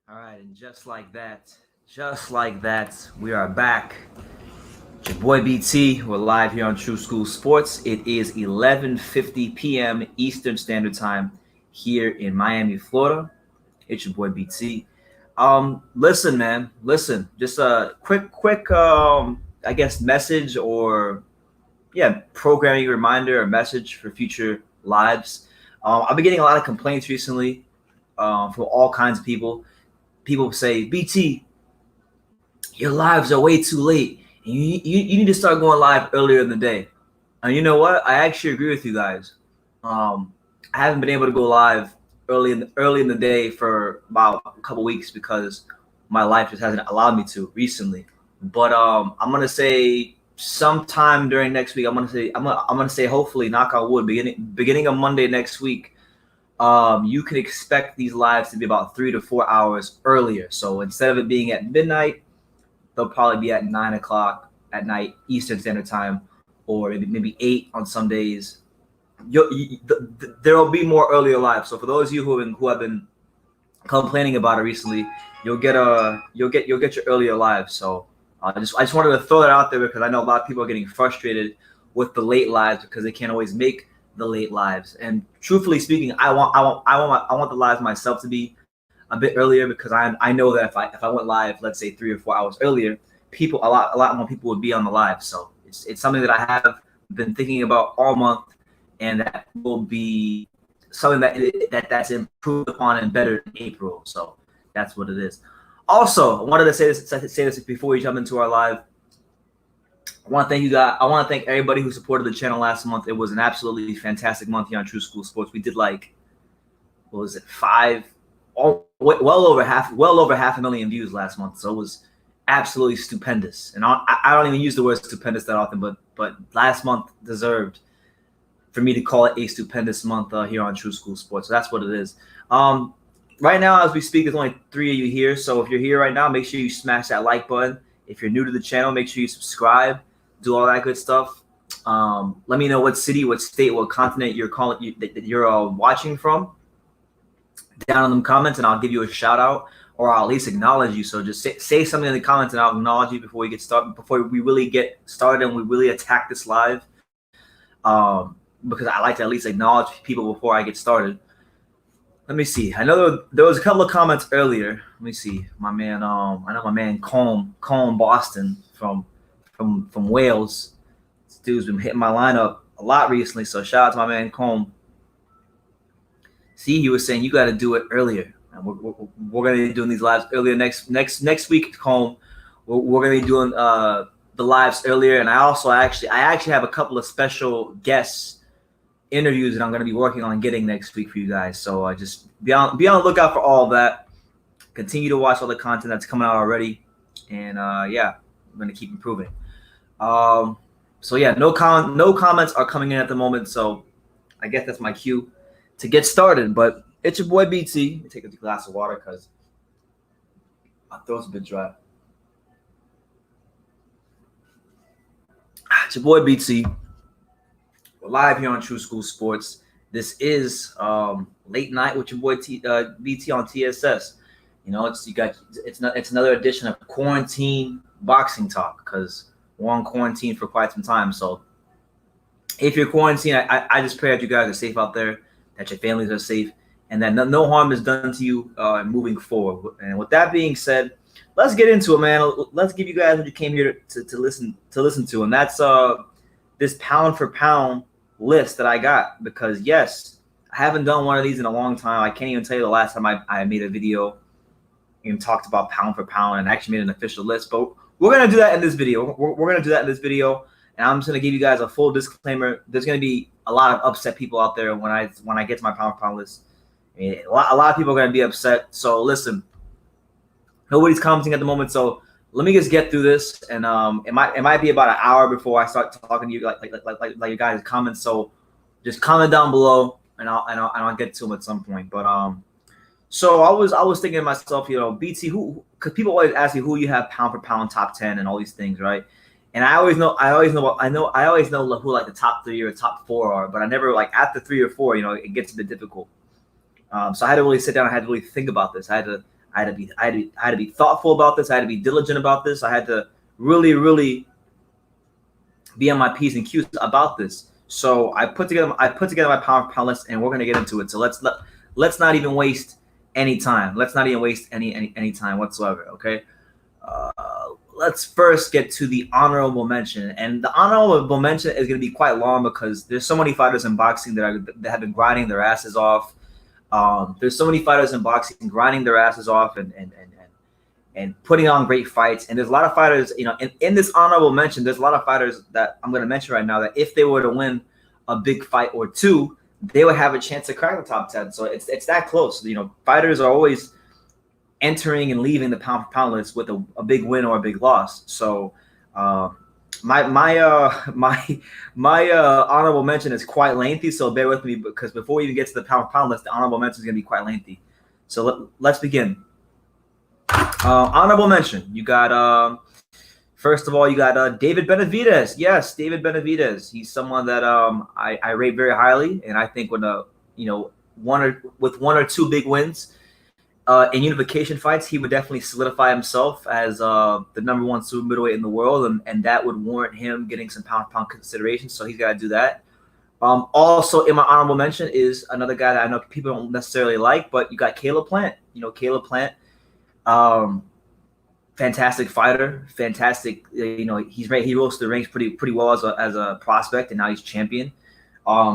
All right, and just like that, we are back. It's your boy BT. We're live here on True School Sports. It is 11:50 p.m. Eastern Standard Time here in Miami, Florida. It's your boy BT. Listen, man, listen. Just a quick, I guess, message or programming reminder or message for future lives. I've been getting a lot of complaints recently from all kinds of people. People say, BT, your lives are way too late. You need to start going live earlier in the day. And you know what? I actually agree with you guys. I haven't been able to go live early in the day for about a couple weeks because my life just hasn't allowed me to recently. But I'm gonna say sometime during next week. I'm gonna say hopefully, knock on wood, beginning of Monday next week. You can expect these lives to be about 3 to 4 hours earlier. So instead of it being at midnight, they'll probably be at 9 o'clock at night Eastern Standard Time, or maybe 8 on some days. There will be more earlier lives. So for those of you who have been complaining about it recently, you'll get your earlier lives. So I just wanted to throw that out there because I know a lot of people are getting frustrated with the late lives because they can't always make the late lives. And truthfully speaking, I want the lives myself to be a bit earlier because I know that if I went live, let's say 3 or 4 hours earlier, a lot more people would be on the live. So it's something that I have been thinking about all month, and that will be something that's improved upon and better in April. So that's what it is. Also, I wanted to say this before we jump into our live. I want to thank you guys. I want to thank everybody who supported the channel last month. It was an absolutely fantastic month here on True School Sports. We did what was it, well over half a million views last month. So it was absolutely stupendous. And I don't even use the word stupendous that often, but last month deserved for me to call it a stupendous month here on True School Sports. So that's what it is. Right now, as we speak, there's only 3 of you here. So if you're here right now, make sure you smash that like button. If you're new to the channel, make sure you subscribe, do all that good stuff. Let me know what city, what state, what continent you're watching from down in the comments, and I'll give you a shout out, or I'll at least acknowledge you. So just say something in the comments, and I'll acknowledge you before we really get started and we really attack this live. Because I like to at least acknowledge people before I get started. Let me see. I know there was a couple of comments earlier. Let me see. My man, I know my man Colm Boston from Wales. This dude's been hitting my lineup a lot recently. So shout out to my man Colm. See, he was saying you got to do it earlier. And we're going to be doing these lives earlier next week, Colm. We're going to be doing the lives earlier, and I actually have a couple of special guests interviews that I'm going to be working on getting next week for you guys. So just be on the lookout for all of that. Continue to watch all the content that's coming out already, and I'm going to keep improving. So yeah, no comments are coming in at the moment. So I guess that's my cue to get started. But it's your boy BT. Let me take a glass of water because my throat's a bit dry. It's your boy BT. We're live here on True School Sports. This is late night with your boy BT on TSS. You know, it's another edition of quarantine boxing talk because we're on quarantine for quite some time. So if you're quarantined, I just pray that you guys are safe out there, that your families are safe, and that no harm is done to you moving forward. And with that being said, let's get into it, man. Let's give you guys what you came here to listen to, and that's this pound for pound list that I got. Because yes, I haven't done one of these in a long time. I can't even tell you the last time I made a video and talked about pound for pound and actually made an official list. But we're gonna do that in this video. We're gonna do that in this video, and I'm just gonna give you guys a full disclaimer. There's gonna be a lot of upset people out there when I get to my pound for pound list. I mean, a lot of people are gonna be upset. So listen. Nobody's commenting at the moment, so let me just get through this, and it might be about an hour before I start talking to you like you guys' comments. So just comment down below, and I'll get to them at some point. But so I was thinking to myself, you know, BT, because people always ask me who you have pound for pound top 10 and all these things, right? And I always know who like the top 3 or top 4 are, but I never, like, after 3 or 4, you know, it gets a bit difficult. So I had to really sit down. I had to really think about this. I I had to be thoughtful about this. I had to be diligent about this. I had to really be on my P's and Q's about this. So I put together my pound for pound list, and we're gonna get into it. So let's not even waste any time. Let's not even waste any time whatsoever. Okay. Let's first get to the honorable mention, and the honorable mention is going to be quite long because there's so many fighters in boxing that have been grinding their asses off. There's so many fighters in boxing grinding their asses off and putting on great fights. And there's a lot of fighters, in this honorable mention, there's a lot of fighters that I'm going to mention right now that if they were to win a big fight or two, they would have a chance to crack the top 10. So it's that close. Fighters are always entering and leaving the pound for pound list with a big win or a big loss. So my honorable mention is quite lengthy. So bear with me because before we even get to the pound for pound list, the honorable mention is going to be quite lengthy. So let's begin. Honorable mention. You got first of all, you got David Benavidez. Yes, David Benavidez. He's someone that I rate very highly, and I think with one or two big wins in unification fights, he would definitely solidify himself as the number one super middleweight in the world, and that would warrant him getting some pound for pound consideration. So he's got to do that. Also in my honorable mention is another guy that I know people don't necessarily like, but you got Caleb Plant. Caleb Plant. Fantastic fighter, fantastic. He rose to the ranks pretty well as a prospect, and now he's champion.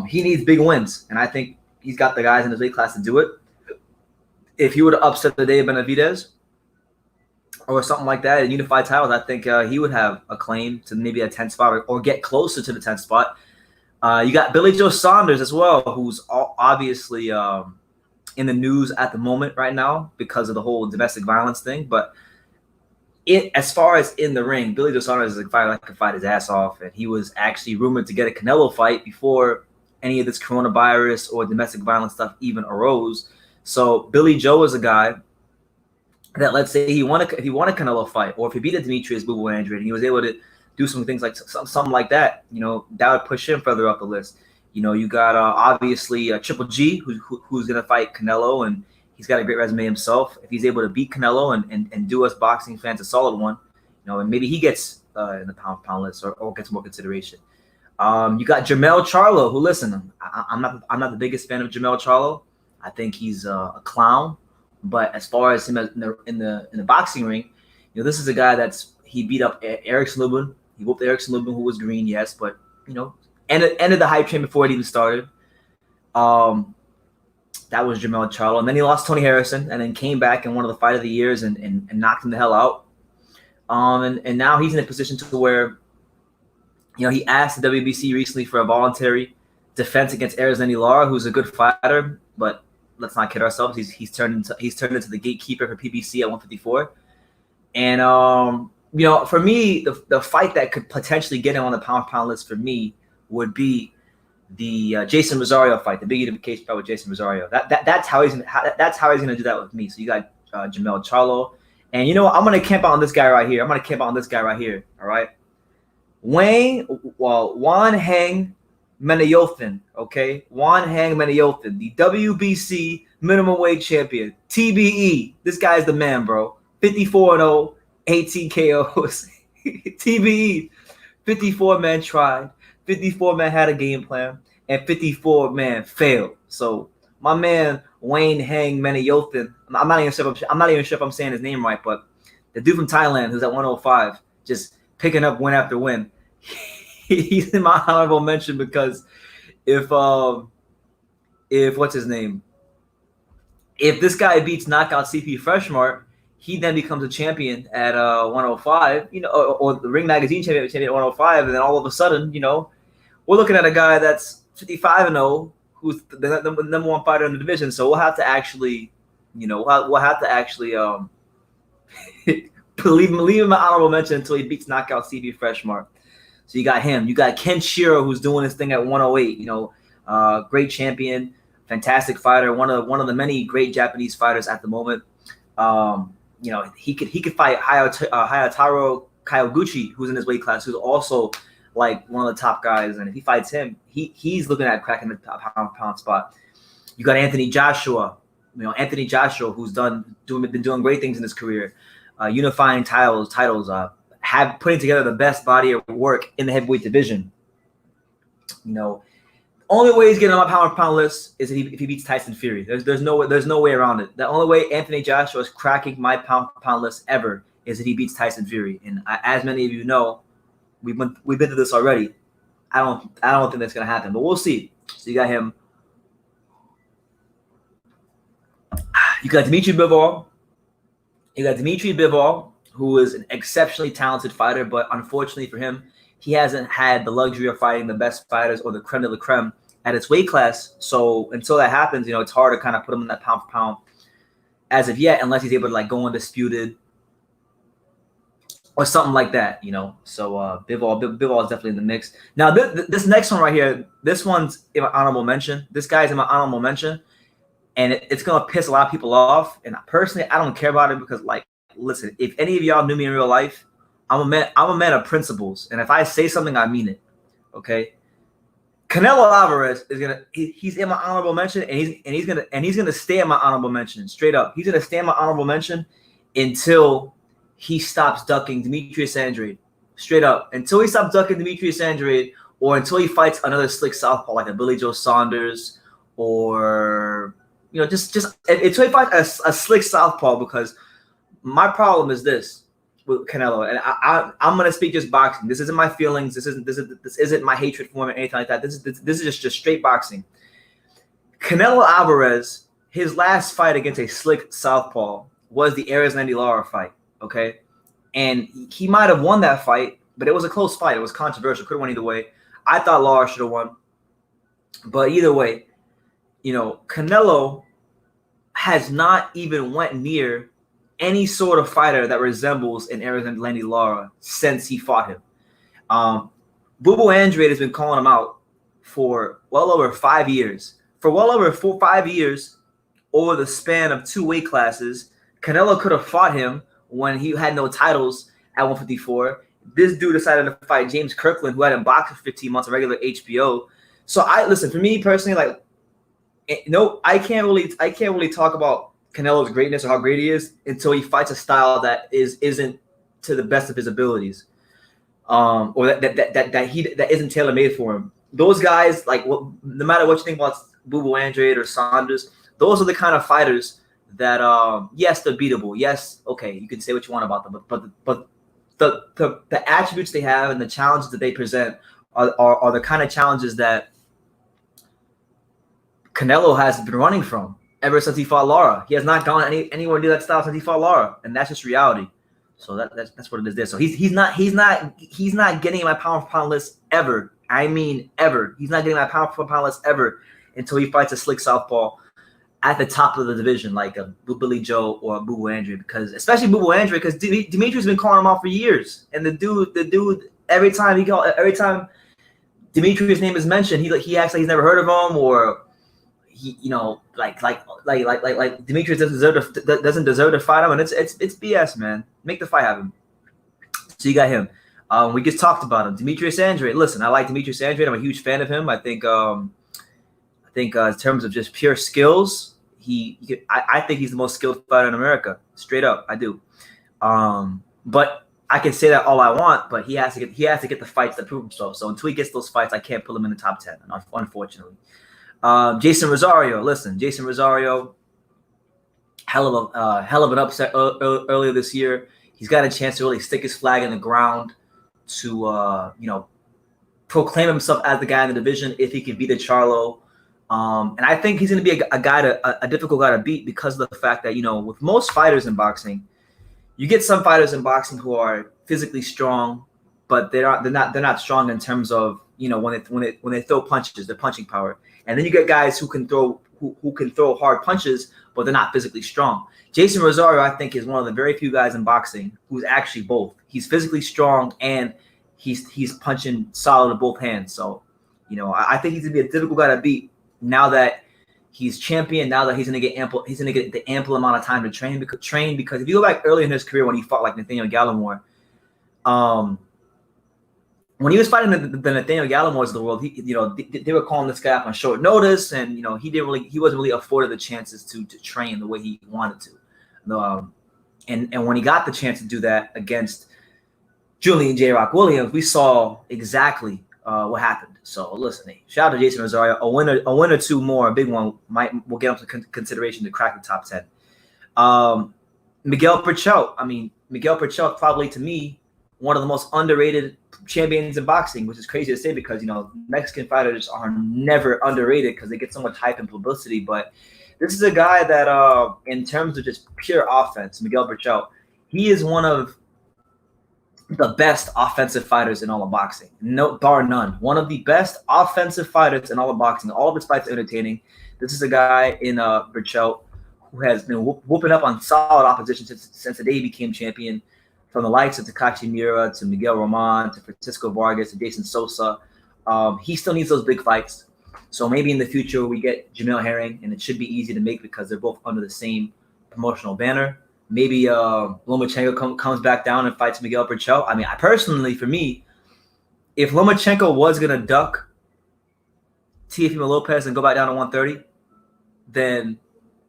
He needs big wins, and I think he's got the guys in his weight class to do it. If he were to upset the David Benavidez or something like that in unified titles, I think he would have a claim to maybe a 10th spot or get closer to the 10th spot. You got Billy Joe Saunders as well, who's obviously in the news at the moment right now because of the whole domestic violence thing. But as far as in the ring, Billy Joe Saunders is a fighter that can fight his ass off, and he was actually rumored to get a Canelo fight before any of this coronavirus or domestic violence stuff even arose. So Billy Joe is a guy that, let's say if he won a Canelo fight, or if he beat a Demetrius Boo Andrew and he was able to do some things like something like that, that would push him further up the list. You got obviously Triple G who's going to fight Canelo, and he's got a great resume himself. If he's able to beat Canelo and do us boxing fans a solid one, and maybe he gets in the pound for pound list or gets more consideration. You got Jermell Charlo, who, listen, I'm not the biggest fan of Jermell Charlo. I think he's a clown, but as far as him in the boxing ring, this is a guy he beat up Erickson Lubin. He whooped Erickson Lubin, who was green, yes, but ended the hype train before it even started. That was Jermell Charlo, and then he lost Tony Harrison, and then came back in one of the fight of the years and knocked him the hell out. And now he's in a position to where, he asked the WBC recently for a voluntary defense against Arizona Lara, who's a good fighter, but let's not kid ourselves. He's turned into the gatekeeper for PBC at 154. And for me, the fight that could potentially get him on the pound for pound list for me would be the Jason Rosario fight, the big unification fight with Jason Rosario. That's how he's gonna do that with me. So you got Jermell Charlo, and I'm gonna camp out on this guy right here. All right, Juan Hang Menayothin, okay? Juan Hang Menayothin, the WBC minimum weight champion, TBE. This guy's the man, bro. 54-0, 18 KOs. TBE. 54 men tried, 54 men had a game plan, and 54 men failed. So my man Wayne Hang Menayothin, I'm not even sure if I'm saying his name right, but the dude from Thailand who's at 105, just picking up win after win. He's in my honorable mention because if what's his name? If this guy beats knockout CP Freshmart, he then becomes a champion at 105, or the Ring Magazine champion at 105, and then all of a sudden, we're looking at a guy that's 55-0, who's the number one fighter in the division. So we'll have to actually, leave him an honorable mention until he beats knockout CP Freshmart. So you got him. You got Ken Shiro, who's doing his thing at 108. Great champion, fantastic fighter, one of the many great Japanese fighters at the moment. He could fight Hayataro Kaioguchi, who's in his weight class, who's also like one of the top guys. And if he fights him, he's looking at cracking the pound spot. You got Anthony Joshua, Anthony Joshua, who's been doing great things in his career, unifying titles, putting together the best body of work in the heavyweight division. Only way he's getting on my pound for pound list is if he beats Tyson Fury. There's no way around it. The only way Anthony Joshua is cracking my pound for pound list ever is if he beats Tyson Fury. And as many of you know, we've been through this already. I don't think that's gonna happen, but we'll see. So you got him. You got Dimitri Bivol. Who is an exceptionally talented fighter, but unfortunately for him, he hasn't had the luxury of fighting the best fighters or the creme de la creme at its weight class. So until that happens, it's hard to kind of put him in that pound for pound as of yet, unless he's able to go undisputed or something like that, So Bivol is definitely in the mix. Now this next one right here, this one's in my honorable mention. This guy's in my honorable mention, and it's gonna piss a lot of people off. And personally, I don't care about it because, listen, if any of y'all knew me in real life, I'm a man of principles, and if I say something, I mean it. Okay. Canelo Alvarez he's in my honorable mention, and he's gonna stay in my honorable mention straight up. He's gonna stay in my honorable mention until he stops ducking Demetrius Andrade. Straight up, until he stops ducking Demetrius Andrade, or until he fights another slick southpaw like a Billy Joe Saunders, or just until he fights a slick southpaw. Because my problem is this with Canelo, and I'm gonna speak just boxing. This isn't my feelings. This isn't my hatred for him or anything like that. This is just straight boxing. Canelo Alvarez, his last fight against a slick southpaw was the Arizmendi Lara fight. Okay, and he might have won that fight, but it was a close fight. It was controversial. Could have won either way. I thought Lara should have won, but either way, Canelo has not even went near any sort of fighter that resembles an Arizmendi Lara since he fought him. Bubu Andrade has been calling him out for well over 5 years. For well over 5 years, over the span of 2 weight classes, Canelo could have fought him when he had no titles at 154. This dude decided to fight James Kirkland, who hadn't boxed for 15 months, a regular HBO. So listen, for me personally, I can't really talk about Canelo's greatness or how great he is until he fights a style that isn't to the best of his abilities, or that isn't tailor made for him. Those guys, no matter what you think about Bubu Andrade or Saunders, those are the kind of fighters that, yes, they're beatable. Yes, okay, you can say what you want about them, but the attributes they have and the challenges that they present are the kind of challenges that Canelo has been running from ever since he fought Lara. He has not gone anywhere near that style since he fought Lara, and that's just reality. So that's what it is there. So he's not getting my pound for pound list ever. I mean ever. He's not getting my pound for pound list ever until he fights a slick southpaw at the top of the division, like a Billy Joe or a Bubu Andrade, because especially Bubu Andrade, because Dimitri's been calling him out for years, and the dude every time Dimitri's name is mentioned, he acts like he's never heard of him, or he like Demetrius doesn't deserve to fight him, and it's BS, man. Make the fight happen. So you got him. We just talked about him, Demetrius Andrade. Listen, I like Demetrius Andrade. I'm a huge fan of him. I think in terms of just pure skills, I think he's the most skilled fighter in America. Straight up, I do. But I can say that all I want, but he has to get the fights that prove himself. So until he gets those fights, I can't put him in the top 10, unfortunately. Jason Rosario, hell of an upset earlier this year. He's got a chance to really stick his flag in the ground to proclaim himself as the guy in the division if he can beat a Charlo. And I think he's going to be a difficult guy to beat because of the fact that with most fighters in boxing, you get some fighters in boxing who are physically strong, but they're not strong in terms of when they throw punches, their punching power. And then you get guys who can throw hard punches, but they're not physically strong. Jason Rosario, I think, is one of the very few guys in boxing who's actually both. He's physically strong and he's punching solid with both hands. So, I think he's gonna be a difficult guy to beat now that he's champion. Now that he's gonna get the ample amount of time to train. Because if you go back early in his career when he fought like Nathaniel Gallimore, when he was fighting the Nathaniel Gallimores of the world, they were calling this guy up on short notice, and he wasn't really afforded the chances to train the way he wanted to. And when he got the chance to do that against Julian J. Rock Williams, we saw exactly what happened. So listen, shout out to Jason Rosario, a win or two more, a big one will get up to consideration to crack the top 10. Miguel Perchel, probably to me one of the most underrated champions in boxing, which is crazy to say because Mexican fighters are never underrated because they get so much hype and publicity. But this is a guy that, in terms of just pure offense, Miguel Perchel, he is one of the best offensive fighters in all of boxing, no bar none. One of the best offensive fighters in all of boxing. All of his fights are entertaining. This is a guy in Perchel who has been whooping up on solid opposition since the day he became champion. From the likes of Takashi Miura to Miguel Roman to Francisco Vargas to Jason Sosa, he still needs those big fights. So maybe in the future we get Jamil Herring, and it should be easy to make because they're both under the same promotional banner. Maybe Lomachenko comes back down and fights Miguel Perchel. I mean, for me, if Lomachenko was going to duck Teofimo Lopez and go back down to 130, then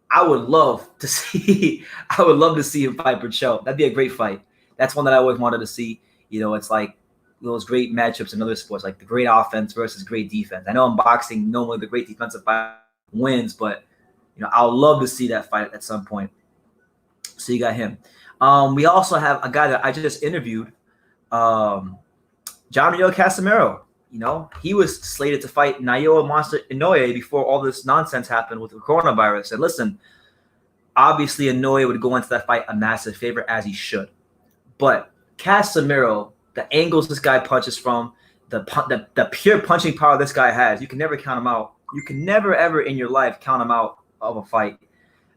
I would love to see him fight Perchel. That'd be a great fight. That's one that I always wanted to see. It's like those great matchups in other sports, like the great offense versus great defense. I know in boxing, normally the great defensive fight wins, but I would love to see that fight at some point. So you got him. We also have a guy that I just interviewed, John Rio Casimiro. He was slated to fight Naoya Monster Inoue before all this nonsense happened with the coronavirus. And listen, obviously Inoue would go into that fight a massive favorite, as he should. But Casimiro, the angles this guy punches from, the pure punching power this guy has, you can never count him out. You can never, ever in your life count him out of a fight.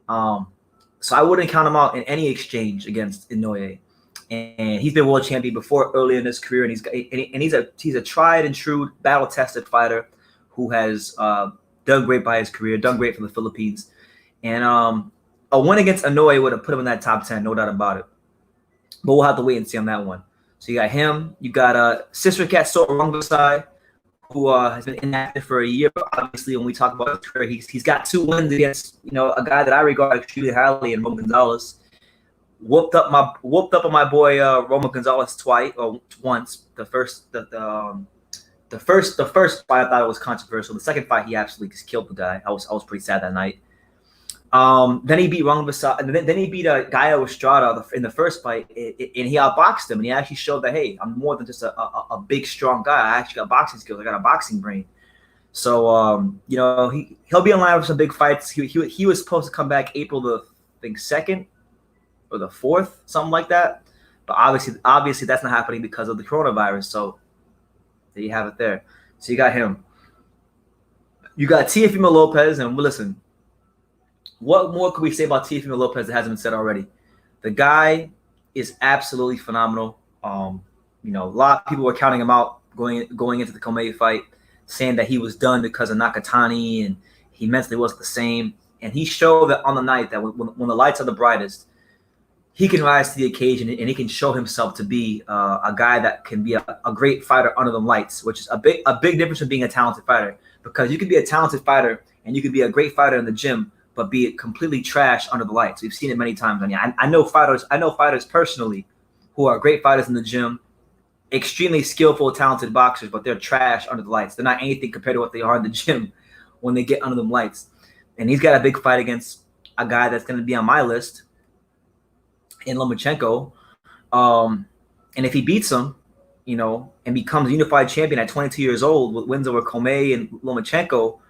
So I wouldn't count him out in any exchange against Inoue. And he's been world champion before early in his career, and he's a tried and true, battle-tested fighter who has done great by his career, done great for the Philippines. And a win against Inoue would have put him in that top 10, no doubt about it. But we'll have to wait and see on that one. So you got him. You got Sister Cat Rungvisai, who has been inactive for a year. But obviously, when we talk about his career, he's got 2 wins against a guy that I regard extremely highly in Roman Gonzalez. Whooped up on my boy Roman Gonzalez once. The first fight I thought it was controversial. The second fight he absolutely just killed the guy. I was pretty sad that night. Then he beat Rungvisai, and then he beat Gaio Estrada in the first fight, and he outboxed him. And he actually showed that, hey, I'm more than just a big, strong guy. I actually got boxing skills. I got a boxing brain. So he'll be in line for some big fights. He was supposed to come back April the 2nd or the 4th, something like that. But obviously that's not happening because of the coronavirus. So there you have it there. So you got him. You got Teofimo Lopez, and listen. What more could we say about Teofimo Lopez that hasn't been said already? The guy is absolutely phenomenal. A lot of people were counting him out going into the Comey fight, saying that he was done because of Nakatani and he mentally wasn't the same. And he showed that on the night that when the lights are the brightest, he can rise to the occasion and he can show himself to be a guy that can be a great fighter under the lights, which is a big difference from being a talented fighter. Because you can be a talented fighter and you can be a great fighter in the gym, but be completely trash under the lights. We've seen it many times. I know fighters personally who are great fighters in the gym, extremely skillful, talented boxers, but they're trash under the lights. They're not anything compared to what they are in the gym when they get under them lights. And he's got a big fight against a guy that's going to be on my list in Lomachenko. And if he beats him, and becomes unified champion at 22 years old with wins over Comey and Lomachenko,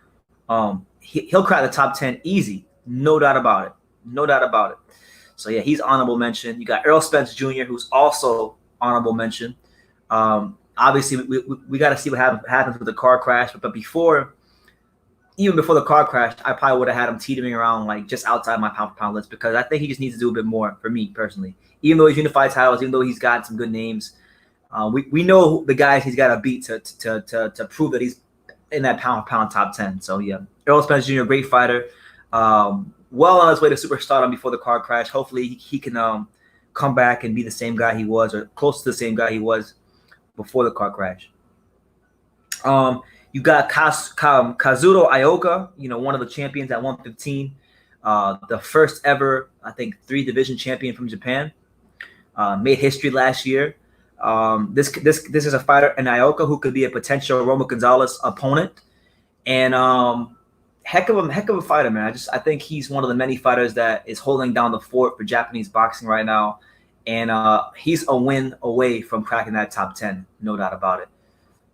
he'll crack the top 10 easy. No doubt about it. So, yeah, he's honorable mention. You got Errol Spence Jr., who's also honorable mention. Obviously, we got to see what happens with the car crash. But even before the car crash, I probably would have had him teetering around like just outside my pound-for-pound list because I think he just needs to do a bit more for me personally. Even though he's unified titles, even though he's got some good names, we know the guys he's got to beat to prove that he's in that pound-for-pound top 10. So, yeah. Errol Spence Jr., great fighter, well on his way to superstardom before the car crash. Hopefully he can come back and be the same guy he was or close to the same guy he was before the car crash. You got Kazuto Ioka, one of the champions at 115, the first ever, I think, 3 division champion from Japan. Made history last year. This is a fighter in Ioka who could be a potential Roma Gonzalez opponent, and heck of a fighter, man. I think he's one of the many fighters that is holding down the fort for Japanese boxing right now, and he's a win away from cracking that top 10, no doubt about it.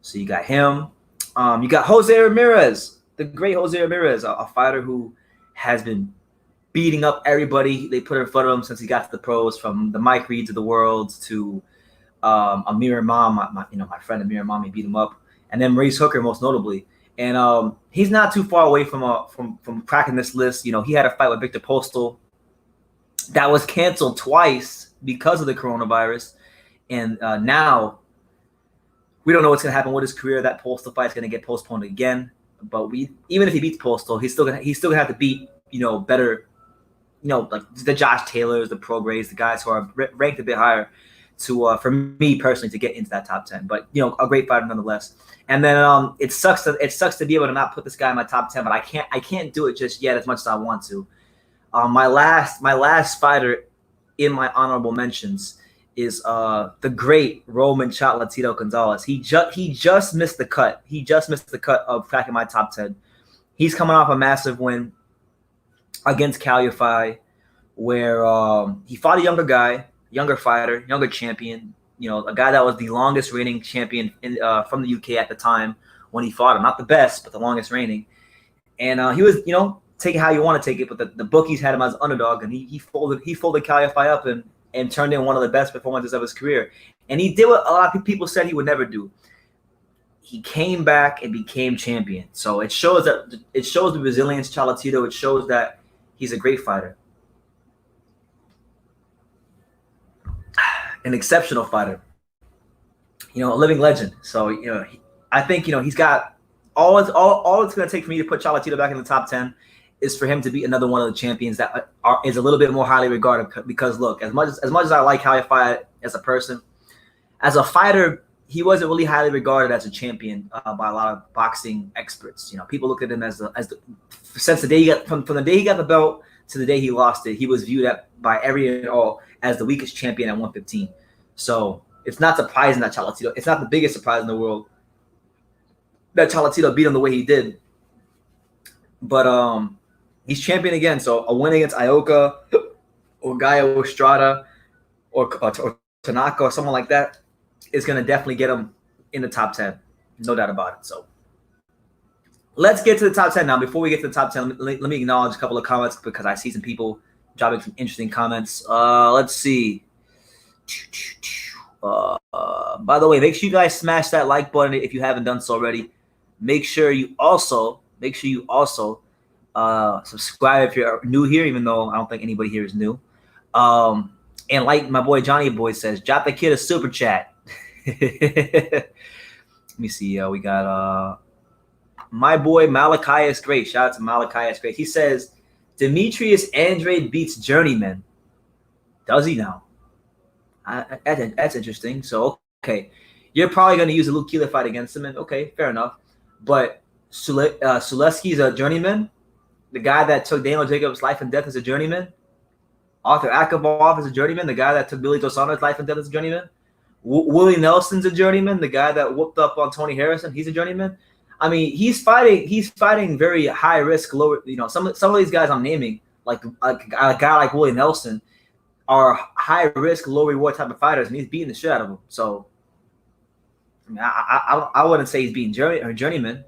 So you got him. You got Jose Ramirez, the great Jose Ramirez, a fighter who has been beating up everybody they put in front of him since he got to the pros, from the Mike Reeds of the world to Amir Imam, my friend Amir Imam, he beat him up, and then Maurice Hooker most notably. And he's not too far away from cracking this list. He had a fight with Victor Postal that was canceled twice because of the coronavirus, and now we don't know what's going to happen with his career. That Postal fight is going to get postponed again. But even if he beats Postal, he's still gonna have to beat better, like the Josh Taylors, the Pro Grays, the guys who are ranked a bit higher to for me personally to get into that top 10. But a great fighter nonetheless. And then it sucks to be able to not put this guy in my top 10, but I can't do it just yet as much as I want to. My last fighter in my honorable mentions is the great Roman Chocolatito Gonzalez. He just missed the cut. He just missed the cut of cracking my top 10. He's coming off a massive win against Calify, where he fought a younger fighter, younger champion, a guy that was the longest reigning champion from the UK at the time when he fought him. Not the best, but the longest reigning. And he was, take it how you want to take it, but the bookies had him as underdog, and he folded Calify up and turned in one of the best performances of his career. And he did what a lot of people said he would never do. He came back and became champion. So it shows the resilience, Chocolatito. It shows that he's a great fighter, an exceptional fighter, a living legend. So I think he's got all it's going to take for me to put Chocolatito back in the top 10 is for him to be another one of the champions that is a little bit more highly regarded. Because look, as much as I like how he fought as a person, as a fighter, he wasn't really highly regarded as a champion by a lot of boxing experts. People looked at him as since the day he got from the day he got the belt to the day he lost it, he was viewed by every and all as the weakest champion at 115. So it's not surprising that Chocolatito. It's not the biggest surprise in the world that Chocolatito beat him the way he did. But he's champion again. So a win against Ioka or Gaio Estrada or Tanaka or someone like that is going to definitely get him in the top 10. No doubt about it. So let's get to the top 10 now. Before we get to the top 10, let me acknowledge a couple of comments because I see some people dropping some interesting comments. Let's see. By the way, make sure you guys smash that like button if you haven't done so already. Make sure you also subscribe if you're new here, even though I don't think anybody here is new. And like my boy Johnny Boy says, drop the kid a super chat. Let me see. We got my boy Malachi is great. Shout out to Malachi is great. He says Demetrius Andrade beats Journeyman. Does he now? That's interesting. So okay, you're probably going to use a Luke Keeler fight against him, and okay, fair enough. But Suleski's a Journeyman. The guy that took Daniel Jacobs' life and death is a Journeyman. Arthur Akavov is a Journeyman. The guy that took Billy Tosano's life and death is a Journeyman. Willie Nelson's a Journeyman. The guy that whooped up on Tony Harrison, he's a Journeyman. I mean, he's fighting very high risk, lower. Some of these guys I'm naming, like a guy like Willie Nelson, are high risk, low reward type of fighters, and he's beating the shit out of them. So, I mean, I wouldn't say he's beating Journeyman.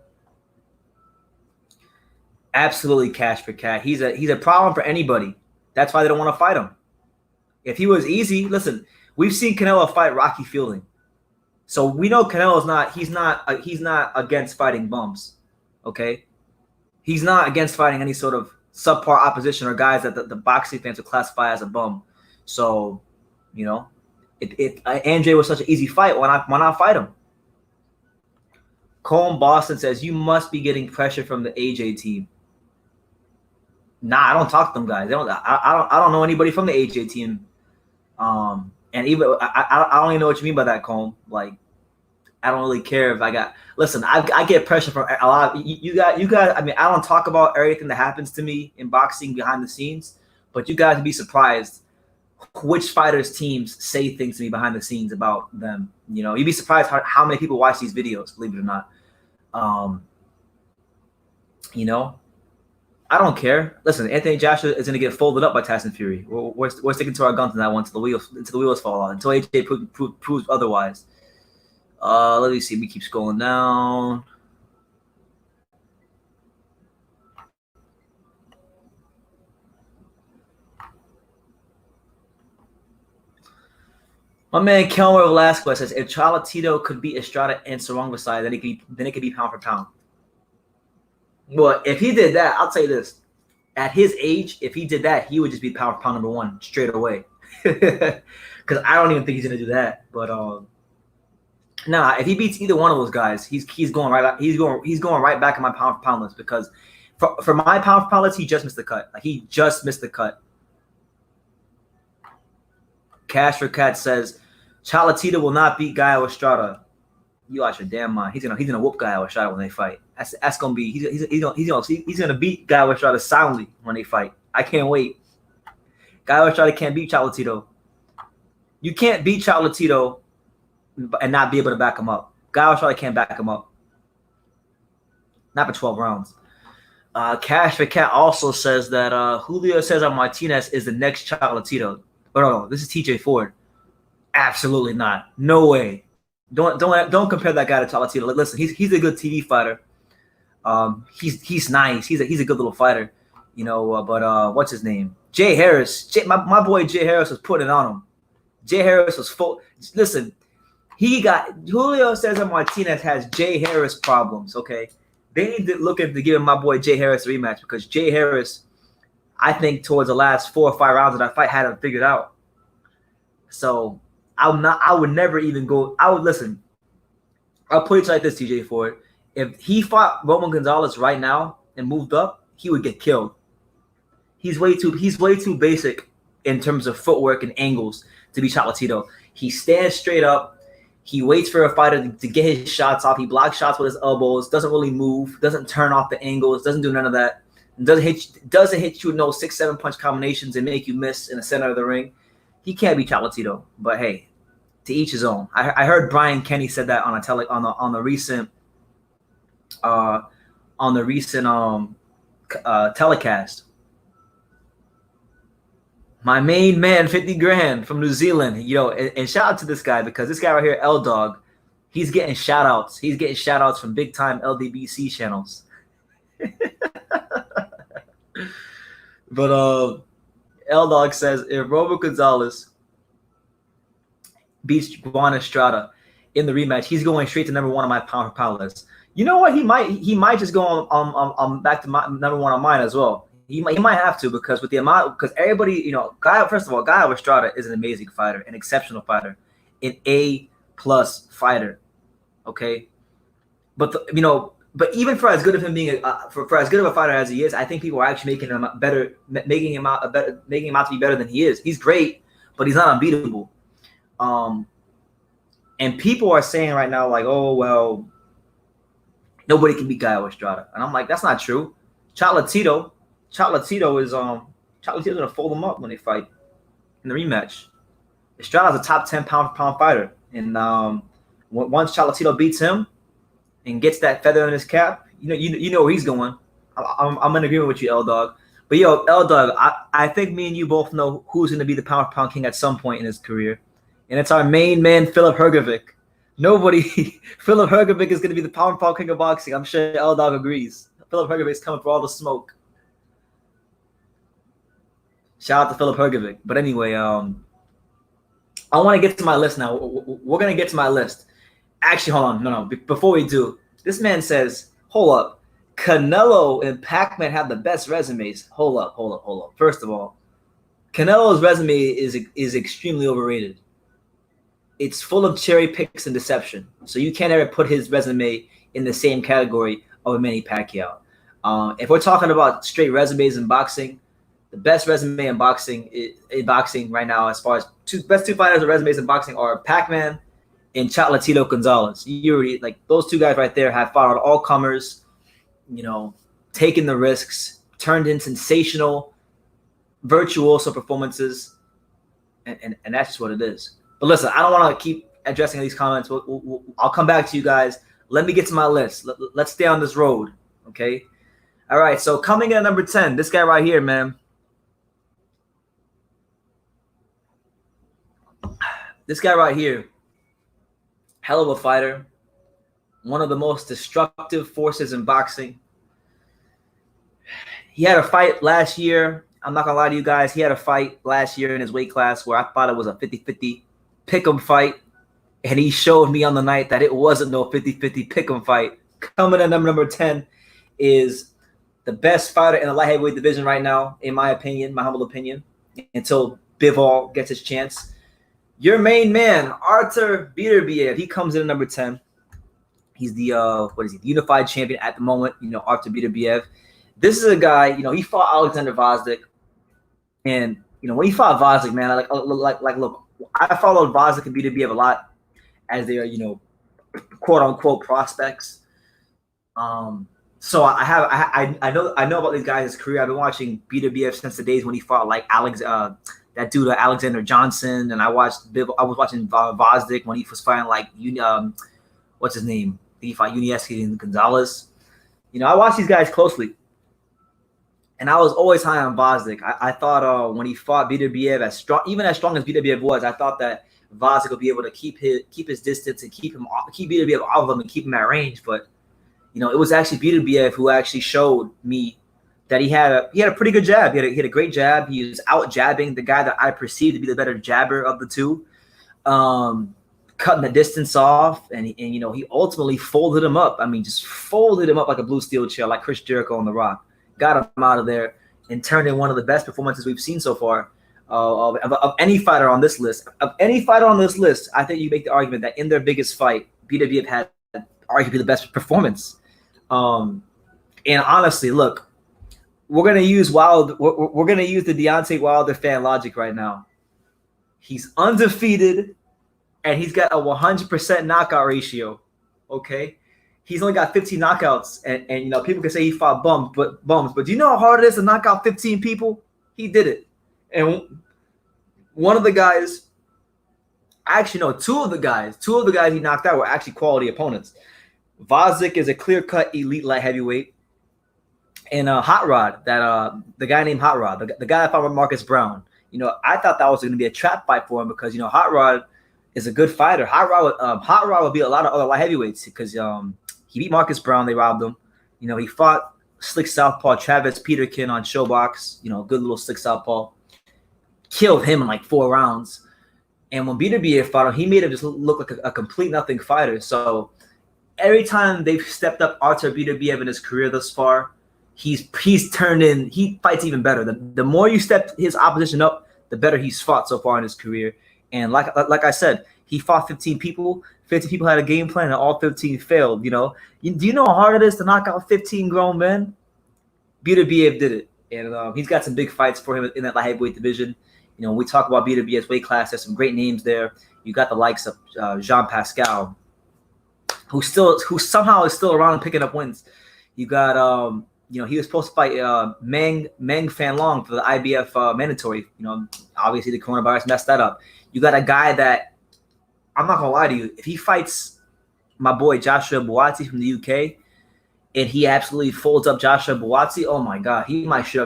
Absolutely cash for cat. He's a problem for anybody. That's why they don't want to fight him. If he was easy, listen, we've seen Canelo fight Rocky Fielding. So we know Canelo's he's not against fighting bums. Okay? He's not against fighting any sort of subpar opposition or guys that the boxing fans would classify as a bum. So, if Andre was such an easy fight, why not fight him? Colm Boston says, you must be getting pressure from the AJ team. Nah, I don't talk to them guys. I don't know anybody from the AJ team. And even I don't even know what you mean by that, Colm. Like, I don't really care if I got. Listen, I get pressure from a lot. You got. I mean, I don't talk about everything that happens to me in boxing behind the scenes, but you guys would be surprised which fighters' teams say things to me behind the scenes about them. You know, you'd be surprised how many people watch these videos. Believe it or not. You know, I don't care. Listen, Anthony Joshua is going to get folded up by Tyson Fury. We're sticking to our guns on that one until the wheels fall out. Until AJ proves otherwise. Let me see. We keep scrolling down. My man Kelmer Velasquez says if Cholatito could beat Estrada and Sarongvasai, then it could be pound for pound. Well, if he did that, I'll tell you this: at his age, if he did that, he would just be pound for pound number one straight away. Because I don't even think he's gonna do that. But nah, if he beats either one of those guys, he's going right back in my pound for pound list because for my pound for pound list, he just missed the cut. Like he just missed the cut. Cash for Cat says Cholatito will not beat Gallo Estrada. You out your damn mind. He's gonna whoop Gallo Estrada when they fight. That's gonna be he's gonna beat Gallo Estrada soundly when they fight. I can't wait. Gallo Estrada can't beat Cholatito. You can't beat Cholatito and not be able to back him up. Gallo Estrada can't back him up. Not for 12 rounds. Cash for Cat also says that Julio Cesar Martinez is the next Cholatito. Oh, no, this is TJ Ford. Absolutely not. No way. Don't compare that guy to Cholatito. Listen, he's a good TV fighter. He's nice. He's a good little fighter, you know. But what's his name? Jay Harris. My boy Jay Harris was putting it on him. Jay Harris was full. Listen, he got Julio Cesar Martinez has Jay Harris problems. Okay, they need to look into giving my boy Jay Harris a rematch because Jay Harris, I think towards the last 4 or 5 rounds of that fight had him figured out. So I would never even go. I would listen. I'll put it like this, TJ Ford. If he fought Roman Gonzalez right now and moved up, he would get killed. He's way too basic in terms of footwork and angles to be Cholatito. He stands straight up. He waits for a fighter to get his shots off. He blocks shots with his elbows. Doesn't really move. Doesn't turn off the angles. Doesn't do none of that. Doesn't hit you with no 6-7 punch combinations and make you miss in the center of the ring. He can't be Cholatito. But hey, to each his own. I heard Brian Kenny said that on the recent telecast. My main man, 50 grand from New Zealand, you know, and shout out to this guy because this guy right here, L Dog, he's getting shout outs. He's getting shout outs from big time LDBC channels. But L Dog says if Roman Gonzalez beats Juan Estrada in the rematch, he's going straight to number one on my pound for pound list. You know what? He might just go on back to my number one on mine as well. He might have to because with the amount because everybody, you know, first of all, Gallo Estrada is an amazing fighter, an exceptional fighter, an A+ fighter. Okay, but but even for as good of him being for as good of a fighter as he is, I think people are actually making him better, making him out to be better than he is. He's great, but he's not unbeatable. And people are saying right now like, oh well, nobody can beat Gallo Estrada, and I'm like, that's not true. Cholatito is Cholatito's gonna fold him up when they fight in the rematch. Estrada's a top 10 pound for pound fighter, and once Cholatito beats him and gets that feather in his cap, you know where he's going. I'm in agreement with you, L Dog. But yo, L Dog, I think me and you both know who's gonna be the pound for pound king at some point in his career, and it's our main man, Filip Hrgovic. Filip Hrgovic is gonna be the pound for pound king of boxing. I'm sure L Dog agrees. Filip Hrgovic's coming for all the smoke. Shout out to Filip Hrgovic. But anyway, I want to get to my list now. We're going to get to my list. Actually, hold on. No. Before we do, this man says, hold up. Canelo and Pac-Man have the best resumes. Hold up. First of all, Canelo's resume is extremely overrated. It's full of cherry picks and deception. So you can't ever put his resume in the same category of Manny Pacquiao. If we're talking about straight resumes in boxing, the best resume in boxing right now, as far as best two fighters with resumes in boxing are Pac-Man and Chocolatito Gonzalez. You already like those two guys right there have fought all comers, taken the risks, turned in sensational virtuoso performances, and that's just what it is. But listen, I don't want to keep addressing these comments. I'll come back to you guys. Let me get to my list. Let's stay on this road, okay? All right, so coming in at number 10, this guy right here, man. This guy right here, hell of a fighter. One of the most destructive forces in boxing. He had a fight last year. I'm not going to lie to you guys. He had a fight last year in his weight class where I thought it was a 50-50 pick'em fight. And he showed me on the night that it wasn't no 50-50 pick'em fight. Coming in number 10 is the best fighter in the light heavyweight division right now, in my opinion, my humble opinion, until Bivol gets his chance. Your main man, Artur Beterbiev, he comes in at number 10. He's the the unified champion at the moment, Artur Beterbiev. This is a guy, he fought Alexander Gvozdyk. And, when he fought Gvozdyk, man, look, I followed Gvozdyk and Beterbiev a lot as their, quote unquote prospects. So I know about these guys' career. I've been watching Beterbiev since the days when he fought like that dude Alexander Johnson, and I was watching Gvozdyk when he was fighting like what's his name? I think he fought Unieski and Gonzalez. I watched these guys closely, and I was always high on Gvozdyk. I thought when he fought Beterbiev, even as strong as Beterbiev was, I thought that Gvozdyk would be able to keep his distance and keep Beterbiev off of him and keep him at range. But it was actually Beterbiev who actually showed me that he had a pretty good jab. He had a great jab. He was out jabbing the guy that I perceived to be the better jabber of the two, cutting the distance off, and he ultimately folded him up. I mean, just folded him up like a blue steel chair, like Chris Jericho on The Rock. Got him out of there and turned in one of the best performances we've seen so far of any fighter on this list. Of any fighter on this list, I think you make the argument that in their biggest fight, Beterbiev had arguably the best performance. And honestly, look, we're gonna use the Deontay Wilder fan logic right now. He's undefeated, and he's got a 100% knockout ratio. Okay, he's only got 15 knockouts, and people can say he fought bums, but do you know how hard it is to knock out 15 people? He did it, and one of the guys, actually no, two of the guys he knocked out were actually quality opponents. Gvozdyk is a clear-cut elite light heavyweight. And Hot Rod, the guy named Hot Rod, the guy that fought with Marcus Brown, I thought that was going to be a trap fight for him because Hot Rod is a good fighter. Hot Rod would beat a lot of other light heavyweights because he beat Marcus Brown. They robbed him. He fought slick southpaw Travis Peterkin on Showbox. Good little slick southpaw. Killed him in like 4 rounds. And when Beterbiev fought him, he made him just look like a complete nothing fighter. So every time they've stepped up Artur Beterbiev in his career thus far, he's turned in. He fights even better. The more you step his opposition up, the better he's fought so far in his career. And like I said, he fought 15 people. 15 people had a game plan, and all 15 failed. Do you know how hard it is to knock out 15 grown men? Beterbiev did it, and he's got some big fights for him in that light heavyweight division. When we talk about Beterbiev's weight class, there's some great names there. You got the likes of Jean Pascal, who somehow is still around and picking up wins. You got he was supposed to fight Meng Fanlong for the IBF mandatory. Obviously the coronavirus messed that up. You got a guy that, I'm not gonna lie to you, if he fights my boy Joshua Buatsi from the UK, and he absolutely folds up Joshua Buatsi, oh my God, he might shoot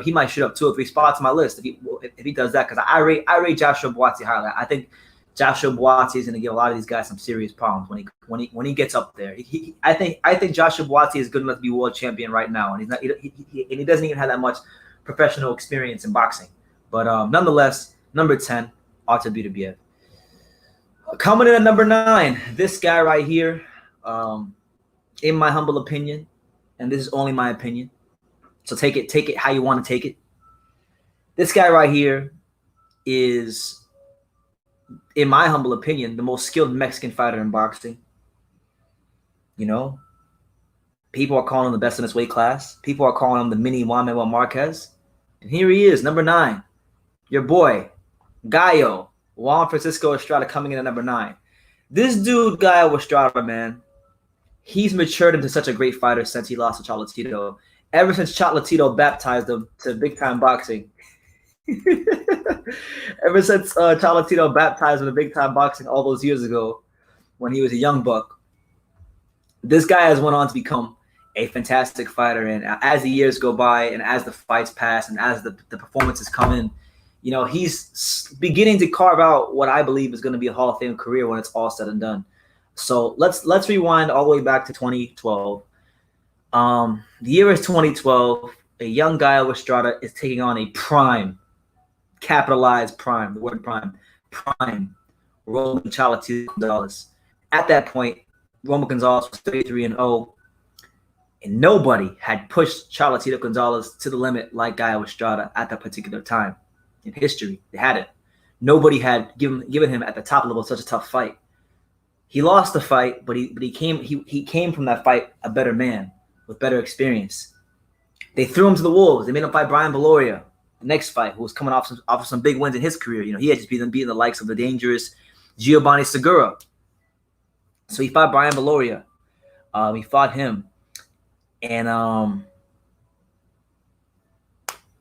up 2 or 3 spots on my list if he does that, because I rate Joshua Buatsi highly. I think Joshua Buatsi is going to give a lot of these guys some serious problems when he gets up there. I think Joshua Buatsi is good enough to be world champion right now, and he doesn't even have that much professional experience in boxing. But nonetheless, number 10, Artur Beterbiev. Coming in at number 9, this guy right here, in my humble opinion, and this is only my opinion, so take it how you want to take it. This guy right here is, in my humble opinion, the most skilled Mexican fighter in boxing. People are calling him the best in his weight class. People are calling him the mini Juan Manuel Marquez. And here he is, number 9. Your boy, Gallo, Juan Francisco Estrada, coming in at number 9. This dude, Guy Estrada, man, he's matured into such a great fighter since he lost to Cholatito. Ever since Cholatito baptized him to big time boxing. Ever since Cholatito baptized him to big time boxing all those years ago when he was a young buck, this guy has went on to become a fantastic fighter. And as the years go by and as the fights pass and as the performances come in, you know, he's beginning to carve out what I believe is going to be a Hall of Fame career when it's all said and done. So let's rewind all the way back to 2012. The year is 2012. A young Guy Estrada is taking on a prime, capitalized prime, the word prime, Roman Cholatito Gonzalez. At that point, Roman Gonzalez was 33-0, and nobody had pushed Cholatito Gonzalez to the limit like Guy Estrada at that particular time in history. They hadn't. Nobody had given him at the top level such a tough fight. He lost the fight, but he came from that fight a better man with better experience. They threw him to the wolves. They made him fight Brian Valoria, the next fight, who was coming off some big wins in his career. You know, he had just beaten the likes of the dangerous Giovanni Segura. So he fought Brian Valoria. He fought him and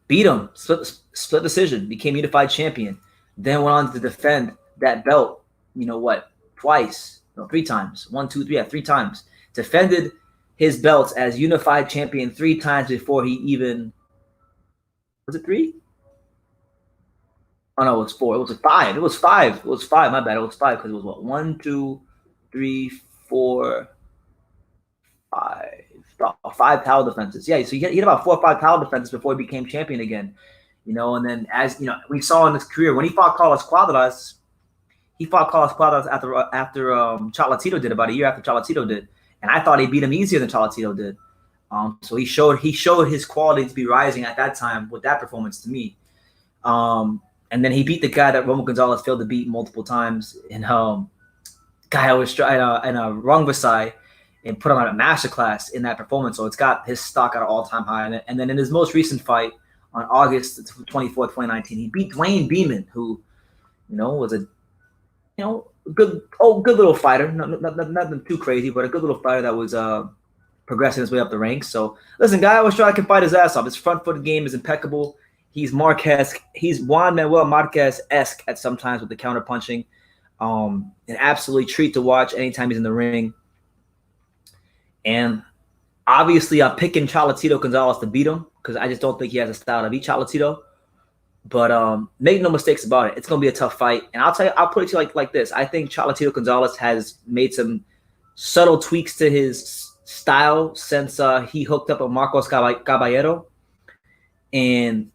beat him, split decision, became unified champion. Then went on to defend that belt, you know what, twice, no, 3 times. 1, 2, 3, 3 times. Defended his belts as unified champion 3 times before he even, was it 3? Oh no, it was 4. It was 5. It was 5. It was 5. My bad. It was 5 because it was what, 1, 2, 3, 4, 5. 5 title defenses. Yeah, so he had about 4 or 5 title defenses before he became champion again. You know, and then as you know, we saw in his career when he fought Carlos Cuadras, after Cholatito did, about a year after Cholatito did, and I thought he beat him easier than Cholatito did. So he showed his quality to be rising at that time with that performance to me. And then he beat the guy that Roman Gonzalez failed to beat multiple times in Guy was in a Rung Versailles and put on a masterclass in that performance. So it's got his stock at an all-time high. And then in his most recent fight on August 24th, 2019, he beat Dwayne Beeman, who, you know, was a good little fighter. Nothing too crazy, but a good little fighter that was progressing his way up the ranks. So listen, Guy Estrada can fight his ass off. His front-footed game is impeccable. He's Juan Manuel Marquez-esque at sometimes with the counter punching. An absolutely treat to watch anytime he's in the ring. And obviously, I'm picking Cholatito Gonzalez to beat him because I just don't think he has a style to beat Cholatito. But make no mistakes about it. It's going to be a tough fight. And I'll tell you, I'll put it to you like this. I think Cholatito Gonzalez has made some subtle tweaks to his style since he hooked up with Marcos Caballero. And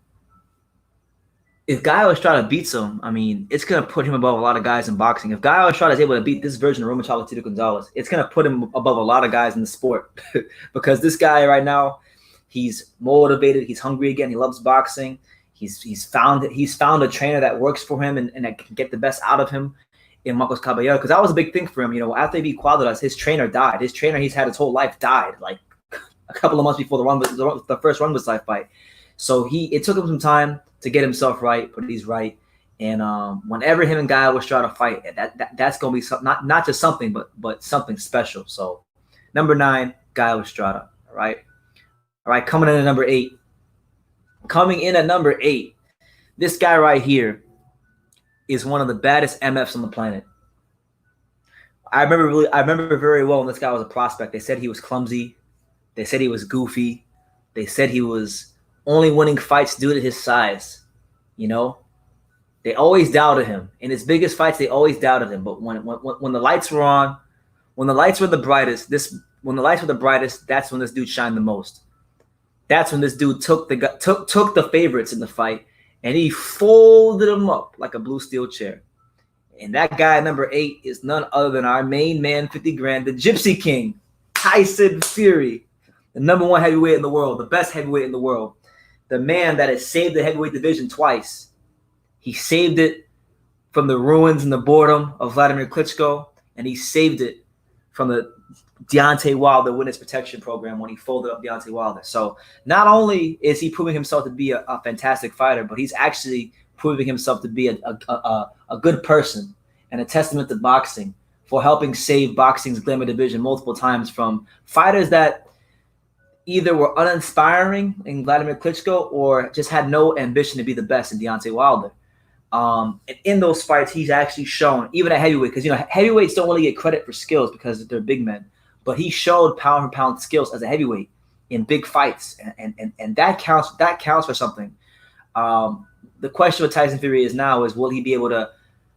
if Guy Estrada beats him, I mean, it's going to put him above a lot of guys in boxing. If Guy Estrada is able to beat this version of Roman Cholatito Gonzalez, it's going to put him above a lot of guys in the sport. Because this guy right now, he's motivated. He's hungry again. He loves boxing. He's found a trainer that works for him and that can get the best out of him in Marcos Caballero. Because that was a big thing for him. You know, after he beat Cuadras, his trainer died. His trainer he's had his whole life died, like a couple of months before the first Run Versailles fight. So it took him some time to get himself right, but he's right. And whenever him and Guy Estrada fight, that's going to be something, not just something, but something special. So number 9, Guy Estrada. All right, coming in at number 8. Coming in at number 8, this guy right here is one of the baddest MFs on the planet. I remember very well when this guy was a prospect. They said he was clumsy. They said he was goofy. They said he was only winning fights due to his size. You know, they always doubted him. In his biggest fights, they always doubted him. But when the lights were on, when the lights were the brightest, that's when this dude shined the most. That's when this dude took the favorites in the fight and he folded them up like a blue steel chair. And that guy, number 8, is none other than our main man, 50 grand, the Gypsy King, Tyson Fury, the number 1 heavyweight in the world, the best heavyweight in the world, the man that has saved the heavyweight division twice. He saved it from the ruins and the boredom of Vladimir Klitschko, and he saved it from the Deontay Wilder witness protection program when he folded up Deontay Wilder. So not only is he proving himself to be a fantastic fighter, but he's actually proving himself to be a good person and a testament to boxing for helping save boxing's glamour division multiple times from fighters that either were uninspiring in Vladimir Klitschko or just had no ambition to be the best in Deontay Wilder. And in those fights, he's actually shown, even at heavyweight, because heavyweights don't really get credit for skills because they're big men, but he showed pound for pound skills as a heavyweight in big fights, and that counts. That counts for something. The question with Tyson Fury is now is, will he be able to,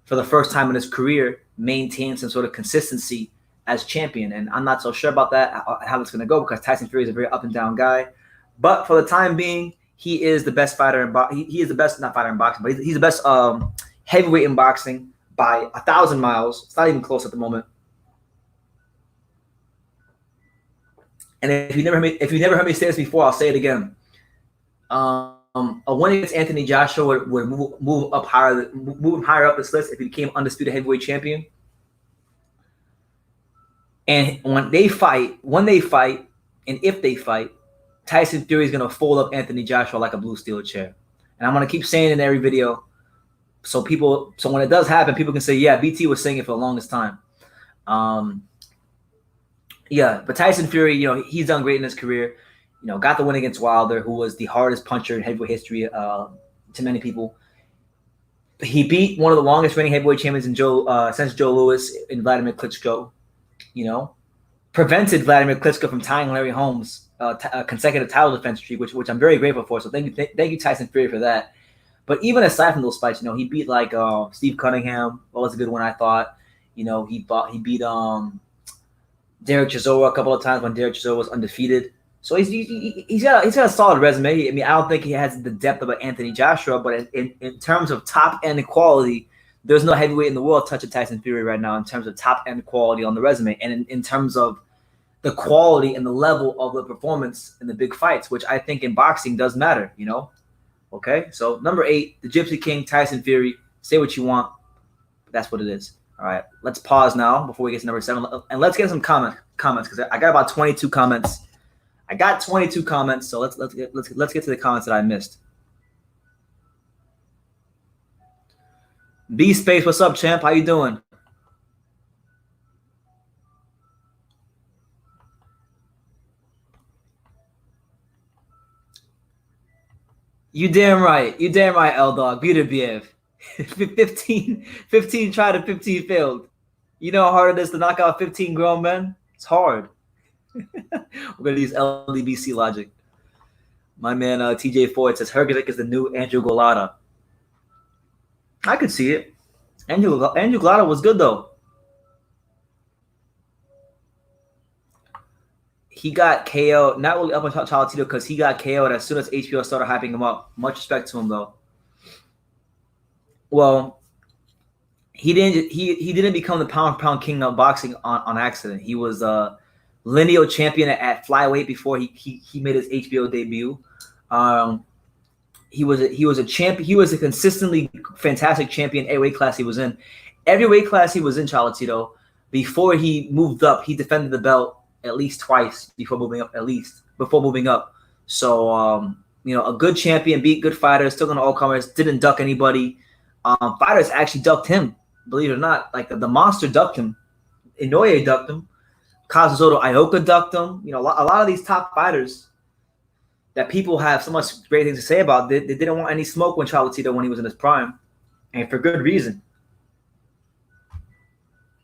for the first time in his career, maintain some sort of consistency as champion? And I'm not so sure about that, how it's going to go, because Tyson Fury is a very up and down guy. But for the time being, he is the best fighter in boxing. He is the best, not fighter in boxing, but he's the best heavyweight in boxing by 1,000 miles. It's not even close at the moment. And if you never heard me say this before, I'll say it again. A win against Anthony Joshua would move him higher up this list if he became undisputed heavyweight champion. And when they fight, and if they fight, Tyson Fury is going to fold up Anthony Joshua like a blue steel chair. And I'm going to keep saying it in every video, so when it does happen, people can say, yeah, BT was saying it for the longest time. Yeah, but Tyson Fury, he's done great in his career. Got the win against Wilder, who was the hardest puncher in heavyweight history to many people. He beat one of the longest reigning heavyweight champions since Joe Louis in Vladimir Klitschko. Prevented Vladimir Klitschko from tying Larry Holmes' consecutive title defense streak, which I'm very grateful for. So thank you, Tyson Fury, for that. But even aside from those fights, he beat Steve Cunningham. That was a good one, I thought. He beat Derek Chisora a couple of times when Derek Chisora was undefeated. So he's got a solid resume. I mean, I don't think he has the depth of an Anthony Joshua, but in terms of top end quality, there's no heavyweight in the world touching Tyson Fury right now in terms of top end quality on the resume, and in terms of the quality and the level of the performance in the big fights, which I think in boxing does matter. Okay, so number 8, the Gypsy King, Tyson Fury. Say what you want, but that's what it is. All right, let's pause now before we get to number 7, and let's get some comments because I got about 22 comments. So let's get to the comments that I missed. B Space, what's up, champ? How you doing? You damn right, L Dog. Beterbiev. 15 tried and 15 failed. You know how hard it is to knock out 15 grown men? It's hard. We're gonna use LDBC logic. My man TJ Ford says Hergovic is the new Andrew Golota. I could see it. Andrew Golota was good though. He got KO'd, not really up on Cholatito because he got KO'd as soon as HBO started hyping him up. Much respect to him though. Well, he didn't become the pound for pound king of boxing on accident. He was lineal champion at flyweight before he made his HBO debut. He was a champion. He was a consistently fantastic champion every weight class he was in. Every weight class he was in, Cholatito, before he moved up, he defended the belt at least twice before moving up. So a good champion, beat good fighters, took on all comers, didn't duck anybody. Fighters actually ducked him, believe it or not. Like the monster ducked him. Inoue ducked him. Kazuzoto Ioka ducked him. A lot of these top fighters that people have so much great things to say about, they didn't want any smoke when Cholatito when he was in his prime, and for good reason.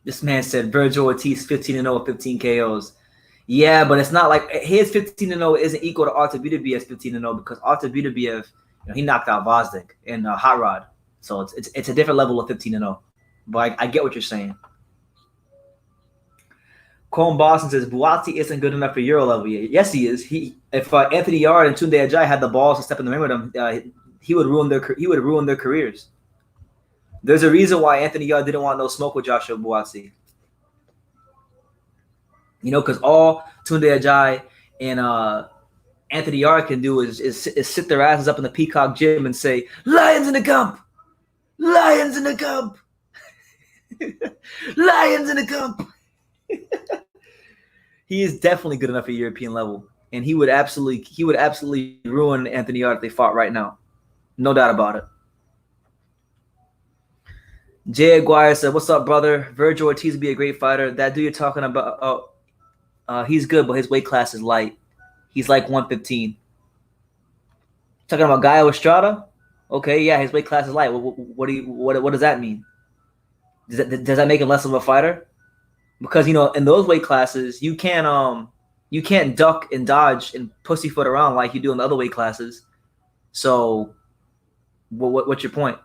This man said Virgil Ortiz 15-0 with 15 KOs. Yeah, but it's not like his 15-0 isn't equal to Artur Beterbiev's 15-0 because Artur Beterbiev, he knocked out Vosdik in Hot Rod, so it's a different level of 15-0. But I get what you're saying. Cone Boston says Buatsi isn't good enough for Euro level yet. Yes, he is. If Anthony Yard and Tunde Ajayi had the balls to step in the ring with him, he would ruin their careers. There's a reason why Anthony Yard didn't want no smoke with Joshua Buatsi. Because all Tunde Ajayi and Anthony Yard can do is sit their asses up in the Peacock gym and say, "Lions in the Gump! Lions in the Gump! Lions in the Gump!" He is definitely good enough at European level, and he would absolutely ruin Anthony Yard if they fought right now. No doubt about it. Jay Aguirre said, "What's up, brother? Virgil Ortiz would be a great fighter. That dude you're talking about, he's good, but his weight class is light. He's like 115. Talking about Gaio Estrada? Okay, yeah, his weight class is light. What does that mean? Does that make him less of a fighter? Because in those weight classes, you can't duck and dodge and pussyfoot around like you do in the other weight classes. So, what's your point?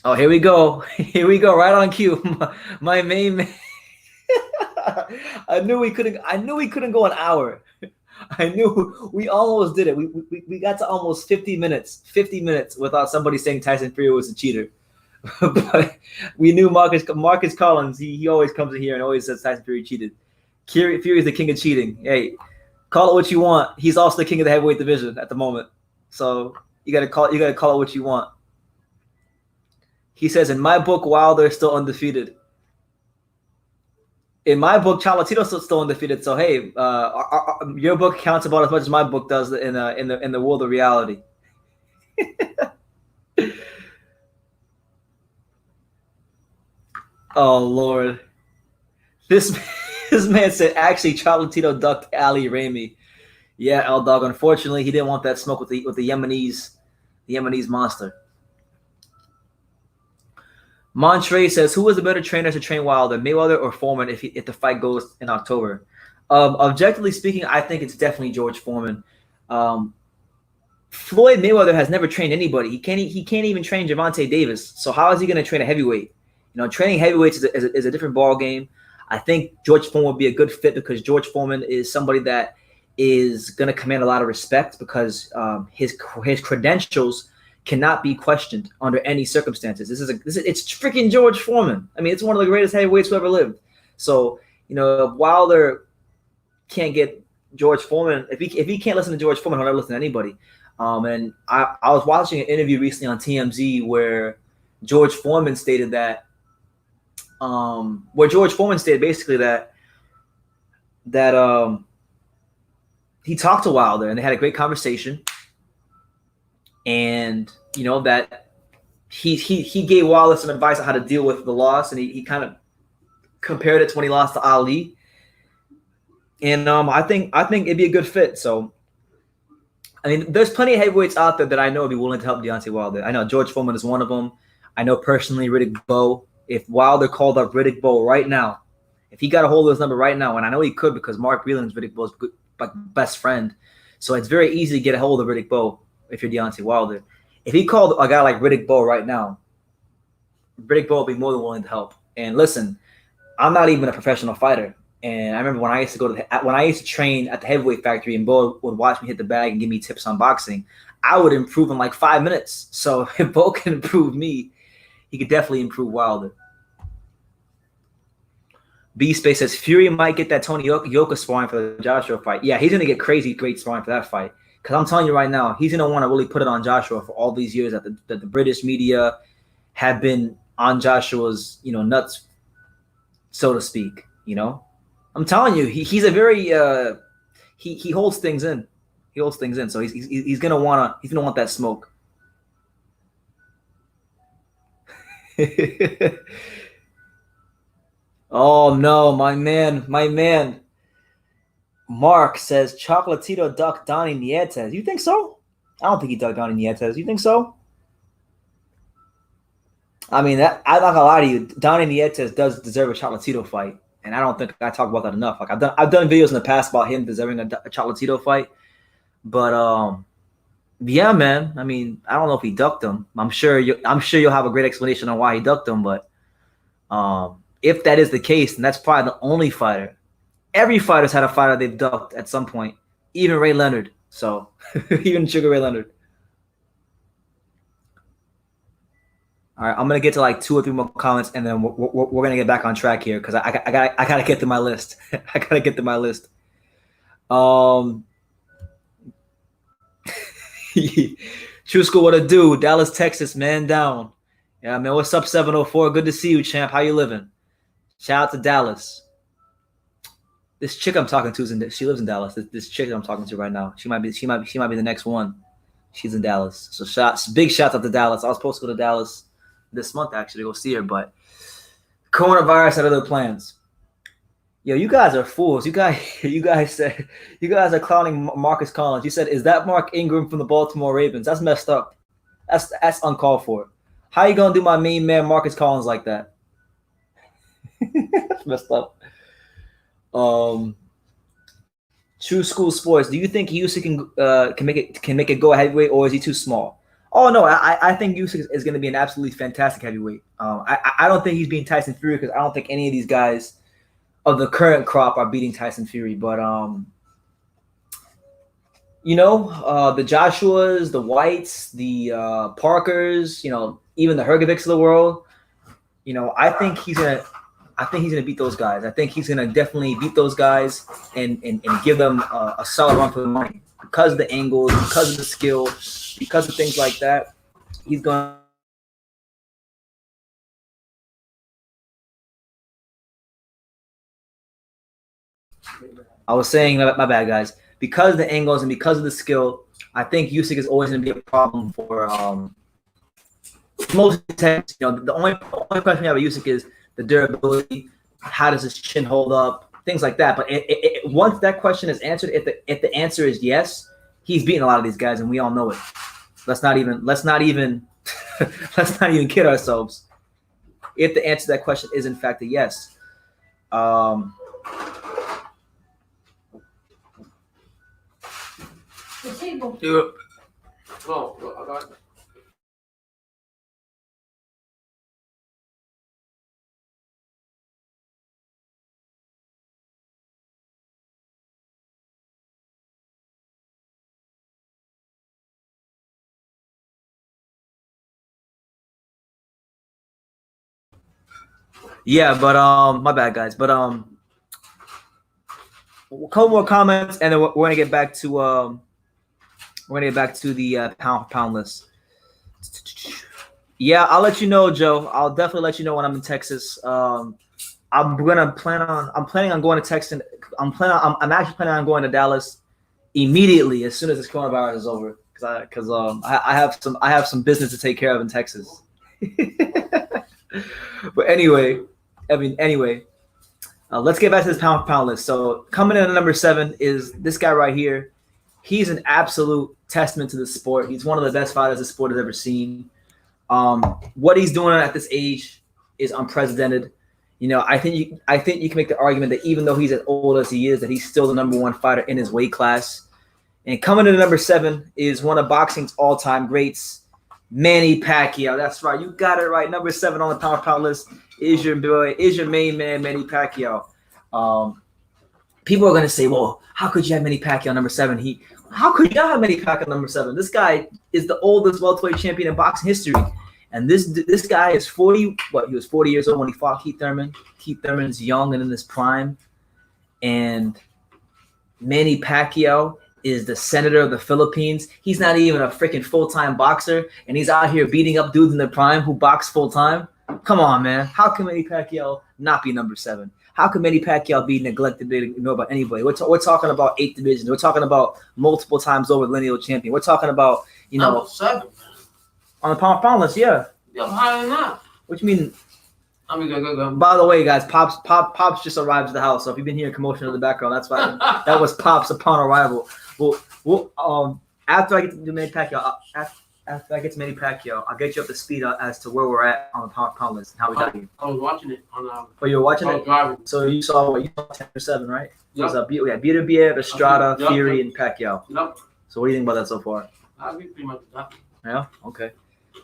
Oh, here we go. Here we go. Right on cue. My main man. I knew we couldn't. I knew we couldn't go an hour. I knew we almost did it. We got to almost 50 minutes. 50 minutes without somebody saying Tyson Fury was a cheater. But we knew Marcus Collins. He always comes in here and always says Tyson Fury cheated. Fury is the king of cheating. Hey, call it what you want. He's also the king of the heavyweight division at the moment. So you gotta call it what you want. He says, in my book, Wilder is still undefeated. In my book, Chocolatito's still undefeated. So hey, your book counts about as much as my book does in the world of reality. Oh Lord, this man said actually Chocolatito ducked Ali Ramy. Yeah, L Dog. Unfortunately, he didn't want that smoke with the Yemenis monster. Montre says, "Who is a better trainer to train Wilder, Mayweather or Foreman? If the fight goes in October, objectively speaking, I think it's definitely George Foreman. Um, Floyd Mayweather has never trained anybody. He can't even train Gervonta Davis. So how is he going to train a heavyweight? Training heavyweights is a different ball game. I think George Foreman would be a good fit because George Foreman is somebody that is going to command a lot of respect because his credentials cannot be questioned under any circumstances. It's freaking George Foreman. I mean, it's one of the greatest heavyweights who ever lived. So, if Wilder can't get George Foreman, if he can't listen to George Foreman, he'll never listen to anybody. And I was watching an interview recently on TMZ where George Foreman stated basically that he talked to Wilder and they had a great conversation. And that he gave Wilder some advice on how to deal with the loss, and he kind of compared it to when he lost to Ali. And I think it'd be a good fit. So, I mean, there's plenty of heavyweights out there that I know would be willing to help Deontay Wilder. I know George Foreman is one of them. I know personally Riddick Bowe. If Wilder called up Riddick Bowe right now, if he got a hold of his number right now, and I know he could because Mark Whelan is Riddick Bowe's best friend, so it's very easy to get a hold of Riddick Bowe if you're Deontay Wilder. If he called a guy like Riddick Bowe right now, Riddick Bowe would be more than willing to help. And listen, I'm not even a professional fighter. And I remember when I used to train at the Heavyweight Factory and Bo would watch me hit the bag and give me tips on boxing, I would improve in like 5 minutes. So if Bo can improve me, he could definitely improve Wilder. B-Space says, Fury might get that Tony Yoka sparring for the Joshua fight. Yeah, he's going to get crazy great sparring for that fight. Because I'm telling you right now, he's going to want to really put it on Joshua for all these years that the British media have been on Joshua's, nuts, so to speak, I'm telling you, he's a very he holds things in. He holds things in. So he's gonna want that smoke. Oh no, my man. Mark says Chocolatito ducked Donnie Nietes. You think so? I don't think he ducked Donnie Nietes. You think so? I mean, I'm not gonna lie to you. Donnie Nietes does deserve a Chocolatito fight. And I don't think I talk about that enough. Like I've done videos in the past about him deserving a Chocolatito fight, but yeah, man. I mean, I don't know if he ducked him. I'm sure you'll have a great explanation on why he ducked him. But if that is the case, then that's probably the only fighter. Every fighter's had a fighter they've ducked at some point, even Ray Leonard. So even Sugar Ray Leonard. All right, I'm gonna get to like 2 or 3 more comments, and then we're gonna get back on track here because I gotta get to my list. I gotta get to my list. True School, what it do? Dallas, Texas, man down. Yeah, man. What's up, 704? Good to see you, champ. How you living? Shout out to Dallas. This chick I'm talking to she lives in Dallas. This chick I'm talking to right now. She might be the next one. She's in Dallas. So big shout out to Dallas. I was supposed to go to Dallas this month actually to go see her, but coronavirus had other plans. Yo, you guys are fools. You guys said you guys are clowning Marcus Collins. You said, "Is that Mark Ingram from the Baltimore Ravens?" That's messed up. That's uncalled for. How you gonna do my main man Marcus Collins like that? That's messed up. True School Sports. Do you think Usyk can make it go heavyweight, or is he too small? Oh no, I think Usyk is going to be an absolutely fantastic heavyweight. I don't think he's beating Tyson Fury because I don't think any of these guys of the current crop are beating Tyson Fury. But the Joshuas, the Whites, the Parkers, even the Hergovics of the world. I think he's gonna beat those guys. I think he's gonna definitely beat those guys and give them a solid run for the money because of the angles, because of the skill, because of things like that. He's going. I was saying, my bad, guys. Because of the angles and because of the skill, I think Usyk is always going to be a problem for most attempts. The only question we have with Usyk is the durability. How does his chin hold up? Things like that. But once that question is answered, if the answer is yes, he's beating a lot of these guys, and we all know it. Let's not even let's not even kid ourselves. If the answer to that question is in fact a yes. Yeah, but my bad, guys. But a couple more comments, and then we're gonna get back to the pound for pound list. Yeah, I'll let you know, Joe. I'll definitely let you know when I'm in Texas. I'm planning on going to Texas. I'm actually planning on going to Dallas immediately as soon as this coronavirus is over, because I have some business to take care of in Texas. But anyway, let's get back to this pound for pound list. So coming in at number 7 is this guy right here. He's an absolute testament to the sport. He's one of the best fighters the sport has ever seen. What he's doing at this age is unprecedented. I think you can make the argument that even though he's as old as he is, that he's still the number 1 fighter in his weight class. And coming in at number 7 is one of boxing's all-time greats, Manny Pacquiao. That's right. You got it right. Number 7 on the pound for pound list is your main man, Manny Pacquiao. People are going to say, well, how could you have Manny Pacquiao number 7? How could you not have Manny Pacquiao number 7? This guy is the oldest welterweight champion in boxing history. And this guy is 40. He was 40 years old when he fought Keith Thurman. Keith Thurman's young and in his prime. And Manny Pacquiao is the senator of the Philippines. He's not even a freaking full-time boxer, and he's out here beating up dudes in their prime who box full-time. Come on, man. How can Manny Pacquiao not be number 7? How can Manny Pacquiao be neglected, ignored by anybody? We're talking about 8 divisions. We're talking about multiple times over lineal champion. We're talking about, number 7. On the pound for pound list, yeah. Yeah, higher than that. What you mean? I mean, go. By the way, guys, Pops just arrived to the house. So if you've been hearing commotion in the background, that's why that was Pops upon arrival. Well, after I get to Manny Pacquiao, I'll get you up to speed as to where we're at on the pound for pound list and how we got here. I was watching it on. Oh, you were watching it? Driving. So you saw 10 or 7, right? Yep. We had Beterbiev, Estrada, Yep. Fury, and Pacquiao. Yep. So what do you think about that so far? I'll be pretty much that. Yeah. Okay.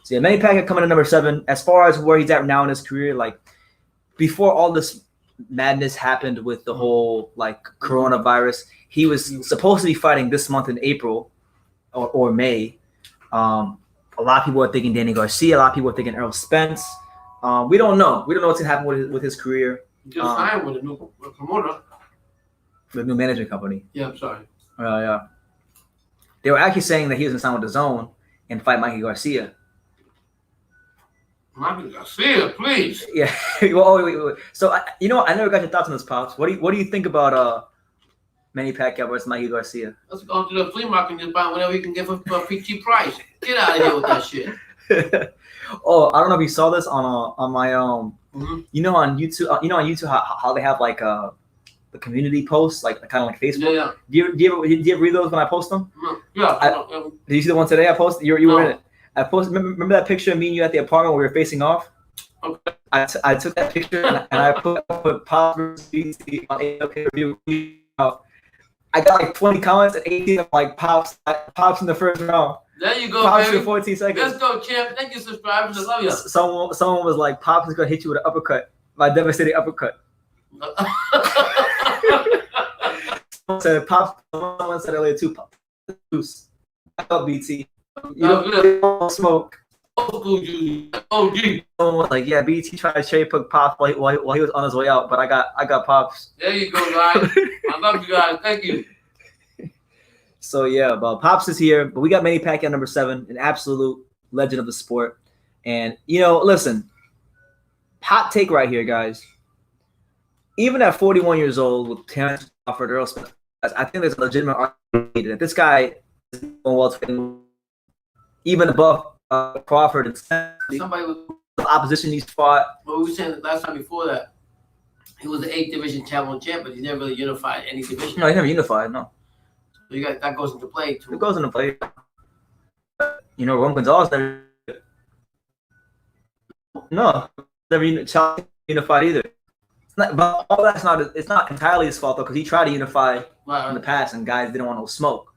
So yeah, Manny Pacquiao coming in number 7. As far as where he's at now in his career, like before all this madness happened with the whole like coronavirus, he was supposed to be fighting this month in April or May. A lot of people are thinking Danny Garcia. A lot of people are thinking Errol Spence. We don't know. We don't know what's gonna happen with his career. Just signed with a new promoter. For the new management company. Yeah, I'm sorry. Yeah. They were actually saying that he was gonna sign with DAZN and fight Mikey Garcia. Mikey Garcia, please. Yeah. Well, wait. So I never got your thoughts on this, Pops. What do you think about Manny Pacquiao versus Mikey Garcia. Let's go to the flea market and just buy whatever you can get for a PT price. Get out of here with that shit. Oh, I don't know if you saw this on my Mm-hmm. you know on YouTube how they have like the community posts like kind of like Facebook. Yeah. Do you ever read those when I post them? Yeah. Did you see the one today I posted? You No. were in it. I posted. Remember that picture of me and you at the apartment where we were facing off? Okay. I took that picture and I put Pop versus BT on AOK review. I got like 20 comments and 18 of like Pops in the first round. There you go, Pops baby. in 14 seconds. Let's go, champ. Thank you, subscribers. I love you. Someone was like, Pops is gonna hit you with an uppercut, my devastating uppercut. Someone said Pops. Someone said earlier too. Pops. I love BT. You don't smoke. Oh, gee. Someone was like, yeah, BT tried to cherry pick Pops while he was on his way out, but I got Pops. There you go, guys. I love you guys. Thank you. So yeah, but Pops is here, but we got Manny Pacquiao number 7, an absolute legend of the sport. And listen, hot take right here, guys. Even at 41 years old with Terrence Crawford, Earl Smith, I think there's a legitimate argument that this guy is going well to even above Crawford and Somebody was the opposition he's fought. Well, we were saying last time before that he was the 8th division champ, but he never really unified any division. No, he never unified. No, So you got that goes into play too. it goes into play. Ron Gonzalez never. No, never unified either. But all that's not. It's not entirely his fault though, because he tried to unify in the past, and guys didn't want no smoke.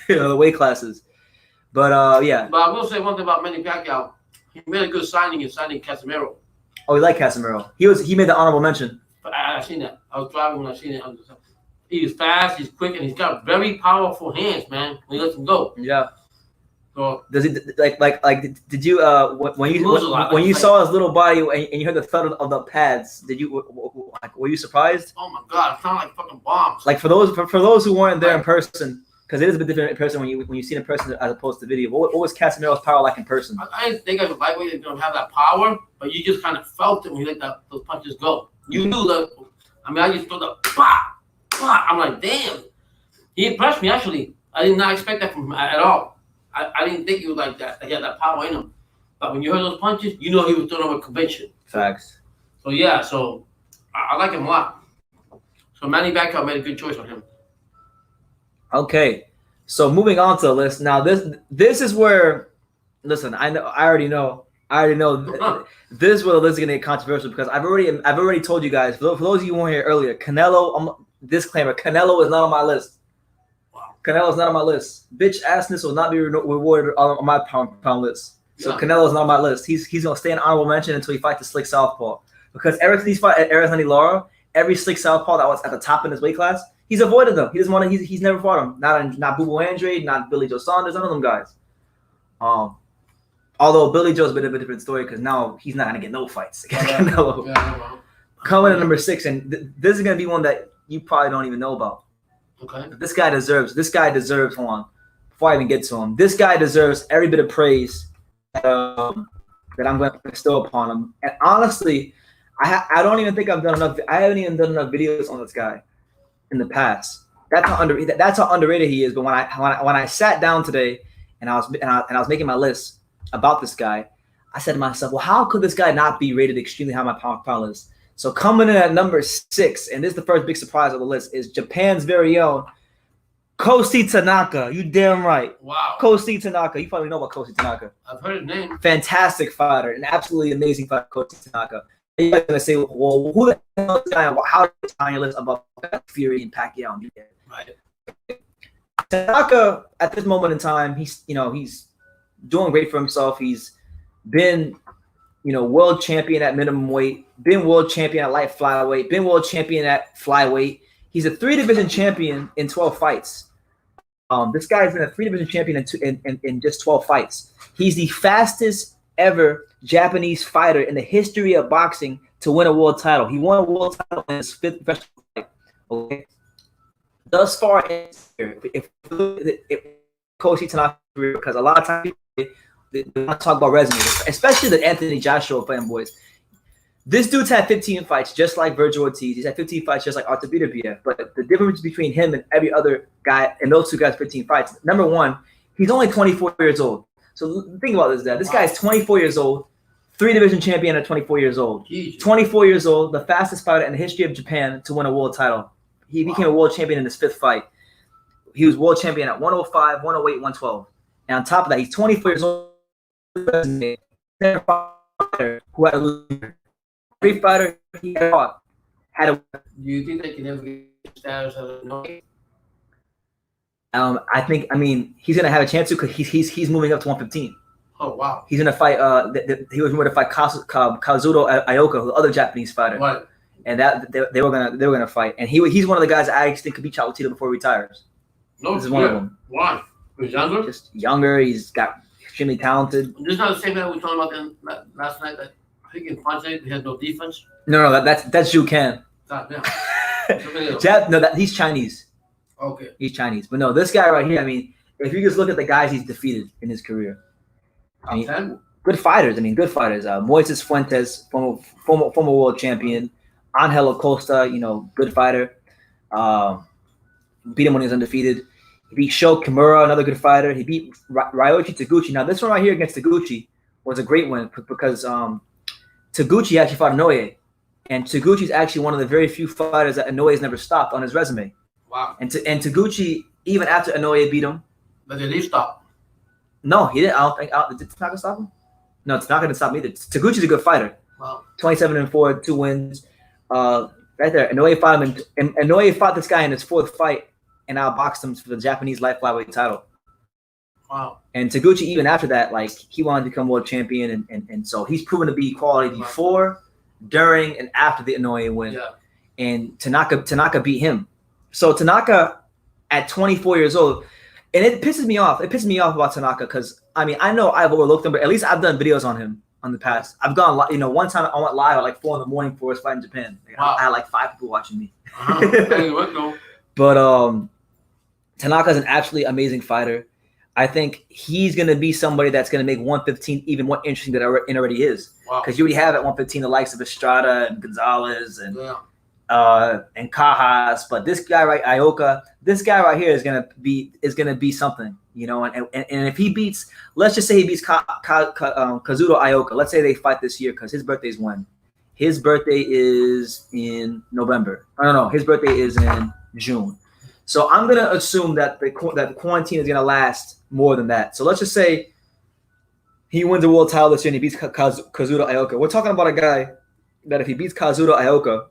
The weight classes. But yeah. But I will say one thing about Manny Pacquiao. He made a good signing in signing Casemiro. Oh, we like Casemiro. He made the honorable mention. But I seen that. I was driving when I seen it. He's fast, he's quick, and he's got very powerful hands, man. When he lets him go. Yeah. So does he like? Did you when you saw his little body and you heard the thud of the pads? Did you were you surprised? Oh my God! It sounded like fucking bombs. Like for those who weren't there in person, because it is a bit different in person when you see it in person as opposed to video. What was Casemiro's power like in person? I didn't think as a lightweight they don't have that power, but you just kind of felt it when you let those punches go. You knew that. I mean, I just thought the pop. I'm like, damn. He impressed me actually. I did not expect that from him at all. I didn't think he was like that. He had that power in him. But when you heard those punches, you know he was throwing with conviction. Facts. So yeah, I like him a lot. So Manny Pacquiao made a good choice on him. Okay. So moving on to the list. Now this is where, listen, I already know this is where the list is gonna get controversial because I've already told you guys. For those of you who weren't here earlier, Canelo. Disclaimer: Canelo is not on my list. Canelo's not on my list. Bitch assness will not be rewarded on my pound list. So yeah. Canelo's not on my list. He's gonna stay in honorable mention until he fights the slick southpaw. Because ever since he's fought at Arizona Lara, every slick southpaw that was at the top in his weight class, he's avoided them. He doesn't want to. He's never fought them. Not Boo Andre, not Billy Joe Saunders, none of them guys. Although Billy Joe's a bit of a different story because now he's not gonna get no fights against Canelo. Yeah. Coming at number 6, and this is gonna be one that you probably don't even know about. Okay. This guy deserves. Hold on. Before I even get to him, this guy deserves every bit of praise that I'm going to bestow upon him. And honestly, I don't even think I've done enough. I haven't even done enough videos on this guy in the past. That's how underrated he is. But when I sat down today and I was making my list about this guy, I said to myself, well, how could this guy not be rated extremely high on my power list? So coming in at number 6, and this is the first big surprise of the list, is Japan's very own Kosi Tanaka. You damn right. Wow. Kosi Tanaka. You probably know about Kosi Tanaka. I've heard his name. Fantastic fighter. An absolutely amazing fighter, Kosi Tanaka. And you're going to say, well, who the hell is this guy? How is he on your list about Fury and Pacquiao? Right. Tanaka, at this moment in time, he's doing great for himself. He's been world champion at minimum weight, been world champion at light flyweight, been world champion at flyweight. He's a 3-division champion in 12 fights. This guy's been a 3-division champion in just 12 fights. He's the fastest ever Japanese fighter in the history of boxing to win a world title. He won a world title in his 5th professional fight. Okay. Thus far, if Koshi Tanaka, because a lot of times they want to talk about resumes, especially the Anthony Joshua fanboys. This dude's had 15 fights, just like Virgil Ortiz. He's had 15 fights, just like Artur Beterbiev. But the difference between him and every other guy, and those two guys' 15 fights, number one, he's only 24 years old. So think about this, Dad. This guy is 24 years old, 3-division champion at 24 years old. Jeez. 24 years old, the fastest fighter in the history of Japan to win a world title. He became a world champion in his 5th fight. He was world champion at 105, 108, 112. And on top of that, he's 24 years old. Who had a every fighter he fought had a. Do you think they can ever get status of Inoue? I mean, he's gonna have a chance to because he's moving up to 115. Oh wow! He's gonna fight. He was going to fight Kazuto Ioka, the other Japanese fighter. Right. And that they were gonna fight. And he's one of the guys I actually think could beat Chocolatito before he retires. No, this is one of them. Why? He's younger. Just younger. He's got extremely talented. This is not the same guy we were talking about last night. That I think in punch he has no defense. No, that's Zhu Kan. He's Chinese. Okay. He's Chinese. But no, this guy right here, I mean, if you just look at the guys he's defeated in his career. I mean, good fighters. Moises Fuentes, former world champion. Angel Acosta, good fighter. Beat him when he was undefeated. He beat Sho Kimura, another good fighter. He beat Ryoichi Taguchi. Now, this one right here against Taguchi was a great win because Taguchi actually fought Inoue. And Taguchi's actually one of the very few fighters that Inoue's never stopped on his resume. Wow. And Taguchi, even after Inoue beat him. But did he stop? No, he didn't. I don't think. Did Tanaka stop him? No, it's not going to stop him either. Taguchi's a good fighter. Wow. 27-4, 2 wins. Right there. Inoue fought him. And Inoue fought this guy in his 4th fight and outboxed him for the Japanese light flyweight title. Wow. And Taguchi, even after that, he wanted to become world champion. And so he's proven to be quality before, during, and after the Inoue win. Yeah. And Tanaka beat him. So Tanaka, at 24 years old, and it pisses me off. It pisses me off about Tanaka because, I mean, I know I've overlooked him, but at least I've done videos on him in the past. I've gone, one time I went live at 4 a.m. for his fight in Japan. Wow. I had 5 people watching me. Uh-huh. But Tanaka's an absolutely amazing fighter. I think he's going to be somebody that's going to make 115 even more interesting than it already is. Wow. Because you already have at 115 the likes of Estrada and Gonzalez and Cajas, but this guy right, Ioka, this guy right here is gonna be something, And if he beats, let's just say he beats Kazuto Ioka. Let's say they fight this year because his birthday's when? His birthday is in November. No, his birthday is in June. So I'm gonna assume that the quarantine is gonna last more than that. So let's just say he wins the world title this year and he beats Kazuto Ioka. We're talking about a guy that if he beats Kazuto Ioka,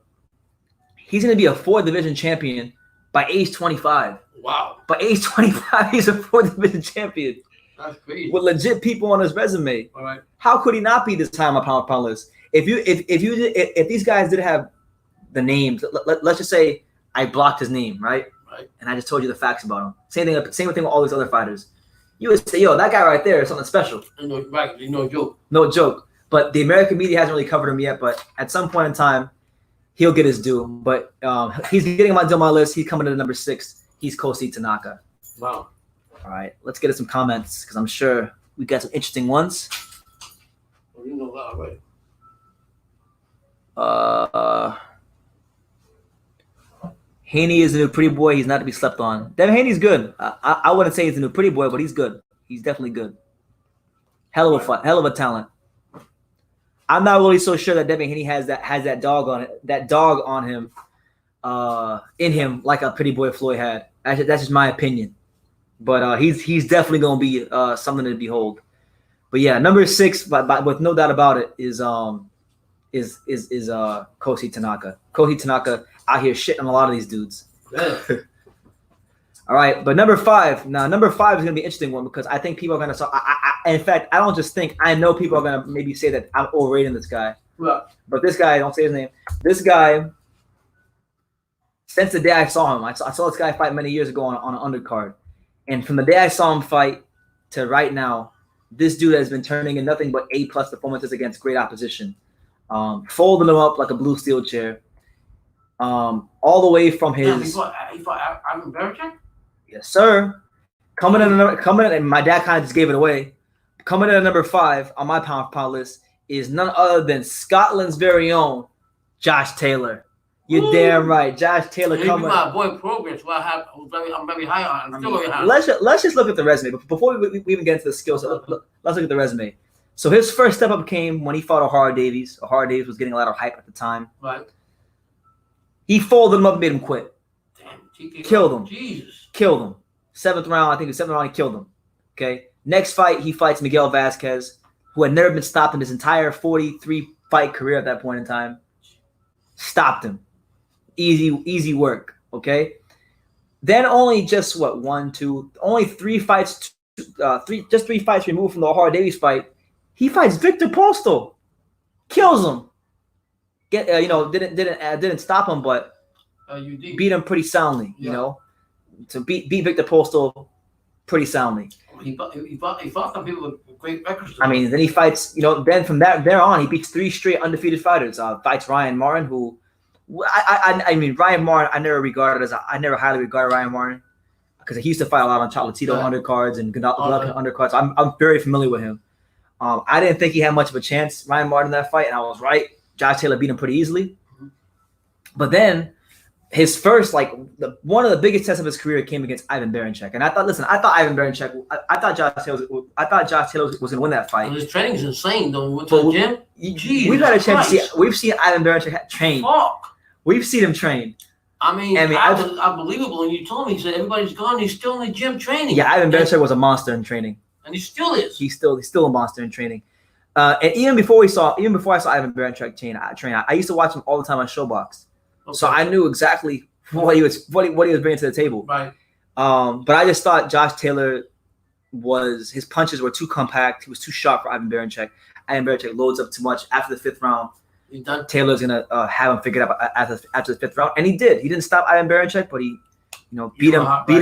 he's going to be a 4th-division champion by age 25. Wow. By age 25, he's a 4th-division champion. That's crazy. With legit people on his resume. All right. How could he not be this time on pound for pound list? If these guys didn't have the names, let's just say I blocked his name, right? Right. And I just told you the facts about him. Same thing with all these other fighters. You would say, yo, that guy right there is something special. Right. No joke. No joke. But the American media hasn't really covered him yet. But at some point in time, he'll get his due, but he's getting him on my list. He's coming to number 6. He's Kosi Tanaka. Wow. All right, let's get to some comments because I'm sure we got some interesting ones. Well, you know that, right? Haney is the new pretty boy. He's not to be slept on. Devin Haney's good. I wouldn't say he's the new pretty boy, but he's good. He's definitely good. Hell of a talent. I'm not really so sure that Devin Haney has that dog on him, in him like a pretty boy Floyd had. That's just my opinion, but he's definitely gonna be something to behold. But yeah, number 6, but with no doubt about it, is Kosi Tanaka. Kosi Tanaka out here shitting on a lot of these dudes. Yeah. All right, but number 5. Now, number 5 is going to be an interesting one because I think people are going to in fact, I don't just think. I know people are going to maybe say that I'm overrating this guy. Yeah. But this guy, don't say his name. This guy, since the day I saw him, I saw this guy fight many years ago on an undercard. And from the day I saw him fight to right now, this dude has been turning in nothing but A+ performances against great opposition. Folding him up like a blue steel chair. All the way from his. He fought Ivan Baratek? Yes, sir. Coming in, and my dad kind of just gave it away. Coming in at number 5 on my pound for pound list is none other than Scotland's very own Josh Taylor. You're Woo. Damn right, Josh Taylor Maybe coming. my boy Progress. Well, I'm very high on. I'm still very high. Let's just look at the resume. But before we even get into the skills, let's look at the resume. So his first step up came when he fought O'Hara Davies. O'Hara Davies was getting a lot of hype at the time. Right. He folded him up and made him quit. Damn. TKO. Killed him. Jesus. Killed him. 7th round, I think it was 7th round, he killed him. Okay. Next fight, he fights Miguel Vasquez, who had never been stopped in his entire 43-fight career at that point in time. Stopped him. Easy work. Okay. Then only just only 3 fights, three fights removed from the O'Hara Davies fight. He fights Victor Postal, kills him. Didn't stop him, but beat him pretty soundly. Yeah. You know, to beat Victor Postal pretty soundly. He fought some people with great records. I mean, then he fights. Then from there on, he beats 3 straight undefeated fighters. Fights Ryan Martin, who I mean Ryan Martin. I never highly regarded Ryan Martin because he used to fight a lot on Chocolatito undercards and Golovkin undercards. I'm very familiar with him. I didn't think he had much of a chance, Ryan Martin, in that fight, and I was right. Josh Taylor beat him pretty easily. But then his first, one of the biggest tests of his career came against Ivan Baranchyk. And I thought Josh Taylor was going to win that fight. His training is insane, though. We went to the gym. We've had a chance to see. We've seen Ivan Baranchyk train. Fuck. We've seen him train. I mean, unbelievable. And you told me, he said everybody's gone. He's still in the gym training. Yeah, Ivan Baranchyk was a monster in training. And he still is. He's still a monster in training. And even before I saw Ivan Baranchyk train, I used to watch him all the time on Showbox. Okay. So I knew exactly what he was bringing to the table. Right. But I just thought Josh Taylor his punches were too compact. He was too sharp for Ivan Baranchyk. Ivan Baranchyk loads up too much after the 5th round. Taylor's gonna have him figured out after the 5th round, and he did. He didn't stop Ivan Baranchyk, but he beat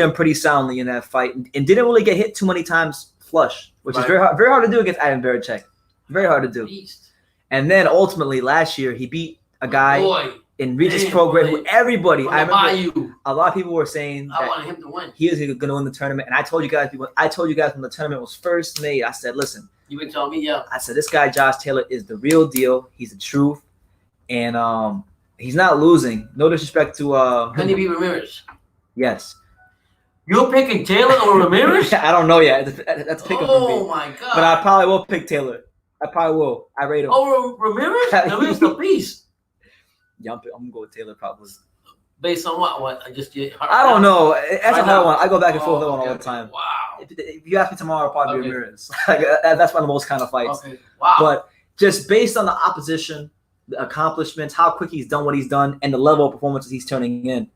him pretty soundly in that fight, and didn't really get hit too many times flush, which is very hard to do against Ivan Baranchyk. Very hard to do. Beast. And then ultimately last year he beat a guy in Regis Prograis who everybody, I remember a lot of people were saying I wanted him to win. He was going to win the tournament, and I told you guys when the tournament was first made, I said, listen. You would tell me, yeah. I said this guy Josh Taylor is the real deal. He's the truth, and he's not losing. No disrespect to Can he beat Ramirez? Yes. You're picking Taylor or Ramirez? I don't know yet. That's a pick up for me. Oh my god! But I probably will pick Taylor. I probably will. I rate him. Oh, Ramirez? Ramirez the beast. Yeah, I'm gonna go with Taylor probably. Based on what? I don't know. That's a hard one. I go back and forth with that one all the time. Wow. If you ask me tomorrow, I'll probably be Ramirez. That's one of those kind of fights. Okay. Wow. But just based on the opposition, the accomplishments, how quick he's done what he's done, and the level of performances he's turning in,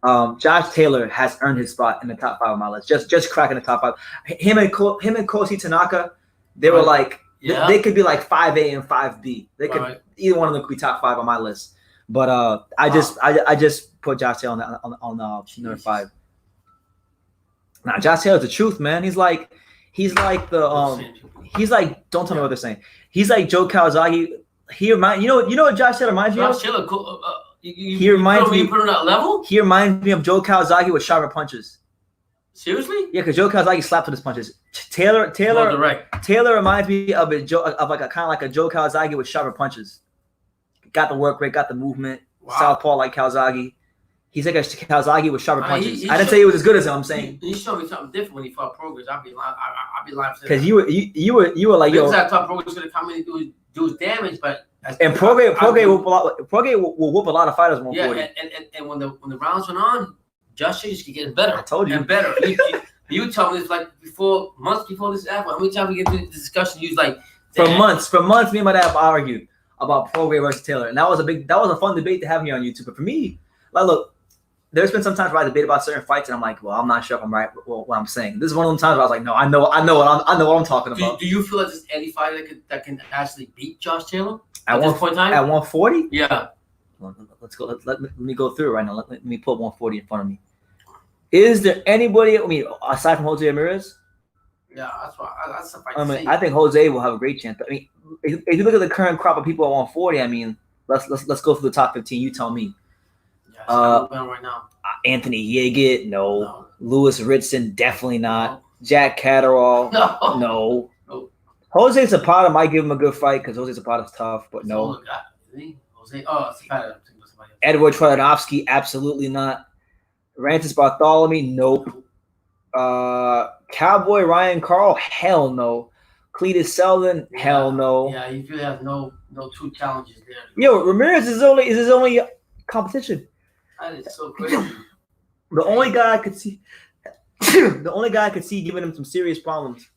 Josh Taylor has earned his spot in the top 5 of my list. Just cracking the top 5. Him and Kosi Tanaka, they were like they could be like 5A and 5B. They could either one of them could be top 5 on my list. But I just put Josh Taylor on number 5. Now Josh Taylor's the truth, man. He's like don't tell me what they're saying. He's like Joe Kawasaki. He reminds you know what Josh Taylor reminds me of? Josh Taylor, he reminds me. You put him on that level. He reminds me of Joe Kawasaki with sharper punches. Seriously? Yeah, because Joe Kawasaki slapped with his punches. Taylor reminds me of a Joe Kawasaki with sharper punches. Got the work rate, got the movement. Wow. Southpaw like Kawasaki. He's like a Kawasaki with sharper punches. I didn't say he was as good as him. I'm saying he showed me something different when he fought Progress. I'll be lying. Because you were like, yo. I thought Progress was gonna come in and do his damage, but Prograis will whoop a lot of fighters 140. Yeah, and when the rounds went on, Josh Taylor just kept getting better. I told you. And better. you told me this like months before this happened. How many times we get into this discussion? You was like, for months, me and my dad argued about Prograis versus Taylor, and that was a fun debate to have here on YouTube. But for me, like, look, there's been some times where I debate about certain fights, and I'm like, well, I'm not sure if I'm right with what I'm saying. This is one of them times where I was like, no, I know what I'm talking about. Do you feel like there's any fighter that can actually beat Josh Taylor at this point in time? At 140? Yeah. Let's go. Let me go through it right now. Let me put 140 in front of me. Is there anybody? I mean, aside from Jose Ramirez? Yeah, that's a fight. I think Jose will have a great chance. But I mean, if you look at the current crop of people at 140, I mean, let's go through the top 15. You tell me. Right now. Anthony Yigit, no. Lewis Ritson, definitely not. No. Jack Catterall, no. Jose Zapata might give him a good fight because Jose Zapata's tough, but no. Solo guy, isn't he? Jose. Oh, Zapata. I'm thinking about somebody else. Edward Troyanovsky, absolutely not. Rantis Bartholomew, nope. Cowboy Ryan Carl, hell no. Cletus Selden, hell no. Yeah, he really has no true challenges there. Yo, Ramirez is his only competition. That is so crazy. The only guy I could see, giving him some serious problems,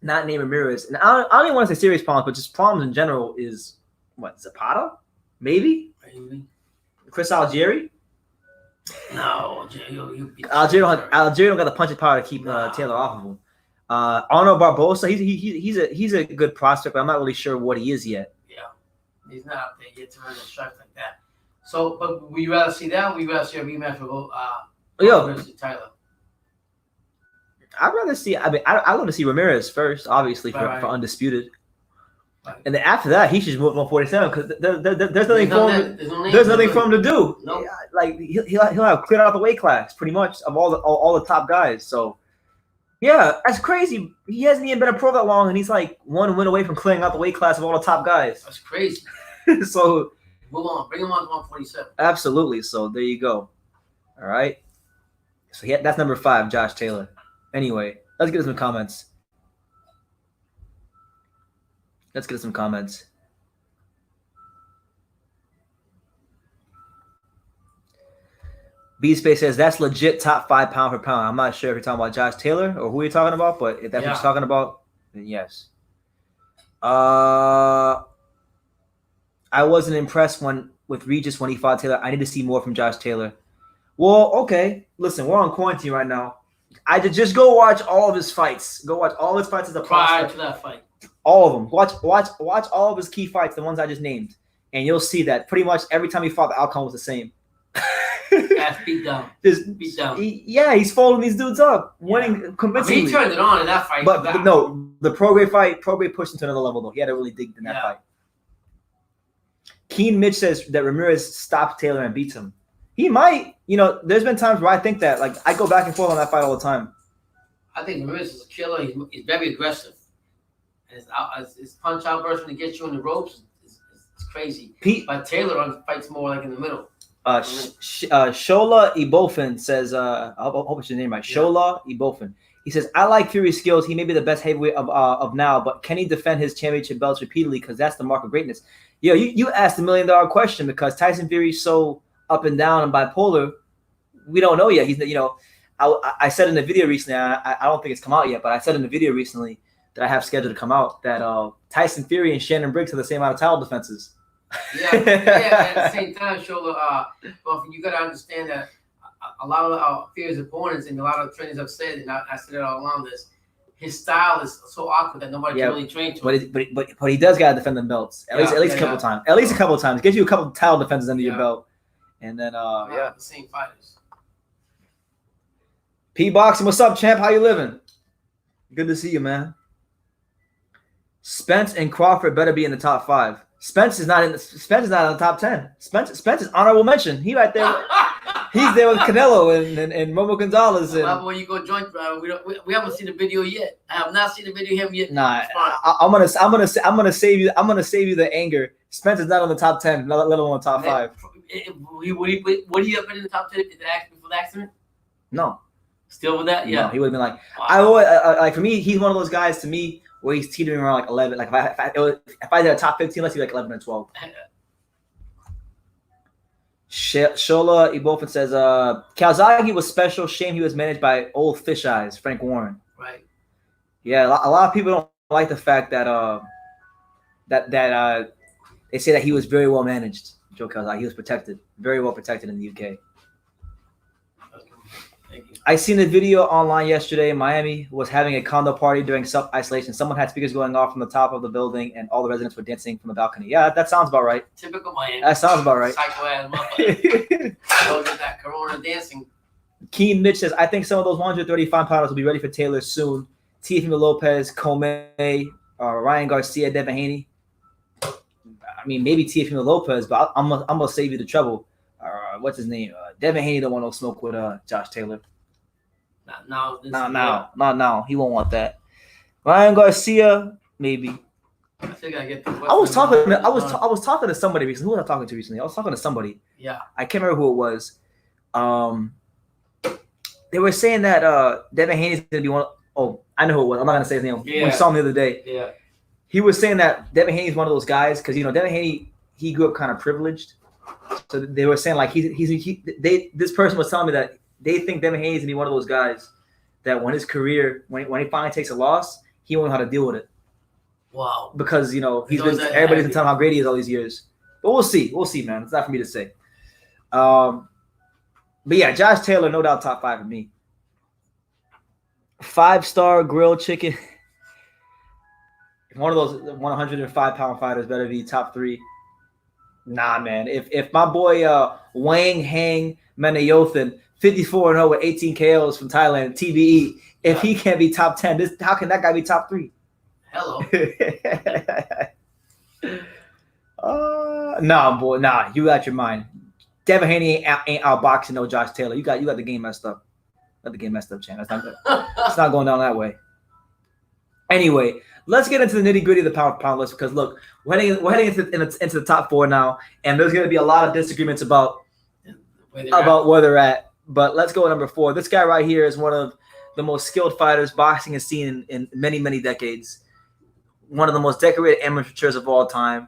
not named Ramirez, and I don't even want to say serious problems, but just problems in general is what, Zapata, maybe Chris Algieri. No, Algieri don't got the punching power to keep Taylor off of him. Arnold Barbosa, he's a good prospect, but I'm not really sure what he is yet. Yeah, he's not up there yet to run a strike like that. So, but would you rather see that? Or would you rather see a rematch for versus Tyler? I'd rather see. I mean, I love to see Ramirez first, obviously for undisputed, and then after that he should move on 147 because there's nothing for him. There's nothing for him to do. Nope. Like he'll have cleared out the weight class pretty much of all the top guys. So yeah, that's crazy. He hasn't even been a pro that long, and he's like one win away from clearing out the weight class of all the top guys. That's crazy. So move on, bring him on to 147. Absolutely. So there you go. All right. So that's number 5, Josh Taylor. Anyway, let's get to some comments. B-Space says that's legit top 5 pound for pound. I'm not sure if you're talking about Josh Taylor or who you're talking about, but if that's what you're talking about, then yes. I wasn't impressed with Regis when he fought Taylor. I need to see more from Josh Taylor. Well, okay. Listen, we're on quarantine right now. I just go watch all of his fights. Go watch all his fights as a prior to that fight. All of them. Watch all of his key fights, the ones I just named, and you'll see that pretty much every time he fought, the outcome was the same. Ass beat down. Beat down. He's folding these dudes up, winning convincingly. I mean, he turned it on in that fight. But no, the Prograis fight, Prograis pushed him to another level though. He had to really dig in that fight. Keen Mitch says that Ramirez stopped Taylor and beats him. He might. You know, there's been times where I think that. Like, I go back and forth on that fight all the time. I think Ramirez is a killer. He's very aggressive. And his punch outburst when he gets you in the ropes is crazy. But Taylor fights more like in the middle. Shola Ibofin says, I hope it's your name right. Shola Ibofin. He says, I like Fury's skills. He may be the best heavyweight of now, but can he defend his championship belts repeatedly? Because that's the mark of greatness. Yo, you asked $1 million question because Tyson Fury's so up and down and bipolar. We don't know yet. He's, you know, I said in the video recently, I don't think it's come out yet, but I said in the video recently that I have scheduled to come out that Tyson Fury and Shannon Briggs have the same amount of title defenses. Yeah. At the same time, Shola, you got to understand that a lot of Fury's opponents and a lot of trainers have said, and I said it all along this, his style is so awkward that nobody can really train to it. But he does got to defend the belts at least a couple times. At least a couple times. Get you a couple of title defenses under your belt, and then the same fighters. P Boxing, what's up, champ? How you living? Good to see you, man. Spence and Crawford better be in the top 5. Spence is not in the top 10. Spence is honorable mention. He right there. He's there with Canelo and Romo Gonzalez. Well, when you go joint, we haven't seen the video yet. I have not seen the video of him yet. Nah, I'm gonna save you. I'm gonna save you the anger. Spence is not on the top 10, let alone the top 5. Would he have been in the top 10 if it happened before the accident? No. Still with that? Yeah. No, he would have been like, wow. Like for me, he's one of those guys to me where he's teetering around like 11. Like if I did a top 15, let's be like 11 or 12. Shola Ibofin says, Calzaghe was special. Shame he was managed by old fish eyes, Frank Warren. Right. Yeah, a lot of people don't like the fact that they say that he was very well managed. Joe Calzaghe, he was protected, very well protected in the UK. I seen a video online yesterday. Miami was having a condo party during self-isolation. Someone had speakers going off from the top of the building, and all the residents were dancing from the balcony. Yeah, that sounds about right. Typical Miami. That sounds about right. Psycho-ass motherfucker. That Corona dancing. Keen Mitch says, I think some of those 135-pounders will be ready for Taylor soon. Teofimo Lopez, Comey, Ryan Garcia, Devin Haney. I mean, maybe Teofimo Lopez, but I'm gonna save you the trouble. What's his name? Devin Haney don't want no smoke with Josh Taylor. Not now. He won't want that. Ryan Garcia, maybe. I think I get the. I was talking to somebody recently. Who was I talking to recently? I was talking to somebody. Yeah. I can't remember who it was. They were saying that Devin Haney's gonna be one. Oh, I know who it was. I'm not gonna say his name. Yeah. We saw him the other day. Yeah. He was saying that Devin Haney's one of those guys because Devin Haney he grew up kind of privileged. So they were saying like this person was telling me that they think Devin Haney's gonna be one of those guys that when his career when he finally takes a loss, he won't know how to deal with it. Wow. Because everybody's been telling him how great he is all these years. But we'll see. We'll see, man. It's not for me to say. But yeah, Josh Taylor, no doubt top 5 for me. 5-star grilled chicken. One of those 105-pound fighters better be top 3. Nah, man. If my boy Wang Hang Menayothin, 54-0 with 18 KOs from Thailand, TBE, if he can't be top 10, how can that guy be top 3? Hello. Nah, boy. Nah, you got your mind. Devin Haney ain't outboxing no Josh Taylor. You got the game messed up. Got the game messed up, Chan. That's not good. It's not going down that way. Anyway, let's get into the nitty gritty of the pound for pound list because look, we're heading into the top 4 now, and there's going to be a lot of disagreements about where they're at. But let's go to number 4. This guy right here is one of the most skilled fighters boxing has seen in many, many decades. One of the most decorated amateurs of all time.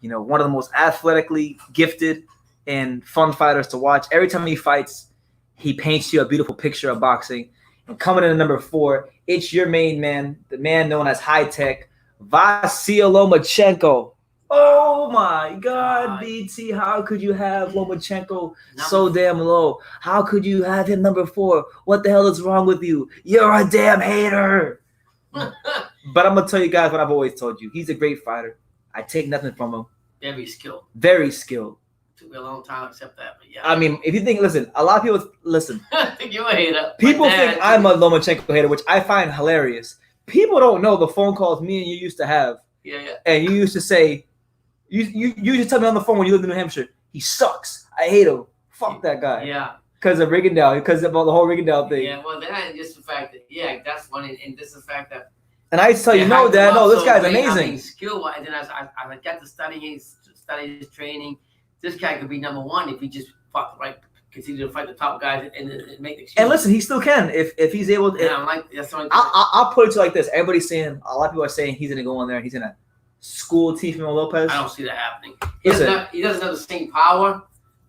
One of the most athletically gifted and fun fighters to watch. Every time he fights, he paints you a beautiful picture of boxing. And coming in at number 4, it's your main man, the man known as High Tech, Vasyl Lomachenko. Oh my God, BT, how could you have Lomachenko so damn low? How could you have him number 4? What the hell is wrong with you? You're a damn hater. But I'm going to tell you guys what I've always told you. He's a great fighter. I take nothing from him. Very skilled. Very skilled. Took me a long time to accept that, but yeah. I mean, if you think, listen, a lot of people listen. I think you're a hater. People think I'm a Lomachenko hater, which I find hilarious. People don't know the phone calls me and you used to have. Yeah. And you used to say, you used to tell me on the phone when you lived in New Hampshire, he sucks. I hate him. Fuck that guy. Yeah. Because of Riggindale, because of the whole Riggindale thing. Yeah, well, that and just the fact that, that's one, and just the fact that. And I used to tell you, no, Dad, no, this guy's amazing. I mean, skill-wise, and I got to study his training. This guy could be number 1 if he just fought the right, continue to fight the top guys and make excuses. And listen, he still can if he's able to. Yeah, I'm like, that's the only thing. I'll put it to you like this. Everybody's saying, a lot of people are saying he's going to go in there and he's going to school Teofimo Lopez. I don't see that happening. He doesn't have the same power.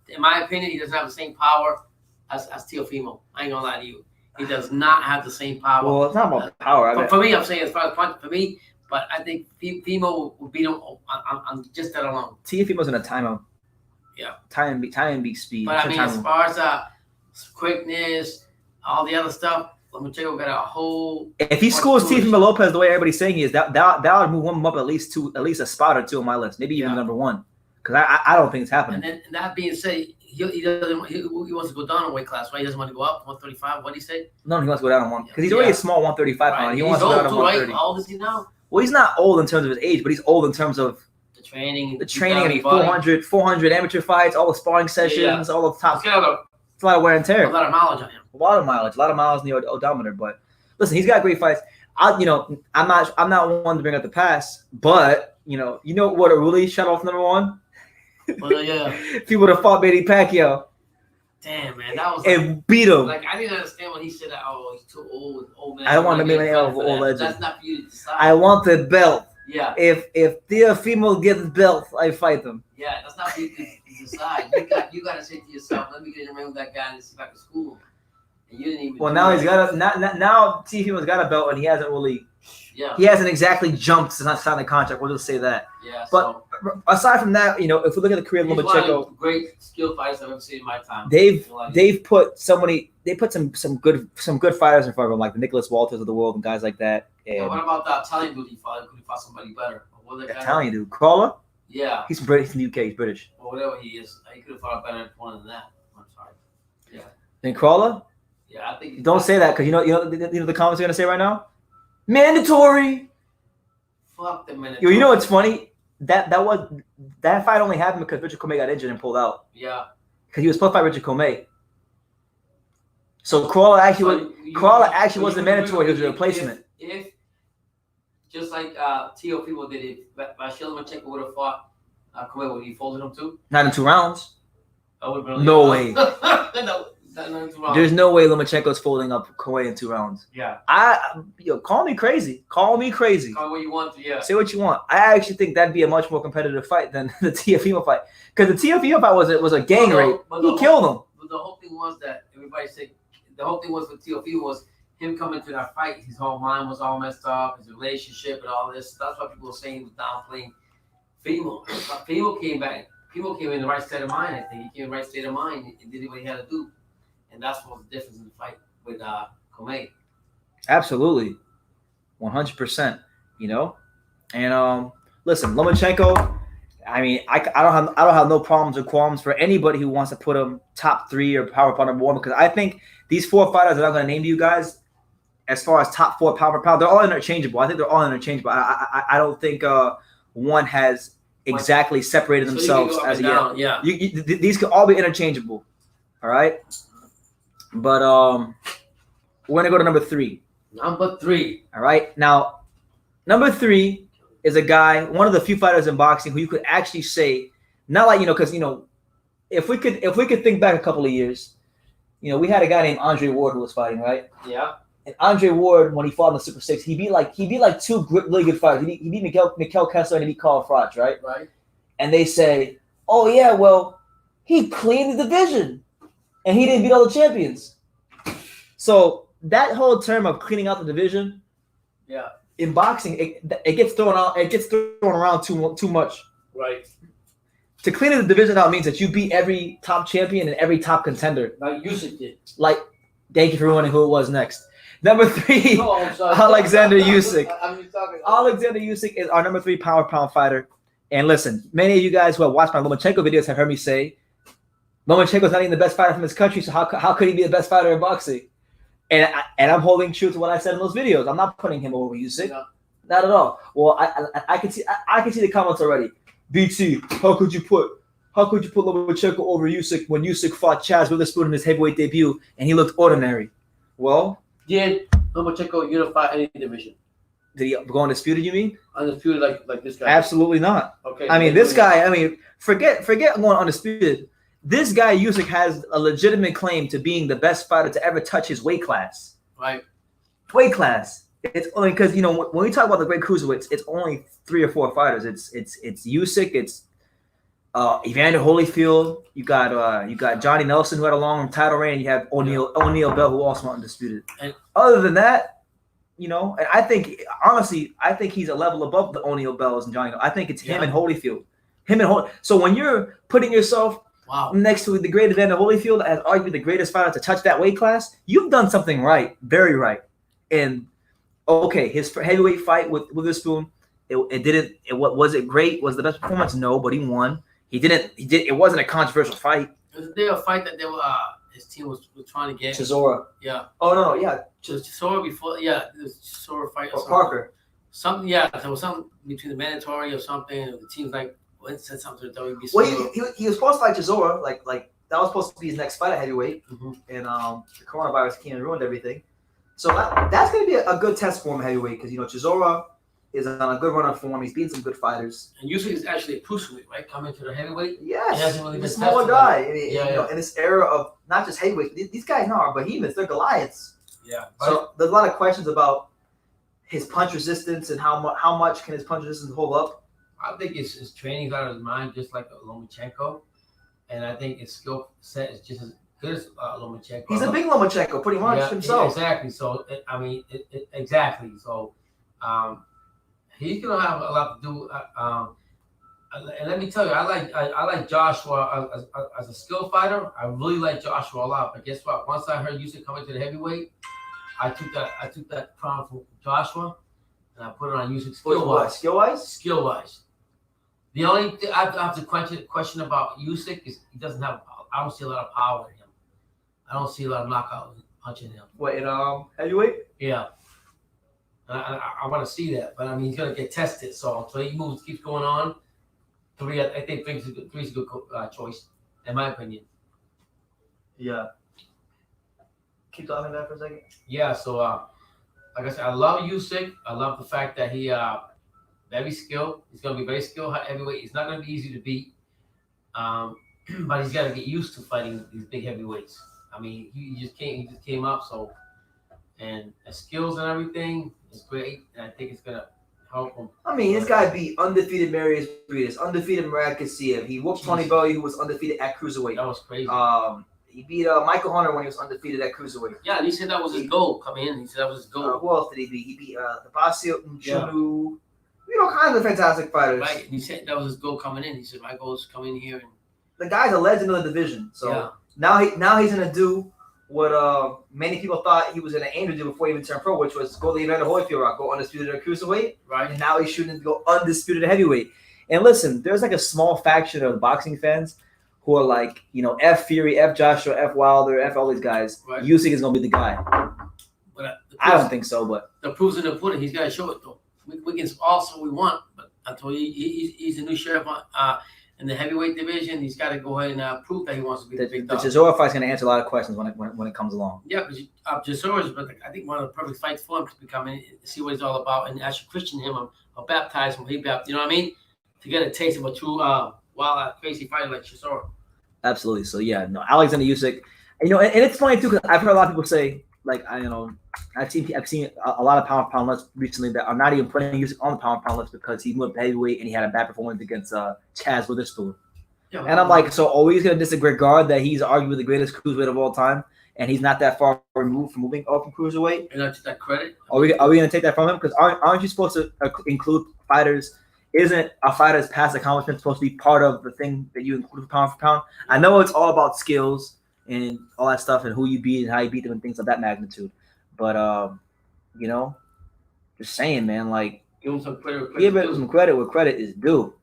In my opinion, he doesn't have the same power as Teofimo. I ain't going to lie to you. He does not have the same power. Well, it's not about power. For me, I'm saying as far as punch, for me, but I think Fimo will beat him on just that alone. Teofimo's going to time him. Yeah. Time and beat speed. But I mean, as far as quickness, all the other stuff, Lomachenko got a whole. If he scores Teofimo Lopez the way everybody's saying he is, that would move him up at least a spot or 2 on my list, maybe even number 1, because I don't think it's happening. And that being said, he wants to go down a weight class, right? He doesn't want to go up 135. What did he say? No, he wants to go down on 1 because he's already a small 135 pounder. He wants to go down on 130. Right? How old is he now? Well, he's not old in terms of his age, but he's old in terms of the training. I mean, 400 amateur fights, all the sparring sessions, all the top. It's a lot of wear and tear. A lot of mileage on him. A lot of miles in the odometer. But listen, he's got great fights. I'm not one to bring up the past, but you know what really shut off number 1? Well, yeah. People that fought Manny Pacquiao. Damn, man, that was beat him. Like I didn't understand when he said that. Oh, he's too old man. I don't want to make an old legend. That's not for you to decide. I want the belt. Yeah. If Teofimo gets the belt, I fight them. Yeah, that's not for you to decide. You got to say to yourself, let me get in the ring with that guy and see if I can school him. And you didn't even. Well, now he's got now Teofimo's got a belt and he hasn't really. Yeah. He hasn't exactly jumped to not sign a contract. We'll just say that. Yeah. But aside from that, if we look at the career of Lomachenko, great skill fighters I've ever seen in my time. They've put some good fighters in front of him, like the Nicholas Walters of the world and guys like that. And what about that Italian dude he fought? Could he fought somebody better? Italian dude, Crawler? Yeah. He's British, from the UK. He's British. Or whatever he is, he could have fought a better opponent than that. I'm sorry. Yeah. And Crawler? Yeah, I think. Don't say that because you know the comments are gonna say right now. Mandatory. Fuck the mandatory. Yo, you know what's funny? That fight only happened because Richard Comey got injured and pulled out. Yeah. Because he was supposed to fight Richard Comey. So Crawler actually wasn't mandatory. He was a replacement. If just like T.O. people did it. Vasily Lomachenko would have fought Kuwait. Would he folded him too? Not in 2 rounds. Really No way. no, not in 2 rounds. There's no way Lomachenko's folding up Kuwait in 2 rounds. Yeah. Call me crazy. Call me crazy. Call what you want to, yeah. Say what you want. I actually think that'd be a much more competitive fight than the Tiafimo fight. Because the Tiafimo fight was a gang rape. He killed him. But the whole thing was that everybody said the whole thing was with Tiafimo was him coming to that fight. His whole mind was all messed up. His relationship and all this. That's why people were saying he was downplaying Fimo. But Fimo came back. Fimo came in the right state of mind. I think he came in the right state of mind and did what he had to do. And that's what was the difference in the fight with Kuwait. Absolutely, 100%. You know, and listen, Lomachenko. I mean, I don't have no problems or qualms for anybody who wants to put him top 3 or power pound number 1, because I think these 4 fighters that I'm going to name to you guys, as far as top 4 power pound, they're all interchangeable. I think they're all interchangeable. I don't think one has exactly separated themselves as a yeah. These could all be interchangeable. All right, but we're gonna go to number 3. Number 3. All right, now number 3 is a guy, one of the few fighters in boxing who you could actually say, not like, because if we could think back a couple of years, we had a guy named Andre Ward who was fighting, right? Yeah. And Andre Ward, when he fought in the Super 6, he beat like 2 really good fighters. He beat Mikkel Kessler and he beat Carl Froch, right? Right. And they say, oh yeah, well, he cleaned the division, and he didn't beat all the champions. So that whole term of cleaning out the division, yeah, in boxing, it gets thrown out. It gets thrown around too much. Right. To clean the division out means that you beat every top champion and every top contender. Like Usyk did. Like, thank you for ruining who it was next. Number 3, Alexander Usyk. Alexander Usyk is our number 3 power pound fighter. And listen, many of you guys who have watched my Lomachenko videos have heard me say, Lomachenko's not even the best fighter from his country, so how could he be the best fighter in boxing? And I'm holding true to what I said in those videos. I'm not putting him over Usyk. No. Not at all. Well, I can see the comments already. BT, how could you put Lomachenko over Usyk when Usyk fought Chaz Witherspoon in his heavyweight debut and he looked ordinary? Well, did Lomachenko unify any division? Did he go undisputed, you mean? Undisputed like this guy? Absolutely not. Okay. I mean, this guy, forget going undisputed. This guy, Usyk, has a legitimate claim to being the best fighter to ever touch his weight class. Right. Weight class. It's only because, when we talk about the great cruiserweights, it's only 3 or 4 fighters. It's Usyk, it's Evander Holyfield, you got Johnny Nelson, who had a long title reign, and you have O'Neal Bell, who also went undisputed. And other than that, and I think, honestly, he's a level above the O'Neal Bells and Johnny. I think it's him and Holyfield. So when you're putting yourself next to the great Evander Holyfield as arguably the greatest fighter to touch that weight class, you've done something right, very right. And okay, his heavyweight fight with Witherspoon, was it great? Was the best performance? No, but he won. It wasn't a controversial fight. Was there a fight that they were his team was trying to get? Chisora. Yeah. Oh no, yeah. Chisora before, yeah, it was Chisora fight or Parker. Something, yeah. There was something between the mandatory or something. And the team's like said something to WBC. Well, he was supposed to fight Chisora, like that was supposed to be his next fight at heavyweight, and the coronavirus came and ruined everything. So that's going to be a good test for him at heavyweight, because Chisora is on a good run of form. He's beaten some good fighters. And Usyk is actually a cruiserweight, right? Coming to the heavyweight. Yes, he hasn't really been he's a smaller guy. In this era of not just heavyweight, these guys now are behemoths. They're Goliaths. Yeah. So there's a lot of questions about his punch resistance and how much can his punch resistance hold up. I think his training's out of his mind, just like Lomachenko, and I think his skill set is just as good as Lomachenko. He's a big Lomachenko, pretty much himself. Exactly. So exactly. So he's gonna have a lot to do. And let me tell you, I like Joshua as a skill fighter. I really like Joshua a lot. But guess what? Once I heard Usyk coming to the heavyweight, I took that crown from Joshua and I put it on Usyk skill wise. The only thing I have to question about Usyk is he doesn't have. I don't see a lot of power in him. I don't see a lot of knockout punch in him. What, in heavyweight? Yeah. I want to see that, but he's gonna get tested. So until he keeps going on, I think three's a good choice, in my opinion. Yeah. Keep talking that for a second. Yeah. So like I said, I love Usyk. I love the fact that he very skilled. He's gonna be very skilled heavyweight. He's not gonna be easy to beat. Um, but he's got to get used to fighting these big heavyweights. I mean, he just came up, so and the skills and everything is great, and I think it's gonna help him. I mean, this guy beat undefeated Marius Briedis, undefeated Marek Kasiev. He whooped Tony Bellew, who was undefeated at cruiserweight. That was crazy. He beat Michael Hunter when he was undefeated at cruiserweight. Yeah, and he said that was his goal coming in. He said that was his goal. Who else did he beat? He beat Tabasio Nchunu. All kinds of fantastic fighters. Right, and he said that was his goal coming in. He said, "My goal is to come in here." And the guy's a legend of the division. So now he's gonna do what many people thought he was gonna aim to do before he even turned pro, which was go the Evander Holyfield route, go undisputed at cruiserweight. Right. And now he's shooting to go undisputed at heavyweight. And listen, there's like a small faction of boxing fans who are like, F Fury, F Joshua, F Wilder, F all these guys. Right. Usyk is gonna be the guy. But I don't think so, but the proof's in the pudding. He's got to show it though. We can also we want, but I told you he's a new sheriff in the heavyweight division. He's got to go ahead and prove that he wants to be the big dog. The Chisora fight's going to answer a lot of questions when it comes along. Yeah, because Chisora's, but I think one of the perfect fights for him to become in, see what he's all about, and actually Christian him or baptize him. You know what I mean? To get a taste of a true wild, crazy fighter like Chisora. Absolutely. So yeah, no, Alexander Usyk, and it's funny too because I've heard a lot of people say like I've seen a lot of pound for pound lists recently that are not even putting Usyk on the pound for pound list because he moved heavyweight and he had a bad performance against Chaz Witherspoon. Yeah, and I'm like, so are we going to disregard that he's arguably the greatest cruiserweight of all time, and he's not that far removed from moving up from cruiserweight? And that's that credit. Are we going to take that from him? Because aren't you supposed to include fighters? Isn't a fighter's past accomplishment supposed to be part of the thing that you include for pound? I know it's all about skills and all that stuff and who you beat and how you beat them and things of that magnitude. But, just saying, man, like, give him some credit. Give him some credit where credit is due.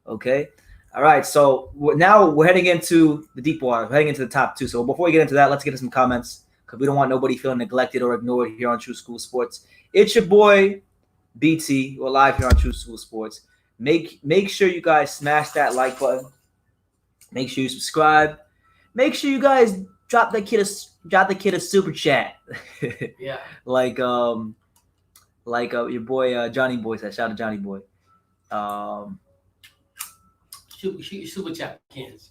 Okay? All right, so now we're heading into the deep water. We're heading into the top two. So before we get into that, let's get to some comments because we don't want nobody feeling neglected or ignored here on True School Sports. It's your boy, BT. We're live here on True School Sports. Make sure you guys smash that like button. Make sure you subscribe. Make sure you guys drop the kid a super chat. Yeah. like your boy Johnny Boy said. Shout out to Johnny Boy. Super chat cans.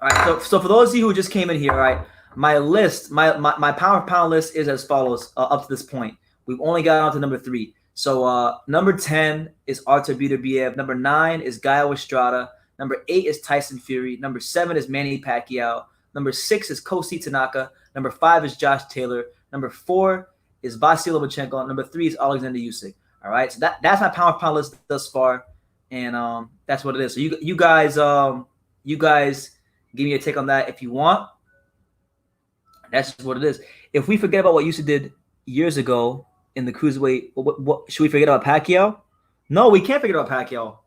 All right. So for those of you who just came in here, all right, my list, my pound for pound list is as follows up to this point. We've only got on to number 3. So number 10 is Artur Beterbiev. Number 9 is Gaio Estrada. Number 8 is Tyson Fury. Number 7 is Manny Pacquiao. Number 6 is Kosi Tanaka. Number 5 is Josh Taylor. Number 4 is Vasily Lomachenko. Number 3 is Alexander Usyk. All right, so that's my pound for pound list thus far, and that's what it is. So you guys give me a take on that if you want. That's just what it is. If we forget about what Usyk did years ago in the cruiserweight, what should we forget about Pacquiao? No, we can't forget about Pacquiao.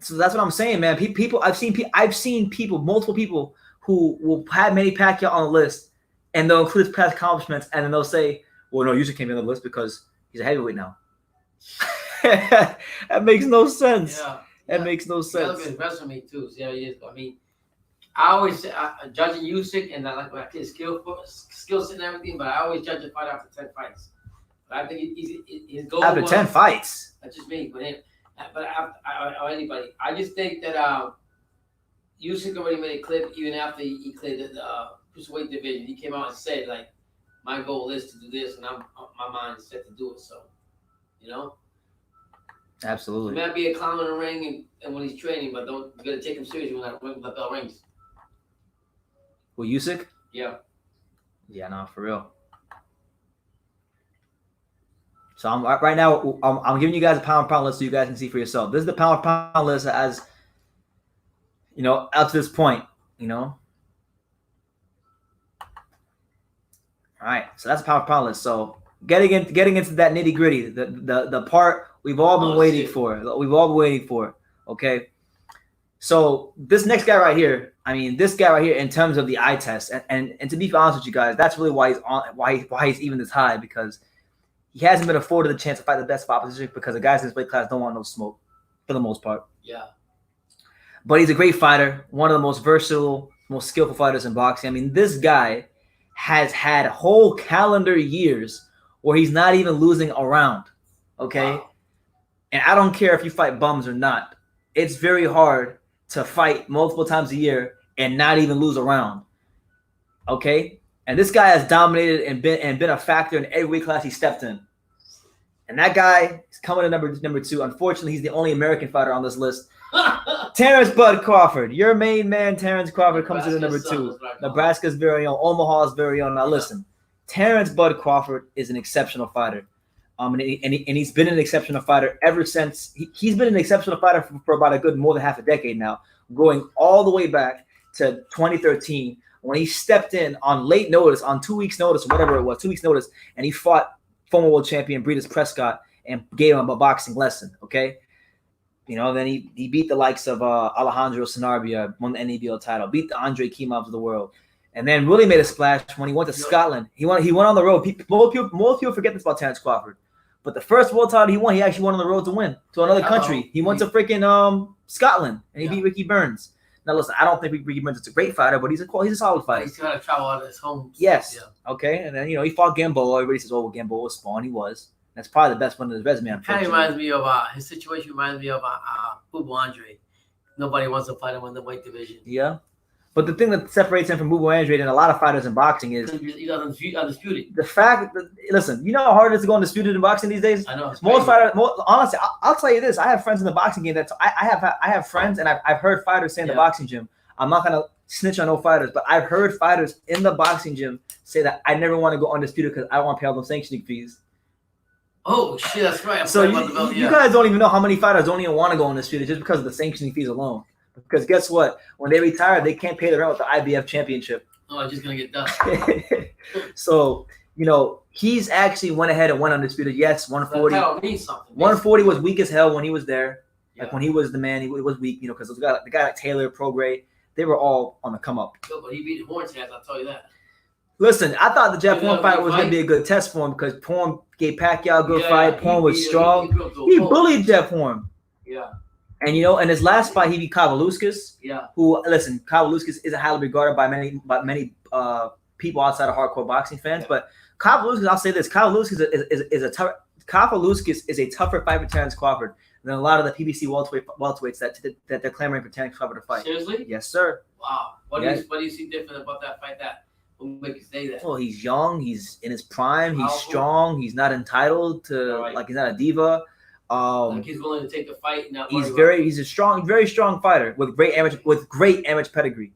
So that's what I'm saying, man. I've seen people, multiple people who will have Manny Pacquiao on the list, and they'll include his past accomplishments, and then they'll say, "Well, no, Usyk came on the list because he's a heavyweight now." That makes no sense. Yeah. That makes no sense. Look at his resume too. See how he is. I mean, I always judging Usyk and I like his skill set and everything, but I always judge a fight after 10 fights. But I think his goal After 10 fights. That's just me, but him. But or anybody, I just think that Usyk already made a clip even after he cleared the cruiserweight division. He came out and said like, "My goal is to do this, and my mind is set to do it." So, Absolutely. He might be a clown in the ring and when he's training, but you gotta take him seriously when the bell rings. Who, Usyk? Yeah. Yeah, no, for real. So right now I'm giving you guys a pound for pound list so you guys can see for yourself. This is the pound for pound list as up to this point. All right, so that's a pound for pound list. So getting into that nitty gritty, the part we've all been waiting for. We've all been waiting for. Okay. So this next guy right here, in terms of the eye test, and to be honest with you guys, that's really why he's even this high, because he hasn't been afforded the chance to fight the best of opposition because the guys in his weight class don't want no smoke for the most part. Yeah. But he's a great fighter, one of the most versatile, most skillful fighters in boxing. This guy has had whole calendar years where he's not even losing a round. Okay, Wow. and I don't care if you fight bums or not. It's very hard to fight multiple times a year and not even lose a round. Okay, and this guy has dominated and been a factor in every weight class he stepped in. And that guy is coming to number 2. Unfortunately, he's the only American fighter on this list. Terrence Bud Crawford, your main man, Terrence Crawford, comes to the number 2. Nebraska's very own, Omaha's very own. Now listen, Terrence Bud Crawford is an exceptional fighter. And he's been an exceptional fighter ever since. He's been an exceptional fighter for about a good more than half a decade now, going all the way back to 2013 when he stepped in on late notice, on 2 weeks' notice, whatever it was, 2 weeks' notice, and he fought former world champion Breeders Prescott and gave him a boxing lesson. Okay, then he beat the likes of Alejandro Sanabria, won the NABL title, beat the Andre Kimovs of the world, and then really made a splash when he went to Scotland. He went on the road. Most people forget this about Terrence Crawford. But the first world title he won, he actually went on the road to win to another country. He went to freaking Scotland and he beat Ricky Burns. Now listen, I don't think Ricky Burns is a great fighter, but he's a solid fighter. He's got to travel out of his home. Yes. Yeah. Okay. And then he fought Gamboa. Everybody says, "Oh, well, Gamboa was Spawn." He was. That's probably the best one in his resume. Kind of reminds me of his situation. Reminds me of Bubu Andre. Nobody wants to fight him in the weight division. Yeah. But the thing that separates him from Bubu Andre and a lot of fighters in boxing is he's undisputed. The fact that, listen, you know how hard it is to go undisputed in boxing these days? I know. Most fighters, honestly, I'll tell you this. I have friends in the boxing game I have friends, and I've heard fighters say in the boxing gym, I'm not going to snitch on no fighters, but I've heard fighters in the boxing gym say that I never want to go undisputed because I don't want to pay all those sanctioning fees. Oh, shit, that's right. So you guys don't even know how many fighters don't even want to go undisputed just because of the sanctioning fees alone. Because guess what? When they retire, they can't pay the rent with the IBF championship. Oh, it's just going to get done. So, he's actually went ahead and went undisputed. Yes, 140. That means something. 140 was weak as hell when he was there. Yeah. Like when he was the man, he was weak, because the guy like Taylor, Prograis, they were all on the come up. But he beat Horn's ass, I'll tell you that. Listen, I thought the Jeff Horn fight was going to be a good test for him because Horn gave Pacquiao a good fight. Horn was strong. He bullied Jeff Horn. Yeah. And in his last fight, he beat Kavaluskas. Yeah. Who, listen, Kavaluskas isn't highly regarded by many people outside of hardcore boxing fans. Yeah. But Kavaluskas, I'll say this: Kavaluskas is a tougher fight for Terrence Crawford than a lot of the PBC welterweights that they're clamoring for Terrence Crawford to fight. Seriously? Yes, sir. Wow. What do you see different about that fight that will make you say that? Well, he's young. He's in his prime. He's strong. He's not entitled to he's not a diva. He's willing to take the fight. He's very strong fighter with great amateur pedigree.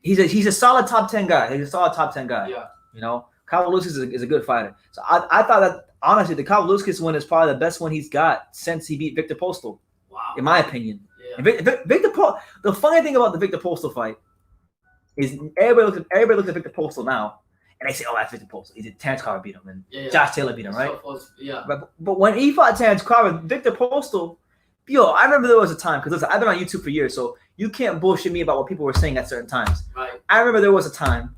He's a solid top 10 guy. He's a solid top 10 guy. Yeah. Kavaluskas is a good fighter. So I thought that honestly the Kavaluskas win is probably the best one he's got since he beat Victor Postal. Wow. In my opinion. Yeah. And the funny thing about the Victor Postal fight is everybody looks at Victor Postal now. And they say, "Oh, that's Victor Postal. Terrence Crawford beat him, and Josh Taylor beat him, right?" Yeah. But when he fought Terrence Crawford, Victor Postal, I remember there was a time because listen, I've been on YouTube for years, so you can't bullshit me about what people were saying at certain times. Right. I remember there was a time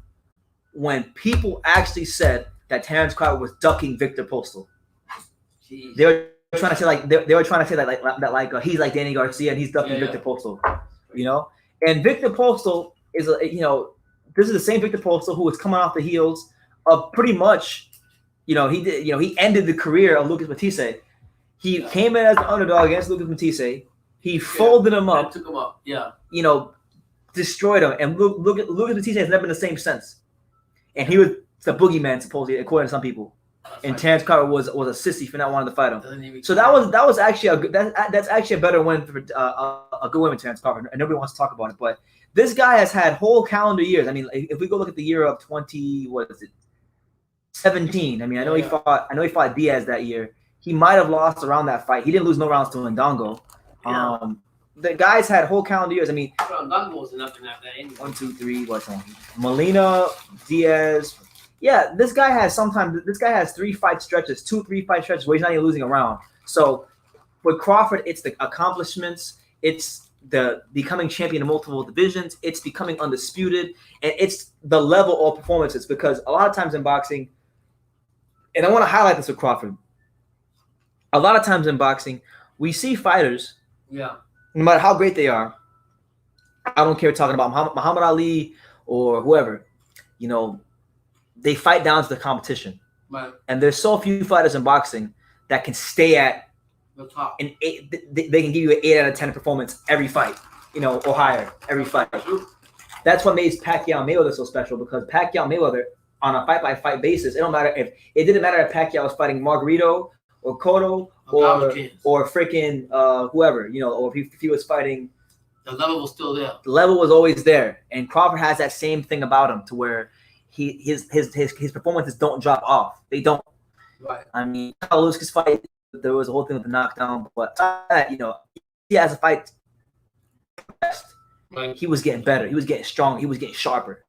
when people actually said that Terrence Crawford was ducking Victor Postal. Jeez. They were trying to say that he's like Danny Garcia and he's ducking Victor Postal, And Victor Postal is this is the same Victor Postal who was coming off the heels of pretty much, he ended the career of Lucas Matisse. He came in as an underdog against Lucas Matisse. He folded him up. Took him up. Yeah. Destroyed him. And Lucas Matisse has never been the same since. And he was the boogeyman, supposedly, according to some people. And Terrence Crawford was a sissy for not wanting to fight him. So that was actually that's actually a better win for a good win with Terrence Crawford. And nobody wants to talk about it, but this guy has had whole calendar years. I mean, if we go look at the year of 17. I mean, I know he fought Diaz that year. He might have lost around that fight. He didn't lose no rounds to Ndongo. Yeah. The guys had whole calendar years. I mean, Ndongo was nothing after that anyway. 1, 2, 3. What's on? Molina, Diaz. Yeah, this guy has 3 fight stretches, 2-3 fight stretches where he's not even losing a round. So with Crawford, it's the accomplishments. It's the becoming champion in multiple divisions. It's becoming undisputed. And it's the level of performances because a lot of times in boxing, and I want to highlight this with Crawford, a lot of times in boxing, we see fighters, no matter how great they are, I don't care talking about Muhammad Ali or whoever, they fight down to the competition. Right. And there's so few fighters in boxing that can stay at The top. an 8. They can give you an 8 out of 10 performance every fight, or higher every fight. That's what made Pacquiao and Mayweather so special, because Pacquiao and Mayweather, on a fight-by-fight basis, it didn't matter if Pacquiao was fighting Margarito or Cotto or freaking whoever, or if he was fighting. The level was still there. The level was always there, and Crawford has that same thing about him, to where his performances don't drop off. They don't. Right. I mean, Kyle Lewis' fight, there was a whole thing with the knockdown, but he has a fight. Right. He was getting better. He was getting strong. He was getting sharper.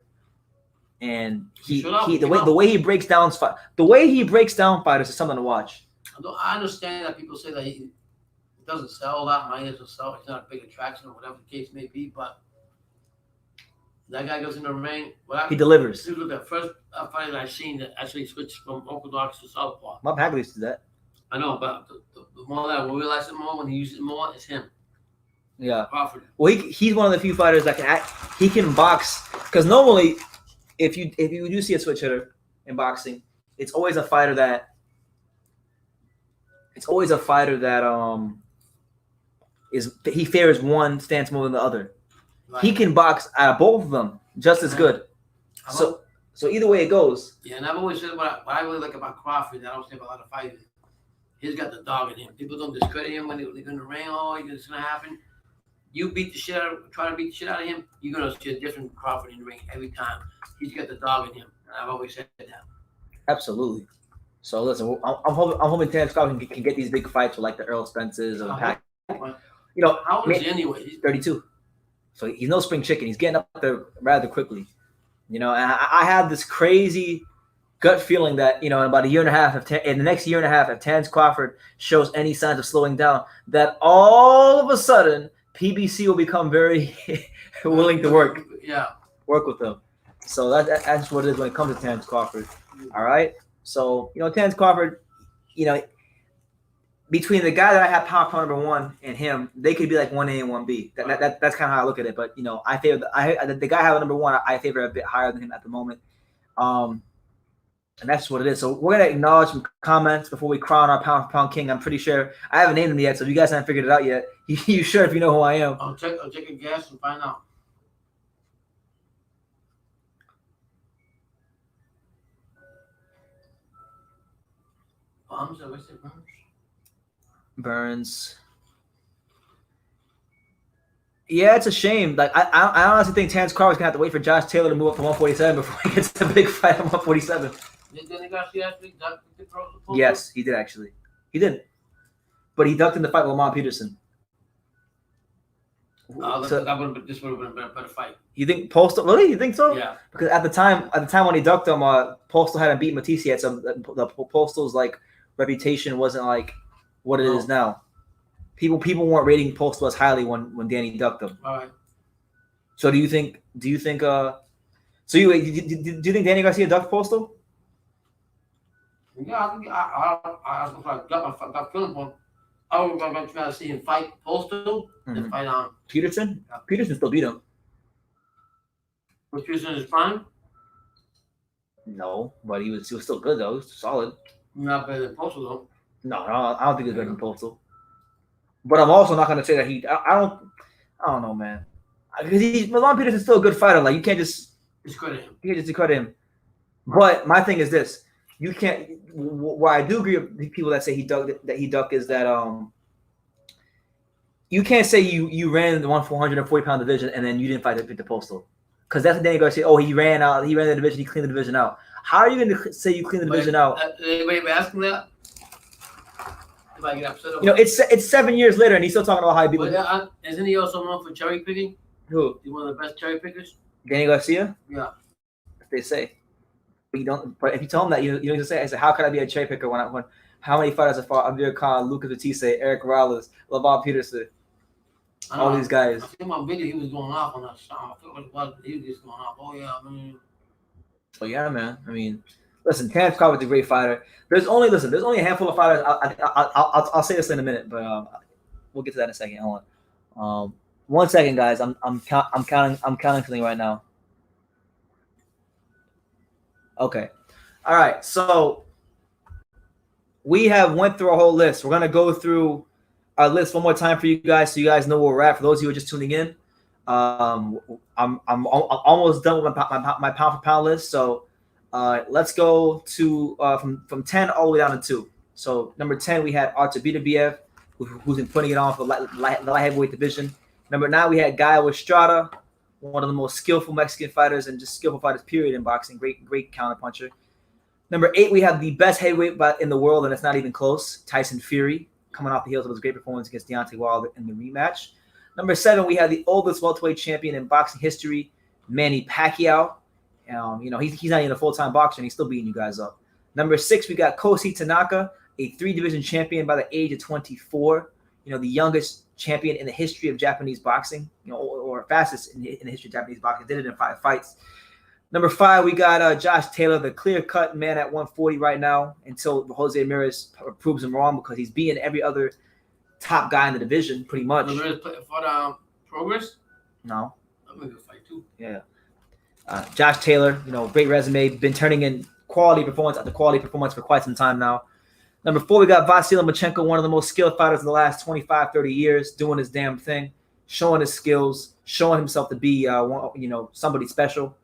And the way he breaks down fighters is something to watch. I understand that people say that he doesn't sell that money, doesn't sell. He's not a big attraction or whatever the case may be, but that guy goes in the ring. He delivers. This was the first fight that I've seen that actually switched from orthodox to southpaw. Bob Hagley used to do that. I know, but the more that we realize it more, when he uses it more, it's him. Yeah. Crawford. Well, he's one of the few fighters that can act. He can box, because normally, if you do see a switch hitter in boxing, it's always a fighter that he favors one stance more than the other. Right. He can box out of both of them just as good. So either way it goes. Yeah, and I've always said what I really like about Crawford, and I don't say about a lot of fighters. He's got the dog in him. People don't discredit him when they're in the ring. Oh, it's gonna happen. You try to beat the shit out of him, you're gonna see a different Crawford in the ring every time. He's got the dog in him, and I've always said that. Absolutely. So listen, I'm hoping Terence Crawford can get these big fights with like the Earl Spences or the Pac. How old is he anyway? He's 32. So he's no spring chicken. He's getting up there rather quickly. And I had this crazy gut feeling that, in about a year and a half, in the next year and a half, if Terence Crawford shows any signs of slowing down, that all of a sudden PBC will become very willing to work with him. So that's what it is when it comes to Terence Crawford. All right. So, Terence Crawford, between the guy that I have power number one and him, they could be like 1A and 1B. That's kind of how I look at it. But, I favor the guy I have number one, I favor a bit higher than him at the moment. And that's what it is. So we're going to acknowledge some comments before we crown our pound for pound king. I'm pretty sure I haven't named him yet. So if you guys haven't figured it out yet, you sure if you know who I am. I'll check a guess and find out. Burns. Yeah, it's a shame. Like I honestly think Terence Crawford's gonna have to wait for Josh Taylor to move up to 147 before he gets a big fight at 147. Yes, he did actually. He did, but he ducked in the fight with Lamont Peterson. This would have been a better fight. You think Postal? Really? You think so? Yeah. Because at the time when he ducked him, Postal hadn't beaten Matisse yet, so the Postal's like reputation wasn't like what it is now. People weren't rating Postal as highly when Danny ducked him. All right. So do you think? Do you think Danny Garcia ducked Postal? Yeah, I got feeling for him. I was going to try to see him fight Postal and fight on Peterson. Yeah. Peterson still beat him. Was Peterson in his prime? No, but he was still good though. He was solid. Not better than Postal though. No, I don't think he's better than Postal. But I'm also not going to say that I don't know, man. Because Lamont Peterson's still a good fighter. Like you can't just discredit him. You can't just discredit him. But my thing is this: you can't. Where I do agree with people that say he ducked is that you can't say you ran the 440-pound division and then you didn't fight the Postal, because that's what Danny Garcia. Oh, he ran the division, he cleaned the division out. How are you going to say you cleaned the division out? Anybody asking that? Get upset it's 7 years later and he's still talking about how he beat. Isn't he also known for cherry picking? Who? He's one of the best cherry pickers. Danny Garcia? Yeah. They say. But you don't. But if you tell him that, you don't just say, "I said, how can I be a cherry picker when how many fighters have fought Amir Khan, Lucas Batiste, Eric Morales, Lamont Peterson, all these guys?" I think my video, he was going off on that song. I forget what it was. He was just going off. Oh yeah, I mean. Oh yeah, man. I mean, listen, Terence Crawford's a great fighter. There's only a handful of fighters. I'll say this in a minute, but we'll get to that in a second. Hold on. 1 second, guys. I'm counting something right now. Okay. All right. So we have went through a whole list. We're gonna go through our list one more time for you guys, so you guys know where we're at. For those of you who are just tuning in, I'm almost done with my pound for pound list. So let's go to from 10 all the way down to 2. So number 10 we had Artur Beterbiev, who's been putting it on for the light heavyweight division. Number 9 we had Gaio Estrada, one of the most skillful Mexican fighters and just skillful fighters period in boxing. Great counterpuncher. Number 8 we have the best heavyweight in the world, and it's not even close, Tyson Fury, coming off the heels of his great performance against Deontay Wilder in the rematch. Number 7 we have the oldest welterweight champion in boxing history, Manny Pacquiao. He's not even a full-time boxer, and he's still beating you guys up. Number 6 we got Kosi Tanaka, a 3-division champion by the age of 24. The youngest champion in the history of Japanese boxing, or fastest in the history of Japanese boxing. Did it in 5 fights. Number 5, we got Josh Taylor, the clear-cut man at 140 right now, until Jose Ramirez proves him wrong, because he's beating every other top guy in the division, pretty much. Ramirez play for the Progress? No. I'm going to fight too. Yeah. Josh Taylor, great resume, been turning in quality performance after quality performance for quite some time now. Number 4, we got Vasily Lomachenko, one of the most skilled fighters in the last 25, 30 years, doing his damn thing, showing his skills, showing himself to be, somebody special.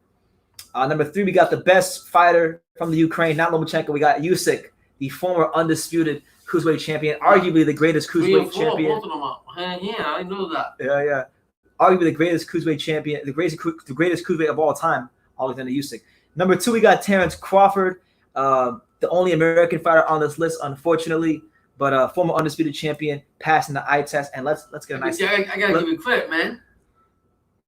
Number 3, we got the best fighter from the Ukraine, not Lomachenko. We got Usyk, the former undisputed cruiserweight champion, arguably the greatest cruiserweight champion. Both of them out. Yeah, I know that. Yeah. Arguably the greatest cruiserweight champion, the greatest cruiserweight of all time, Alexander Usyk. Number 2, we got Terrence Crawford, the only American fighter on this list, unfortunately, but former undisputed champion, passing the eye test. And let's get a nice. I gotta give you credit, man.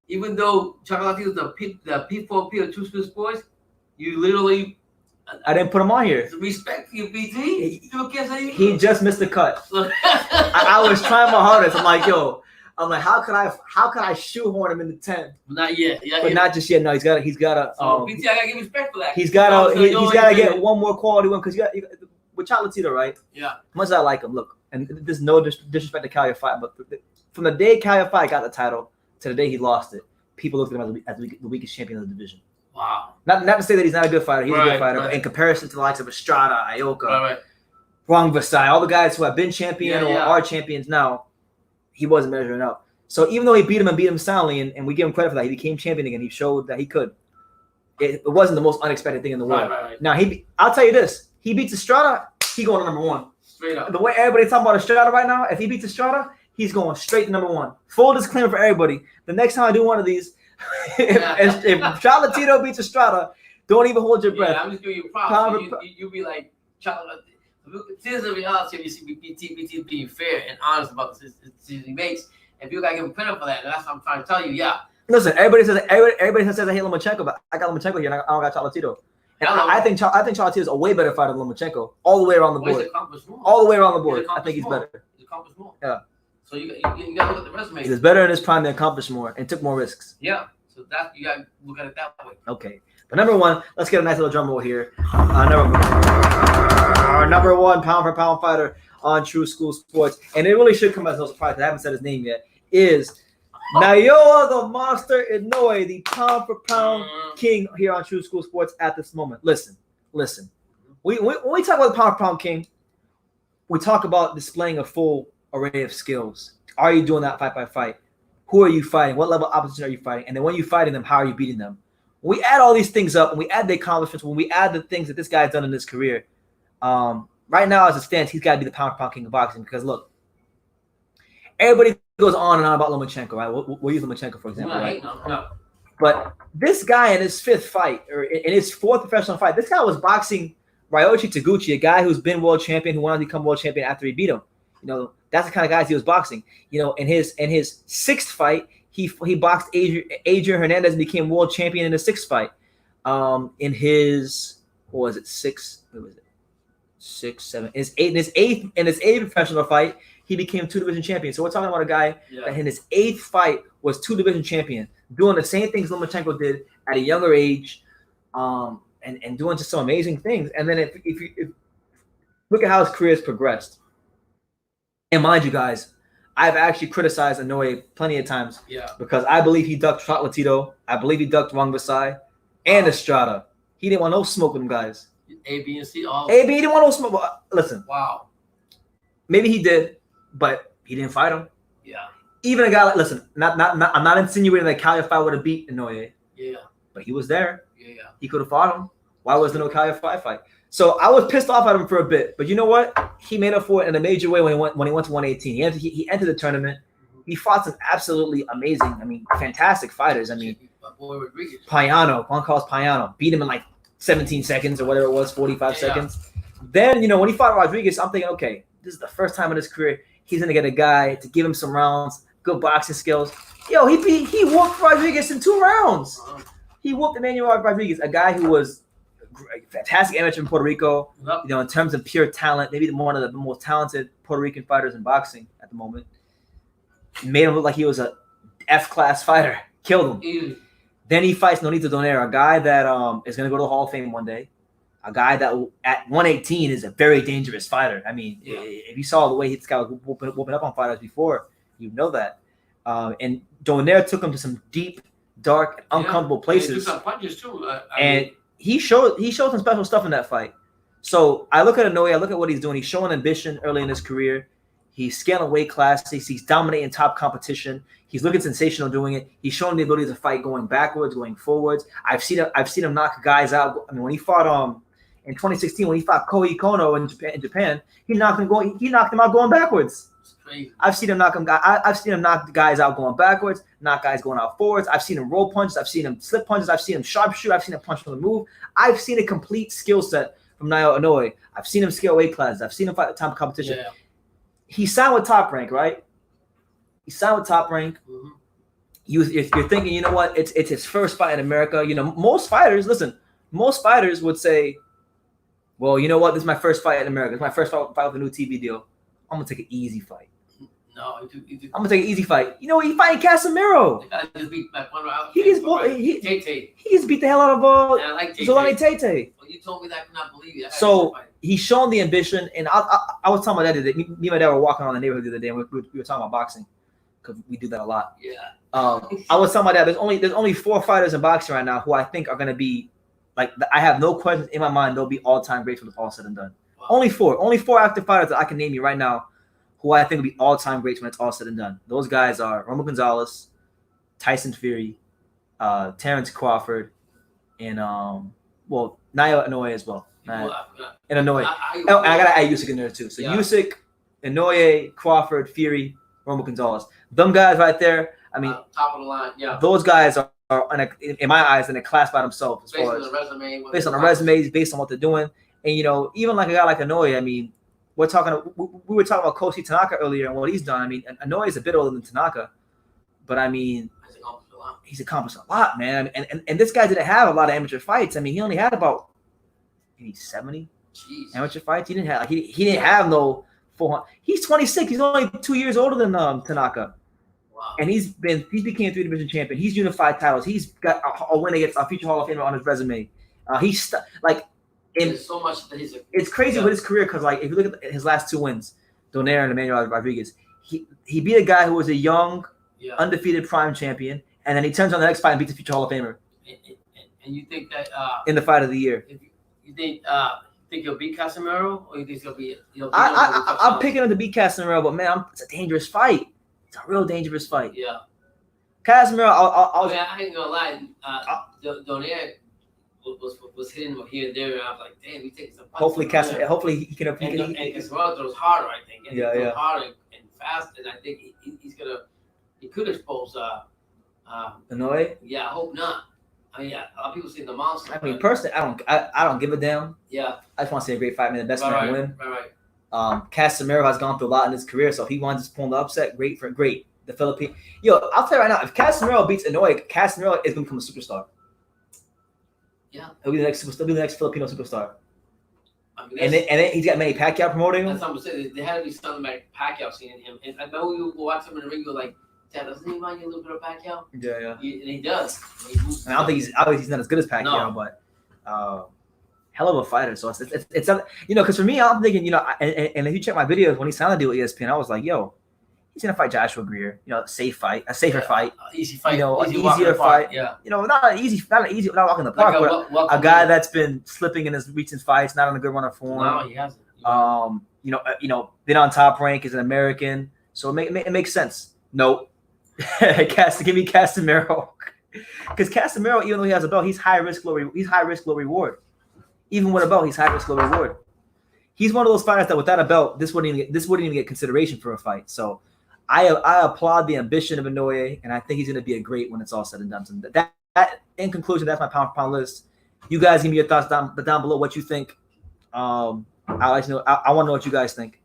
Even though Chocolate is the P4P of True School Sports, you literally. I didn't put him on here. Respect for you, BT. He just missed the cut. I was trying my hardest. I'm like, how could I shoehorn him in the 10? Not yet. Yeah, but not just yet. No, he's got to. So BT, I gotta give respect for that. He's got to get one more quality one, because you got with Chocolatito, right? Yeah. Much as I like him, look, and there's no disrespect to Calio Fight, but from the day Calio Fight got the title to the day he lost it, people looked at him as the weakest champion of the division. Wow. Not to say that he's not a good fighter. He's a good fighter, but in comparison to the likes of Estrada, Ioka, Wang Vasai, all the guys who have been champion or are champions now, he wasn't measuring up. So even though he beat him soundly, and we give him credit for that, he became champion again. He showed that he could. It wasn't the most unexpected thing in the world. Right. Now, I'll tell you this. He beats Estrada, he going to number 1. Straight up. The way everybody's talking about Estrada right now, if he beats Estrada, he's going straight to number 1. Full disclaimer for everybody. The next time I do one of these, if Chocolatito beats Estrada, don't even hold your breath. Yeah, I'm just giving you props. You'll be like, Chocolate. This is the reality of you see BT being fair and honest about the decisions he makes. And people gotta give him credit for that. And that's what I'm trying to tell you. Yeah. Listen, everybody says I hate Lomachenko, but I got Lomachenko here, and I don't got Chocolatito. And I think Chocolatito is a way better fighter than Lomachenko, all the way around the board. All the way around the board. I think he's better. He's accomplished more. Yeah. So you gotta look at the resume. He's better in his prime and accomplished more and took more risks. Yeah. So that you gotta look at it that way. Okay. But number 1, let's get a nice little drum roll here. Our number 1 pound for pound fighter on True School Sports, and it really should come as no surprise, I haven't said his name yet, is Naoya the Monster Inoue, the pound for pound king here on True School Sports at this moment. Listen. When we talk about the pound for pound king, we talk about displaying a full array of skills. Are you doing that fight by fight? Who are you fighting? What level of opposition are you fighting? And then when you're fighting them, how are you beating them? When we add all these things up, and we add the accomplishments, when we add the things that this guy's done in his career, right now as it stands, he's got to be the pound for pound king of boxing. Because look, everybody goes on and on about Lomachenko, right? We'll use Lomachenko for example, right? No. But this guy in his 5th fight, or in his 4th professional fight, this guy was boxing Ryoichi Taguchi, a guy who's been world champion, who went on to become world champion after he beat him. That's the kind of guys he was boxing. In his 6th fight, he boxed Adrian Hernandez and became world champion in the 6th fight. In his six, seven, in his eighth professional fight, he became 2-division champion. So we're talking about a guy that in his 8th fight was 2-division champion, doing the same things Lomachenko did at a younger age, and doing just some amazing things. And then if you look at how his career has progressed. And mind you, guys, I've actually criticized Inoue plenty of times because I believe he ducked Chocolatito. I believe he ducked Wang Vasai and Estrada. He didn't want no smoke with them guys. A, B, and C. All. AB didn't want no smoke. Listen, Wow. maybe he did, but he didn't fight him. Yeah. Even a guy like, listen, I'm not insinuating that Callie fight would have beat Inoue, Yeah. but he was there. Yeah. He could have fought him. Why was there no Callie fight? So I was pissed off at him for a bit, but you know what? He made up for it in a major way when he went to 118. He entered the tournament. He fought some absolutely amazing, fantastic fighters. Boy Rodriguez. Payano, Juan Carlos Payano, beat him in like 17 seconds or whatever it was, 45 seconds. Then, when he fought Rodriguez, I'm thinking, okay, this is the first time in his career he's going to get a guy to give him some rounds, good boxing skills. Yo, he whooped Rodriguez in 2 rounds. He whooped Emmanuel Rodriguez, a guy who was a fantastic amateur in Puerto Rico. Yep. In terms of pure talent, maybe one of the most talented Puerto Rican fighters in boxing at the moment. Made him look like he was a F-class fighter. Killed him. Easy. Then he fights Nonito Donaire, a guy that is going to go to the Hall of Fame one day. A guy that at 118 is a very dangerous fighter. If you saw the way this guy was whooping up on fighters before, you know that. And Donaire took him to some deep, dark, uncomfortable places. He threw some punches too. He showed some special stuff in that fight. So I look at Inoue, I look at what he's doing. He's showing ambition early in his career. He's scaling weight classes. He's dominating top competition. He's looking sensational doing it. He's showing the ability to fight going backwards, going forwards. I've seen him knock guys out. When he fought in 2016, when he fought Kohei Kono in Japan, he knocked him out going backwards. It's crazy. I've seen him knock guys out going backwards, knock guys going out forwards. I've seen him roll punches. I've seen him slip punches. I've seen him sharpshoot. I've seen him punch from the move. I've seen a complete skill set from Naoya Inoue. I've seen him scale weight classes. I've seen him fight top competition. Yeah. He signed with Top Rank, right? He signed with Top Rank. Mm-hmm. You're thinking, you know what? It's his first fight in America. Most fighters would say, well, you know what? This is my first fight in America. It's my first fight with a new TV deal. I'm gonna take an easy fight. No, I'm gonna take an easy fight. You know what? He fighting Casemiro. The guy just beat back one round. He just beat the hell out of Zolani Tete. Well, you told me that I could not believe it. So he's shown the ambition, and I was telling my dad that me and my dad were walking around the neighborhood the other day, and we were talking about boxing because we do that a lot. Yeah. I was telling my dad there's only 4 fighters in boxing right now who I think are gonna be like, I have no questions in my mind they'll be all-time greats when it's all said and done. Wow. Only 4 active fighters that I can name you right now who I think will be all-time greats when it's all said and done. Those guys are Romo Gonzalez, Tyson Fury, Terrence Crawford, and Naoya Inoue as well. And Inoue. And I gotta add Usyk in there too. So Usyk, Inoue, Crawford, Fury, Romo Gonzalez. Them guys right there. Top of the line. Yeah. Those guys are in my eyes in a class by themselves. Based on the resume. Based on the resumes, based on what they're doing, and even like a guy like Inoue. We were talking about Koshi Tanaka earlier and what he's done. Inoue is a bit older than Tanaka, but he's accomplished a lot, man. And this guy didn't have a lot of amateur fights. He only had about maybe 70 amateur fights. He didn't have he didn't have no 400. He's 26. He's only 2 years older than Tanaka. Wow. And he became a 3-division champion. He's unified titles. He's got a win against a future Hall of Famer on his resume. There's so much that it's crazy with his career because, if you look at his last 2 wins, Donaire and Emmanuel Rodriguez, he beat a guy who was a young, undefeated prime champion, and then he turns on the next fight and beats a future Hall of Famer. And you think that in the fight of the year? You think he'll beat Casemiro, or you think he'll be? I'm picking him to beat Casemiro, but man, it's a dangerous fight. It's a real dangerous fight. Yeah. Casemiro, I ain't gonna lie. Donaire was hitting him here and there, and I was like, damn, he takes some punches. Hopefully he can. And Casemiro throws harder, I think. And he throws harder and fast, and I think he could expose Inoue. Yeah, I hope not. A lot of people see the monster. Personally, I don't give a damn. Yeah. I just want to see a great fight, man. The best man win. Right. Casemiro has gone through a lot in his career, so if he wants to pull the upset, great. The Philippine, I'll tell you right now, if Casemiro beats Inoue, Casemiro is going to become a superstar. Yeah, he'll be the next Filipino superstar. And then he's got Manny Pacquiao promoting him. That's what I'm saying. There had to be something like Pacquiao seeing him. And I know you will watch him in the ring. You're like, Dad, doesn't he remind you a little bit of Pacquiao? Yeah. And he does. I don't think he's not as good as Pacquiao, but hell of a fighter. So it's because for me, I'm thinking, and if you check my videos when he signed a deal with ESPN, I was like, yo, He's gonna fight Joshua Greer. A safer fight. Easy fight. An easy walk in easier the park, fight. Yeah. Not walking the park, but a guy that's been slipping in his recent fights, not on a good run of form. No, he hasn't. Been on Top Rank as an American, so it makes sense. Nope. Give me Casemiro, because Casemiro, even though he has a belt, he's high risk, low reward. Even with a belt, he's high risk, low reward. He's one of those fighters that without a belt, this wouldn't even get consideration for a fight. So I applaud the ambition of Inoue, and I think he's going to be a great when it's all said and done. So that in conclusion, that's my pound for pound list. You guys give me your thoughts down below. What you think? I like to know. I want to know what you guys think.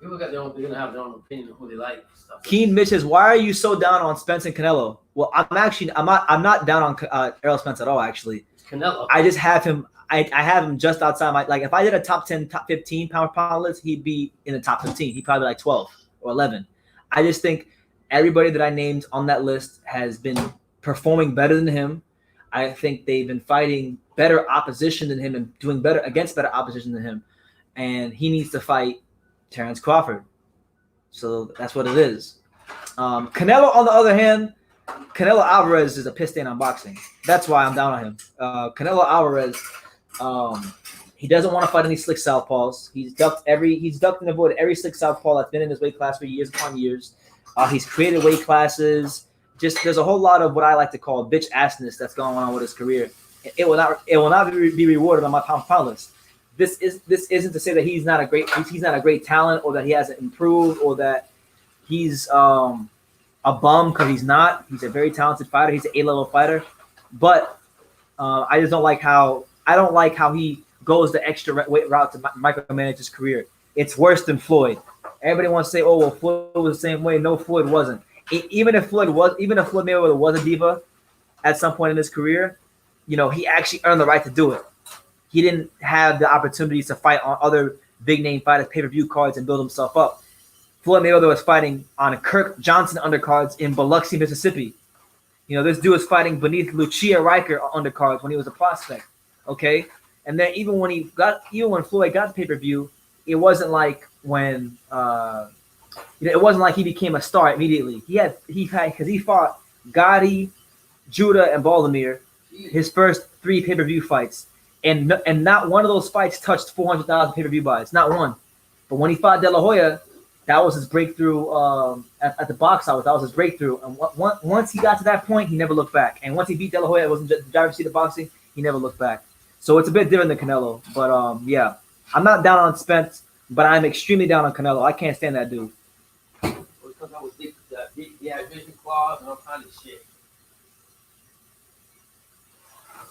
People got they're gonna have their own opinion of who they like. Stuff. Keen Mitch says, "Why are you so down on Spence and Canelo?" Well, I'm not down on Errol Spence at all. Actually, Canelo. I just have him. I have him just outside my if I did a top 10, top 15 pound for pound list, he'd be in the top 15. He'd probably be like 12 or 11. I just think everybody that I named on that list has been performing better than him. I think they've been fighting better opposition than him and doing better against better opposition than him. And he needs to fight Terrence Crawford. So that's what it is. Canelo, on the other hand, Canelo Alvarez is a piss stain on boxing. That's why I'm down on him. Canelo Alvarez, he doesn't want to fight any slick southpaws. He's ducked and avoided every slick southpaw that's been in his weight class for years upon years. He's created weight classes. Just there's a whole lot of what I like to call bitch assness that's going on with his career. It will not be rewarded on my pound for pound list. This isn't to say that he's not a great talent, or that he hasn't improved, or that he's a bum, because he's not. He's a very talented fighter. He's an A-level fighter, but I just don't like how he goes the extra route to micromanage his career. It's worse than Floyd. Everybody wants to say, "Oh, well, Floyd was the same way." No, Floyd wasn't. Even if Floyd Mayweather was a diva at some point in his career, he actually earned the right to do it. He didn't have the opportunities to fight on other big name fighters, pay-per-view cards, and build himself up. Floyd Mayweather was fighting on Kirk Johnson undercards in Biloxi, Mississippi. This dude was fighting beneath Lucia Riker undercards when he was a prospect. Okay, and then even when Floyd got the pay-per-view, it wasn't like when it wasn't like he became a star immediately. He fought Gotti, Judah, and Baldomir, his first 3 pay-per-view fights. And not one of those fights touched 400,000 pay-per-view buys. Not one. But when he fought De La Hoya, that was his breakthrough at the box office. That was his breakthrough. And once he got to that point, he never looked back. And once he beat De La Hoya, it wasn't just the driver's seat of boxing. He never looked back. So it's a bit different than Canelo. But yeah, I'm not down on Spence, but I'm extremely down on Canelo. I can't stand that dude. Because I was the vision clause and all kind of shit.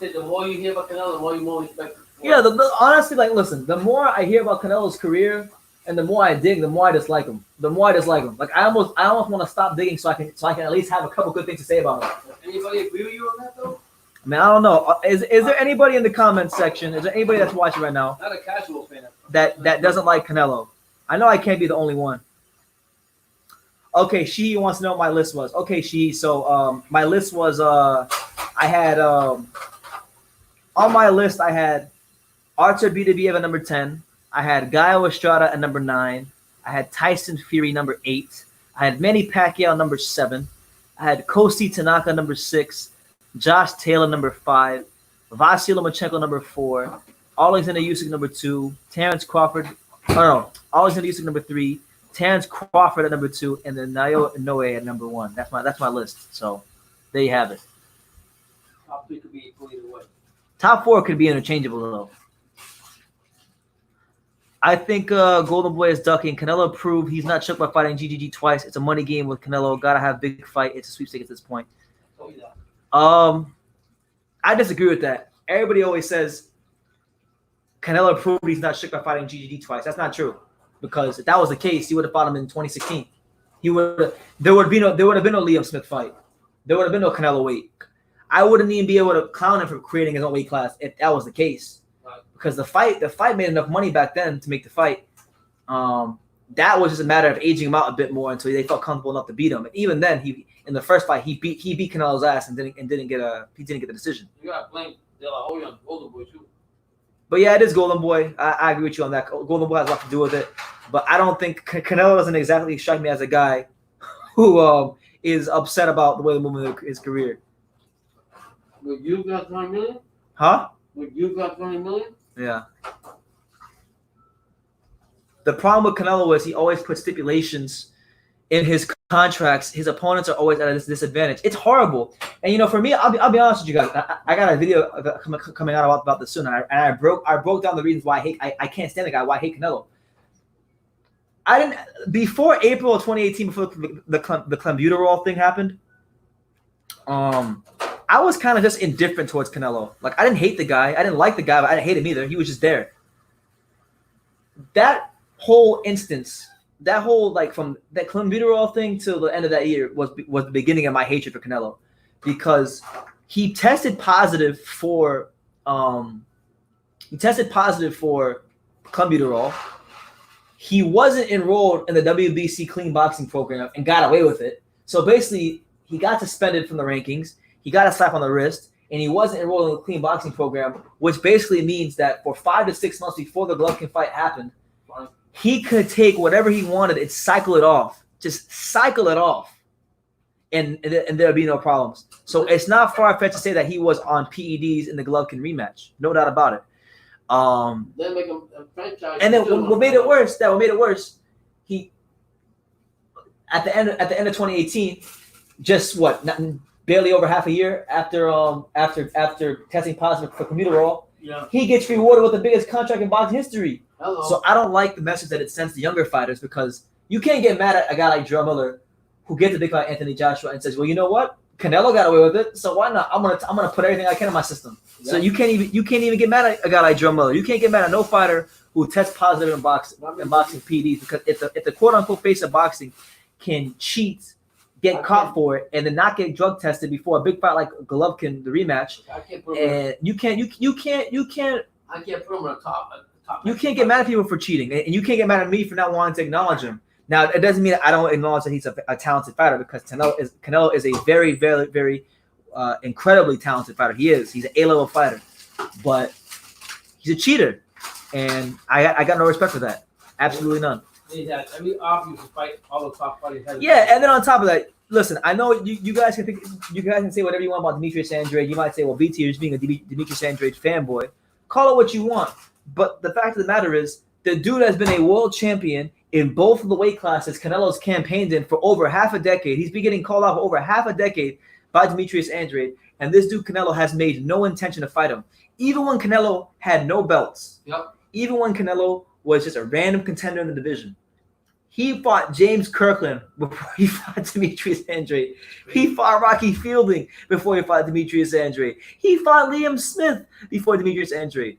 The more you hear about Canelo, the more you respect him. Yeah, honestly, listen, the more I hear about Canelo's career and the more I dig, the more I dislike him. Like I almost want to stop digging so I can at least have a couple good things to say about him. Anybody agree with you on that though? I mean, I don't know. Is there anybody in the comments section? Is there anybody that's watching right now? Not a casual fan. That doesn't like Canelo? I know I can't be the only one. Okay, she wants to know what my list was. Okay, so my list was I had on my list, I had Artur Beterbiev at number 10. I had Gaio Estrada at number 9. I had Tyson Fury number 8. I had Manny Pacquiao number 7. I had Kosi Tanaka number 6. Josh Taylor number 5. Vasily Lomachenko number 4. Alexander Usyk number 2. Alexander Usyk number 3. Terrence Crawford at number 2, and then Naoya Inoue at number 1. That's my list. So there you have it. Top 3 could be either way. Top 4 could be interchangeable, though. I think Golden Boy is ducking. Canelo proved he's not shook by fighting GGG twice. It's a money game with Canelo. Gotta have big fight. It's a sweepstake at this point. I disagree with that. Everybody always says Canelo proved he's not shook by fighting GGG twice. That's not true, because if that was the case, he would have fought him in 2016. There would have been no Liam Smith fight. There would have been no Canelo weight. I wouldn't even be able to clown him for creating his own weight class if that was the case, because the fight made enough money back then to make the fight. That was just a matter of aging him out a bit more until they felt comfortable enough to beat him. And even then, in the first fight, he beat Canelo's ass and didn't get the decision. You gotta blame De La Hoya on Golden Boy too. But yeah, it is Golden Boy. I agree with you on that. Golden Boy has a lot to do with it. But I don't think Canelo doesn't exactly strike me as a guy who is upset about the way the movement of his career. Would you got 20 million? Huh? Would you got 20 million? Yeah. The problem with Canelo is he always puts stipulations in his contracts. His opponents are always at a disadvantage. It's horrible. And you know, for me, I'll be honest with you guys. I got a video coming out about this soon, and I broke down the reasons why I can't stand the guy. Why I hate Canelo. I didn't before April of 2018, before the clenbuterol thing happened. I was kind of just indifferent towards Canelo. Like I didn't hate the guy. I didn't like the guy, but I didn't hate him either. He was just there. That whole instance, that whole like from that clenbuterol thing till the end of that year was the beginning of my hatred for Canelo, because he tested positive for clenbuterol. He wasn't enrolled in the WBC clean boxing program and got away with it. So basically, he got suspended from the rankings. He got a slap on the wrist, and he wasn't enrolled in the clean boxing program, which basically means that for 5 to 6 months before the Golovkin fight happened, he could take whatever he wanted and cycle it off. Just cycle it off, and there'd be no problems. So it's not far-fetched to say that he was on PEDs in the Golovkin rematch. No doubt about it. Then make him a franchise. And then what made it worse? He at the end of 2018, just barely over half a year after testing positive for clenbuterol, he gets rewarded with the biggest contract in boxing history. Hello. So I don't like the message that it sends to younger fighters, because you can't get mad at a guy like Jarrell Miller who gets a big fight Anthony Joshua and says, well, you know what? Canelo got away with it, so why not? I'm gonna put everything I can in my system. Yeah. So you can't even get mad at a guy like Jarrell Miller. You can't get mad at no fighter who tests positive in boxing PDs, because if the quote unquote face of boxing can cheat, get caught for it, and then not get drug tested before a big fight like Golovkin, the rematch, and you can't. I can't put him on the top. You can't get mad at people for cheating, and you can't get mad at me for not wanting to acknowledge him. Now, it doesn't mean that I don't acknowledge that he's a talented fighter, because Canelo is a very, very, very incredibly talented fighter. He is. He's an A-level fighter, but he's a cheater, and I got no respect for that. Absolutely none. Every obvious fight, all the top fighters. Yeah, and then on top of that, listen, I know you guys can say whatever you want about Demetrius Andrade. You might say, well, BT, you're just being a Demetrius Andrade fanboy. Call it what you want, but the fact of the matter is, the dude has been a world champion in both of the weight classes Canelo's campaigned in for over half a decade. He's been getting called out for over half a decade by Demetrius Andrade, and this dude Canelo has made no intention to fight him. Even when Canelo had no belts, even when Canelo was just a random contender in the division, he fought James Kirkland before he fought Demetrius Andrade. He fought Rocky Fielding before he fought Demetrius Andrade. He fought Liam Smith before Demetrius Andrade.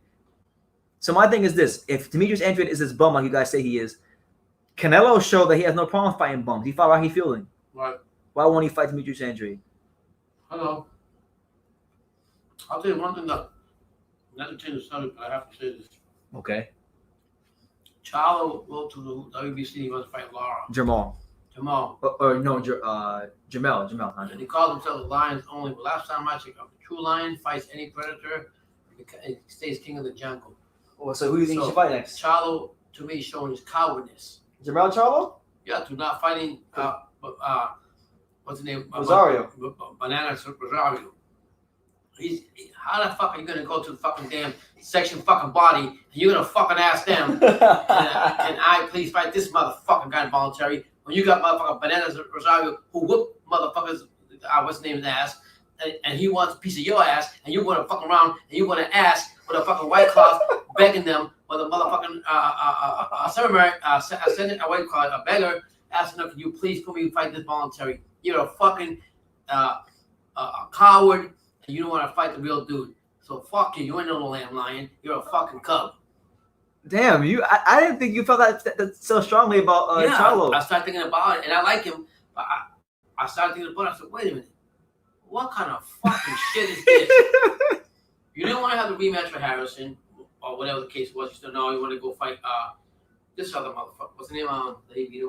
So my thing is this: if Demetrius Andrade is this bum like you guys say he is, Canelo showed that he has no problem fighting bums. He fought Rocky Fielding. Right. Why won't he fight Demetrius Andrade? Hello. I'll tell you one thing though. Not to change the subject, but I have to say this. Okay. Charlo wrote to the WBC. He wants to fight Lara. Jamel. Jamel. And he calls himself the Lions only. But last time I checked, a true lion fights any predator. He stays king of the jungle. Oh, so who do you think he should fight next? Charlo, to me, showing his cowardness. Jamel Charlo? Yeah, to not fighting. What's his name? Rosario. Banana Rosario. How the fuck are you gonna go to the fucking damn section fucking body and you're gonna fucking ask them can I please fight this motherfucking guy voluntary when you got motherfucking Banana Rosario who whooped motherfuckers what's his name's ass and he wants a piece of your ass and you wanna fuck around and you wanna ask with a fucking white cloth begging them with a motherfucking a white cloth a beggar asking them, can you please put me fight this voluntary? You're a fucking a coward. You don't want to fight the real dude. So fuck you. You ain't no lamb lion. You're a fucking cub. Damn, I didn't think you felt that so strongly about Charlo. I started thinking about it, and I like him. But I started thinking about it. I said, wait a minute. What kind of fucking shit is this? You didn't want to have the rematch for Harrison, or whatever the case was. You said, no, you want to go fight this other motherfucker. What's the name of the beat.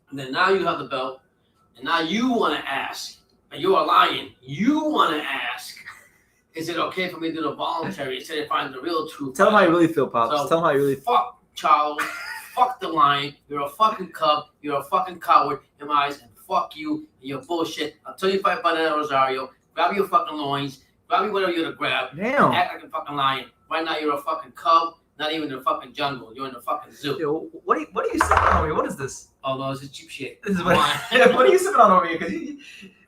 And then now you have the belt, and now you want to ask. And you're a lion. You want to ask Is it okay for me to do the voluntary instead of finding the real truth? Tell him how you really feel, Pops. So, Tell him how you really feel. Fuck Charles. Fuck the lion. You're a fucking cub. You're a fucking coward in my eyes. And fuck you and your bullshit. Until you fight Banana Rosario, grab your fucking loins. Grab me whatever you're gonna grab. Damn. Act like a fucking lion. Right now you're a fucking cub. Not even in the fucking jungle. You're in the fucking zoo. Yo, what are you sipping on over here? What is this? Oh no, this is cheap shit. This is what are you sipping on over here? Because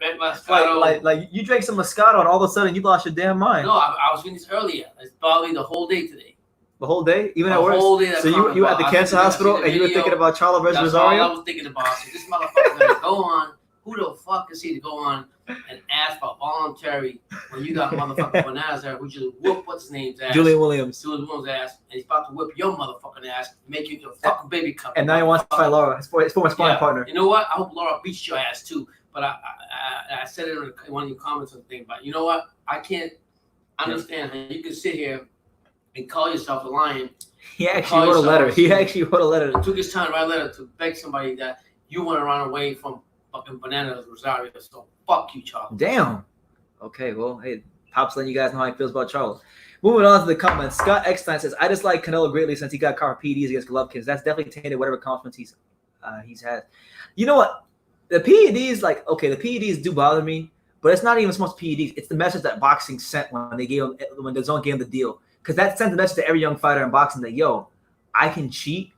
Red Moscato. like you drank some Moscato and all of a sudden you lost your damn mind. No, I was reading this earlier. It's probably the whole day today. The whole day, even The at work. whole day. So you at the cancer hospital and you were thinking about Charlo versus Rosario. All I was thinking about. So this motherfucker's gonna go on. Who the fuck is he to go on and ask for voluntary when you got motherfucking Bananas there who just whoop what's his name's ass? Julian Williams. Julian Williams' ass, and he's about to whip your motherfucking ass, make you your fucking baby cup. And now he wants to fight Laura, his former sparring partner. You know what? I hope Laura beats your ass too. But I said it in one of your comments or thing. But you know what? I can't understand how you can sit here and call yourself a lion. He actually wrote a letter. He actually wrote a letter. It took his time to write a letter to beg somebody that you want to run away from fucking Banana Rosario. So fuck you, Charles. Damn. Okay, well, hey, Pop's letting you guys know how he feels about Charles. Moving on to the comments. Scott Eckstein says, I dislike Canelo greatly since he got caught for PEDs against Golovkin. That's definitely tainted whatever accomplishments he's had. You know what? The PEDs, like, okay, the PEDs do bother me, but it's not even so much PEDs. It's the message that boxing sent when the zone gave him the deal. Because that sent the message to every young fighter in boxing that, yo, I can cheat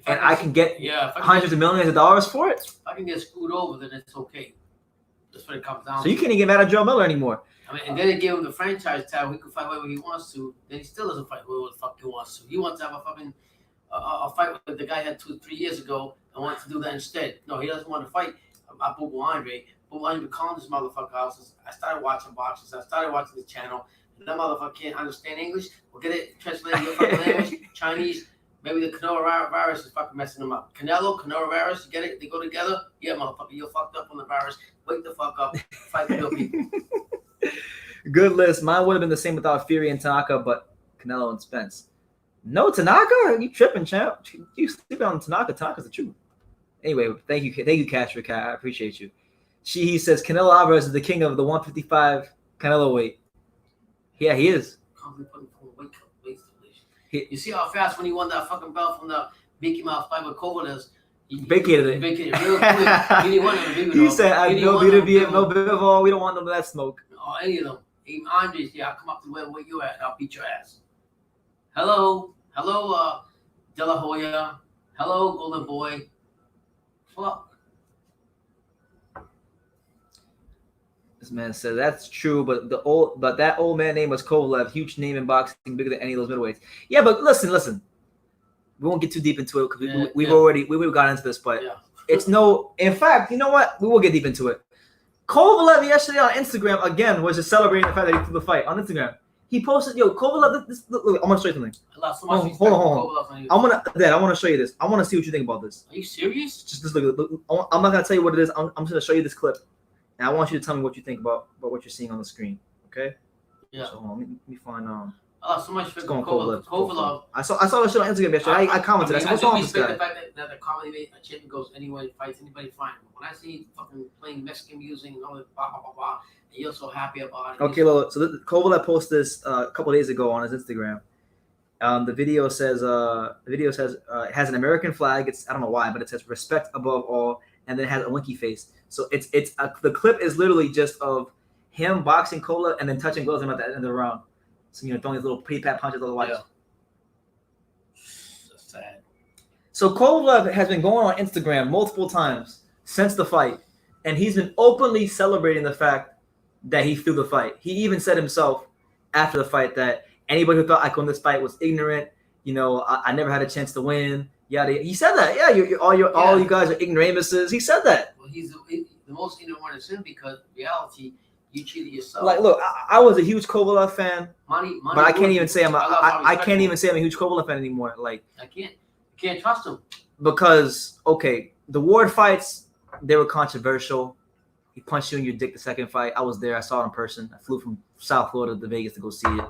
and I can get hundreds of millions of dollars for it. If I can get screwed over, then it's okay. That's what it comes down to. So you can't even get mad at Joe Miller anymore. I mean, and then they gave him the franchise tag. He can fight wherever he wants to. Then he still doesn't fight wherever the fuck he wants to. He wants to have a fucking a fight with the guy he had 2-3 years ago and wants to do that instead. No, he doesn't want to fight Boo Andre. Boo Andre calling this motherfucker out. I started watching boxing. I started watching the channel. And that motherfucker can't understand English. We'll get it translated your fucking language. Chinese. Maybe the coronavirus is fucking messing them up. Coronavirus, you get it? They go together? Yeah, motherfucker, you're fucked up on the virus. Wake the fuck up. Fight the real people. Good list. Mine would have been the same without Fury and Tanaka, but Canelo and Spence. No Tanaka? You tripping, champ? You sleeping on Tanaka? Tanaka's the truth. Anyway, thank you, Cash for Cat. I appreciate you. He says Canelo Alvarez is the king of the 155 Canelo weight. Yeah, he is. You see how fast when he won that fucking belt from the Mickey Mouse fight with Kovalev? He vacated it. Vacated it real quick. He didn't want him to He said, no Bivol, we don't want none of that smoke. Oh, any of them. Even Andres, yeah, I'll come up to where you at and I'll beat your ass. Hello, De La Hoya. Hello, Golden Boy. Fuck. This man said that's true, but that old man name was Kovalev, huge name in boxing, bigger than any of those middleweights. Yeah, but listen. We won't get too deep into it because we've already got into this, but it's no. In fact, you know what? We will get deep into it. Kovalev yesterday on Instagram again was just celebrating the fact that he threw the fight on Instagram. He posted, "Yo, Kovalev, look, I'm gonna show you something. Hold on. I want to show you this. I want to see what you think about this. Are you serious? Just look. I'm not gonna tell you what it is. I'm just gonna show you this clip. And I want you to tell me what you think about what you're seeing on the screen, okay? Yeah. So let me find so much for Kovalev. I saw that shit on Instagram yesterday. I commented. I said, "What's wrong with this guy?" The fact that the comedy champion goes anywhere, fights anybody, fine. But when I see fucking playing Mexican music and all that, blah blah blah blah, and you're so happy about it. Okay, so Kovalev posted this a couple days ago on his Instagram. The video says it has an American flag. I don't know why, but it says "respect above all," and then it has a winky face. So it's the clip is literally just of him boxing Kovalev and then touching gloves at the end of the round. So throwing his little pat punches otherwise. Yeah. That's sad. So Kovalev has been going on Instagram multiple times since the fight, and he's been openly celebrating the fact that he threw the fight. He even said himself after the fight that anybody who thought I won this fight was ignorant. I never had a chance to win. Yada. He said that. Yeah, all you guys are ignoramuses. He said that. Well, he's the most ignorant one is him because in reality, you cheated yourself. Like, look, I was a huge Kovalev fan, money but I can't even say I'm a huge Kovalev fan anymore. Like, you can't trust him because the Ward fights, they were controversial. He punched you in your dick the second fight. I was there. I saw it in person. I flew from South Florida to Vegas to go see it.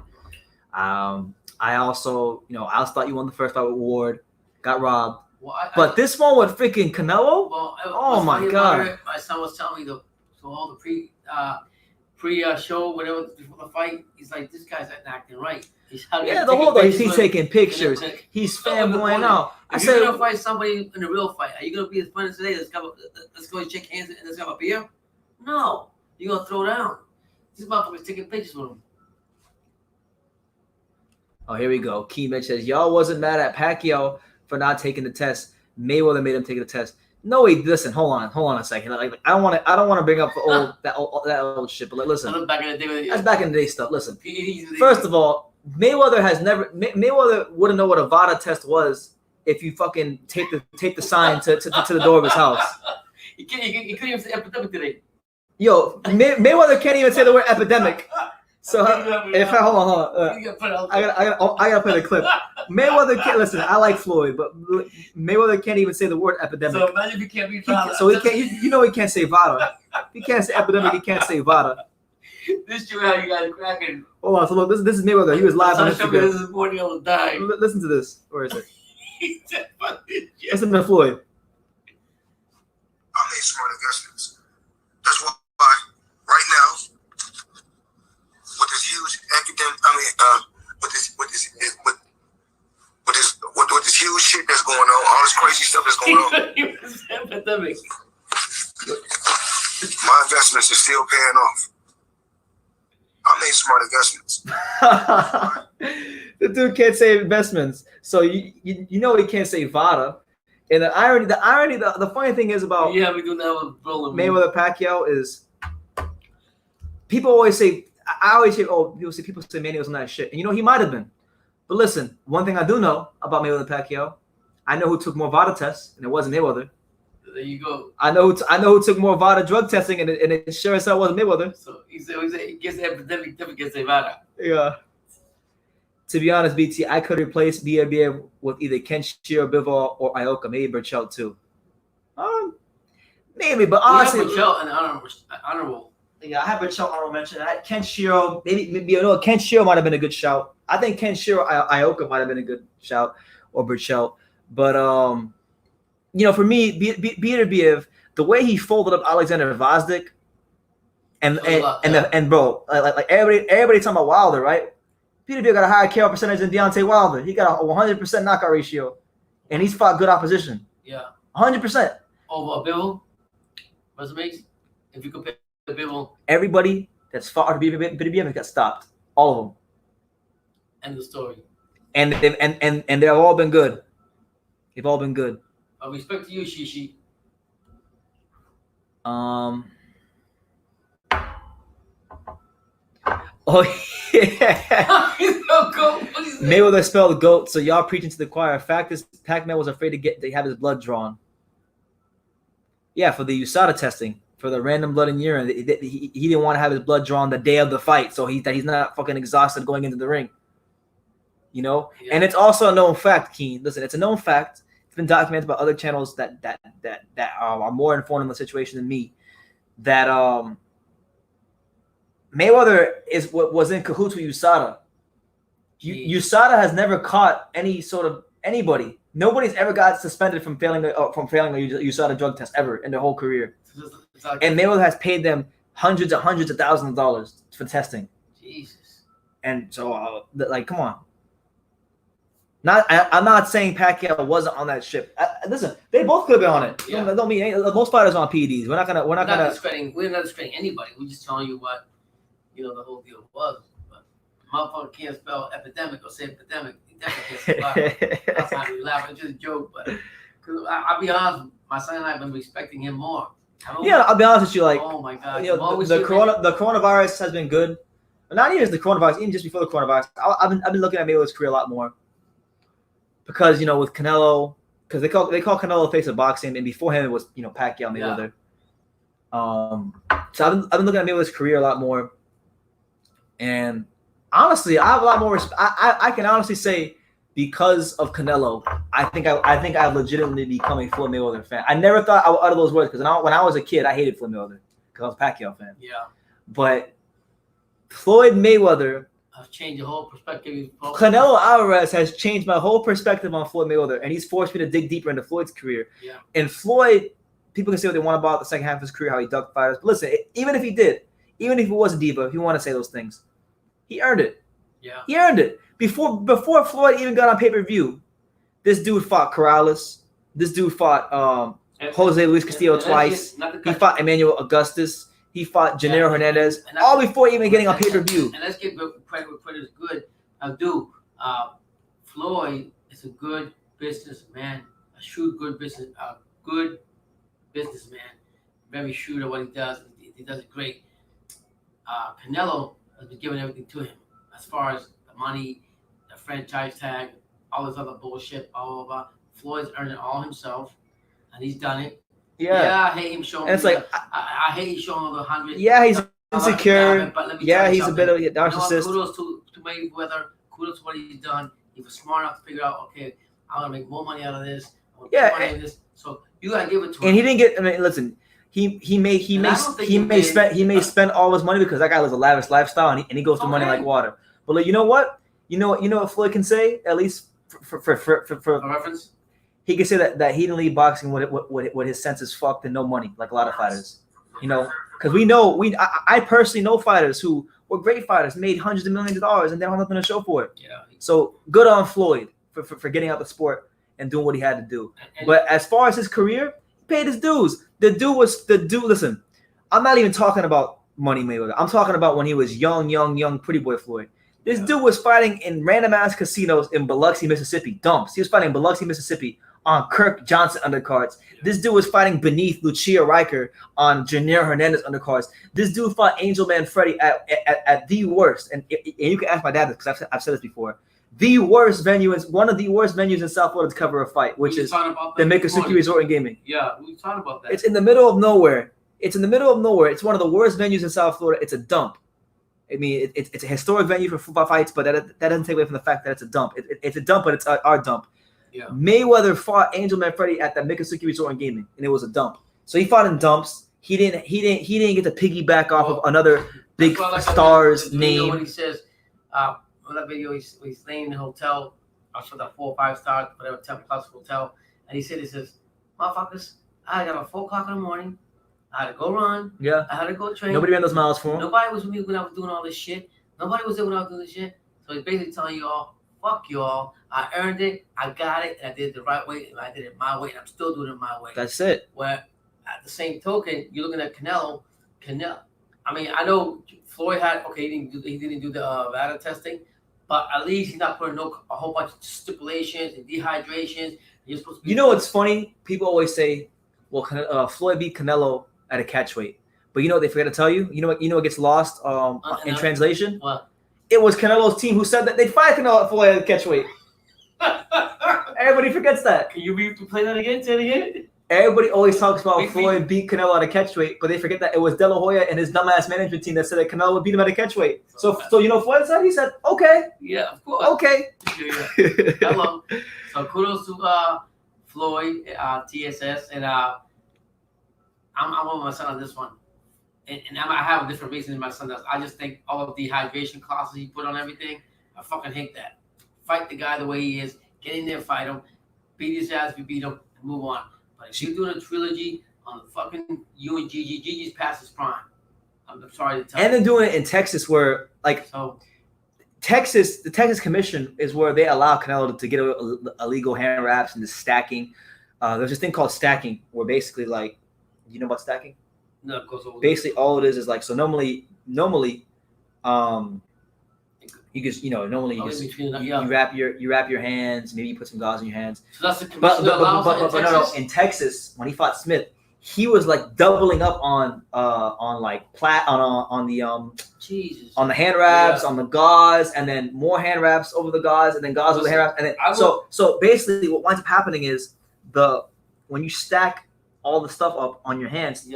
I also thought you won the first fight with Ward. Got robbed. Well, but this one with freaking Canelo? Well, oh my God. My son was telling me all the pre-show, whatever, before the fight. He's like, this guy's not acting right. He's Yeah, the whole day he's taking pictures. He's fanboying out. If you're gonna fight somebody in a real fight, are you gonna be as fun as today? Let's go and shake hands and let's have a beer. No, you're gonna throw down. These motherfuckers taking pictures with him. Oh, here we go. Key Mitch says, y'all wasn't mad at Pacquiao for not taking the test. Mayweather made him take the test. No, wait, listen, hold on a second. Like I don't want to bring up that old shit, but like, listen, That's back in the day. That's back in the day stuff. Listen, first of all, Mayweather wouldn't know what a VADA test was if you fucking tape the sign to the door of his house. You couldn't even say epidemic today. Yo, Mayweather can't even say the word epidemic. So if hold on. I gotta play the clip. Mayweather can't listen. I like Floyd, but Mayweather can't even say the word epidemic. So imagine if he can't be found. So he can't. He can't say VADA. He can't say epidemic. He can't say VADA. This is how you guys cracking. Hold on. So look, this is Mayweather. He was live on Instagram. This morning I was dying. Listen to this. Where is it? Listen to Floyd. I made smart investments. That's why right now, with this huge academic, with this huge shit that's going on, all this crazy stuff that's going on. Epidemic. My investments are still paying off. I made smart investments. The dude can't say investments, so you know he can't say VADA. And the funny thing is about we do now with Mayweather Pacquiao is people always say, I always hear, people say Manny was on that shit, and you know he might have been. But listen, one thing I do know about Mayweather Pacquiao, I know who took more VADA tests, and it wasn't Mayweather. There you go. I know who took more VADA drug testing, and it sure as hell wasn't Mayweather. So he gets the epidemic certificate, say VADA. Yeah. To be honest, BT, I could replace BABA with either Kenshiro, Bivol, or Ioka, maybe Burchell too. Maybe, but honestly, Burchell and honorable. Yeah, I have Burchell honorable mention. Kenshiro, maybe Kenshiro might have been a good shout. I think Kenshiro Ioka might have been a good shout, or Burchell. But for me, Peter Biev, the way he folded up Alexander Vazdik, and bro, like everybody talking about Wilder, right? Peter Biev got a higher KO percentage than Deontay Wilder. He got a 100% knockout ratio, and he's fought good opposition. Yeah, 100%. Over a Bivol resumes. If you compare the Bivol, everybody that's fought Peter Biev got stopped. All of them. End of story. And they've all been good. They've all been good. Respect to you, Shishi. Oh yeah. Mayweather spelled GOAT, so y'all preaching to the choir. Fact is, Pac-Man was afraid to have his blood drawn. Yeah, for the USADA testing, for the random blood and urine. He didn't want to have his blood drawn the day of the fight, so he's not fucking exhausted going into the ring. You know? Yeah. And it's also a known fact, Keen. Listen, it's a known fact. It's been documented by other channels that are more informed on the situation than me. That Mayweather was in cahoots with USADA. USADA has never caught any sort of anybody. Nobody's ever got suspended from failing a USADA drug test ever in their whole career. And Mayweather has paid them hundreds of thousands of dollars for testing. Jesus. And so, come on. I'm not saying Pacquiao wasn't on that ship. Listen, they both could have been on it. Yeah. Don't mean most fighters are on PEDs. We're not gonna discrediting anybody. We're just telling you what the whole deal was. But motherfucker can't spell epidemic or say epidemic. He definitely can't spell. That's how we laugh. It's just a joke. But because I'll be honest, my son and I have been respecting him more. I'll be honest with you. Like, oh my god, the coronavirus has been good. But not even the coronavirus, even just before the coronavirus. I've been looking at Mayweather's career a lot more. Because with Canelo, because they call Canelo the face of boxing, and before him it was Pacquiao, Mayweather. Yeah. So I've been looking at Mayweather's career a lot more, and honestly, I have a lot more. I can honestly say because of Canelo, I think I've legitimately become a Floyd Mayweather fan. I never thought I would utter those words because when I was a kid, I hated Floyd Mayweather because I was a Pacquiao fan. Yeah. But Floyd Mayweather. I've changed the whole perspective. Canelo Alvarez has changed my whole perspective on Floyd Mayweather, and he's forced me to dig deeper into Floyd's career. Yeah. And Floyd, people can say what they want about the second half of his career, how he ducked fighters. But listen, even if he did, Even if he was a diva, if you want to say those things, he earned it. Yeah. He earned it. Before Floyd even got on pay-per-view, this dude fought Corrales. This dude fought Jose Luis Castillo twice. He fought Emmanuel Augustus. He fought Gennaro Hernandez. All before even getting on pay-per-view. And let's give credit where credit is good. Dude, Floyd is a good businessman, a shrewd, good businessman. Very shrewd at what he does. He does it great. Canelo has been giving everything to him as far as the money, the franchise tag, all this other bullshit, blah, blah, blah. Floyd's earned it all himself, and he's done it. Yeah, I hate him showing. And it's like I hate him showing all the 100. Yeah, he's insecure. Yeah, he's a bit of a narcissist. Kudos to Mayweather. Kudos to what he's done. He was smart enough to figure out, okay, I'm gonna make more money out of this. So you gotta give it to him. And he didn't get. I mean, listen. He may spend all his money because that guy lives a lavish lifestyle and he goes through money like water. But like, you know what Floyd can say, at least for reference. He can say that he didn't leave boxing with his senses fucked and no money, like a lot of fighters. You know, because I personally know fighters who were great fighters, made hundreds of millions of dollars, and they don't have nothing to show for it. Yeah. So good on Floyd for getting out the sport and doing what he had to do. But as far as his career, he paid his dues. The dude. Listen, I'm not even talking about Money Mayweather. I'm talking about when he was young, pretty boy Floyd. This dude was fighting in random ass casinos in Biloxi, Mississippi. Dumps. He was fighting in Biloxi, Mississippi on Kirk Johnson undercards. This dude was fighting beneath Lucia Riker on Gennaro Hernandez undercards. This dude fought Angel Man Freddy at the worst. And you can ask my dad this because I've said this before. The worst venue is one of the worst venues in South Florida to cover a fight, which is the Miccosukee Resort and Gaming. Yeah, we talked about that. It's in the middle of nowhere. It's one of the worst venues in South Florida. It's a dump. I mean, it's a historic venue for football fights, but that doesn't take away from the fact that it's a dump. It's a dump, but it's our dump. Yeah. Mayweather fought Angel Man Freddy at the Miccosukee Resort and Gaming, and it was a dump. So he fought in dumps. He didn't get to piggyback off of another big star's name. When he says, on that video, he's staying in the hotel, for the 4 or 5 stars, whatever 10+ hotel, and he says, "Motherfuckers, I got at 4 o'clock in the morning. I had to go run. Yeah. I had to go train. Nobody ran those miles for him. Nobody was with me when I was doing all this shit. Nobody was there when I was doing this shit. So he's basically telling you all, fuck you all. I earned it. I got it. And I did it the right way. And I did it my way. And I'm still doing it my way. That's it. Where at the same token, you're looking at Canelo. I mean, I know Floyd had, okay, he didn't do the VADA testing, but at least he's not putting a whole bunch of stipulations and dehydrations. You're supposed to be. You know what's funny? People always say, well, Floyd beat Canelo at a catchweight. But you know what they forget to tell you? You know what gets lost in translation? What? It was Canelo's team who said that they'd fight Canelo at Floyd at a catchweight. Everybody forgets that. Can you play that again? Say it again. Everybody always talks about Floyd beat Canelo at a catchweight, but they forget that it was De La Hoya and his dumbass management team that said that Canelo would beat him at a catchweight. So you know what Floyd said? He said, okay. Yeah, of course. Okay. Yeah. Hello. So kudos to Floyd, TSS, and I'm with my son on this one. And I have a different reason than my son does. I just think all of the dehydration classes he put on everything, I fucking hate that. Fight the guy the way he is. Get in there, fight him. Beat his ass if you beat him, and move on. But if you're doing a trilogy on the fucking you and Gigi's past his prime. I'm sorry to tell you. And they're doing it in Texas where, like, the Texas Commission is where they allow Canelo to get illegal hand wraps and the stacking. There's this thing called stacking where basically, like, you know about stacking? No, of course. Basically, all it is like, so normally, you just, you wrap your hands, maybe you put some gauze in your hands. So that's the commission that allows it in Texas? No. In Texas, when he fought Smith, he was like doubling up on the hand wraps, on the gauze, and then more hand wraps over the gauze, and then gauze over the hand wraps, and then so basically, what winds up happening is when you stack all the stuff up on your hands,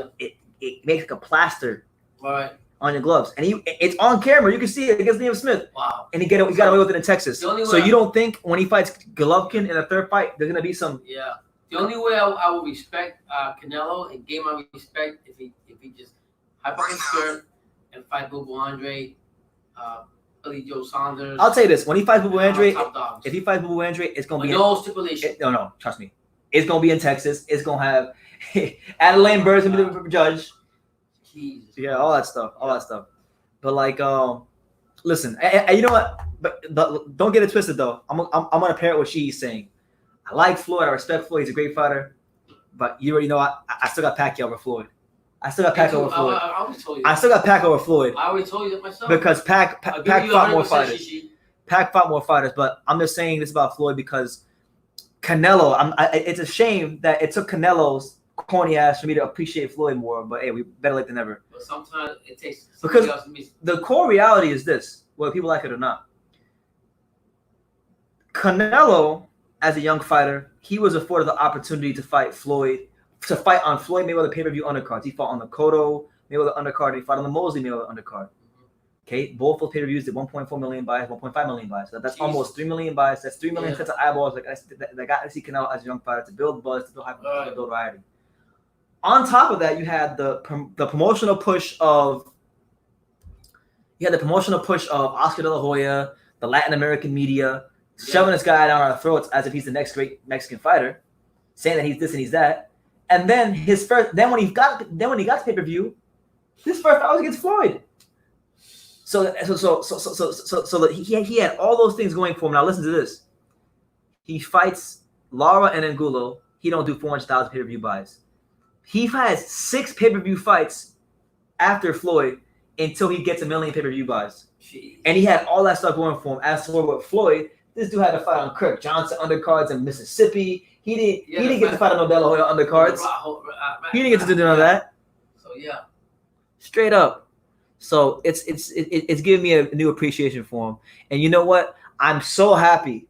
it makes like a plaster. Right. On your gloves, and it's on camera. You can see it against Liam Smith. Wow! And he got away with it in Texas. So you don't think when he fights Golovkin in the third fight, there's gonna be some? Yeah. The only way I would respect Canelo and gain my respect if he just hype up his skirt and fight Bobo Andre, Billy Joe Saunders. I'll tell you this: when he fights Bobo Andre, if he fights Bobo Andre, it's gonna be no stipulation. No, trust me, it's gonna be in Texas. It's gonna have Adelaide Bird's gonna be the judge. Jesus. Yeah, all that stuff. But like, listen, you know what? But don't get it twisted though. I'm gonna pair it with she's saying. I like Floyd. I respect Floyd. He's a great fighter. But you already know I still got Pacquiao over Floyd. I still got Pacquiao over Floyd. I always told you. I still got Pacquiao over Floyd. I already told you that myself. Because Pac fought more fighters. Shishi. Pac fought more fighters, but I'm just saying this about Floyd because Canelo. It's a shame that it took Canelo's corny ass for me to appreciate Floyd more. But hey, we better late than never. But sometimes it takes Because else to be. The core reality is this, whether people like it or not. Canelo, as a young fighter, he was afforded the opportunity to fight on Floyd Mayweather pay-per-view undercards. He fought on the Cotto Mayweather undercard. He fought on the Mosley Mayweather undercard. Okay, both those pay-per-views did 1.4 million buys, 1.5 million buys. So that's almost 3 million buys. That's 3 million sets of eyeballs. Like that got to see Canelo as a young fighter to build buzz, to build hype, to build variety. On top of that, you had the promotional push of Oscar De La Hoya, the Latin American media, shoving this guy down our throats as if he's the next great Mexican fighter, saying that he's this and he's that. And then when he got to pay-per-view, his first fight was against Floyd. So he had all those things going for him. Now listen to this. He fights Lara and Angulo. He don't do 400,000 pay-per-view buys. He has 6 pay-per-view fights after Floyd until he gets 1 million pay-per-view buys. Jeez. And he had all that stuff going for him. As for with Floyd, this dude had to fight on Kirk Johnson undercards in Mississippi. He didn't get to fight on no De La Hoya undercards. He didn't get to do none of that. So yeah, straight up. So it's giving me a new appreciation for him. And you know what? I'm so happy.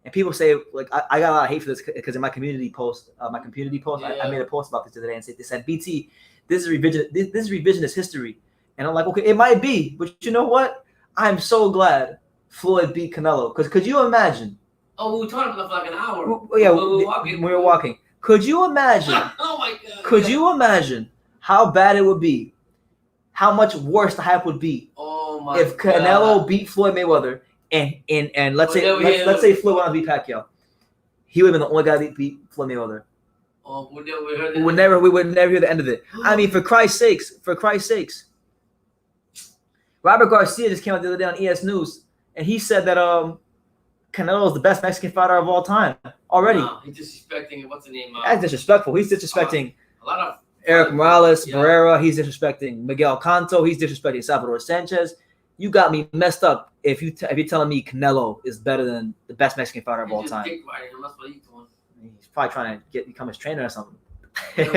And people say, like, I got a lot of hate for this because in my community post, I made a post about this the other day and they said, BT, this is revisionist history. And I'm like, okay, it might be, but you know what? I'm so glad Floyd beat Canelo. Because could you imagine? Oh, we were talking about that for like an hour. Yeah, when we were walking. Could you imagine? Oh my God. Could you imagine how bad it would be? How much worse the hype would be if Canelo beat Floyd Mayweather and let's say Floyd wanted to beat Pacquiao, he would have been the only guy that beat Floyd Mayweather. Oh, we would never hear the end of it. I mean, for Christ's sakes, Robert Garcia just came out the other day on ES News and he said that Canelo is the best Mexican fighter of all time already. No, he's disrespecting what's the name? That's disrespectful. He's disrespecting a lot of Eric Morales, Barrera, he's disrespecting Miguel Canto, he's disrespecting Salvador Sanchez. You got me messed up if you're telling me Canelo is better than the best Mexican fighter of all time. He's probably trying to become his trainer or something. But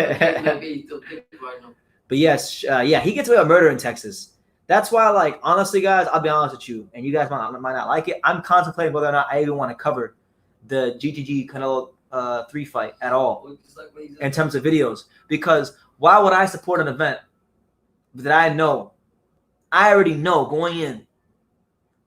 yes, he gets away with murder in Texas. That's why, like, honestly, guys, I'll be honest with you, and you guys might not like it. I'm contemplating whether or not I even want to cover the GTG Canelo 3 fight at all in terms of videos, because why would I support an event that I already know going in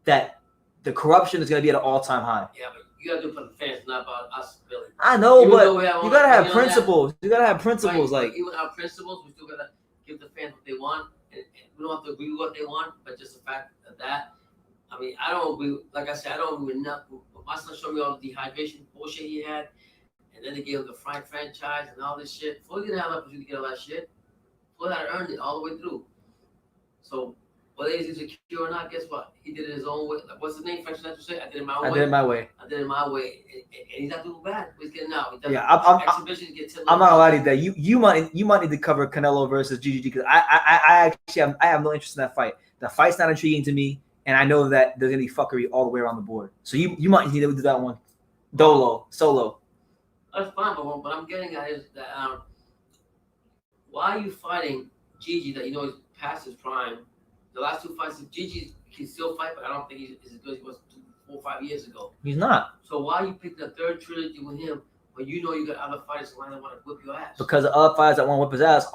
that the corruption is going to be at an all-time high? Yeah, but you got to do it for the fans, not about us, Billy. I know, but you got to have principles. You got to have principles. Right, like even our principles, we still got to give the fans what they want, and we don't have to agree with what they want, but just the fact that I mean, I don't agree. Like I said, I don't agree with nothing. My son showed me all the dehydration bullshit he had. And then they gave him the Frank franchise and all this shit. Floyd didn't have an opportunity to get all that shit. Floyd had earned it all the way through. So whether he's insecure or not, guess what? He did it his own way. Like, what's his name? Frank Sinatra said, I did it my way. I did it my way. I did it my way. And he's not doing bad. He's getting out. I'm not gonna lie to you that you might need to cover Canelo versus GGG because I have no interest in that fight. The fight's not intriguing to me, and I know that there's gonna be fuckery all the way around the board. So you might need to do that one solo. That's fine, but what I'm getting at is that why are you fighting Gigi that you know is past his prime? The last 2 fights, Gigi can still fight, but I don't think he's as good as he was 4 or 5 years ago. He's not. So why are you picking a third trilogy with him when you know you got other fighters that want to whip your ass? Because the other fighters that want to whip his ass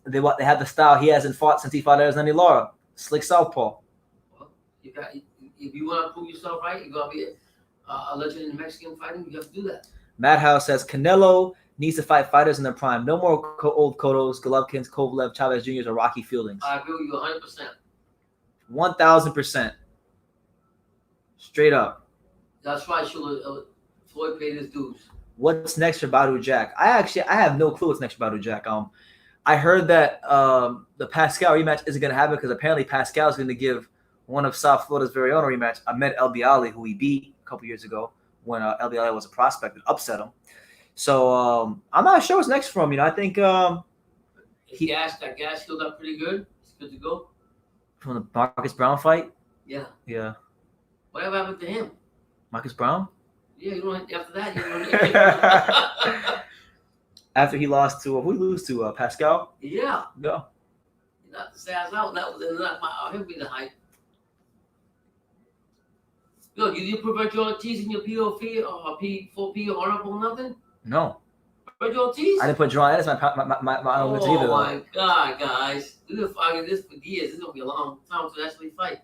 they have the style he hasn't fought since he fought Arizona Lara, slick southpaw. Well, if you want to prove yourself right, you're gonna be a legend in Mexican fighting. You have to do that. Madhouse says Canelo needs to fight fighters in their prime. No more old Cottos, Golovkins, Kovalev, Chavez Jr.'s, or Rocky Fieldings. I agree with you 100%. 1,000%. Straight up. That's why Floyd paid his dues. What's next for Badu Jack? I have no clue what's next for Badu Jack. I heard that the Pascal rematch isn't going to happen because apparently Pascal is going to give one of South Florida's very own rematch, Ahmed El Bialy, who he beat a couple years ago when El Bialy was a prospect and upset him. So I'm not sure what's next for him. I think that gas healed up pretty good. It's good to go. From the Marcus Brown fight. Yeah. Yeah. Whatever happened to him? Marcus Brown? Yeah, you don't. After that, you don't. After he lost to who did he lose to? Pascal? Yeah. No. Not to say I was out. That was not him be the hype. Yo, you put Virgil Ortiz in your P4P or P4P honorable nothing? No. Virgil Ortiz? I didn't put Jerron Ennis my honorable either. Oh my god, guys! We've been fighting this for years. This is gonna be a long time to actually fight.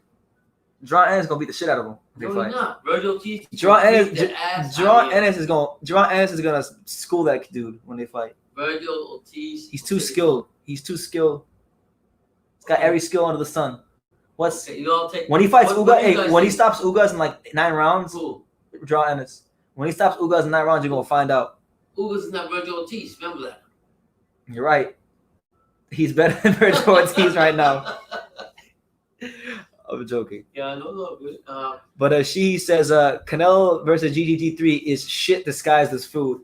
Jerron Ennis is gonna beat the shit out of him. No, he's not. Virgil Ortiz. Jerron Ennis is gonna school that dude when they fight. Virgil Ortiz. He's too skilled. He's got every skill under the sun. Okay, you all take when he fights Ugas? When he think? stops Ugas in like 9 rounds, Cool. Jerron Ennis. When he stops Ugas in 9 rounds, you're gonna find out. Ugas is not Virgil Ortiz. Remember that. You're right. He's better than Virgil Ortiz right now. I'm joking. Yeah, I know. But she says Canelo versus GGG3 is shit disguised as food.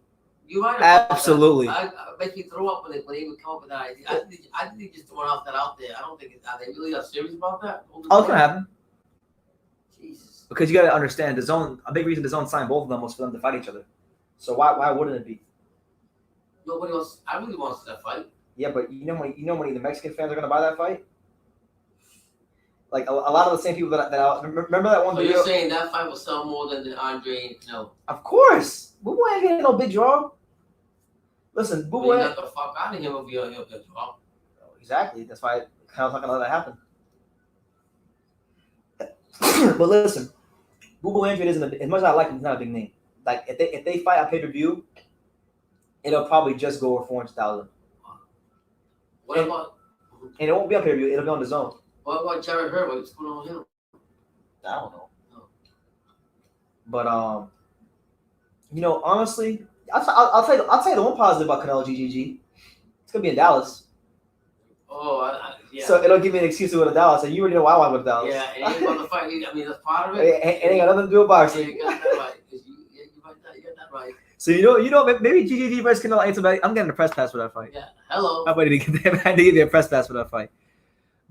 You're right. Absolutely. I make me throw up when they would come up with that idea. I think they just throwing out there. I don't think are they really serious about that? Oh, it's gonna happen. Jesus. Because you gotta understand a big reason DAZN signed both of them was for them to fight each other. So why wouldn't it be? Nobody else. I really want that fight. Yeah, but you know how many the Mexican fans are gonna buy that fight? Like a lot of the same people that remember that one So video. you're saying that fight will sell more than the Andre and Canelo? Of course, Boo Boo ain't getting no big draw. Listen, Boo Boo You ain't. got the fuck out of here with your draw. Exactly. That's why Canelo's not gonna let that happen. But listen, Boo Boo Andrew isn't as much as I like him. He's not a big name. Like if they fight on pay-per-view, it'll probably just go over 400,000. What about? And it won't be on pay-per-view. It'll be on DAZN. What about Jared Hurd? What's going on with him? I don't know. No. But honestly, I'll tell you the one positive about Canelo GGG. It's gonna be in Dallas. Oh, yeah. So it'll give me an excuse to go to Dallas, and you already know why I want to go to Dallas. Yeah, and ain't about the fight. I mean, that's part of it. It ain't got nothing to do with boxing. You got that right. You got that right. So maybe GGG versus Canelo ain't so bad. I'm getting a press pass for that fight. Yeah. Hello. I'm ready to get me a press pass for that fight.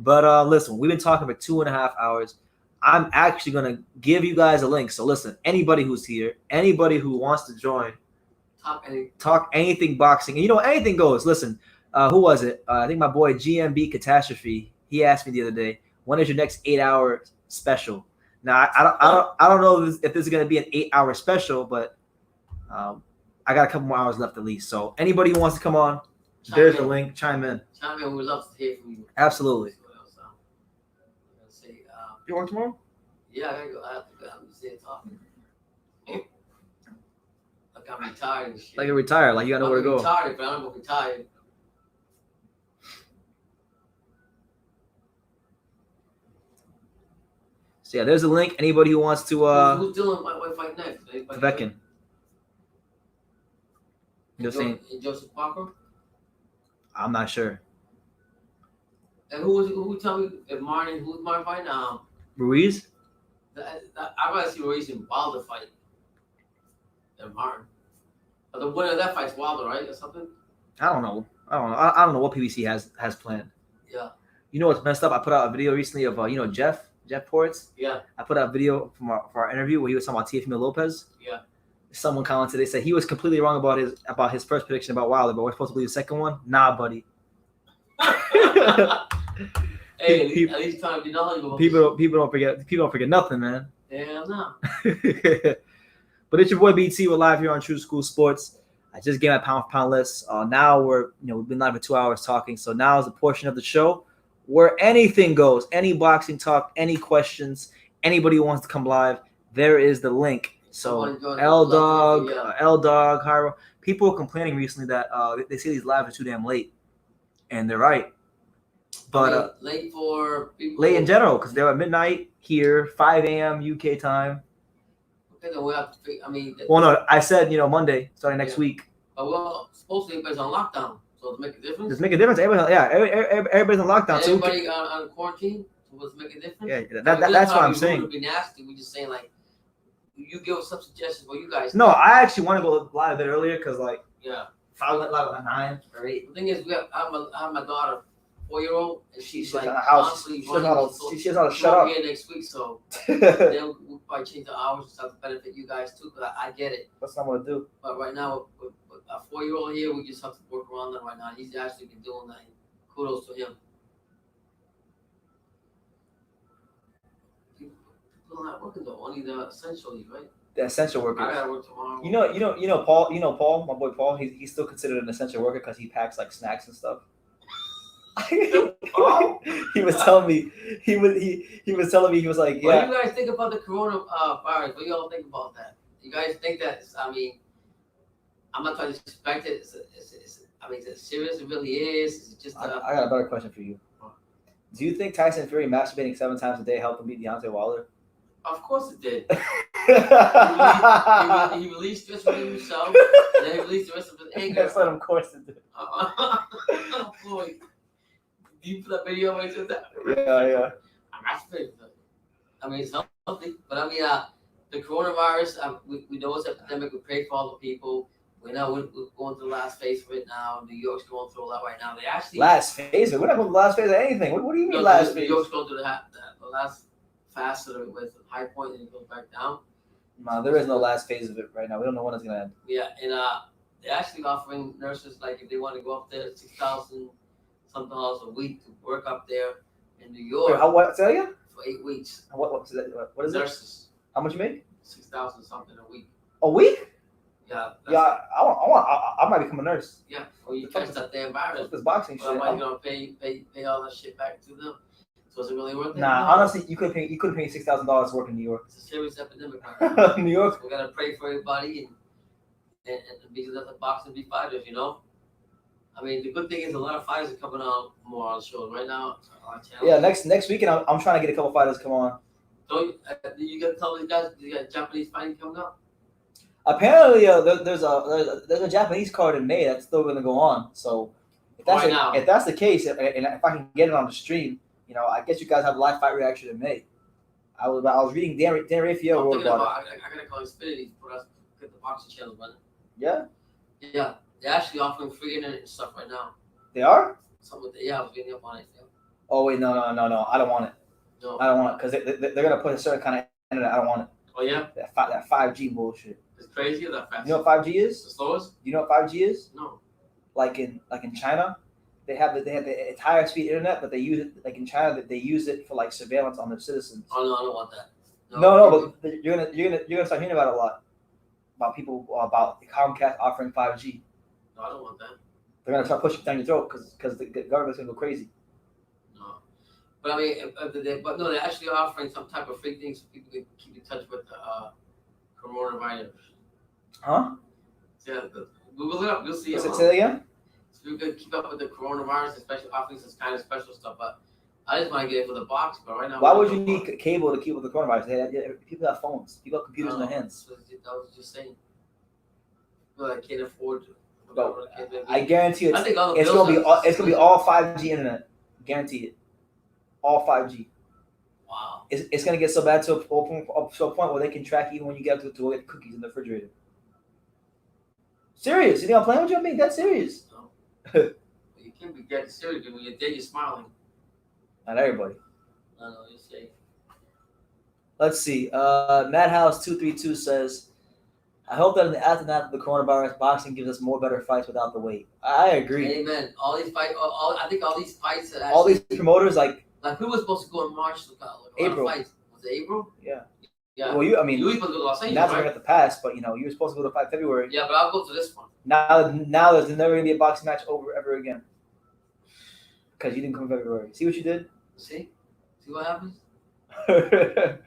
But listen, we've been talking for 2.5 hours. I'm actually gonna give you guys a link. So listen, anybody who's here, anybody who wants to join, talk anything boxing, and anything goes. Listen, who was it? I think my boy GMB Catastrophe. He asked me the other day, when is your next 8-hour special? Now I don't know if this is gonna be an 8-hour special, but I got a couple more hours left at least. So anybody who wants to come on, there's the link. Chime in. Chime in. We'd love to hear from you. Absolutely. Say, You work tomorrow? yeah, I gotta go. I have to go. I'm just there talking. Like I'm retired and shit. Like you retire, like you got nowhere to go. I'm retired, but I'm retired. So yeah, there's a link. Anybody who wants to who's dealing with my wife fight next? Veckin. Joseph Parker? I'm not sure. And who tell me if Martin, who's Martin fight now? Ruiz? I'd rather see Ruiz in Wilder fight than Martin. But the winner of that fight's Wilder, right? Or something? I don't know. I don't know what PBC has planned. Yeah. You know what's messed up? I put out a video recently of Jeff Ports. Yeah. I put out a video for our interview where he was talking about Teofimo Lopez. Yeah. Someone commented, they said he was completely wrong about his first prediction about Wilder, but we're supposed to believe the second one. Nah, buddy. Hey, at least trying to be knowledgeable. People don't forget nothing, man. Yeah, no. But it's your boy BT. We're live here on True School Sports. I just gave my pound for pound list. Now we've been live for 2 hours talking. So now is a portion of the show where anything goes, any boxing talk, any questions, anybody who wants to come live, there is the link. So L Dog, Hyro. People are complaining recently that they say these lives are too damn late, and they're right. But late for people. Late in general, because they're at midnight here, 5 a.m. UK time. Okay, then we have to. I mean. Well, no, I said Monday starting next week. Well, supposedly everybody's on lockdown. So to make a difference. Does it make a difference? Everybody's in lockdown. Everybody on quarantine. So does it make a difference? Yeah, that's what I'm saying. It would be nasty. We're just saying like, you give us some suggestions. What you guys? No, I actually want to go live a bit earlier because like yeah. if I went live at 9 or 8. The thing is, I have my daughter, 4-year-old, and she's like in the house. She doesn't know how to shut up. Here next week, so then we'll probably change the hours and stuff to benefit you guys too. Because I get it. That's not what to do. But right now, with a 4-year-old here, we just have to work around that right now. He's actually been doing that. Kudos to him. People not working though. Only the essentially, right? The essential workers. I gotta work tomorrow. You know Paul, my boy Paul. He's still considered an essential worker because he packs like snacks and stuff. He was telling me he was like, yeah. What do you guys think about the coronavirus? What do y'all think about that? You guys think that? I mean, I'm not trying to suspect it. I mean, is it serious? It really is. Is it just? I got a better question for you. Do you think Tyson Fury masturbating 7 times a day helped him beat Deontay Wilder? Of course it did. he released this from himself, and then he released the rest of his anger. That's what, of course it did. Oh boy. Do you put that video when he said that? Yeah. I'm masturbating. I mean, it's healthy, but I mean, the coronavirus, we know it's an epidemic. We pray for all the people. We know we're going through the last phase of it now. New York's going through a lot right now. They actually last phase. We're not going to the last phase of anything. What do you mean last phase? New York's going through the last facet with the high point and it goes back down. No, there is no last phase of it right now. We don't know when it's gonna end. Yeah, and they're actually offering nurses, like if they want to go up there, $6,000 something a week to work up there in New York. Wait, what? Say that again? For 8 weeks. What is nurses? It? How much you make? $6,000 something a week. A week? Yeah. Yeah, I might become a nurse. Yeah. Or you catch that damn virus. This boxing shit. Why you gonna pay all that shit back to them? So is it really worth it? Nah, honestly, you could pay $6,000 to work in New York. It's a serious epidemic right now. New York. So we gotta pray for everybody and because of the boxing be fighters, you know. I mean, the good thing is a lot of fighters are coming on more on shows right now. Yeah, next weekend I'm trying to get a couple fighters to come on. So you got to tell these guys you got Japanese fighting coming up. Apparently, there's a Japanese card in May that's still going to go on. So if that's the case, and if I can get it on the stream, you know, I guess you guys have a live fight reaction in May. I was reading Dan Rafael wrote about it. I gotta call Xfinity for us to get the boxing channels running. Yeah. Yeah, they're actually offering free internet and stuff right now. They are? I was reading up on it. Yeah. Oh wait, no, I don't want it. No. I don't want it because they're gonna put a certain kind of internet. I don't want it. Oh yeah. That 5G bullshit. It's crazy or that fast? You know what 5G is? The slowest? Do you know what 5G is? No. Like in China, they have the higher speed internet, but they use it like in China they use it for like surveillance on their citizens. Oh no, I don't want that. No, but you're gonna start hearing about it a lot. About people about Comcast offering 5G. No, I don't want that. They're gonna start pushing it down your throat because the government's gonna go crazy. No, but I mean, they're actually offering some type of free things so people can keep in touch with the coronavirus. Huh? Yeah, Google it up. You'll see it. Say that again. So you can keep up with the coronavirus, especially offering some kind of special stuff. But I just want to get it for the box. But right now, why would you need cable to keep with the coronavirus? People have phones. People have computers in their hands. So I was just saying. Well, I can't afford to. No, I guarantee you, I think all the it's gonna be all 5G internet. Guarantee it. All 5G. Wow. It's gonna get so bad to a point where they can track even when you get to go get cookies in the refrigerator. Serious? You think I'm playing with you? I mean, that's serious. No. You can't be getting serious when you're dead. You're smiling. Not everybody. I know. You say. Let's see. Madhouse232 says, I hope that in the aftermath of the coronavirus, boxing gives us more better fights without the wait. I agree. Amen. All these fights, I think all these fights that all these promoters like who was supposed to go in March? April. Fights. Was it April? Yeah. Yeah. Well, you were supposed to go to Los Angeles, right? At the pass, but you were supposed to go to fight February. Yeah, but I'll go to this one. Now there's never gonna be a boxing match ever again. Because you didn't come in February. See what you did? See what happens?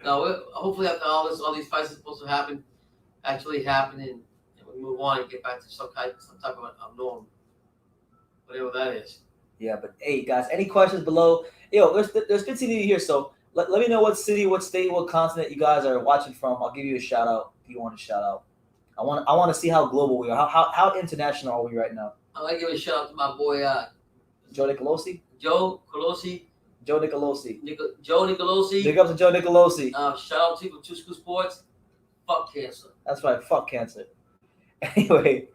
No, hopefully after all these fights are supposed to actually happen, and we move on and get back to some type of a norm, whatever that is. Yeah, but hey guys, any questions below? Yo, there's 15 of you here, so let me know what city, what state, what continent you guys are watching from. I'll give you a shout out if you want a shout out. I want to see how global we are. How international are we right now? I want to give a shout out to my boy Joe Nicolosi. Joe Colosi. Joe Nicolosi. Joe Nicolosi. Big up to Joe Nicolosi. Shout out to you from True School Sports. Fuck cancer. That's right. Fuck cancer. Anyway,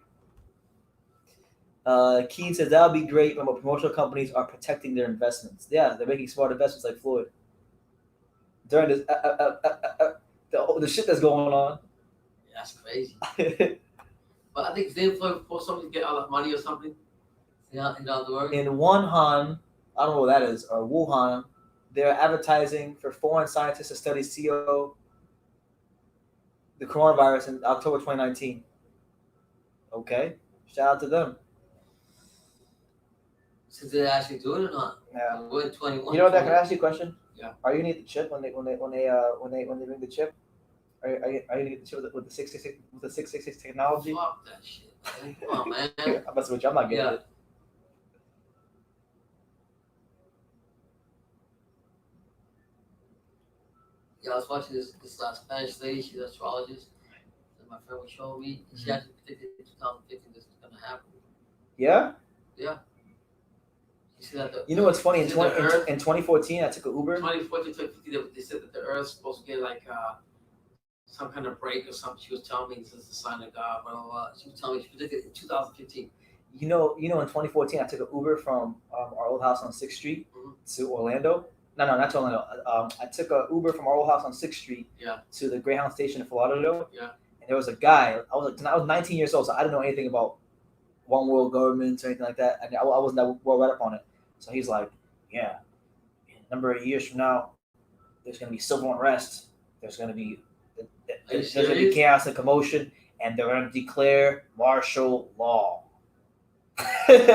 Keen says that would be great when promotional companies are protecting their investments. Yeah, they're making smart investments like Floyd. During this, the shit that's going on. That's crazy. But I think they Floyd for something to get all that money or something. Yeah, in the world. In Wuhan, I don't know what that is, or Wuhan, they're advertising for foreign scientists to study CO, the coronavirus, in October 2019. Okay, shout out to them. So did they actually do it or not? Yeah. We're in 21. You know what? I can ask you a question. Yeah. Are you gonna get the chip when they bring the chip? Are you gonna get the chip with the 666 technology? Fuck that shit, man. Come on, man. I'm messing with you. I'm not getting it. Yeah, I was watching this Spanish lady. She's an astrologist. And my friend was showing me. She actually predicted in 2015 this was gonna happen. Yeah. Yeah. You see that? You know what's funny? In 2014, I took an Uber. 2014, 2015, they said that the Earth's supposed to get like some kind of break or something. She was telling me this is the sign of God. Blah, blah, blah. She was telling me she predicted in 2015. You know, in 2014, I took an Uber from our old house on 6th Street to Orlando. No, not to Orlando. I took an Uber from our old house on 6th Street to the Greyhound station in Fort Lauderdale. Yeah. And there was a guy. I was 19 years old, so I didn't know anything about one world governments or anything like that. And I wasn't that well read up on it. So he's like, yeah, in a number of years from now, there's going to be civil unrest. There's going to be chaos and commotion, and they're going to declare martial law. And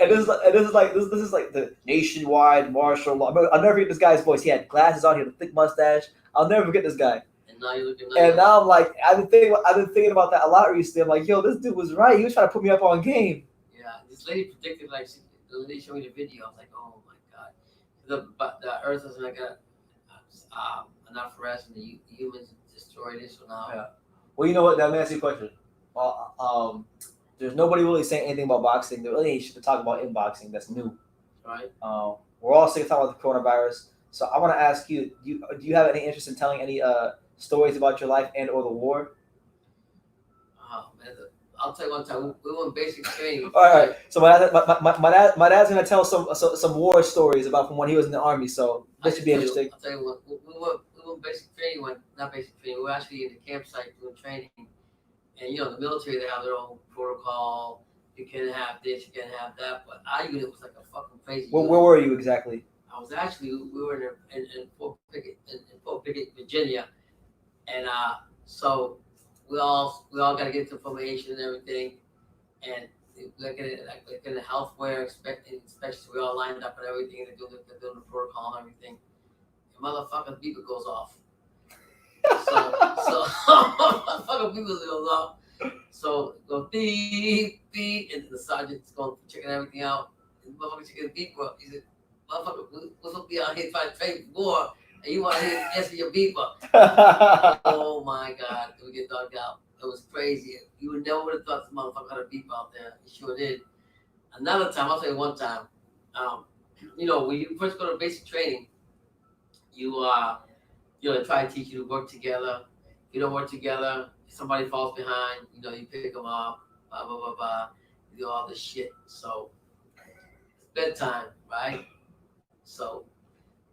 this is like the nationwide martial law. I'll never forget this guy's voice. He had glasses on. He had a thick mustache. I'll never forget this guy. And now you're looking. And now I'm like, I've been thinking about that a lot recently. I'm like, yo, this dude was right. He was trying to put me up on game. Yeah, this lady predicted like the lady showed me the video. I was like, oh my god, the Earth isn't gonna enough rest, and the humans destroyed it. So now. Yeah. Well, you know what? Let me ask you a question. Well, there's nobody really saying anything about boxing. There really ain't shit to talk about in boxing. That's new. Right. We're all sick of talking about the coronavirus. So I want to ask you: do you have any interest in telling any stories about your life and or the war? Oh man, I'll tell you one time we went basic training. All right. So my dad's gonna tell some war stories about from when he was in the army. So this should be interesting. I'll tell you what. We went basic training. Not basic training. We were actually in the campsite doing training. And you know, the military, they have their own protocol. You can't have this, you can't have that. But our unit was like a fucking crazy. Where were you exactly? I was actually, we were in Fort Pickett, Virginia, and so we all got to get to formation and everything, and like in the healthcare inspection, we all lined up and everything. They're doing the protocol and everything. The motherfucking beeper goes off. So motherfucking beeper goes off. So go beep beep, and the sergeant's going checking everything out. And the motherfucker checking the beeper. He said, "Motherfucker, we're supposed to be out here trying to train for war, and you want to answer your beeper." Oh my God, we get dug out. It was crazy. You would never would have thought the motherfucker had a beep out there. He sure did. Another time, I'll tell you one time. You know, when you first go to basic training, you try to teach you to work together. If you don't work together, if somebody falls behind, you know, you pick them up, blah, blah, blah, blah. You do all this shit. So it's bedtime, right? So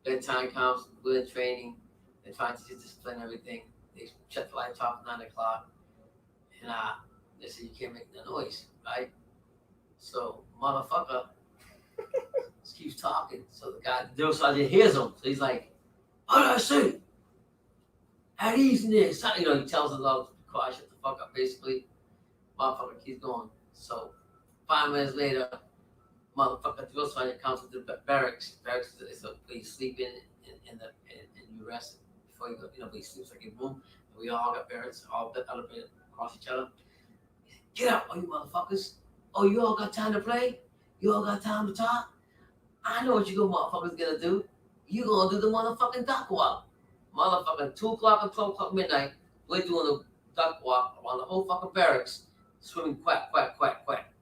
bedtime comes, we're in training. They're trying to discipline everything. They shut the lights off at 9 o'clock. And they say you can't make no noise, right? So motherfucker just keeps talking. So the guy, the drill sergeant hears him. So he's like, "What did I say? At ease in this." You know, he tells us all to be quiet, shut the fuck up, basically. Motherfucker keeps going. So 5 minutes later, motherfucker drill sergeant comes to the barracks. Barracks is a place you sleep in you rest before you go. You know, but he sleeps like a room. And we all got barracks, all bed out of bed across each other. Get up, all you motherfuckers. Oh, you all got time to play? You all got time to talk? I know what you motherfuckers gonna do. You gonna do the motherfucking duck walk. Motherfucking 2 o'clock and 12 o'clock midnight, we're doing the duck walk around the whole fucking barracks. swimming quack, quack, quack, quack.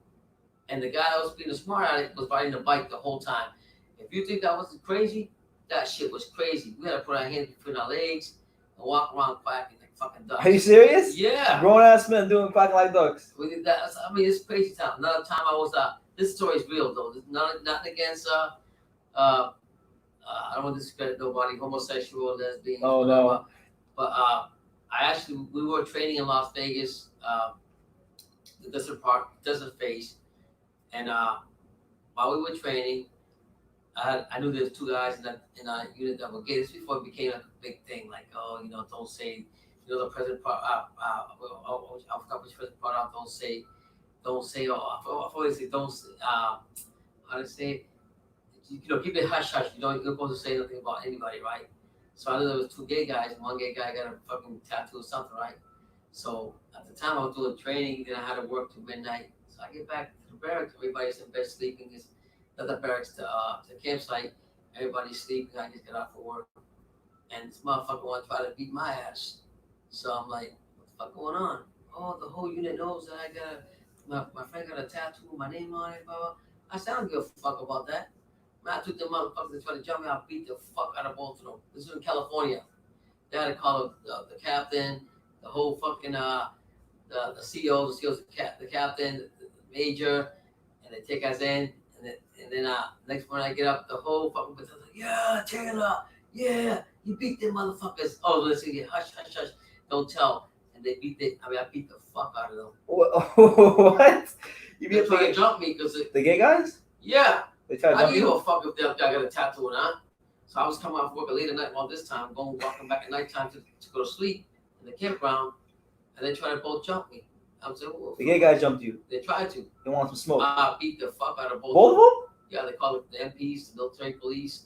And the guy that was being a smart aleck was riding the bike the whole time. If you think that wasn't crazy, that shit was crazy. We had to put our hands between our legs and walk around quacking like fucking ducks. Are you serious? Yeah. Grown ass men doing quacking like ducks. We did that. I mean, it's crazy time. Another time I was this story is real though. There's nothing against I don't want to discredit nobody, homosexual, lesbian, whatever. No. But we were training in Las Vegas, the desert phase, and while we were training, I knew there was two guys in our unit that were gay. This before it became like a big thing, like don't say, the president part. I forgot which president part out. Don't say. I always say don't. How to say it? Keep it hush hush. You're not supposed to say nothing about anybody, right? So I knew there was two gay guys. One gay guy got a fucking tattoo or something, right? So at the time I was doing training, then I had to work till midnight. So I get back to the barracks. Everybody's in bed sleeping. It's not the barracks to the campsite. Everybody's sleeping. I just got out for work, and this motherfucker want to try to beat my ass. So I'm like, what the fuck going on? Oh, the whole unit knows that I got my friend got a tattoo with my name on it. Blah, blah. I said I don't give a fuck about that. Man, I took the motherfuckers that tried to jump me. I beat the fuck out of both of them. This is in California. They had to call the captain, the whole fucking the CEO, the captain, the major, and they take us in. And then next morning I get up, the whole fucking place, like, yeah, Taylor, yeah, you beat them motherfuckers. Oh, listen, hush, hush, hush, don't tell. And I beat the fuck out of them. What? You They tried to jump me because the gay guys? Yeah. They tried to I jump didn't give you? a fuck if that guy got a tattoo or not. So I was coming off work late at night while this time, walking back at nighttime to go to sleep in the campground, and they tried to both jump me. I'm saying, well, The gay guy jumped you. They tried to. They want some smoke. I beat the fuck out of both. Both of them? Yeah, they called the MPs, the military police,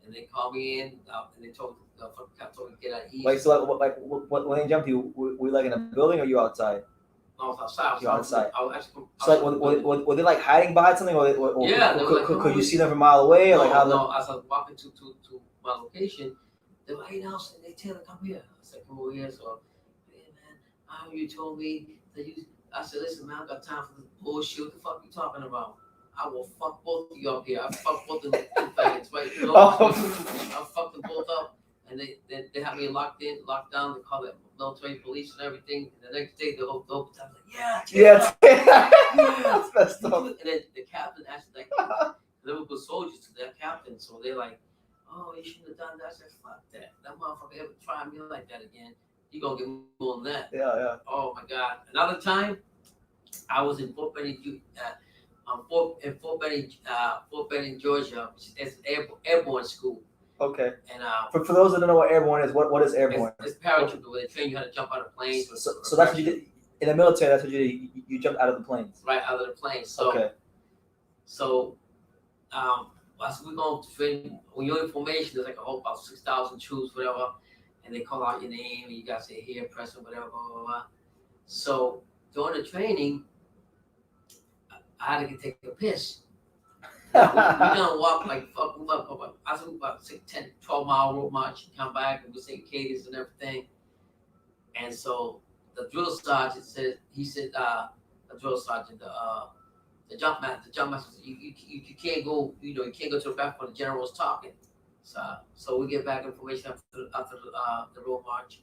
and they called me in, and they told the fucking cop told me to get out of here. Like, so when they jumped you, were you like in a building or you outside? I was outside. You're outside. I was actually. So were they like hiding behind something, or Yeah, could you see them from a mile away, or like how? No, as I was walking to my location, they were like, hey, Nelson, they Taylor, come here. I said, come over here. So, hey man, how you told me that you? I said, listen, man, I got time for this bullshit. What the fuck you talking about? I will fuck both of you up here. I fuck both of them two faggots, right? I fucked them both up, and they had me locked down. They called it military police and everything. And the next day, the whole time was like, yeah, That's messed up. and then the captain asked like, they were good soldiers to that captain, so they're like, oh, you shouldn't have done that. I said, fuck that. That motherfucker ever try me like that again, he gonna get more than that. Yeah. Oh my God. Another time, I was in Fort Benning, Fort Benning, Georgia, which is airborne school. Okay. And for those that don't know what airborne is, what is airborne? It's paratrooper where they train you how to jump out of planes. So that's what you did in the military. That's what you did. You jumped out of the planes. Right out of the plane. So okay. So we're going to train. When your information, there's like a whole about 6,000 troops, whatever, and they call out your name, and you got to say here, press or whatever, blah, blah, blah. So during the training, I had to take a piss. We're gonna walk like fucking up. I was about 10, 12 mile road march and come back, and we're saying cadence and everything. And so the drill sergeant said, the drill sergeant, the jump master said, you can't go, you can't go to the back when the general's talking. So we get back information after the road march.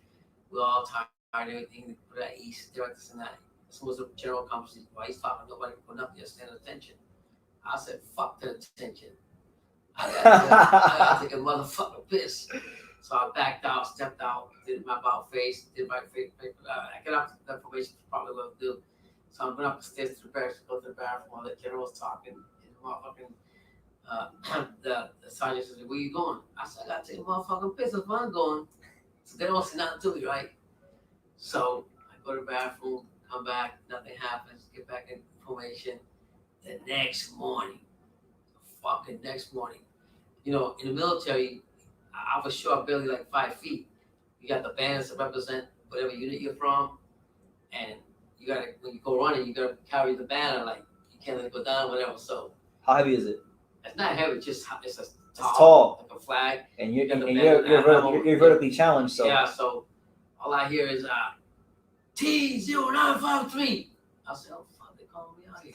We're all tired, everything, put at ease, direct and that. As soon as the general comes, while he's talking, nobody put up there, stand attention. I said, fuck the attention. I got to take a motherfucking piss. So I backed out, stepped out, did my about face, did my face. I got up the information, probably what I'll do. So I went up the stairs to the barracks to go to the bathroom while the general was talking. And the sergeant said, where you going? I said, I got to take a motherfucking piss if I'm going. So they don't see nothing to me, right? So I go to the bathroom, come back, nothing happens, get back in formation. The next morning, in the military, I was short, barely like 5 feet. You got the banners to represent whatever unit you're from, and you gotta, when you go running, you gotta carry the banner, like you can't let it go down, whatever. So how heavy is it? It's not heavy, it's tall, like a flag. And you're vertically challenged, so yeah. So all I hear is T0953. I said, oh, fuck, they calling me out here.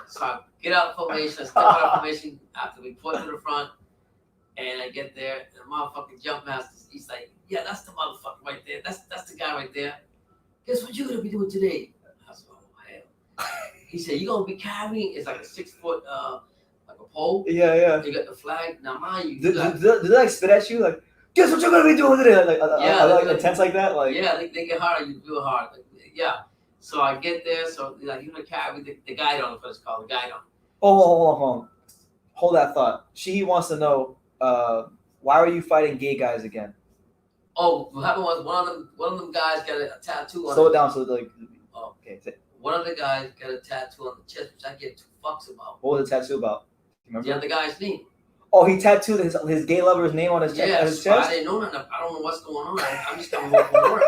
So I get out of formation, I step out of formation after we point to the front, and I get there, and the motherfucking jump master, he's like, yeah, that's the motherfucker right there. That's the guy right there. Guess what you're gonna be doing today? I said, oh, hell. He said, you're gonna be carrying, it's like a 6 foot, like a pole. Yeah. You got the flag. Now, mind you, Did they like spit at you? Like, guess what you're gonna be doing today? Like, Yeah, like they- intense like that? Like, yeah, they get hard, you feel hard. Like, yeah. So I get there, so like you're gonna carry the guide on, what it's called, the guide on. hold on. Hold that thought. She wants to know, why are you fighting gay guys again? Oh, what happened was one of them guys got a tattoo on. Slow it down so like. Oh. Okay. One of the guys got a tattoo on the chest, which I give 2 fucks about. What was the tattoo about? Remember? The other guy's name. Oh, he tattooed his gay lover's name on his chest. Yeah, His but I chest? didn't know nothing. I don't know what's going on. I'm just coming home from work.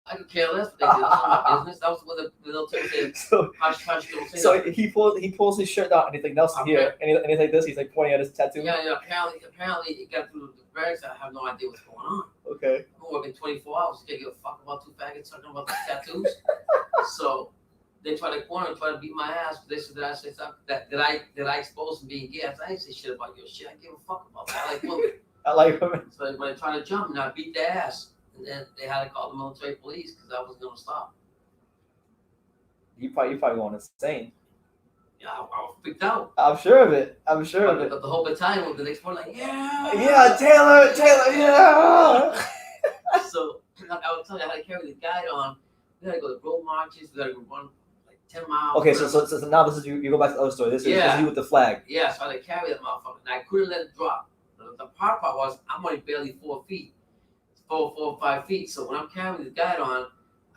I could care less what they did. That's not my business. That was what the military said. Hush, don't say So that. he pulls his shirt down and he's like Nelson here, and he's like this. He's like pointing at his tattoo. Yeah. Apparently, it got through the barracks. I have no idea what's going on. Okay. I'm working 24 hours. Can't give a fuck about 2 faggots talking about the tattoos. So they try to beat my ass. They said that I said something that I exposed them being gay. I said, I didn't say shit about your shit. I give a fuck about that. I like women. I like women. So when they tried to jump, and I beat their ass. And then they had to call the military police because I wasn't gonna stop. You probably going insane. Yeah, I was freaked out. I'm sure of it. But the whole battalion was the next morning like, yeah. Yeah, Taylor, yeah. So I would tell you, I had to carry the guide on. We had to go to road marches. We had to go run like 10 miles. Okay, so now this is you go back to the other story. This is you with the flag. Yeah, so I had to carry that motherfucker, and I couldn't let it drop. The hard part was I'm only barely 4 feet. 4 or 5 feet. So when I'm carrying the guide on,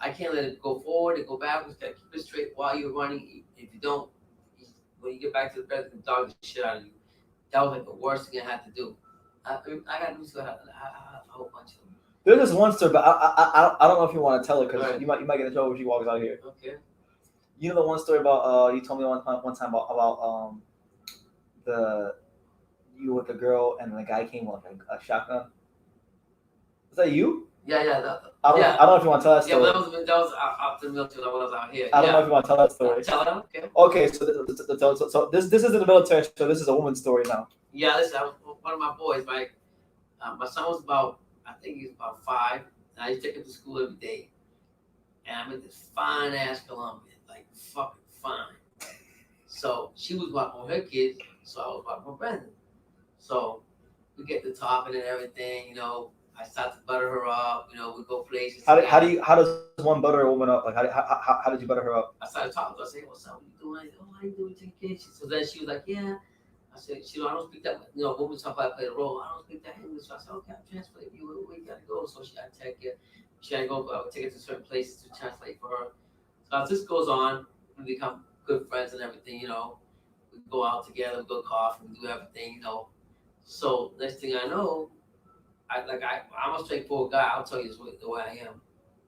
I can't let it go forward and go backwards. Gotta keep it straight while you're running. If you don't, when you get back to the bed, the dog the shit out of you. That was like the worst thing I had to do. I got used to a whole bunch of them. There's this one story, but I don't know if you want to tell it because Right. you might get in trouble if she walks out here. Okay. You know the one story about you told me one time about you with the girl and the guy came with a shotgun. Is that you? Yeah. I don't know if you want to tell that story. Yeah, but that was after the military when I was out here. I don't know if you want to tell that story. Tell it, okay. Okay, so this isn't the military, so this is a woman's story now. Yeah, listen, one of my boys, my son was about, I think he was about 5, and I used to take him to school every day. And I met this fine ass Colombian, like fucking fine. So she was walking with her kids, so I was walking with Brendan. So we get to talking and everything, you know. I start to butter her up, you know. We go places. How does one butter a woman up? Like how did you butter her up? I started talking to her. I said, hey, what's up? What you doing? Oh, how you doing to your kids? So then she was like, yeah. I said, I don't speak that, you know, women talk about play the role. I don't speak that English. So I said, okay, I'll translate for you. Where you got to go? So she had to take it. She had to go, take it to certain places to translate for her. So as this goes on, we become good friends and everything, you know. We go out together, we go coffee, we do everything, you know. So next thing I know, I'm a straightforward guy. I'll tell you the way I am,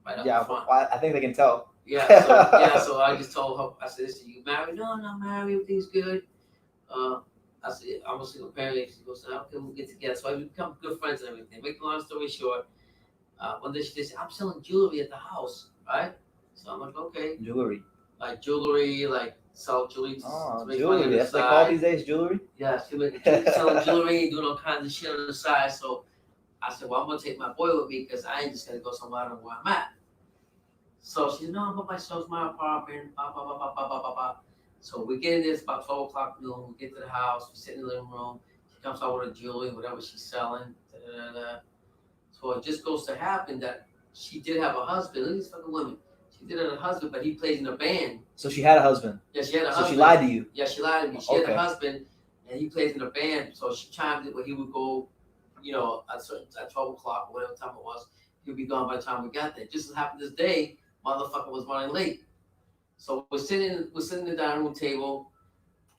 right up Yeah, front. I think they can tell. So I just told her, I said, listen, you married? No, I'm not married. Everything's good. I said, I'm a single parent. She goes, okay, we'll get together. So I become good friends and everything. Make a long story short, one day she said, I'm selling jewelry at the house, right? So I'm like, okay. Jewelry. Like jewelry, like sell jewelry. Oh, to make money jewelry. on the That's like side. all these days, jewelry. Yeah, she was selling jewelry, doing all kinds of shit on the side. So I said, well, I'm going to take my boy with me because I ain't just going to go somewhere I don't know where I'm at. So she said, no, I'm by myself, my apartment, blah, blah, blah, blah, blah, blah, blah, blah. So we get in there, it's about 12 o'clock noon. We get to the house, we sit in the living room. She comes out with her jewelry, whatever she's selling. So it just goes to happen that she did have a husband. Look at these fucking women. She did have a husband, but he plays in a band. So she had a husband. Yeah, she had a So husband. she lied to you. Yeah, she lied to me. She had a husband, and he plays in a band. So she chimed in where he would go, you know, at 12 o'clock or whatever time it was. He'd be gone by the time we got there. Just as happened this day, motherfucker was running late. So we're sitting at the dining room table,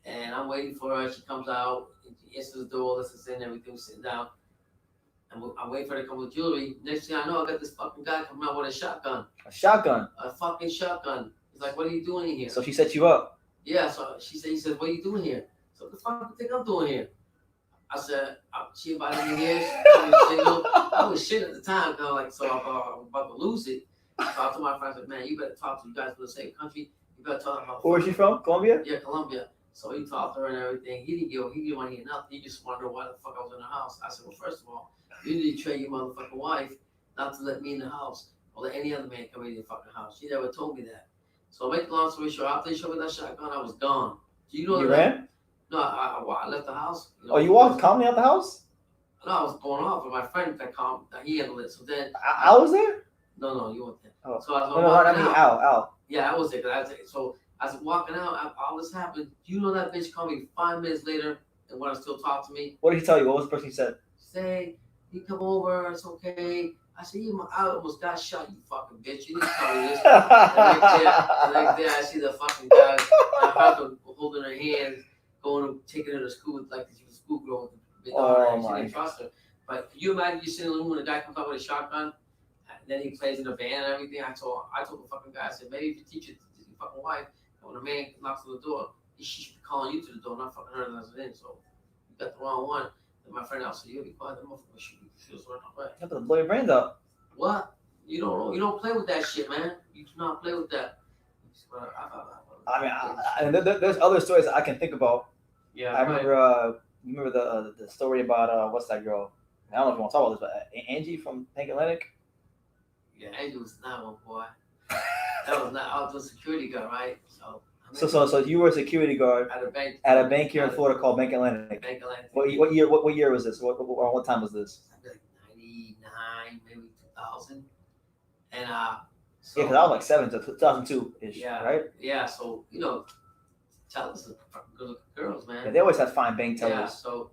and I'm waiting for her. She comes out, and she answers the door, lets us in, everything, we're sitting down. And I'm waiting for her to come with jewelry. Next thing I know, I got this fucking guy coming out with a shotgun. A shotgun. A fucking shotgun. He's like, what are you doing in here? So she set you up. Yeah, so he said, what are you doing here? So what the fuck do you think I'm doing here? I said, she invited me here. She told me single. I was shit at the time, kind of like, so I'm about to lose it. So I told my friends, like, man, you better talk to you guys from the same country. You better talk about. Where is she from? Colombia? Yeah, Colombia. So he talked to her and everything. He didn't want to hear nothing. He just wanted to know why the fuck I was in the house. I said, well, first of all, you need to train your motherfucking wife not to let me in the house or let any other man come in your fucking house. She never told me that. So make the long story short, after they showed me that shotgun, I was gone. Do you know You that? ran? No, I left the house. You know, Oh, you walked calmly out the house? No, I was going off, but my friend that calmed, he handled it. So then I was there? no, you weren't there. Oh. So I was No, I mean, out. Al. Yeah, I was there. So I was walking out. All this happened. You know that bitch called me 5 minutes later and want to still talk to me. What did he tell you? What was the first thing he said? Say, you come over. It's okay. I said, I almost got shot. You fucking bitch. You didn't tell me this. And right there, I see the fucking guy. I heard them holding her hands, taking her to school like she was a schoolgirl. Oh, she my didn't trust her. But can you imagine you sitting in the room when the guy comes out with a shotgun? And then he plays in the van and everything. I told the fucking guy, I said, maybe if you teach it to your fucking wife, when a man knocks on the door, she should be calling you to the door, not fucking her as it in. So you got the wrong one. And my friend also, you'll be quiet, that motherfucker shoot you. She was running away. You have to blow your brains out. What? You don't play with that shit, man. You do not play with that. I mean, there's other stories I can think about. Yeah, I remember. You remember the story about what's that girl? I don't know if you want to talk about this, but Angie from Bank Atlantic. Yeah, Angie was not one boy. That was not. I was a security guard, right? So you were a security guard at a bank here in Florida called Bank Atlantic. Bank Atlantic. What year was this? What time was this? Like 99, maybe 2000. And So, yeah, because I was like 7 to 2002 ish. Yeah, right. Yeah, so tellers are fucking good looking girls, man. Yeah, they always have fine bank tellers. Yeah, so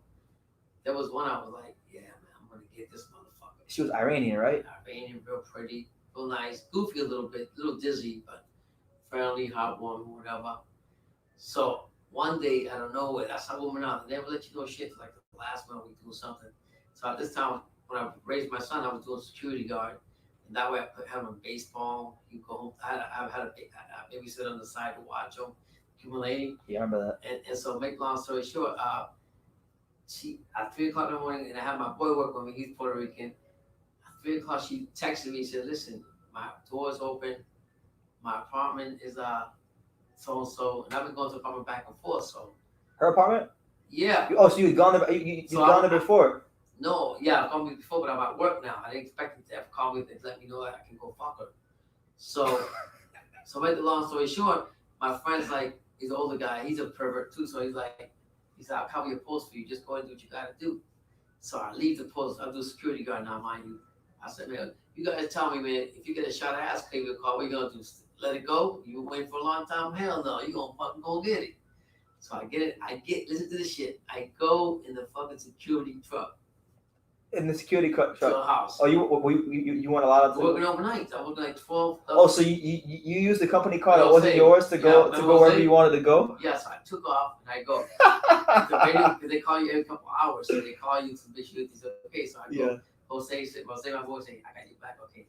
there was one I was like, yeah, man, I'm gonna get this motherfucker. She was Iranian, right? Iranian, real pretty, real nice, goofy a little bit, a little dizzy, but friendly, heartwarming, whatever. So one day, out of nowhere, that's how women are. They never let you know shit till like the last month we do something. So at this time, when I raised my son, I was doing security guard. And that way I had him in baseball. You go home. I had a babysitter on the side to watch him. Accumulating. Yeah, I remember that. And so make long story short, she at 3 o'clock in the morning, and I had my boy work with me. He's Puerto Rican. At 3 o'clock, she texted me and said, "Listen, my door's open. My apartment is so and so, and I've been going to the apartment back and forth. So her apartment? Yeah. So you'd gone there? You'd gone there before? No, yeah, I've gone before, but I'm at work now. I didn't expect them to have called me and let me know that I can go fuck her. So make the long story short, my friend's like, he's an older guy. He's a pervert too. So he's like, I'll cover your post for you. Just go ahead and do what you got to do. So I leave the post. I do security guard now, mind you. I said, man, you guys tell me, man, if you get a shot of ass, pay me a call. What you going to do? Let it go? You been waiting for a long time? Hell no. You going to fucking go get it. So I get it. Listen to this shit. I go in the fucking security truck. In the security truck? To a house. Oh, you weren't allowed to? Working overnight. I worked like 12. Oh, so you used the company car that wasn't yours to go wherever you wanted to go? Yes, I took off and I go. Because they call you every couple hours, so they call you to make sure it's okay. So I go. Yeah. Jose my voice say, I got you back, okay.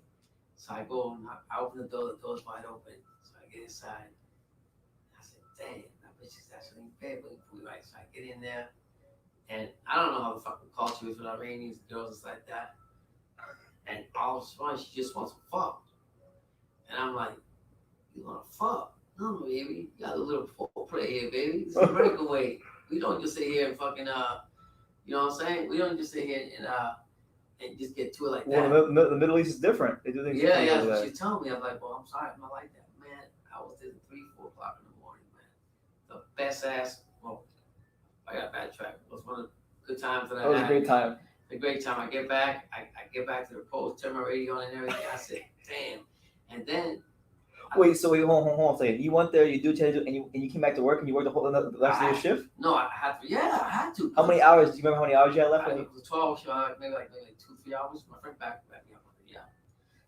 So I go and I open the door. The door's wide open. So I get inside. I said, damn, that bitch is actually bad, but right. So I get in there. And I don't know how the fucking culture is with Iranians, girls like that. And all of a sudden, she just wants to fuck. And I'm like, you want to fuck? No, baby. You got a little foreplay here, baby. It's a breakaway. We don't just sit here and fucking, you know what I'm saying? We don't just sit here and just get to it like that. Well, the Middle East is different. They do things differently. Yeah, that's what she's telling me. I'm like, well, I'm sorry, I'm not like that. Man, I was there at 3, 4 o'clock in the morning, man. The best ass, well, I got backtracked. It was one of the good times that I had. That was a great time. A great time. I get back to the post, turn my radio on and everything. I said, damn. And then hold on a second. You went there, you do what you had to do, and you came back to work and you worked the rest of your shift? No, I had to. Yeah, I had to. How many hours? Do you remember how many hours you had left? It was 12, maybe like 2-3 hours. My friend backed me up. Yeah.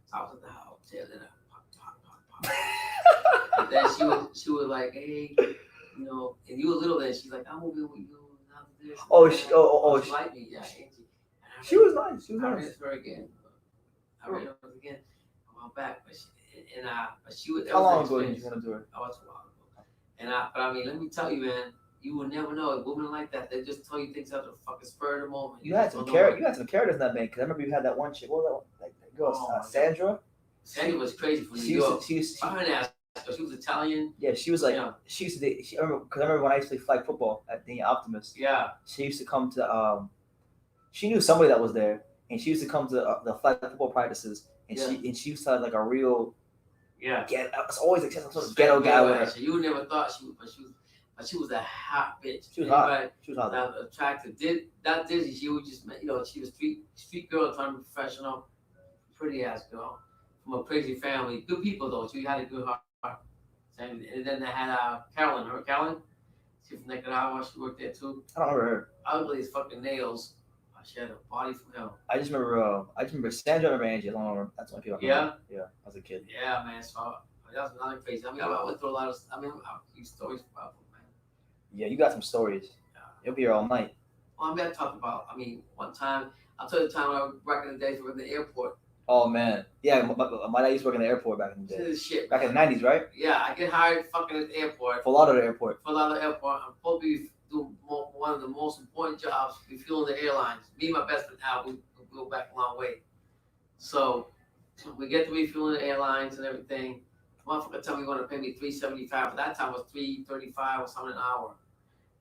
So I was at the house, and pop. And then she was like, hey, you know, and you were little then. She's like, I'm moving with you. She liked me, yeah, Angie. She was nice. She was I nice. read her again. I read her again. I went back, but she would. How long ago did you want to do it? Oh, it's a while ago. But I mean, let me tell you, man, you will never know. A woman like that, they just tell you things out of the fucking spur of the moment. You had some characters in that bank. Cause I remember you had that one chick. What was that one? Like that girl, Sandra. Sandy was crazy from New She York. used to, she used to, Fine ass, because she was Italian. yeah, she was like, Yeah. she used to date, I remember when I used to play flag football at the Optimist. Yeah. She used to come to, she knew somebody that was there, and she used to come to the flag football practices, and she used to have like a real, it's always like some sort of ghetto guy with her. So you never thought she was a hot bitch. She was hot. She was hot. That attractive. Not Dizzy. She was just, she was street girl trying to be professional, pretty ass girl from a crazy family. Good people though. She had a good heart. And then they had Carolyn. Remember Carolyn? She from Nicaragua. She worked there too. I don't remember her. Ugly as fucking nails. She had a body from hell. I just remember Sandra. I remember Angie. I don't remember. That's my people. Yeah, as a kid. Yeah, man. So that was another crazy. I mean, I went through a lot of. I mean, I keep stories about them, man. Yeah, you got some stories. You'll be here all night. Well, I'm gonna talk about. I mean, one time I'll tell you the time I was back in the days we were in the airport. Oh man, yeah. My dad used to work in the airport back in the day. This is shit. Back in the '90s, right? Yeah, I get hired fucking at the airport. Fort Lauderdale Airport. Fort Lauderdale Airport. I'm supposed to be doing one of the most important jobs, refueling the airlines. Me and my best friend Al, we go back a long way. So we get to refueling the airlines and everything. Motherfucker tell me going to pay me $3.75. At that time it was $3.35 or something an hour.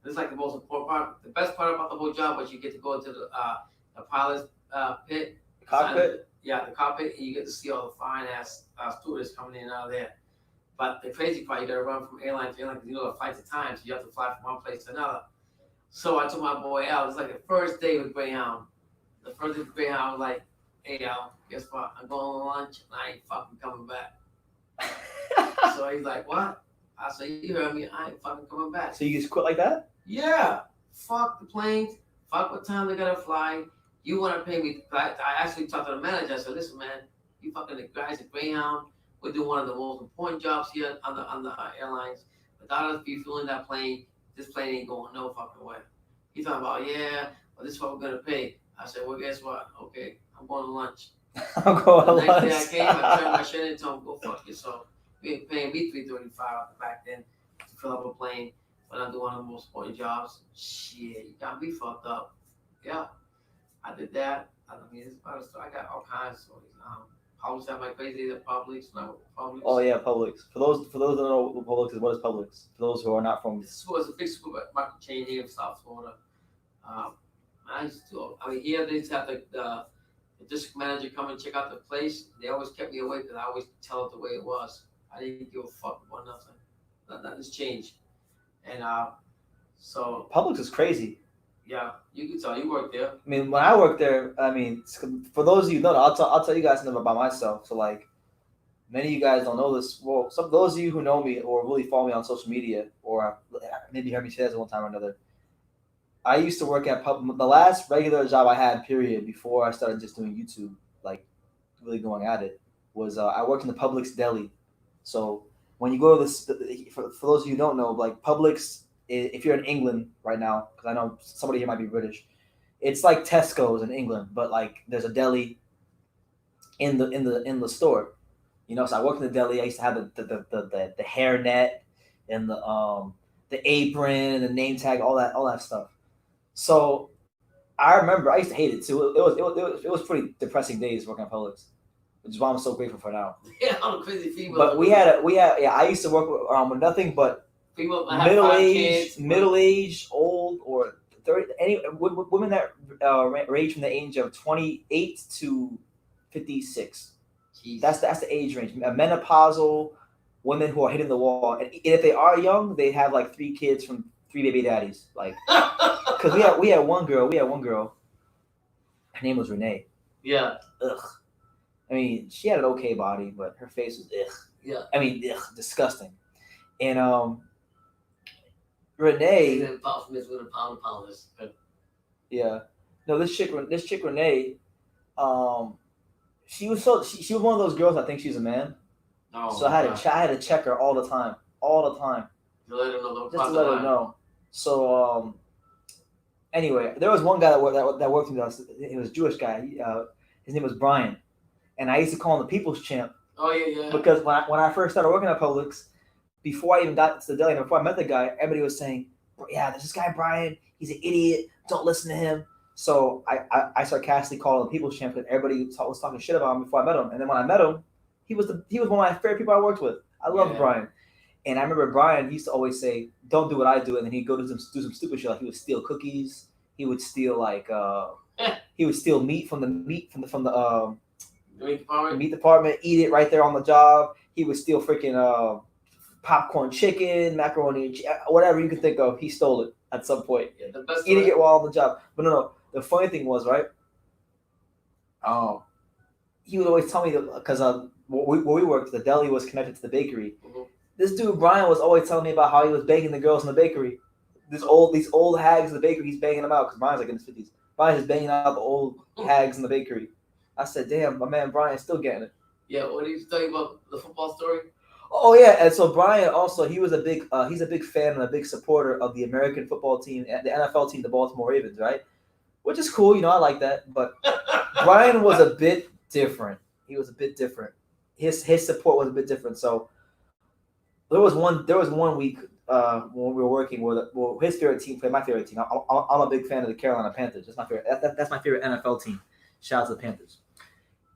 This is like the most important part. The best part about the whole job was you get to go into the pilot's pit. Cockpit? Yeah, the cockpit, and you get to see all the fine ass stewardess coming in and out of there. But the crazy part, you got to run from airline to airline because the flight's at times. So you have to fly from one place to another. So I told my boy Al, it was like the first day with Greyhound. The first day with Greyhound, I was like, hey Al, guess what? I'm going on lunch and I ain't fucking coming back. So he's like, what? I said, you heard me, I ain't fucking coming back. So you just quit like that? Yeah. Fuck the planes. Fuck what time they gotta fly. You want to pay me? I actually talked to the manager. I said, listen, man, you fucking the guys at Greyhound. We're doing one of the most important jobs here on the airlines. Without us refueling that plane, this plane ain't going no fucking way. He's talking about, yeah, well, this is what we're gonna pay. I said, well, guess what? Okay, I'm going to lunch. I'm going to lunch. The next day I came, I turned my shit in and told him, go fuck yourself. You ain't paying me $3.35 back then to fill up a plane when I'm doing one of the most important jobs. Shit, you got me fucked up. Yeah, I did that. I mean, it's about a story. I got all kinds of stories. Publix had my crazy days at Publix. Publix. Oh yeah, Publix. For those that don't know what Publix is, what is Publix? For those who are not from, This was a big supermarket chain here in South Florida. I used to. I mean, here they used to have the district manager come and check out the place. They always kept me away because I always tell it the way it was. I didn't give a fuck about nothing. Nothing's changed. And so Publix is crazy. Yeah, you can tell you worked there. I mean, when I worked there, I mean, for those of you who don't know, I'll tell you guys something about myself. So like, many of you guys don't know this. Well, some those of you who know me or really follow me on social media, or maybe heard me say this one time or another. I used to work at the last regular job I had, period, before I started just doing YouTube, like really going at it, was I worked in the Publix deli. So when you go to this, for those of you who don't know, like Publix, if you're in England right now, because I know somebody here might be British, it's like Tesco's in England, but like there's a deli in the store. You know, so I worked in the deli. I used to have the hairnet and the apron and the name tag, all that stuff. So I remember I used to hate it too. It was pretty depressing days working at Publix, which is why I'm so grateful for now. Yeah, I'm a crazy female. But we had I used to work with nothing but middle aged, old, or 30, any women that range from the age of 28 to 56. Jeez. That's the age range. Menopausal women who are hitting the wall, and if they are young, they have like 3 kids from 3 baby daddies. Like, because we had one girl. Her name was Renee. Yeah. Ugh. I mean, she had an okay body, but her face was ugh. Yeah. I mean, ugh, disgusting. And Renee. With a pound. Yeah. No, this chick Renee. She was one of those girls that think she's a man. Oh, so I had to check her all the time. To let her know. Just to let her know. So anyway, there was one guy that worked with us. He was a Jewish guy. His name was Brian, and I used to call him the People's Champ. Oh yeah. Because when I first started working at Publix, before I even got to the deli, before I met the guy, everybody was saying, "Yeah, there's this guy Brian. He's an idiot. Don't listen to him." So I sarcastically called him the People's Champ because everybody was talking shit about him before I met him. And then when I met him, He was one of my favorite people I worked with. I love Brian. And I remember Brian used to always say, "Don't do what I do," and then he'd go do some stupid shit. Like he would steal cookies. He would steal he would steal meat from the meat department, eat it right there on the job. He would steal freaking popcorn chicken, macaroni, whatever you could think of. He stole it at some point, the best eating it while on the job. But no. The funny thing was, right? He would always tell me because where we worked, the deli was connected to the bakery. Mm-hmm. This dude Brian was always telling me about how he was banging the girls in the bakery. These old hags in the bakery, he's banging them out because Brian's like in his 50s. Brian's just banging out the old hags in the bakery. I said, damn, my man Brian's still getting it. Yeah, what are you talking about the football story? Oh yeah, and so Brian also he's a big fan and a big supporter of the American football team and the NFL team, the Baltimore Ravens, right? Which is cool, I like that. But Brian was a bit different. He was a bit different. His support was a bit different. So there was one week when we were working where his favorite team played my favorite team. I'm a big fan of the Carolina Panthers. That's my favorite. That's my favorite NFL team. Shout out to the Panthers.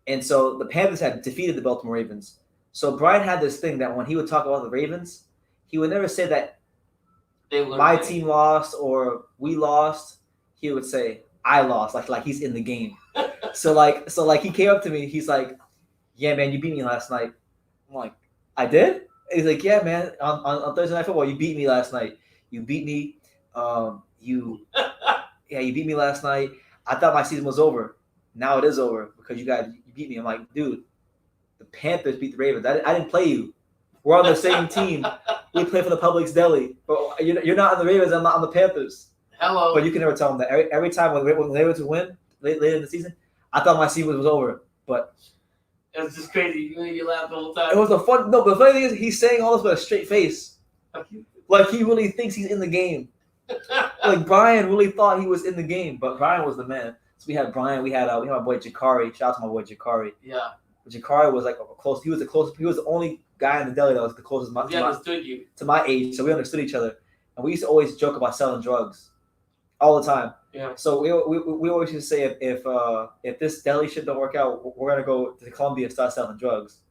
And so the Panthers had defeated the Baltimore Ravens. So Brian had this thing that when he would talk about the Ravens, he would never say that my team lost or we lost. He would say I lost, like he's in the game. So he came up to me. He's like, "Yeah, man, you beat me last night." I'm like, "I did?" He's like, "Yeah, man, on Thursday Night Football, you beat me last night. You beat me. You beat me last night. I thought my season was over. Now it is over because you beat me." I'm like, "Dude, the Panthers beat the Ravens. I didn't play you. We're on the same team. We play for the Publix Deli. But you're not on the Ravens. I'm not on the Panthers." Hello. But you can never tell them that. Every time when the Ravens would win later in the season, I thought my season was over. But it's just crazy. You laugh the whole time. It was the funny thing is he's saying all this with a straight face. Like he really thinks he's in the game. Like Brian really thought he was in the game, but Brian was the man. So we had Brian, we had my boy Jakari. Shout out to my boy Jakari. Yeah. Jakari was like close. He was the only guy in the deli that was the closest to my age. So we understood each other, and we used to always joke about selling drugs all the time. Yeah. So we always used to say if this deli shit don't work out, we're gonna go to Colombia and start selling drugs.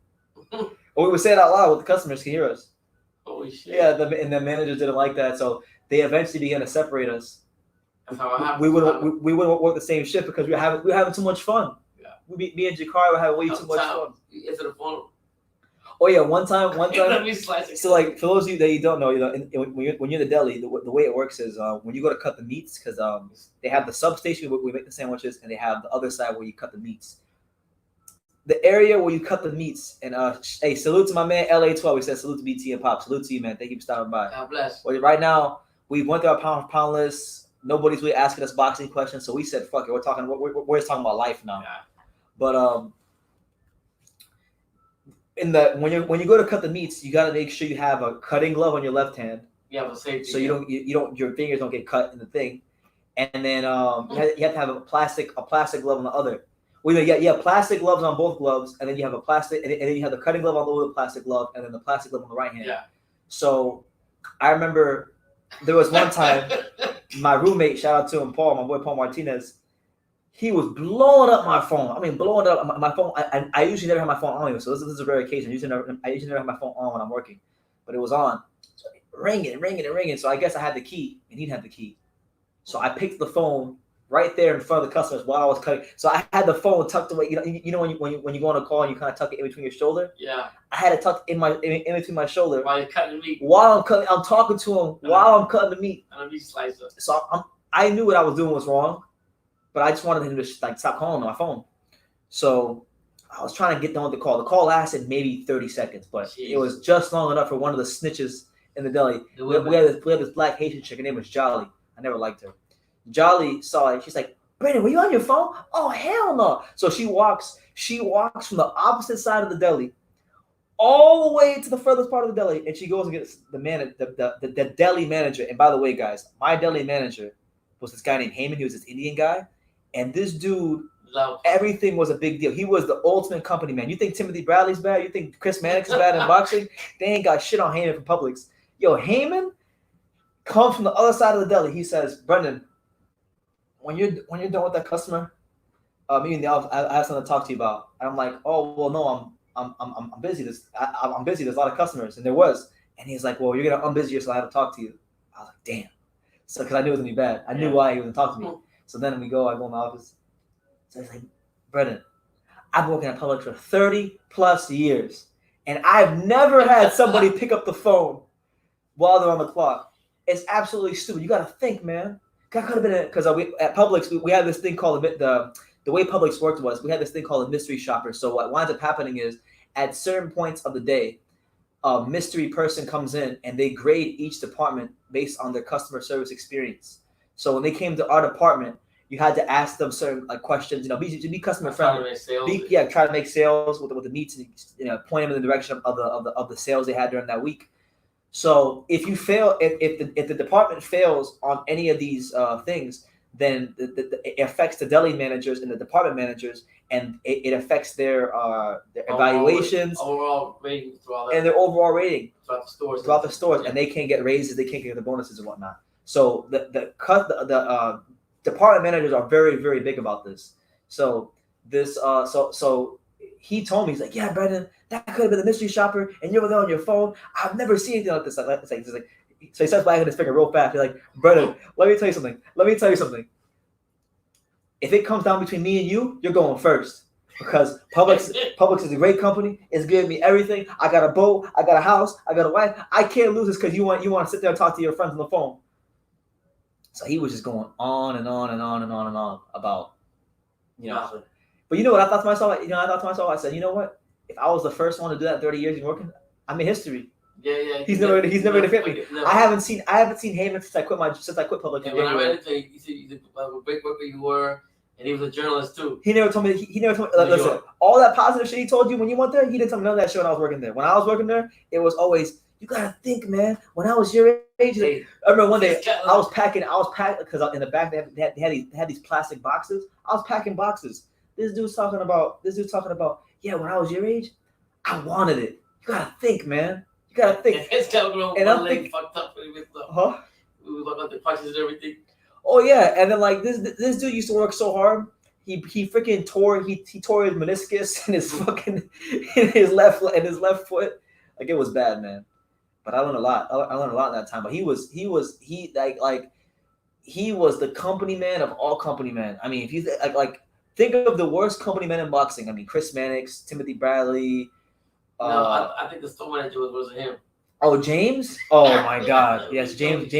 But we would say it out loud with the customers can hear us. Holy shit. Yeah, and the managers didn't like that, so they eventually began to separate us. That's how it happened. We wouldn't work the same shift because we were having too much fun. Yeah. Me and Jakari were having way too much fun. Answer the phone. Oh yeah, one time. So like for those of you that you don't know, when you're in the deli, the way it works is when you go to cut the meats, because they have the substation where we make the sandwiches, and they have the other side where you cut the meats. The area where you cut the meats, and hey, salute to my man LA12. We said salute to BT and Pop. Salute to you, man. Thank you for stopping by. God bless. Well, right now we went through our pound for pound list. Nobody's really asking us boxing questions, so we said fuck it. We're just talking about life now. Yeah. But when you go to cut the meats, you got to make sure you have a cutting glove on your left hand. Yeah, for safety. So you don't your fingers don't get cut in the thing, and then you have to have a plastic glove on the other. Well, you have plastic gloves on both gloves, and then you have a plastic, and then you have the cutting glove on the other plastic glove, and then the plastic glove on the right hand. Yeah. So I remember there was one time my roommate, shout out to him, Paul, my boy Paul Martinez. He was blowing up my phone. I mean, blowing up my phone. I usually never have my phone on, so this is a rare occasion. I usually never have my phone on when I'm working, but it was on, so ringing. So I guess I had the key, and he'd have the key. So I picked the phone right there in front of the customers while I was cutting. So I had the phone tucked away. You know when you go on a call and you kind of tuck it in between your shoulder. Yeah. I had it tucked in between my shoulder. While you're cutting the meat. While I'm talking to him while I'm cutting the meat. And a meat slicer. So I knew what I was doing was wrong, but I just wanted him to stop calling on my phone. So I was trying to get done with the call. The call lasted maybe 30 seconds, but It was just long enough for one of the snitches in the deli. We had this black Haitian chick. Her name was Jolly. I never liked her. Jolly saw it. She's like, "Brandon, were you on your phone?" "Oh, hell no." So she walks from the opposite side of the deli all the way to the furthest part of the deli, and she goes and gets the deli manager. And by the way, guys, my deli manager was this guy named Heyman. He was this Indian guy, and this dude, everything was a big deal. He was the ultimate company man. You think Timothy Bradley's bad? You think Chris Mannix is bad in boxing? They ain't got shit on Heyman from Publix. Yo, Heyman comes from the other side of the deli. He says, "Brendan, when you're done with that customer, I have something to talk to you about." And I'm like, "Oh, well, no, I'm busy. I'm busy. There's a lot of customers, and there was. And he's like, well, you're gonna unbusy yourself. So I have to talk to you. I was like, damn. So because I knew it was gonna be bad. I knew why he wasn't talking to me. So then I go in my office. So he's like, Brendan, I've been working at Publix for 30 plus years, and I've never had somebody pick up the phone while they're on the clock. It's absolutely stupid. You got to think, man. That could have been because at Publix we had this thing called the way Publix worked was we had this thing called a mystery shopper. So what winds up happening is at certain points of the day, a mystery person comes in and they grade each department based on their customer service experience. So when they came to our department, you had to ask them certain questions, be customer friendly. Try to make sales with the needs, point them in the direction of the sales they had during that week. So if you fail, if the department fails on any of these things, then it affects the deli managers and the department managers, and it affects their evaluations, overall rating, and their overall rating throughout the stores, and they can't get raises, they can't get the bonuses and whatnot. So the department managers are very, very big about this. So this so he told me, he's like, yeah, Brendan, that could have been the mystery shopper, and you were there on your phone. I've never seen anything like this. So he starts wagging his finger real fast. He's like, Brendan, let me tell you something. If it comes down between me and you, you're going first. Because Publix is a great company. It's giving me everything. I got a boat. I got a house. I got a wife. I can't lose this because you want to sit there and talk to your friends on the phone. So he was just going on and on and on and on and on about, But you know what I thought to myself? I said, you know what? If I was the first one to do that 30 years in working, I'm in history. Yeah. He's never gonna fit me. Never. I haven't seen Heyman since I quit Publix. And when I read it, you said what great worker you were, and he was a journalist too. He never told me. Listen, all that positive shit he told you when you went there, he didn't tell me none of that shit when I was working there. When I was working there, it was always, you gotta think, man. When I was your age, I remember one day I was packing because in the back they had these plastic boxes. I was packing boxes. This dude's talking about, yeah, when I was your age, I wanted it. You gotta think, man. You gotta think. And I'm thinking, fucked up. We look at the punches and everything. Oh yeah, and then this dude used to work so hard. He freaking tore his meniscus in his fucking in his left foot. Like it was bad, man. But I learned a lot. I learned a lot in that time. But he was the company man of all company men. I mean, if you think of the worst company men in boxing. I mean, Chris Mannix, Timothy Bradley. No, I think the store manager wasn't him. Oh, James? Oh my God! Yes, James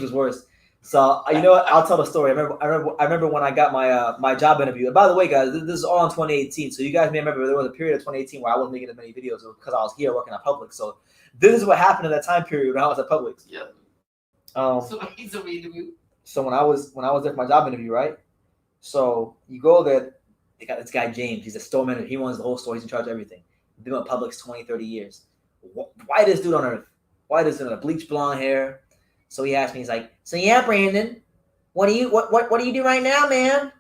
was worse. So you know what? I'll tell the story. I remember when I got my job interview. And by the way, guys, this is all in 2018. So you guys may remember there was a period of 2018 where I wasn't making as many videos because I was here working at Publix. So this is what happened in that time period when I was at Publix. Yeah. So when I was there for my job interview, right? So you go there. They got this guy James. He's a store manager. He runs the whole store. He's in charge of everything. Been with Publix 20, 30 years. Why this dude on earth? Why this dude with bleach blonde hair? So he asked me, he's like, so yeah, Brandon, what do you do right now, man?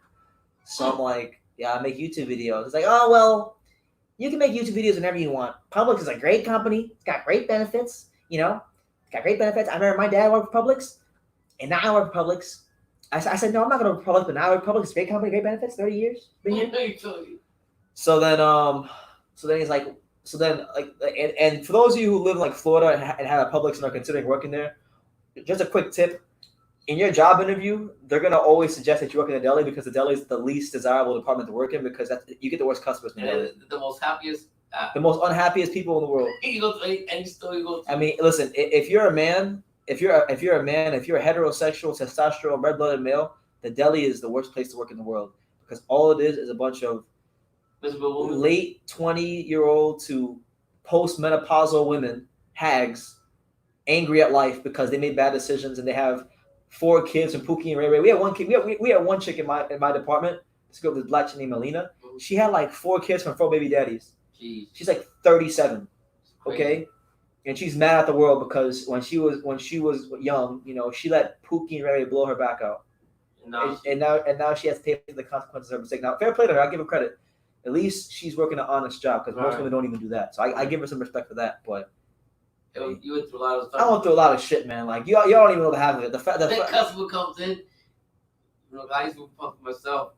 So I'm like, yeah, I make YouTube videos. He's like, oh, well, you can make YouTube videos whenever you want. Publix is a great company. It's got great benefits, It's got great benefits. I remember my dad worked for Publix, and now I work for Publix. I said, no, I'm not going to work for Publix, but now I work for Publix. It's a great company, great benefits, 30 years. Been here. So then he's like, and for those of you who live in like Florida and have a Publix and are considering working there, just a quick tip: in your job interview, they're gonna always suggest that you work in a deli because the deli is the least desirable department to work in because you get the worst customers. In the deli. The most happiest, the most unhappiest people in the world. You go to any store you go to. I mean, listen, if you're a man, if you're a heterosexual, testosterone, red-blooded male, the deli is the worst place to work in the world because all it is a bunch of late 20-year-old to post-menopausal women, hags, angry at life because they made bad decisions and they have 4 kids from Pookie and Ray Ray. We had one kid. We had one chick in my department. This girl, this black chick named Melina. She had like 4 kids from 4 baby daddies. Jeez. She's like 37. Okay, and she's mad at the world because when she was young, she let Pookie and Ray Ray blow her back out. And now she has to pay for the consequences of her mistake. Now, fair play to her. I give her credit. At least she's working an honest job because most women don't even do that. So I give her some respect for that. But you went through a lot of stuff. I went through a lot of shit, man. Like y'all don't even know the half of it. The customer comes in. I used to pump myself.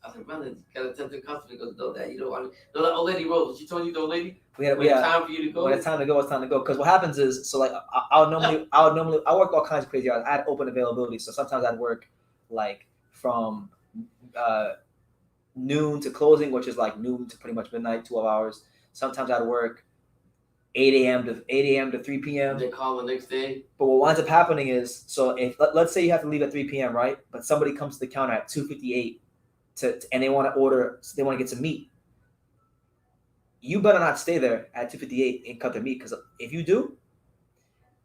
I said, brother, you gotta tell the customer. He goes, no, Dad, you don't want to. No, that old lady Rose. She told you the old lady. We had When it's time for you to go. when it's time to go, it's time to go. Because what happens is, so like I would normally I work all kinds of crazy hours. I had open availability, so sometimes I'd work like from noon to closing, which is like noon to pretty much midnight, 12 hours. Sometimes I'd work 8 a.m. to 3 p.m. They call the next day. But what winds up happening is, so if let's say you have to leave at 3 p.m., right? But somebody comes to the counter at 2:58 and they want to order, they want to get some meat. You better not stay there at 2:58 and cut their meat, because if you do,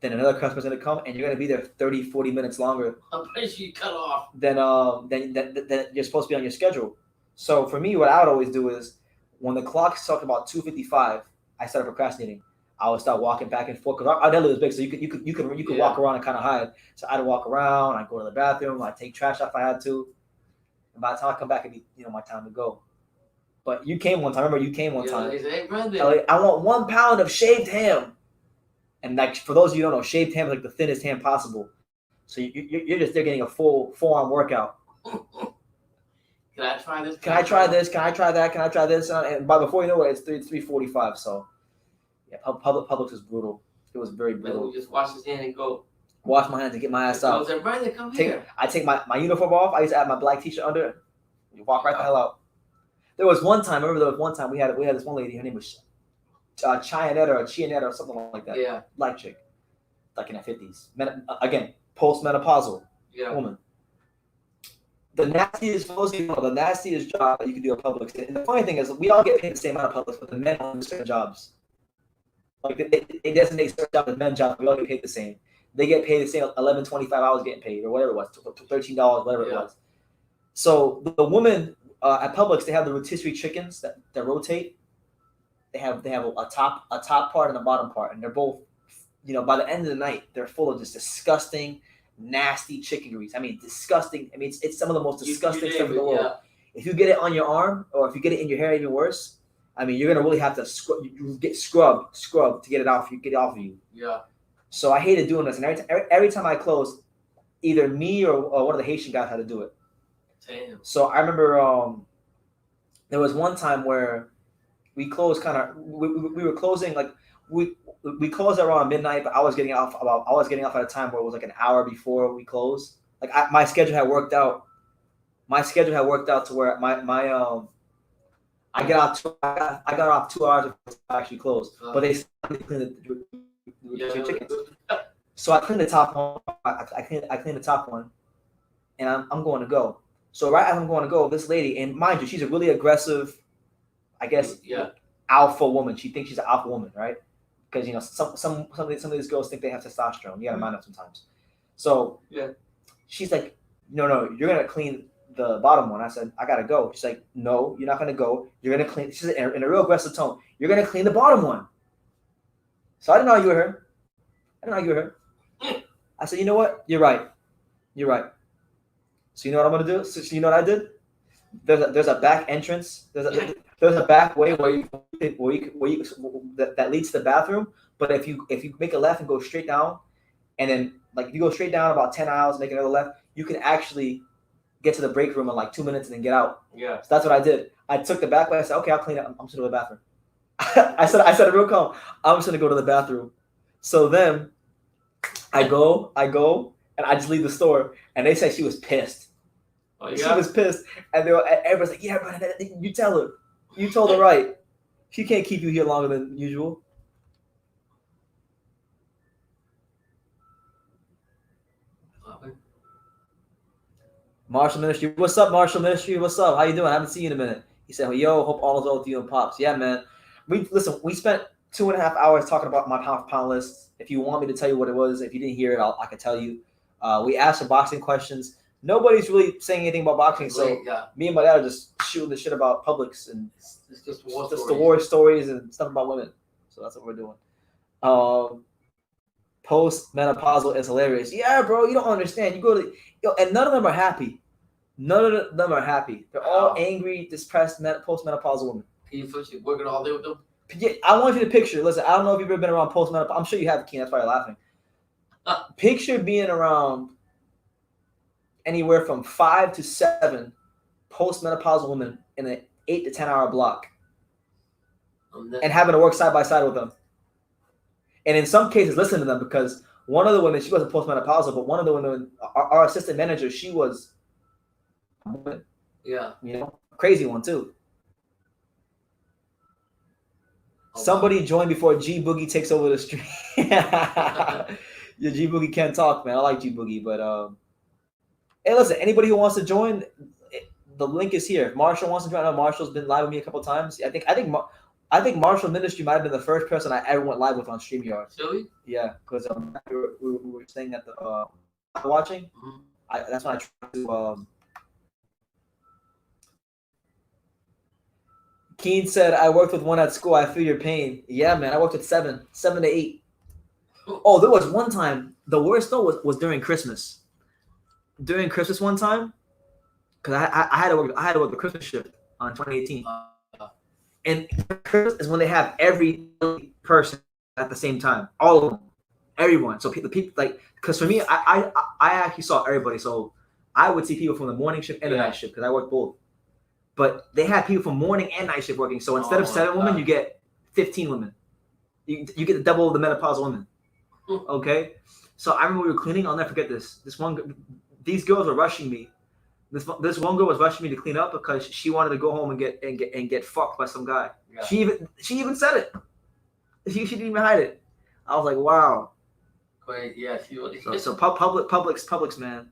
then another customer's going to come and you're going to be there 30, 40 minutes longer I'm pretty sure you cut off. than you're supposed to be on your schedule. So for me, what I would always do is when the clock's talking about 2:55, I started procrastinating. I would start walking back and forth because our deli was big, so you could walk around and kind of hide. So I'd walk around, I'd go to the bathroom, I'd take trash out if I had to, and by the time I come back, it'd be my time to go. But you came one time. I remember you came one time. He said, hey, brother. Like, I want 1 pound of shaved ham. And like for those of you who don't know, shaved ham is like the thinnest ham possible. So you're just there getting a full arm workout. Can I try this? Can I try this? Can I try that? Can I try this? And before you know it, it's 3:45. So yeah, Publix was brutal. It was very brutal. We just wash his hand and go. Wash my hands and get my ass out. Said, brother, come here. I take my uniform off. I used to have my black t-shirt under. You walk right the hell out. There was one time. I remember there was one time we had this one lady. Her name was Chianetta or something like that. Yeah. Black chick, like in her 50s. Again, postmenopausal woman. The nastiest job that you can do at Publix. And the funny thing is, we all get paid the same amount of Publix, but the men only do certain jobs. Like they designate certain jobs as men jobs. We all get paid the same. They get paid the same 11.25 hours getting paid, or whatever it was, $13, whatever it was. So the woman at Publix, they have the rotisserie chickens that rotate. They have a top part and a bottom part, and they're both, by the end of the night, they're full of just disgusting, nasty chicken grease. I mean, disgusting. I mean, it's some of the most disgusting stuff in the world. Yeah. If you get it on your arm, or if you get it in your hair, even worse. I mean, you're gonna really have to get scrub to get it off of you. Yeah. So I hated doing this, and every time I closed, either me or one of the Haitian guys had to do it. Damn. So I remember there was one time where we closed we were closing like we closed around midnight, but I was getting off at a time where it was like an hour before we closed. Like my schedule had worked out. My schedule had worked out to where I got off 2 hours before I actually closed. But they started to clean the chickens. So I cleaned the top one. I cleaned the top one, and I'm going to go. So right as I'm going to go, this lady, and mind you, she's a really aggressive, I guess, alpha woman. She thinks she's an alpha woman, right? Because some of these girls think they have testosterone. You gotta mind them sometimes. So she's like, no, you're gonna clean the bottom one. I said, I gotta go. She's like, no, you're not gonna go. You're gonna clean. She said in a real aggressive tone, you're gonna clean the bottom one. So I didn't argue with her. I said, you know what? You're right. So you know what I'm gonna do? So you know what I did? There's a back entrance. There's a back way that leads to the bathroom. But if you make a left and go straight down, and then like if you go straight down about 10 aisles, make another left, you can actually get to the break room in like 2 minutes and then get out. Yeah. So that's what I did. I took the back way. I said, okay, I'll clean it. I'm just gonna go to the bathroom. I said it real calm. I'm just gonna go to the bathroom. So then I go, and I just leave the store. And they said she was pissed. Oh, yeah? She was pissed, and everybody's like, "Yeah, but you tell her. You told her right. She can't keep you here longer than usual." Marshall Ministry, what's up, Marshall Ministry? What's up? How you doing? I haven't seen you in a minute. He said, "Yo, hope all is well with you and Pops." Yeah, man. We spent 2.5 hours talking about my pound list. If you want me to tell you what it was, if you didn't hear it, I can tell you. We asked for boxing questions. Nobody's really saying anything about boxing, so me and my dad are just shooting the shit about Publix and it's just the war stories and stuff about women. So that's what we're doing. Post-menopausal is hilarious. Yeah, bro, you don't understand. You go to and none of them are happy. None of them are happy. They're all angry, depressed, post-menopausal women. Can you working all day with them? Yeah, I want you to picture. Listen, I don't know if you've ever been around post-menopause. I'm sure you have, Keen. That's why you're laughing. Picture being around anywhere from 5 to 7 postmenopausal women in an 8 to 10 hour block That- and having to work side by side with them. And in some cases, listen to them, because one of the women, she wasn't postmenopausal, but one of the women, our assistant manager, she was, yeah. crazy one too. Oh, Somebody join before G Boogie takes over the stream. Yeah, G Boogie can't talk, man. I like G Boogie, but hey, listen, anybody who wants to join, the link is here. If Marshall wants to join, I know Marshall's been live with me a couple times. I think Marshall Ministry might have been the first person I ever went live with on StreamYard. Silly? Yeah, because we were staying at the watching. Mhm. That's when I tried to. Keen said, "I worked with one at school. I feel your pain." Yeah, man, I worked with seven to eight. Oh, there was one time. The worst though was during Christmas. During Christmas one time, because I had to work the Christmas shift on 2018. And Christmas is when they have every person at the same time, all of them, everyone. So the people, like, because for me, I actually saw everybody. So I would see people from the morning shift and the night shift because I worked both. But they had people from morning and night shift working. So instead of 7 women, you get 15 women. You get the double of the menopausal women. Okay. So I remember we were cleaning. I'll never forget this. These girls were rushing me. This one girl was rushing me to clean up because she wanted to go home and get fucked by some guy. Yeah. She even said it. She didn't even hide it. I was like, wow. Crazy. Yeah, she really. So Publix, man.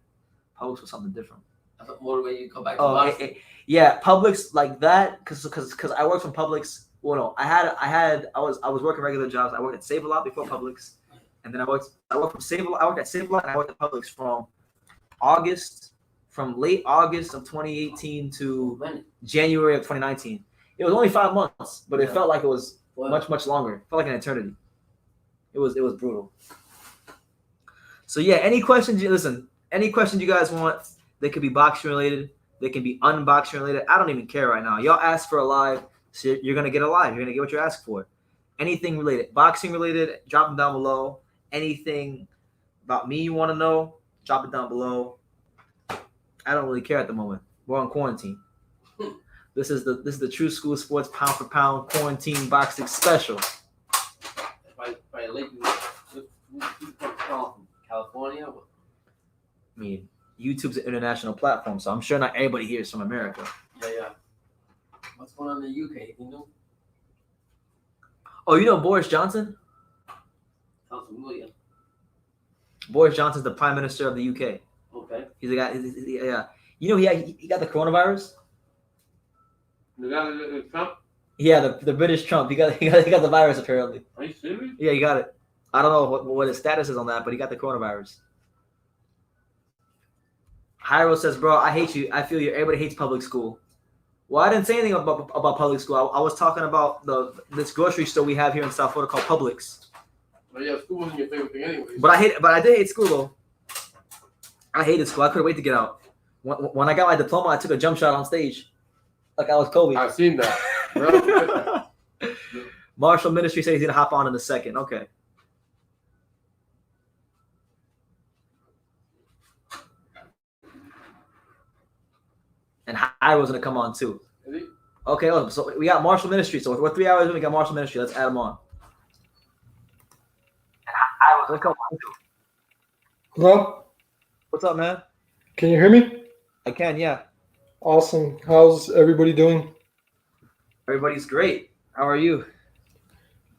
Publix was something different. That's what motivated you to come back to Boston. Yeah, Publix like that, because I worked from Publix. Well, no, I was working regular jobs. I worked at Save a Lot before Publix, and then I worked from Save a Lot. I worked at Save a Lot, and I worked at Publix from late August of 2018 to January of 2019. It was only 5 months, but it felt like it was much longer. It felt like an eternity. It was brutal. So yeah, any questions you guys want, they could be boxing related, they can be unboxing related. I don't even care right now. Y'all ask for a live, so you're gonna get a live. You're gonna get what you're asking for. Anything related, boxing related, drop them down below. Anything about me you want to know, drop it down below. I don't really care at the moment. We're on quarantine. This is the True School Sports pound for pound quarantine boxing special. By late, from California. I mean, YouTube's an international platform, so I'm sure not everybody here is from America. Yeah. What's going on in the UK? You know? Oh, you know Boris Johnson? Sounds familiar. Boris Johnson's the Prime Minister of the UK. Okay. He's a guy. Yeah. You know he got the coronavirus. The guy that Trump? Yeah, the British Trump. He got the virus apparently. Are you serious? Yeah, he got it. I don't know what his status is on that, but he got the coronavirus. Hyro says, "Bro, I hate you. I feel you. Everybody hates public school." Well, I didn't say anything about public school. I was talking about this grocery store we have here in South Florida called Publix. Well, yeah, school wasn't your favorite thing anyway. But I did hate school though. I hated school. I couldn't wait to get out. When I got my diploma, I took a jump shot on stage, like I was Kobe. I've seen that. Marshall Ministry said he's gonna hop on in a second. Okay. And I was gonna come on too. Okay, so we got Marshall Ministry. So we're 3 hours in. We got Marshall Ministry. Let's add him on. And I was gonna come on too. Hello? What's up, man? Can you hear me? I can, yeah. Awesome. How's everybody doing? Everybody's great. How are you?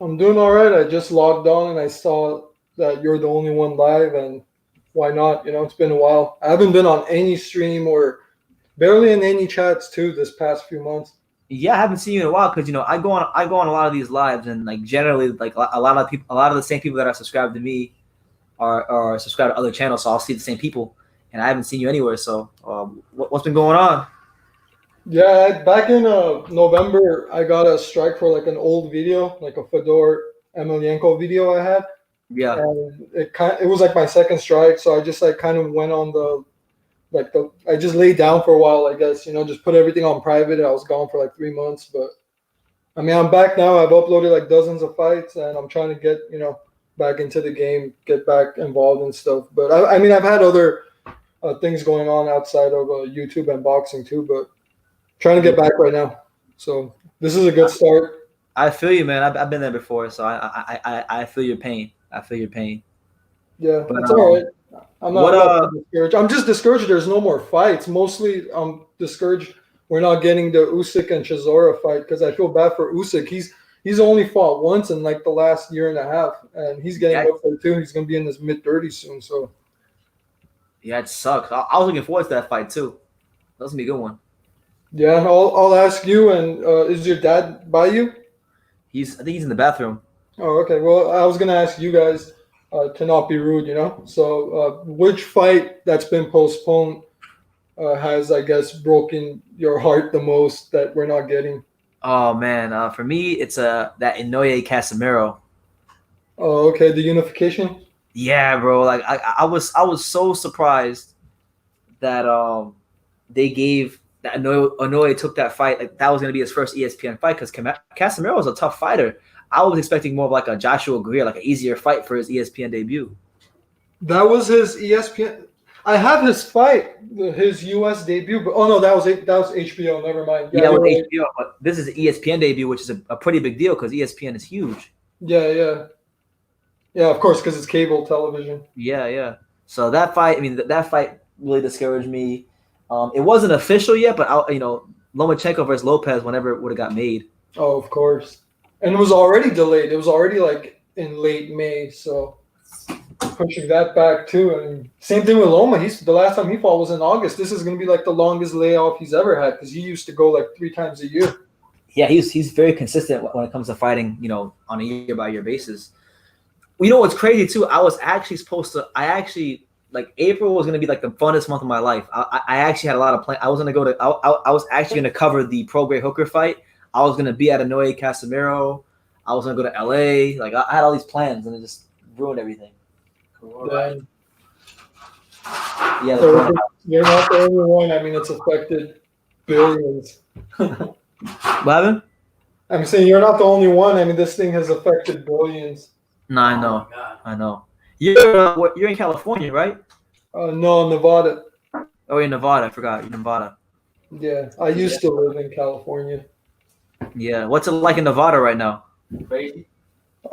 I'm doing all right. I just logged on and I saw that you're the only one live, and why not? You know, it's been a while. I haven't been on any stream or barely in any chats too this past few months. Yeah, I haven't seen you in a while because I go on a lot of these lives, and like generally like a lot of the same people that are subscribed to me are subscribed to other channels, so I'll see the same people, and I haven't seen you anywhere. So what's been going on? Yeah, back in November, I got a strike for like an old video, like a Fedor Emelianenko video I had. Yeah. And it was like my second strike, so I just like kind of went on I just laid down for a while, I guess, you know, just put everything on private. I was gone for like 3 months, but I mean, I'm back now. I've uploaded like dozens of fights, and I'm trying to get, you know, back into the game, get back involved and stuff. But I mean, I've had other things going on outside of YouTube and boxing too, but Trying to get back right now. So this is a good start. I feel you, man. I've been there before, so I feel your pain. I feel your pain. Yeah, But it's all right. I'm what not too discouraged. I'm just discouraged there's no more fights. Mostly I'm discouraged we're not getting the Usyk and Chisora fight because I feel bad for Usyk. He's only fought once in like the last year and a half, and he's getting up there too. He's gonna be in his mid-30s soon. So yeah, it sucks. I was looking forward to that fight too. That's gonna be a good one. yeah, I'll ask you. And is your dad by you? I think he's in the bathroom. Oh, okay. Well, I was gonna ask you guys to not be rude, you know. So, which fight that's been postponed has, I guess, broken your heart the most that we're not getting? Oh man, for me it's that Inoue Casemiro. Oh, okay. The unification. Yeah, bro. Like I was so surprised that they gave that Inoue took that fight. Like that was gonna be his first ESPN fight because Casemiro was a tough fighter. I was expecting more of like a Joshua Greer, like an easier fight for his ESPN debut. That was his ESPN. I have his fight, his US debut, but oh no, that was HBO. Never mind. Yeah, with HBO, but this is an ESPN debut, which is a pretty big deal because ESPN is huge. Yeah. Of course, because it's cable television. Yeah. So that fight, I mean, that fight really discouraged me. It wasn't official yet, but Lomachenko versus Lopez, whenever it would have got made. Oh, of course. And it was already delayed. It was already like in late May, so pushing that back too. And same thing with Loma. The last time he fought was in August. This is going to be like the longest layoff he's ever had because he used to go like 3 times a year. Yeah, he's very consistent when it comes to fighting, on a year-by-year basis. You know what's crazy too? I like April was gonna be like the funnest month of my life. I actually had a lot of plans. I was actually gonna cover the Pro Grey Hooker fight. I was gonna be at Inoue Casemiro. I was gonna go to LA. Like I had all these plans and it just ruined everything. Right. Yeah. So you're not the only one. I mean, it's affected billions. What happened? I'm saying you're not the only one. I mean, this thing has affected billions. No, I know. I know. You're in California, right? No, Nevada. Oh, you're in Nevada. I forgot. You're in Nevada. Yeah, I used to live in California. Yeah. What's it like in Nevada right now? Crazy.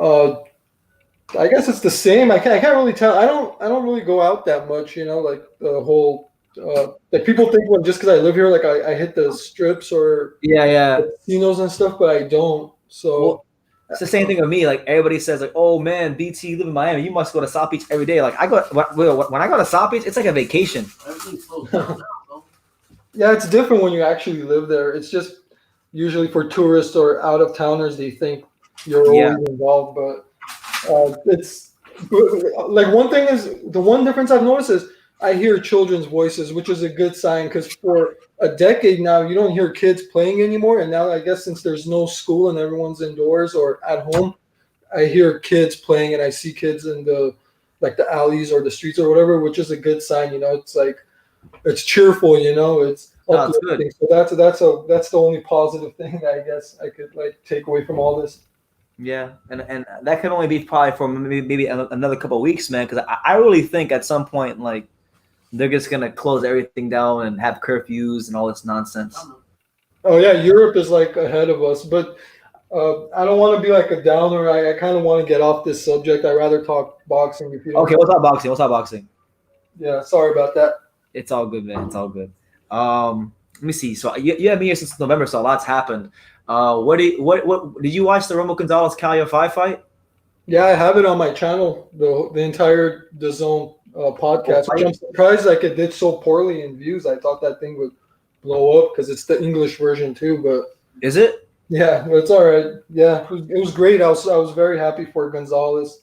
I guess it's the same. I can't really tell. I don't really go out that much. Like the whole like people think just because I live here, like I hit the strips or Yeah. casinos and stuff, but I don't. So. Well, it's the same thing with me. Like everybody says, like, "Oh man, BT, you live in Miami. You must go to South Beach every day." Like when I go to South Beach, it's like a vacation. Everything's closed down now, bro. Yeah, it's different when you actually live there. It's just usually for tourists or out of towners, they think you're always involved. But it's like one thing is the one difference I've noticed is I hear children's voices, which is a good sign because for a decade now, you don't hear kids playing anymore. And now I guess since there's no school and everyone's indoors or at home, I hear kids playing and I see kids in the alleys or the streets or whatever, which is a good sign. It's like it's cheerful. It's uplifting. So that's the only positive thing that I guess I could take away from all this. Yeah, and that can only be probably for maybe another couple of weeks, man. Because I really think at some point they're just gonna close everything down and have curfews and all this nonsense. Oh yeah, Europe is ahead of us, but I don't want to be like a downer. I kind of want to get off this subject. I'd rather talk boxing. If you don't Okay, what's up boxing? Yeah, sorry about that. It's all good, man. It's all good. Let me see. So you have been here since November, so a lot's happened. What did you watch the Romo Gonzalez Calio 5 fight? Yeah, I have it on my channel, the entire DAZN podcast, which I'm surprised it did so poorly in views. I thought that thing would blow up because it's the English version too. But is it? Yeah, but it's all right. Yeah, it was great. I was very happy for Gonzalez.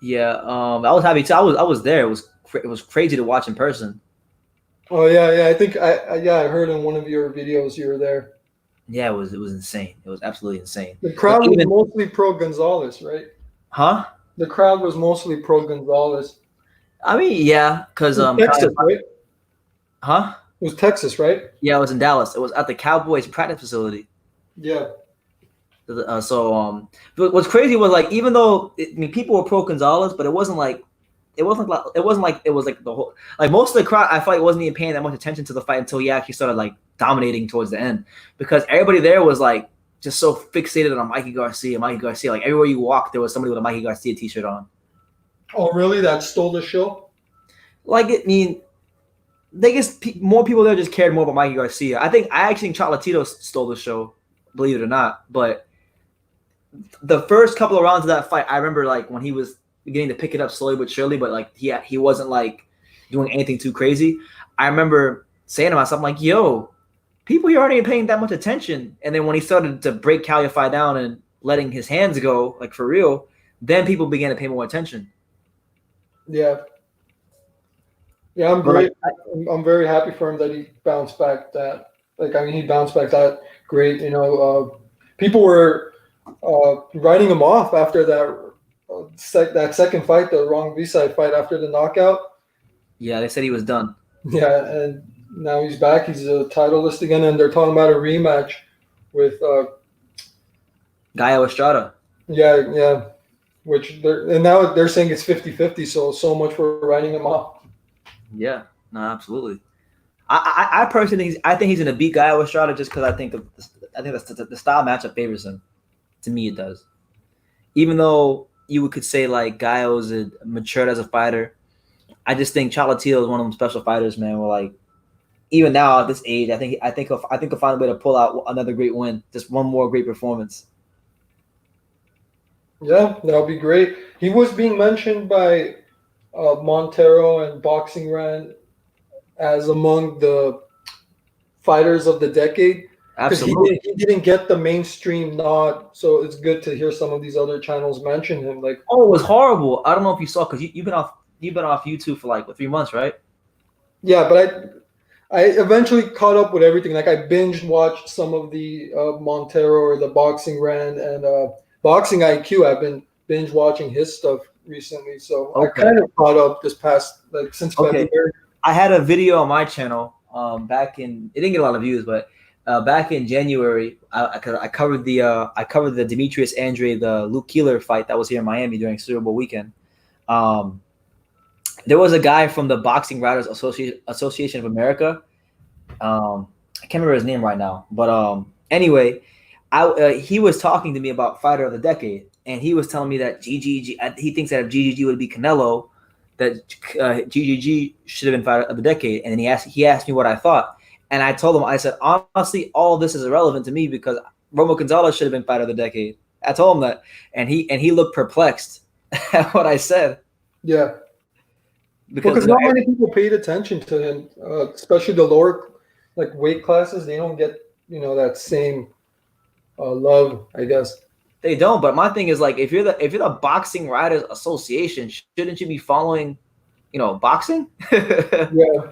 Yeah, I was happy too. I was there. It was crazy to watch in person. Oh yeah. I think I heard in one of your videos you were there. Yeah, it was insane. It was absolutely insane. The crowd was mostly pro Gonzalez, right? Huh? The crowd was mostly pro Gonzalez. I mean, yeah, because Texas, right? Huh? It was Texas, right? Yeah, it was in Dallas. It was at the Cowboys practice facility. Yeah. But what's crazy was even though people were pro Gonzalez, but it wasn't it wasn't like it was like the whole like most of the crowd. I felt like wasn't even paying that much attention to the fight until he actually started like dominating towards the end, because everybody there was like just so fixated on Mikey Garcia. Like everywhere you walk, there was somebody with a Mikey Garcia t-shirt on. Oh, really? That stole the show? Like I mean, they just more people there just cared more about Mikey Garcia. I actually think Chocolatito stole the show, believe it or not. But the first couple of rounds of that fight, I remember like when he was beginning to pick it up slowly but surely, but like he wasn't like doing anything too crazy. I remember saying to myself, I'm like, yo, people here aren't even paying that much attention. And then when he started to break Calify down and letting his hands go, like for real, then people began to pay more attention. Yeah. Yeah, I'm great. I'm very happy for him that he bounced back that. Like, I mean, he bounced back that great. You know, people were writing him off after that that second fight, the wrong B-side fight after the knockout. Yeah, they said he was done. Yeah, and now he's back. He's a title list again, and they're talking about a rematch with Gallo Estrada. Yeah. Now they're saying it's 50-50, so much for writing him off. Yeah, no, absolutely. I personally think he's gonna beat Gallo Estrada just because I think the style matchup favors him. To me, it does. Even though you could say like Gallo's matured as a fighter, I just think Chocolatito is one of them special fighters, man. Where like even now at this age, I think he'll find a way to pull out another great win, just one more great performance. Yeah, that'll be great. He was being mentioned by Montero and Boxing Rant as among the fighters of the decade. Absolutely. He didn't get the mainstream nod, so it's good to hear some of these other channels mention him. Like, oh, it was horrible. I don't know if you saw because you've been off YouTube for like 3 months, right? Yeah, but I eventually caught up with everything. Like I binge watched some of the Montero or the Boxing Rant and Boxing IQ. I've been binge watching his stuff recently, so I kind of caught up this past since February. I had a video on my channel back in. It didn't get a lot of views, but back in January, I covered the Demetrius Andre, the Luke Keeler fight that was here in Miami during Super Bowl weekend. There was a guy from the Boxing Writers Association of America. I can't remember his name right now, but anyway, he was talking to me about Fighter of the Decade, and he was telling me that he thinks that if GGG would be Canelo, that GGG should have been Fighter of the Decade. And then he asked me what I thought, and I told him, I said, honestly, all of this is irrelevant to me because Romo Gonzalez should have been Fighter of the Decade. I told him that, and he looked perplexed at what I said. Yeah, because not many people paid attention to him, especially the lower weight classes. They don't get that same love, I guess. They don't, but my thing is like if you're the Boxing Writers Association, shouldn't you be following, boxing? Yeah.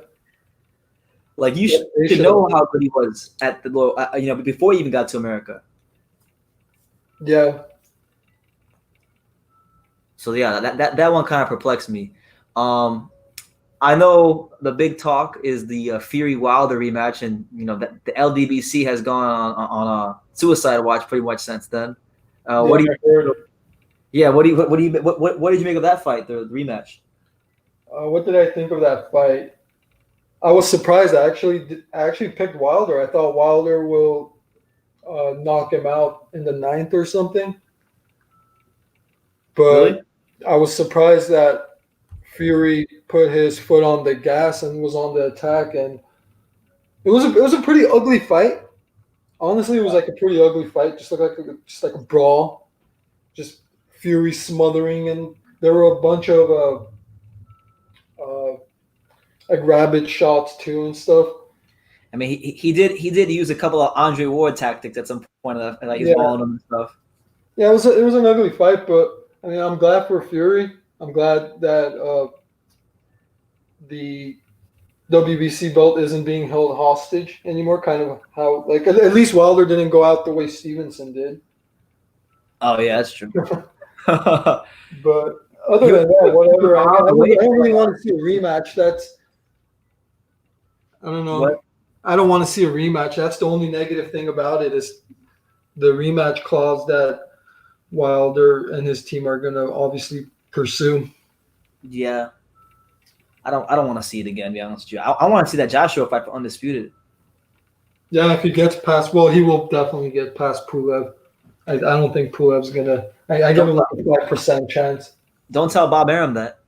Like you should know how good he was at the low, before he even got to America. Yeah. So yeah, that one kind of perplexed me. I know the big talk is the Fury Wilder rematch, and that the LDBC has gone on a suicide watch pretty much since then. What did you make of that fight, the rematch? What did I think of that fight? I was surprised. I actually picked Wilder. I thought Wilder will knock him out in the 9th or something. But really? I was surprised that Fury put his foot on the gas and was on the attack, and it was a pretty ugly fight. Honestly, it was like a pretty ugly fight. Just looked like a brawl, just Fury smothering, and there were a bunch of rabbit shots too and stuff. I mean, he did use a couple of Andre Ward tactics at some point, like he's balling him and stuff. Yeah, it was an ugly fight, but I mean, I'm glad for Fury. I'm glad that the WBC belt isn't being held hostage anymore. Kind of how at least Wilder didn't go out the way Stevenson did. Oh yeah, that's true. But other than that, whatever. I don't really want to see a rematch. I don't know. What? I don't want to see a rematch. That's the only negative thing about it is the rematch clause that Wilder and his team are going to obviously pursue. Yeah, I don't want to see it again. To be honest with you, I want to see that Joshua fight for undisputed. Yeah, if he gets past, well, he will definitely get past Pulev. I don't think Pulev's gonna. I give him like a 5% chance. Don't tell Bob Arum that.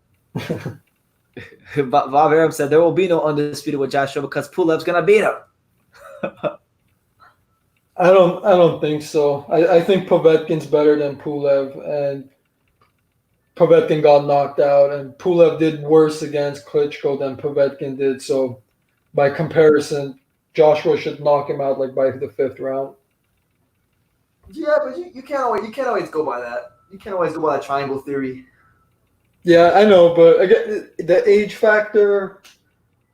Bob Arum said there will be no undisputed with Joshua because Pulev's gonna beat him. I don't think so. I think Povetkin's better than Pulev, and Povetkin got knocked out, and Pulev did worse against Klitschko than Povetkin did. So, by comparison, Joshua should knock him out like by the 5th round. Yeah, but you can't always go by that. You can't always go by that triangle theory. Yeah, I know, but again, the age factor.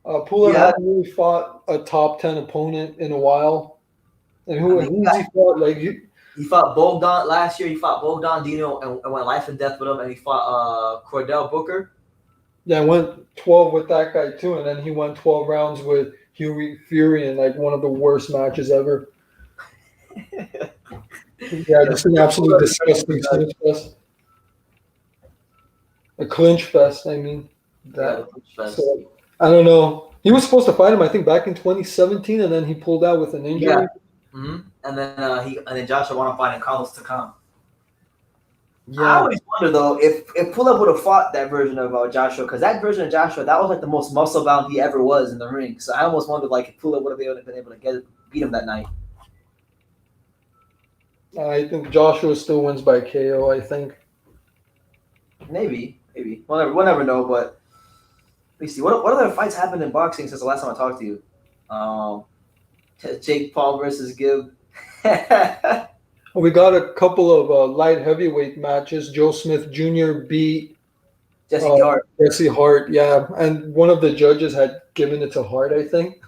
Pulev Yeah. hasn't really fought a top 10 opponent in a while, and I mean, who's he fought? Like He fought Bogdan last year. He fought Bogdan Dino and went life and death with him. And he fought Cordell Booker. yeah, went 12 with that guy too, and then he went 12 rounds with Huey Fury in like one of the worst matches ever. Yeah, just an absolute disgusting clinch fest. A clinch fest, I mean. That. So, I don't know. He was supposed to fight him, I think, back in 2017, and then he pulled out with an injury. Yeah. And then Joshua wanted to fight in Carlos Takam. I Yeah, always wonder though if Pulev would have fought that version of Joshua, because that version of Joshua that was like the most muscle bound he ever was in the ring. So I almost wondered like if Pulev would have been able to beat him that night. I think Joshua still wins by KO, I think. Maybe. We'll never know. But let me see. What other fights happened in boxing since the last time I talked to you? Jake Paul versus Gibb. We got a couple of light heavyweight matches. Joe Smith Jr. beat Jesse Hart. Jesse Hart, yeah. And one of the judges had given it to Hart, I think.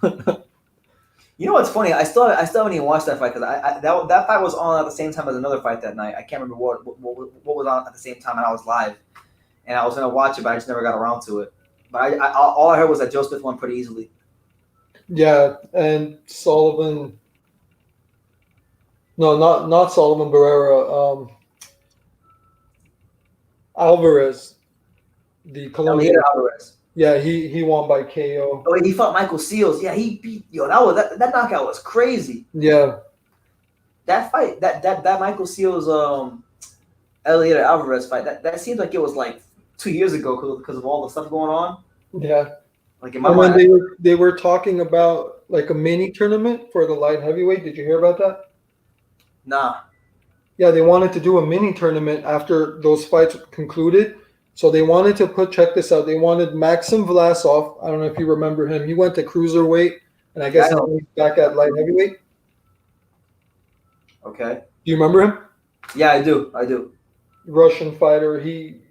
You know what's funny? I still haven't even watched that fight because that fight was on at the same time as another fight that night. I can't remember what was on at the same time, and I was live, and I was gonna watch it, but I just never got around to it. But all I heard was that Joe Smith won pretty easily. Yeah, and Sullivan. No, not Sullivan Barrera. Alvarez, the Colombian. Alvarez. Yeah, he won by KO. Oh, he fought Michael Seals. Yeah, he beat that knockout was crazy. Yeah, That fight, that Michael Seals Elliot Alvarez fight, that seems like it was like 2 years ago because of all the stuff going on. yeah. Like in my And mind, when they were talking about like a mini tournament for the light heavyweight. Did you hear about that? nah. Yeah, they wanted to do a mini tournament after those fights concluded. So they wanted to check this out. They wanted Maxim Vlasov. I don't know if you remember him. He went to cruiserweight, and I guess Yeah, I now he's back at light heavyweight. Okay. Do you remember him? Yeah, I do. Russian fighter. He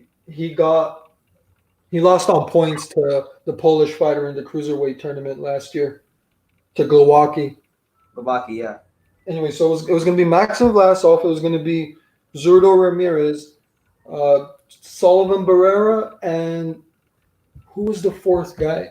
lost on points to the Polish fighter in the cruiserweight tournament last year, to Glowacki. Babaki, yeah. Anyway, so it was going to be Maxim Vlasov. It was going to be Zurdo Ramirez, Sullivan Barrera, and who was the fourth guy?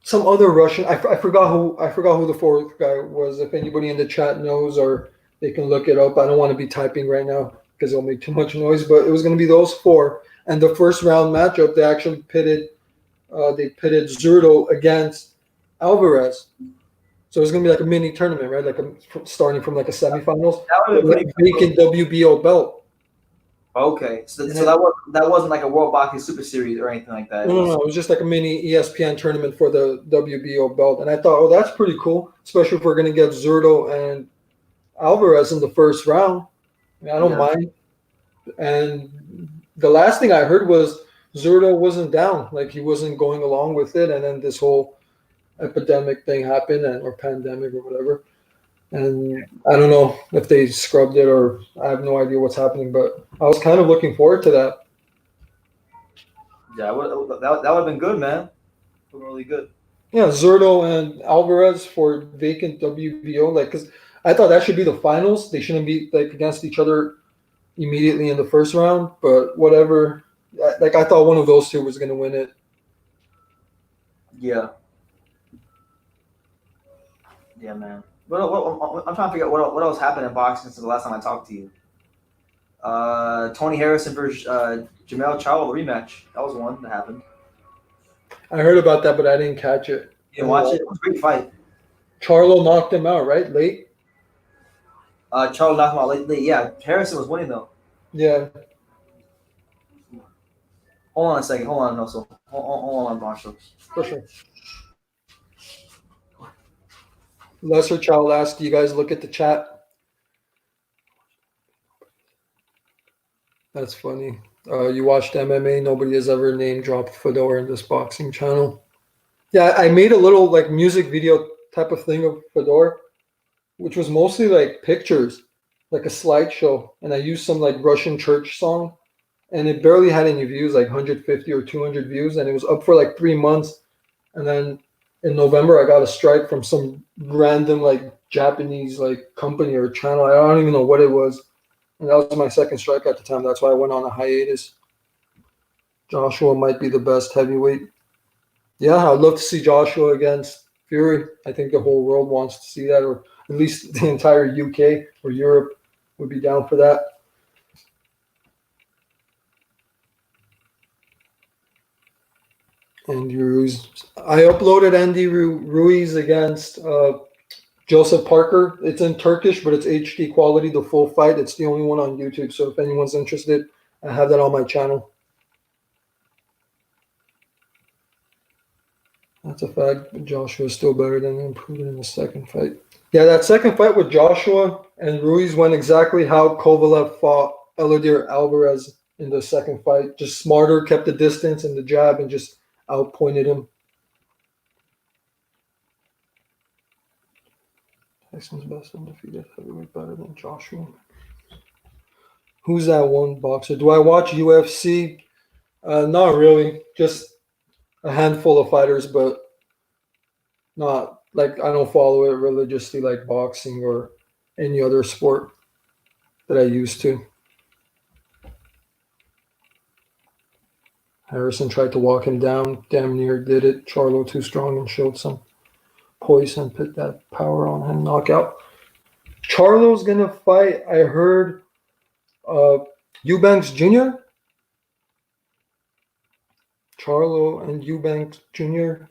Some other Russian. I forgot who the fourth guy was. If anybody in the chat knows, or they can look it up. I don't want to be typing right now because it'll make too much noise. But it was going to be those four. And the first round matchup, they actually pitted Zurdo against Alvarez. So it's going to be like a mini tournament, right? Like starting from like a semifinals. That would have been pretty Vacant WBO belt. Okay, so that wasn't like a World Boxing Super Series or anything like that. No. It was just like a mini ESPN tournament for the WBO belt. And I thought, oh, that's pretty cool, especially if we're going to get Zurdo and Alvarez in the first round. I don't mind. And the last thing I heard was Zurdo wasn't down. Like he wasn't going along with it. And then this whole epidemic thing happened, or pandemic or whatever. And I don't know if they scrubbed it, or I have no idea what's happening, but I was kind of looking forward to that. Yeah, that would have been good, man. Really good. Yeah, Zurdo and Alvarez for vacant WBO, because I thought that should be the finals. They shouldn't be like against each other immediately in the first round, but whatever. Like I thought one of those two was going to win it. Yeah. Yeah, man. I'm trying to figure out what else happened in boxing since the last time I talked to you. Tony Harrison versus Jamel Charlo rematch. That was one that happened. I heard about that, but I didn't catch it. You didn't watch it? It was a great fight. Charlo knocked him out, right? Late? Charlo knocked him out late. Yeah, Harrison was winning though. Yeah. Hold on a second. Hold on, Nelson. Hold on, Marshall. For sure. Lesser Child asked, do you guys look at the chat? That's funny. You watched MMA. Nobody has ever name dropped Fedor in this boxing channel. Yeah, I made a little like music video type of thing of Fedor, which was mostly like pictures, like a slideshow. And I used some like Russian church song. And it barely had any views, like 150 or 200 views. And it was up for like 3 months. And then in November, I got a strike from some random like Japanese like company or channel. I don't even know what it was. And that was my second strike at the time. That's why I went on a hiatus. Joshua might be the best heavyweight. Yeah, I'd love to see Joshua against Fury. I think the whole world wants to see that, or at least the entire UK or Europe would be down for that. Andy Ruiz. I uploaded Andy Ruiz against Joseph Parker. It's in Turkish, but it's HD quality, the full fight. It's the only one on YouTube. So if anyone's interested, I have that on my channel. That's a fact. Joshua is still better than him, proven in the second fight. Yeah, that second fight with Joshua and Ruiz went exactly how Kovalev fought Eladir Alvarez in the second fight. Just smarter, kept the distance and the jab, and just outpointed him. Tyson's best undefeated heavyweight, better than Joshua. Who's that one boxer? Do I watch UFC? Not really. Just a handful of fighters, but not like I don't follow it religiously like boxing or any other sport that I used to. Harrison tried to walk him down, damn near did it. Charlo too strong and showed some poise and put that power on him, knockout. Charlo's gonna fight, I heard, Eubanks Jr. Charlo and Eubanks Jr.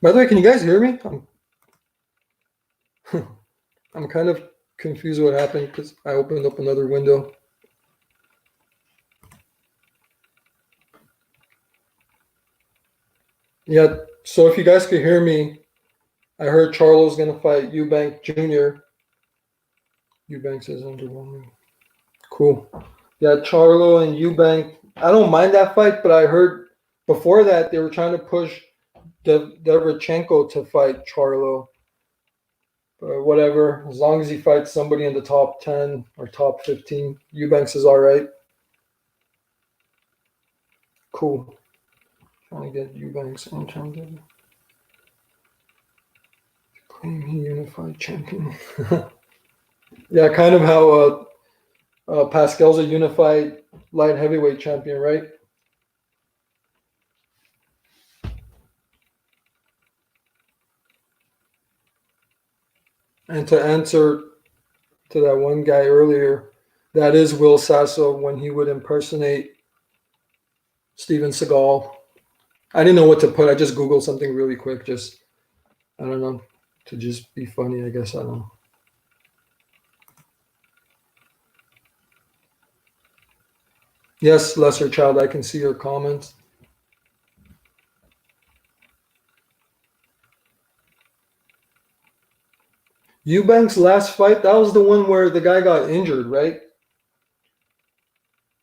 By the way, can you guys hear me? I'm kind of confused what happened because I opened up another window. Yeah, so if you guys could hear me, I heard Charlo's going to fight Eubank Jr. Eubanks is underwhelming. Cool. Yeah, Charlo and Eubank. I don't mind that fight, but I heard before that they were trying to push Derevchenko to fight Charlo. But whatever, as long as he fights somebody in the top 10 or top 15, Eubanks is all right. Cool. Trying to get Eubanks in terms of claim he unified champion. Yeah, kind of how Pascal's a unified light heavyweight champion, right? And to answer to that one guy earlier, that is Will Sasso when he would impersonate Steven Seagal. I didn't know what to put. I just Googled something really quick. Just, I don't know, to just be funny, I guess. I don't know. Yes, Lesser Child, I can see your comments. Eubanks' last fight, that was the one where the guy got injured, right?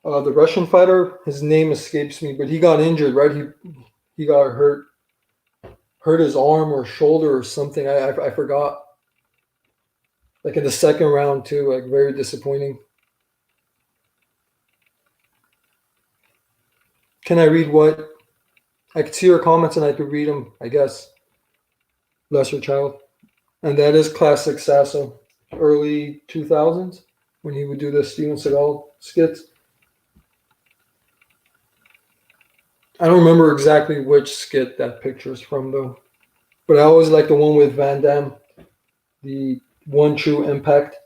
The Russian fighter, his name escapes me, but he got injured, right? He got hurt his arm or shoulder or something. I forgot. Like in the second round too, like very disappointing. Can I read what? I could see your comments and I could read them, I guess. Lesser Child. And that is classic Sasso, early 2000s, when he would do the Steven Seagal skits. I don't remember exactly which skit that picture is from though, but I always like the one with Van Damme, the One True Impact.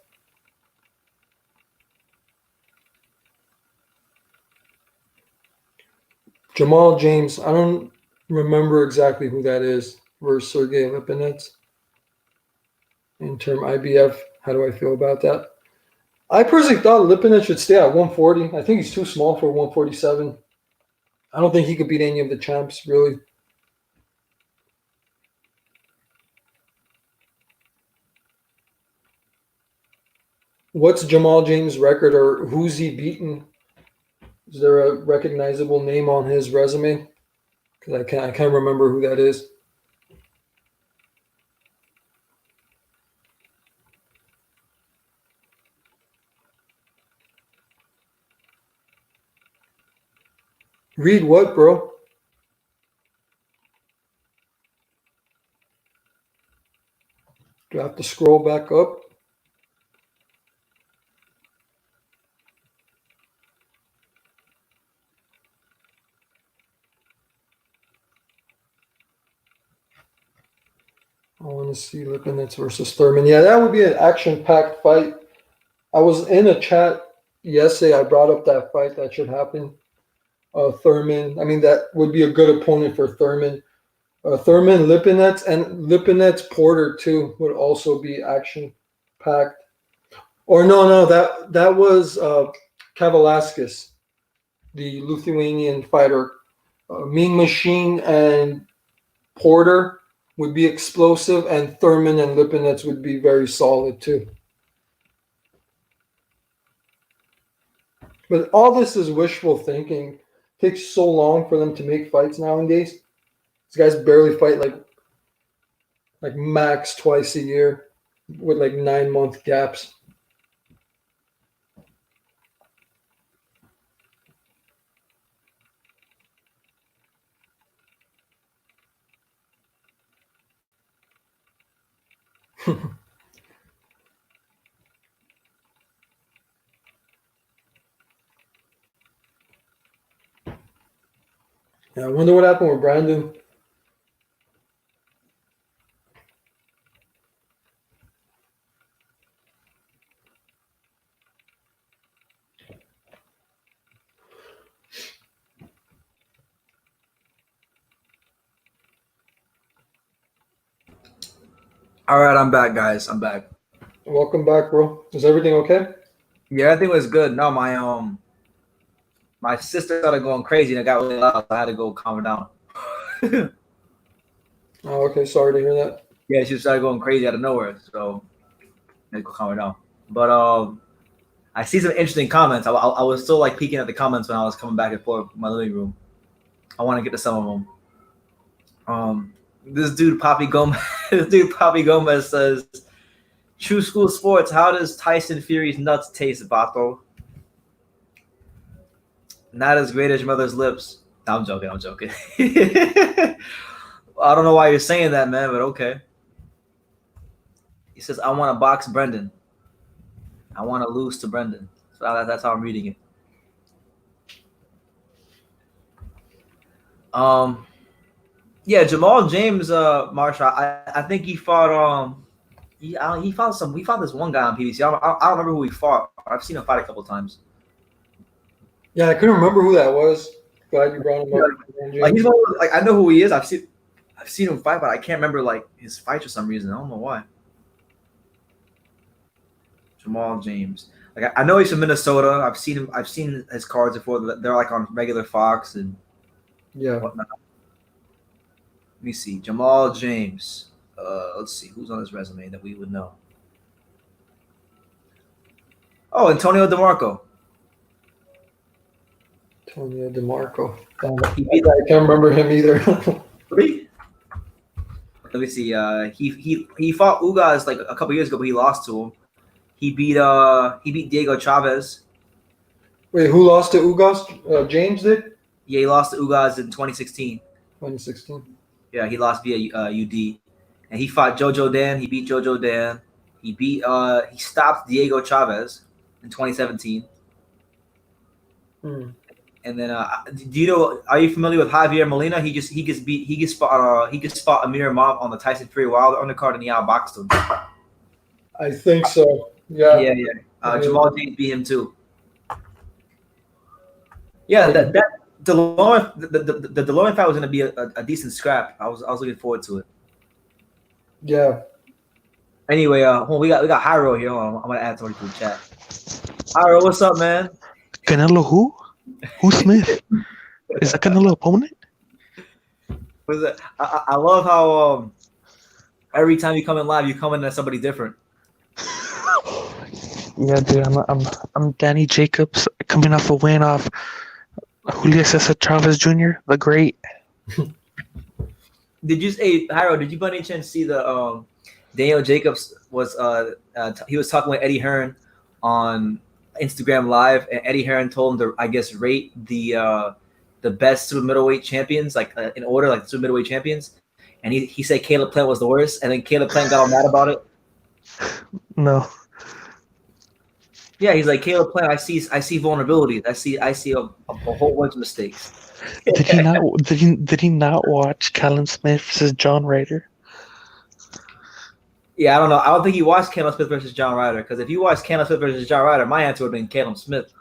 Jamal James, I don't remember exactly who that is versus Sergey Lipinets. In term IBF, how do I feel about that? I personally thought Lipinets should stay at 140. I think he's too small for 147. I don't think he could beat any of the champs, really. What's Jamal James' record, or who's he beaten? Is there a recognizable name on his resume? Because I can't remember who that is. Read what, bro? Do I have to scroll back up? I want to see Lipinets versus Thurman. Yeah, that would be an action-packed fight. I was in a chat yesterday. I brought up that fight that should happen. Thurman. I mean, that would be a good opponent for Thurman. Thurman, Lipinets, and Lipinets Porter too would also be action-packed. Or no, that was Kavalaskis, the Lithuanian fighter. Mean Machine and Porter would be explosive, and Thurman and Lipinets would be very solid too. But all this is wishful thinking. It takes so long for them to make fights nowadays. These guys barely fight like max twice a year with like 9-month gaps. Yeah, I wonder what happened with Brandon. All right, I'm back, guys. I'm back. Welcome back, bro. Is everything okay? Yeah, I think it was good. No, my sister started going crazy and it got really loud, so I had to go calm her down. Oh, okay. Sorry to hear that. Yeah, she started going crazy out of nowhere, so I had to go calm her down. But I see some interesting comments. I was still like peeking at the comments when I was coming back and forth in my living room. I want to get to some of them. This dude Poppy Gomez says, "True School Sports. How does Tyson Fury's nuts taste, Bato? Not as great as your mother's lips." No, I'm joking. I don't know why you're saying that, man, but okay. He says, "I want to box Brendan. I want to lose to Brendan." So that's how I'm reading it. Yeah, Jamal James, Marshall. I think he fought. He fought some. We fought this one guy on PBC. I don't remember who he fought. I've seen him fight a couple times. Yeah, I couldn't remember who that was. Glad you brought him up. Like he's one of, like I know who he is. I've seen him fight, but I can't remember like his fights for some reason. I don't know why. Jamal James. Like I know he's from Minnesota. I've seen him. I've seen his cards before. They're like on regular Fox and Yeah. whatnot. Let me see. Jamal James. Let's see who's on his resume that we would know. Oh, Antonio DeMarco. Antonio DeMarco. He beat, I can't remember him either. let me see. He fought Ugas like a couple years ago, but he lost to him. He beat Diego Chavez. Wait, who lost to Ugas? James did? Yeah, he lost to Ugas in 2016. 2016. Yeah, he lost via UD. And he fought Jojo Dan. He beat Jojo Dan. He stopped Diego Chavez in 2017. And then, do you know? Are you familiar with Javier Molina? He gets fought Amir Imam on the Tyson Fury Wilder undercard, and he outboxed him. I think so. Yeah. Yeah. Jamal James beat him too. Yeah, that the DeLorean fight was going to be a decent scrap. I was looking forward to it. Yeah. Anyway, we got Hyro here. Hold on, I'm gonna add somebody to the chat. Hyro, what's up, man? Canelo who? Who Smith? Is that Canelo opponent? What's that? I love how every time you come in live, you come in as somebody different. Yeah, dude, I'm Danny Jacobs coming off a win off Julio Cesar Chavez Jr., the great. Did you say, Hyro? Did you by any chance see the Daniel Jacobs was he was talking with Eddie Hearn on Instagram Live, and Eddie Hearn told him to, I guess, rate the best super middleweight champions, like in order, like the super middleweight champions, and he said Caleb Plant was the worst, and then Caleb Plant got all mad about it. No. Yeah, he's like, Caleb Plant, I see vulnerabilities. I see a whole bunch of mistakes. Did he not watch Callum Smith versus John Ryder? Yeah, I don't know. I don't think he watched Callum Smith versus John Ryder, because if you watched Callum Smith versus John Ryder, my answer would have been Callum Smith.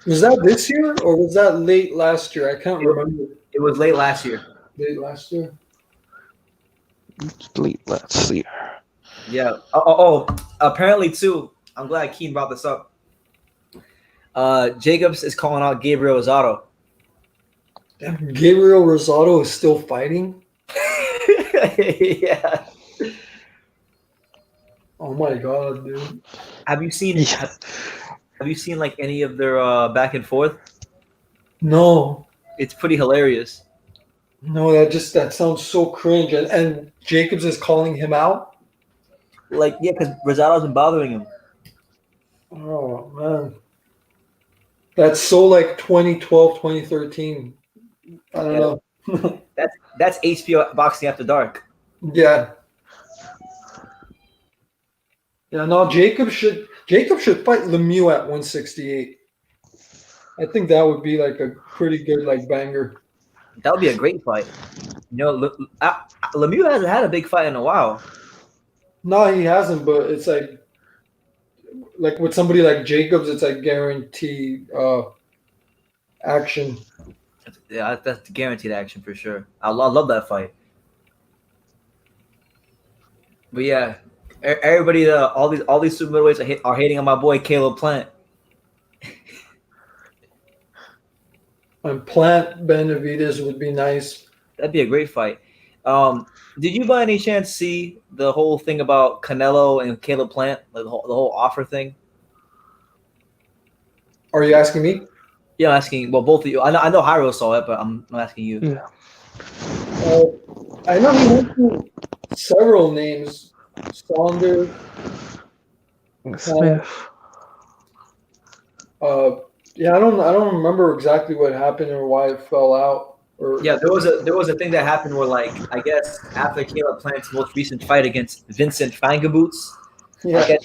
Was that this year or was that late last year? I can't remember. It was late last year. Late last year. Late last year. Yeah. Apparently too. I'm glad Keen brought this up. Jacobs is calling out Gabriel Rosado. Damn, Gabriel Rosado is still fighting. Yeah. Oh my god, dude. Have you seen like any of their back and forth? No. It's pretty hilarious. No, that sounds so cringe. And Jacobs is calling him out. Like, yeah, because Rosado's been bothering him. Oh man. That's so like 2012, 2013. I don't know. That's HBO Boxing After Dark. Yeah. Yeah, no, Jacob should fight Lemieux at 168. I think that would be like a pretty good like banger. That would be a great fight. You know, Lemieux hasn't had a big fight in a while. No, he hasn't, but it's like with somebody like Jacobs, it's like guaranteed action. Yeah, that's guaranteed action for sure. I love that fight. But yeah, everybody, all these super middleweights are hating on my boy Caleb Plant. And Plant Benavidez would be nice. That'd be a great fight. Did you by any chance see the whole thing about Canelo and Caleb Plant, like the whole offer thing? Are you asking me? Yeah, I'm asking. Well, both of you. I know Hyro saw it, but I'm asking you. Yeah. I know he went through several names. Saunders. Smith. Yeah, I don't remember exactly what happened or why it fell out. Yeah, there was a thing that happened where, like, I guess after Caleb Plant's most recent fight against Vincent Fangaboots, yeah.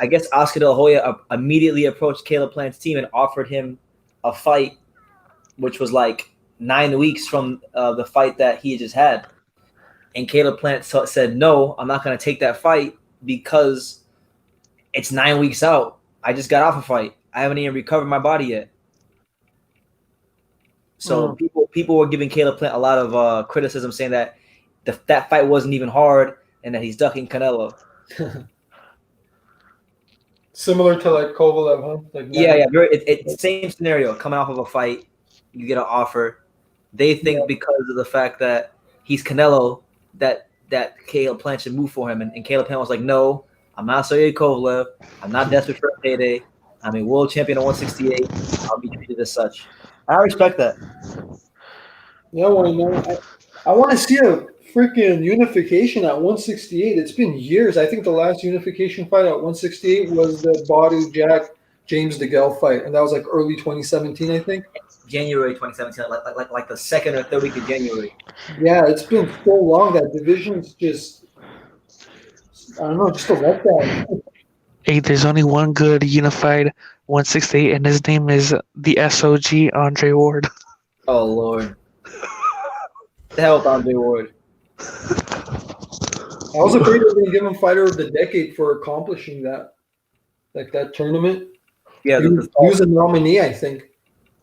I guess Oscar De La Hoya immediately approached Caleb Plant's team and offered him a fight, which was like 9 weeks from the fight that he had just had. And Caleb Plant said, no, I'm not going to take that fight because it's 9 weeks out. I just got off a fight. I haven't even recovered my body yet. So people were giving Caleb Plant a lot of criticism, saying that that fight wasn't even hard and that he's ducking Canelo. Similar to like Kovalev, huh? Like Yeah. It's same scenario. Coming off of a fight, you get an offer. They think because of the fact that he's Canelo, that Caleb Plant should move for him, and Caleb Plant was like, "No, I'm not Sergey Kovalev. I'm not desperate for a payday. I'm a world champion at 168. I'll be treated as such." I respect that. Yeah, well, I want to see a freaking unification at 168. It's been years. I think the last unification fight at 168 was the Badu Jack James DeGale fight, and that was like early 2017, I think. January 2017, like the second or third week of January. Yeah, it's been so long. That division's just, I don't know, just a letdown. Hey, there's only one good unified 168, and his name is the SOG Andre Ward. Oh Lord. The hell with Andre Ward. I was afraid they were going to give him Fighter of the Decade for accomplishing that, like that tournament. Yeah, He was a nominee, I think.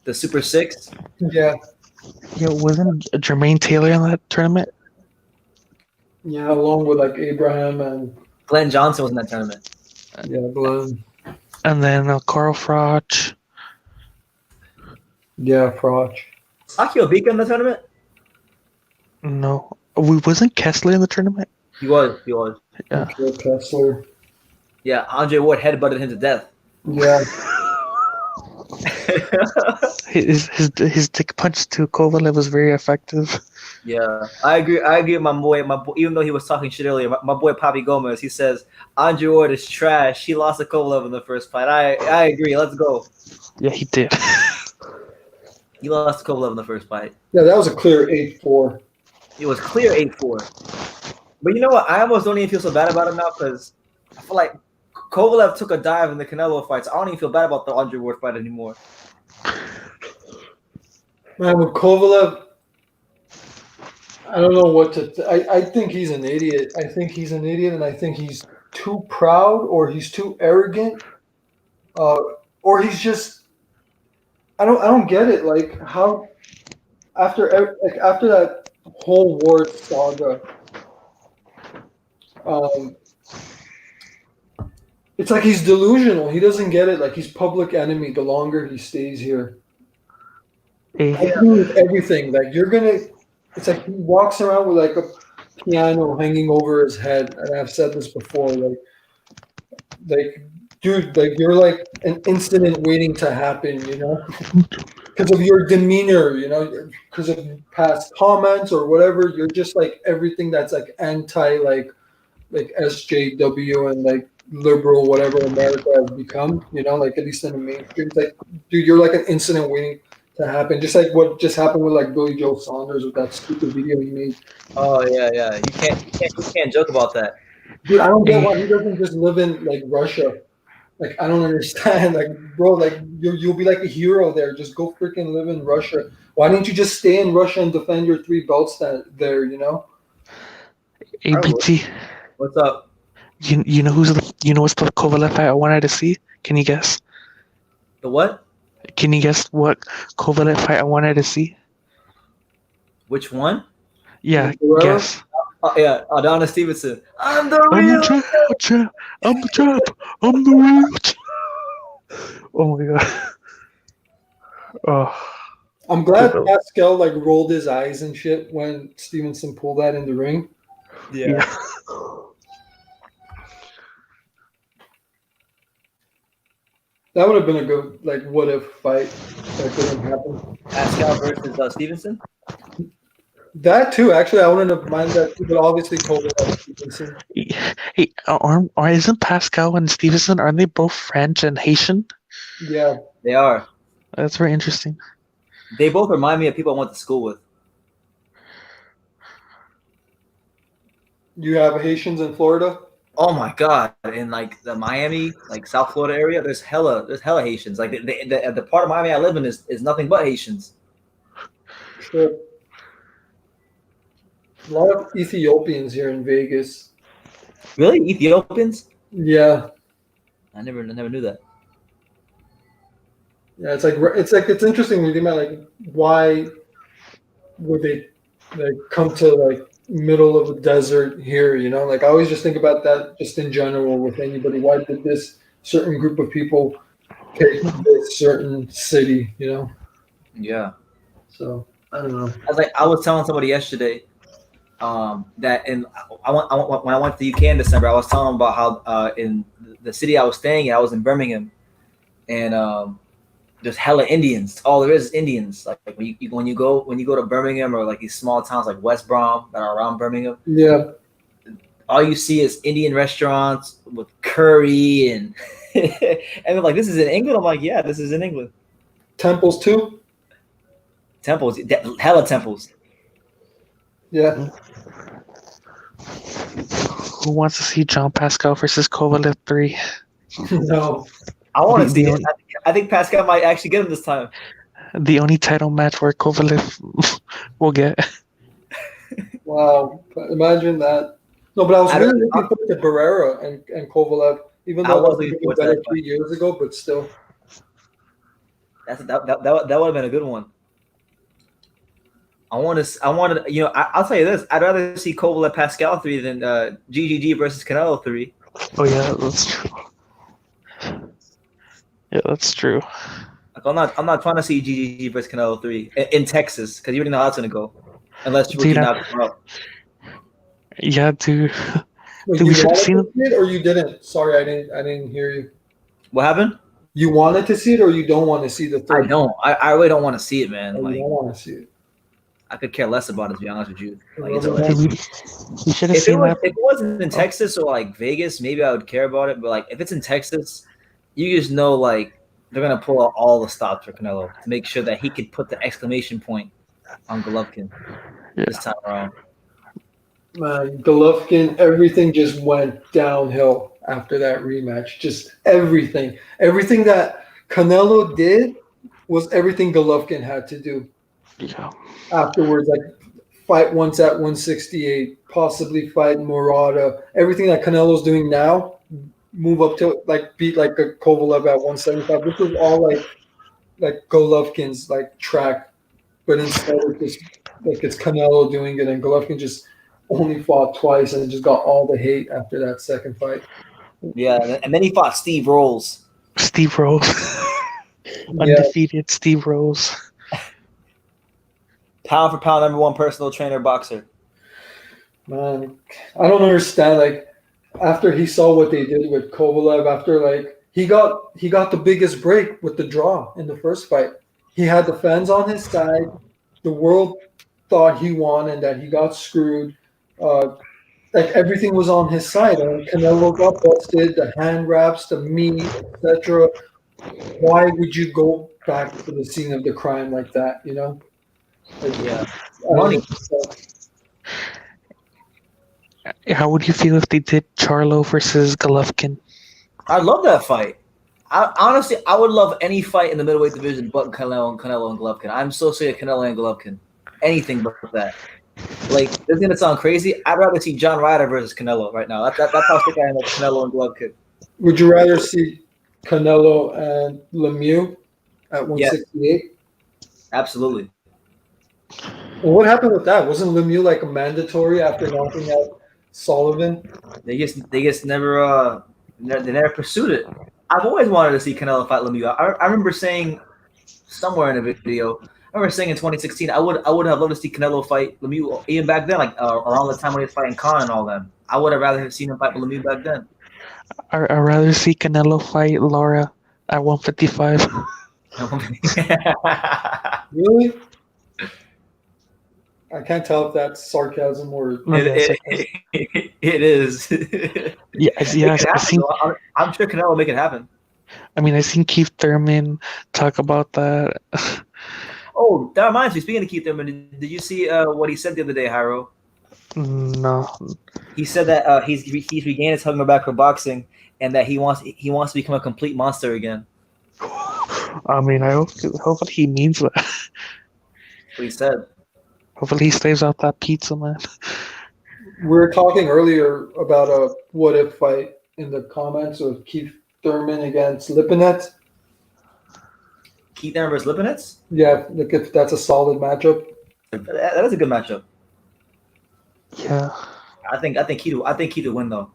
the Super Six. Yeah, Yeah, wasn't Jermaine Taylor in that tournament? yeah, along with like Abraham and Glenn Johnson was in that tournament. Glenn. And then Carl Froch. Yeah, Froch. Akio Bika in the tournament? No, wasn't Kessler in the tournament? He was. He was. Yeah. Joe Kessler. Yeah, Andre Ward headbutted him to death. Yeah, His dick punch to Kovalev was very effective. Yeah, I agree. I agree with my boy. Even though he was talking shit earlier, my boy Papi Gomez. He says Andre Ward is trash. He lost to Kovalev in the first fight. I agree. Let's go. Yeah, he did. He lost to Kovalev in the first fight. yeah, that was a clear 8-4. It was clear 8-4. But you know what? I almost don't even feel so bad about it now because I feel like Kovalev took a dive in the Canelo fight. So I don't even feel bad about the Andre Ward fight anymore. Man, with Kovalev, I don't know what to. I think he's an idiot. I think he's an idiot, and I think he's too proud, or he's too arrogant, or he's just. I don't get it. Like how after that whole Ward saga, it's like he's delusional. He doesn't get it. Like he's public enemy the longer he stays here. Hey, I agree with everything. Like you're gonna. It's like he walks around with like a piano hanging over his head, and I've said this before. Like, dude, like you're like an incident waiting to happen. You know, because of your demeanor. You know, because of past comments or whatever. You're just like everything that's like anti like SJW and like liberal whatever America has become. You know, like at least in the mainstream. It's like, dude, you're like an incident waiting to happen, just like what just happened with like Billy Joe Saunders with that stupid video he made. Oh yeah. You can't joke about that. Dude, I don't get why he doesn't just live in like Russia. Like I don't understand. Like bro, like you'll be like a hero there. Just go freaking live in Russia. Why didn't you just stay in Russia and defend your 3 belts there? You know. ABT. What's up? You know what's the Kovalev fight I wanted to see? Can you guess? The what? Can you guess what Kovalev fight I wanted to see? Which one? Yeah, Guerrero? guess. Oh yeah, Adonis Stevenson. I'm the I'm real. the champ. I'm the champ. I'm the real champ. Oh my god. Oh, I'm glad Pascal like rolled his eyes and shit when Stevenson pulled that in the ring. yeah. That would have been a good like what if fight that didn't happen. Pascal versus Stevenson. That too, actually, I wouldn't have minded that, but obviously Kobe has Stevenson. Hey, isn't Pascal and Stevenson, aren't they both French and Haitian? Yeah, They are. That's very interesting. They both remind me of people I went to school with. you have Haitians in Florida. Oh my god! In like the Miami, like South Florida area, there's hella Haitians. Like the part of Miami I live in is nothing but Haitians. Sure. A lot of Ethiopians here in Vegas. Really, Ethiopians? Yeah, I never knew that. yeah. It's interesting when you think about like why would they like come to like middle of the desert here? You know, like I always just think about that just in general with anybody. Why did this certain group of people pick this certain city? You know, Yeah. so I don't know. I was telling somebody yesterday that when I went to the UK in December, I was telling them about how in the city I was staying in, I was in Birmingham, and there's hella Indians. All there is Indians. Like when you go to Birmingham or like these small towns like West Brom that are around Birmingham, Yeah, all you see is Indian restaurants with curry and and they're like, this is in England. I'm like, yeah, this is in England. temples too. Temples, hella temples. Yeah. Who wants to see John Pascal versus Kovalev 3? No. I want to The- see the it. I think Pascal might actually get him this time. The only title match where Kovalev will get. Wow. Imagine that. No, but I was I really don't. looking forward to Barrera and Kovalev, even I though was that would looking have been forward to better that fight. 3 years ago, but still. That would have been a good one. I want to. I'll tell you this. I'd rather see Kovalev Pascal 3 than GGG versus Canelo 3. Oh yeah, that's true. Yeah, that's true. Like, I'm not trying to see GGG versus Canelo 3 in Texas because you already know how it's gonna go, unless Rookie Dude, knocks him out. yeah, dude. Wait, Dude, we you should have wanted seen to see it or you didn't? Sorry, I didn't hear you. What happened? You wanted to see it or you don't want to see the I third? don't. I really don't want to see it, Oh, man. you Like, don't want to see it. I could care less about it, to be honest with you. Like, it's Rubber already, band. we should have seen that. if it wasn't in Texas or like Vegas, maybe I would care about it. But like, if it's in Texas, you just know like they're gonna pull out all the stops for Canelo to make sure that he could put the exclamation point on Golovkin this time around. Man, Golovkin, everything just went downhill after that rematch. Just everything. Everything that Canelo did was everything Golovkin had to do Yeah. afterwards. Like fight once at 168, possibly fight Murata. Everything that Canelo's doing now, move up to like beat like a Kovalev at 175. This was all like Golovkin's like track, but instead it's just like it's Canelo doing it, and Golovkin just only fought twice and just got all the hate after that second fight. Yeah, and then he fought Steve Rolls. Steve Rose. Undefeated Steve Rose. Pound for pound, #1 personal trainer boxer. Man, I don't understand. Like after he saw what they did with Kovalev, after like he got the biggest break with the draw in the first fight. He had the fans on his side. The world thought he won and that he got screwed. Like everything was on his side, and Canelo got busted. The hand wraps, the meat, etc. Why would you go back to the scene of the crime like that? You know? Like, Yeah, I don't money. understand. How would you feel if they did Charlo versus Golovkin? I love that fight. Honestly, I would love any fight in the middleweight division but Canelo and Golovkin. I'm so sick of Canelo and Golovkin. Anything but that. Like, this is gonna sound crazy. I'd rather see John Ryder versus Canelo right now. That's how sick I am of Canelo and Golovkin. Would you rather see Canelo and Lemieux at 168? Absolutely. Well, what happened with that? Wasn't Lemieux like a mandatory after knocking out Sullivan? They just never they never pursued it. I've always wanted to see Canelo fight Lemieux. I remember saying somewhere in a video. I remember saying in 2016, I would have loved to see Canelo fight Lemieux even back then, like around the time when he was fighting Khan and all them. I would have rather have seen him fight Lemieux back then. I'd rather see Canelo fight Laura at 155. Really? I can't tell if that's sarcasm or. No, that's okay. It is. Yeah, I seen. I'm sure Canelo will make it happen. I mean, I seen Keith Thurman talk about that. Oh, that reminds me. Speaking of Keith Thurman, did you see what he said the other day, Hyro? No. He said that he's regained his hunger back for boxing, and that he wants to become a complete monster again. I mean, hopefully he means that. That's what he said. Hopefully he stays out that pizza, man. We were talking earlier about a what if fight in the comments of Keith Thurman against Lipinets. Keith Thurman versus Lipinets? Yeah, like if that's a solid matchup. That is a good matchup. Yeah. I think Keith would win though.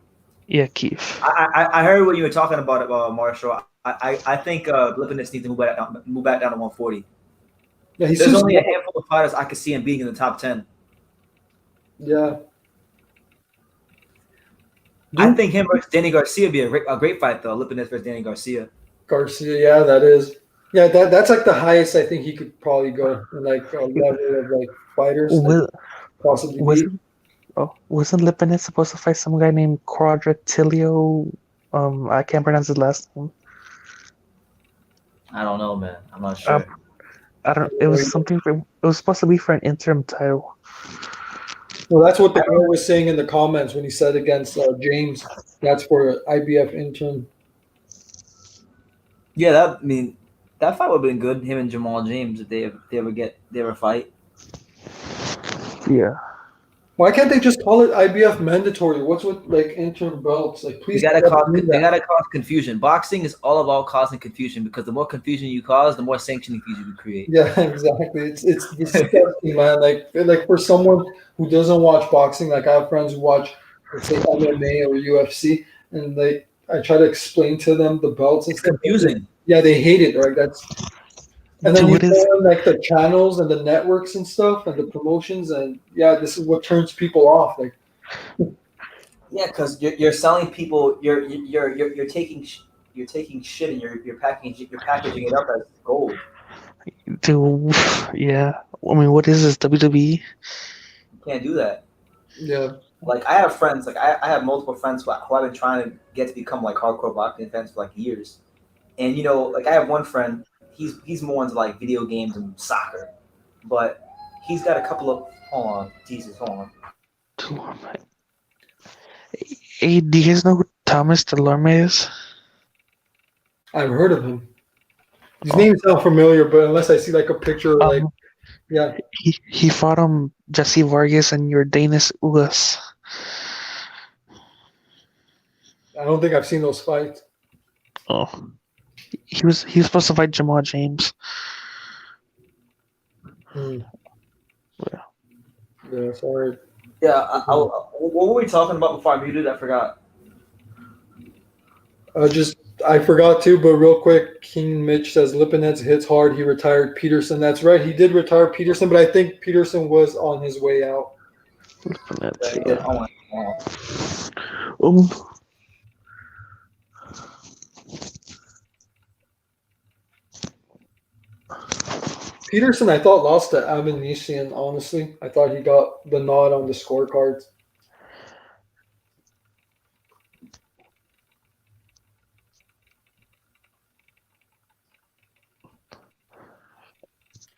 Yeah, Keith. I heard what you were talking about Marshall. I think Lipinets needs to move back down to 140. Yeah, he's There's too only a small. handful of fighters I could see him being in the top 10. Yeah. I think him versus Danny Garcia would be a great fight though. Lipinets versus Danny Garcia. Garcia, yeah, that is. Yeah, that's like the highest I think he could probably go in like a level of like fighters. Was, Possibly. wasn't Lipinets supposed to fight some guy named Quadritilio? I can't pronounce his last name. I don't know, man. I'm not sure. I don't. It was something. It was supposed to be for an interim title. Well, that's what the guy was saying in the comments when he said against James. That's for IBF interim. Yeah, that fight would have been good. Him and Jamal James, if they ever fight. Yeah. Why can't they just call it IBF mandatory? What's with like interim belts? Like, They please gotta stop cause doing they that. gotta cause confusion. Boxing is all about causing confusion because the more confusion you cause, the more sanctioning fees you can create. Yeah, exactly. It's disgusting, man. Like for someone who doesn't watch boxing, like I have friends who watch, let's say MMA or UFC, and like I try to explain to them the belts and It's stuff. confusing. Yeah, they hate it, right? And then Dude, you what throw is in like the channels and the networks and stuff and the promotions, and yeah, this is what turns people off. Like, Yeah, because you're selling people. You're taking shit and you're packaging it up as gold. dude? Yeah. I mean, what is this WWE? You can't do that. yeah, Like I have friends. Like I have multiple friends who I've been trying to get to become like hardcore boxing fans for like years. And like I have one friend. He's more into like video games and soccer, but he's got a couple of. Hold on, Jesus, hold on. Delorme. Hey, do you guys know who Thomas Delorme is? I've heard of him. His Oh, name sounds familiar, but unless I see like a picture, like um, yeah, he fought Jesse Vargas and Jordanis Ugas. I don't think I've seen those fights. Oh, he was supposed to fight Jamal James. Hmm. Yeah. Yeah, sorry. Yeah, what were we talking about before I muted? I forgot. I forgot to, but real quick, King Mitch says Lipinets hits hard. He retired Peterson. That's right. He did retire Peterson, but I think Peterson was on his way out. Let's Yeah, see. he did. Oh my God. Um, Peterson, I thought lost to Abanesian. Honestly, I thought he got the nod on the scorecards.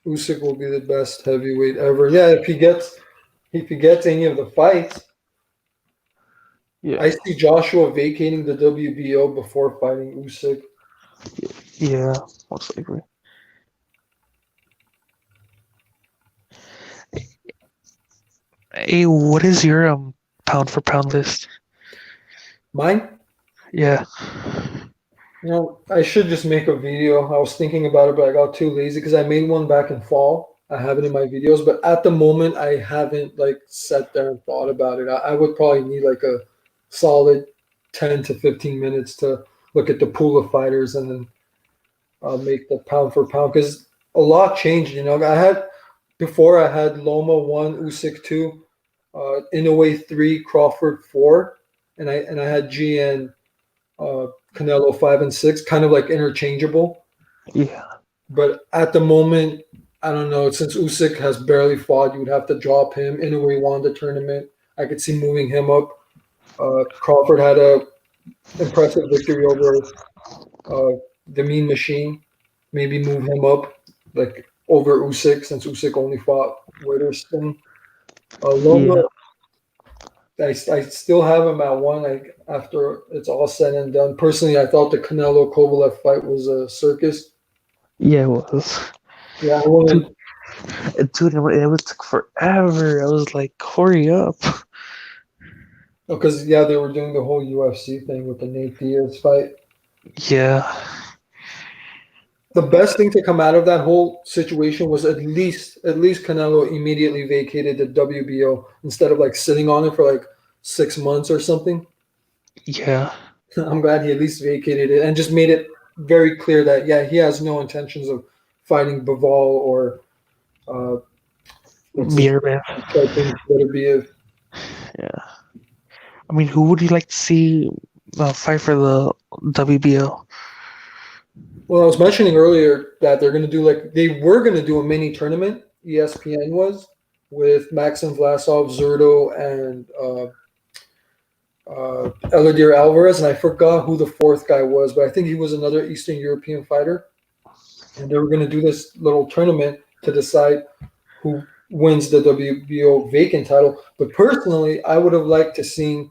Usyk will be the best heavyweight ever. Yeah, if he gets any of the fights, yeah, I see Joshua vacating the WBO before fighting Usyk. yeah, most likely. Hey, what is your pound for pound list? Mine, Yeah, I should just make a video. I was thinking about it, but I got too lazy because I made one back in fall. I have it in my videos, but at the moment, I haven't like sat there and thought about it. I would probably need like a solid 10 to 15 minutes to look at the pool of fighters and then make the pound for pound because a lot changed. I had Loma 1, Usyk 2, Inoue 3, Crawford 4, and I had GN Canelo 5 and 6, kind of like interchangeable. yeah, But at the moment, I don't know. Since Usyk has barely fought, you would have to drop him. Inoue won the tournament. I could see moving him up. Crawford had a impressive victory over the Mean Machine. Maybe move him up like over Usyk since Usyk only fought Witherspoon. Loma, yeah, I still have him at one. Like after it's all said and done. Personally, I thought the Canelo Kovalev fight was a circus. yeah. It was. Yeah, I Dude, wouldn't it was took forever. I was like, hurry up. because yeah, they were doing the whole UFC thing with the Nate Diaz fight. Yeah, The best thing to come out of that whole situation was at least Canelo immediately vacated the WBO instead of like sitting on it for like 6 months or something. yeah, I'm glad he at least vacated it and just made it very clear that yeah, he has no intentions of fighting Baval or uh, what's his beer man. name, Beterbiev. Yeah. I mean, who would you like to see fight for the WBO? Well, I was mentioning earlier that they were going to do a mini tournament. ESPN was with Maxim Vlasov, Zerto, and Eladir Alvarez, and I forgot who the fourth guy was, but I think he was another Eastern European fighter. And they were going to do this little tournament to decide who wins the WBO vacant title. But personally, I would have liked to see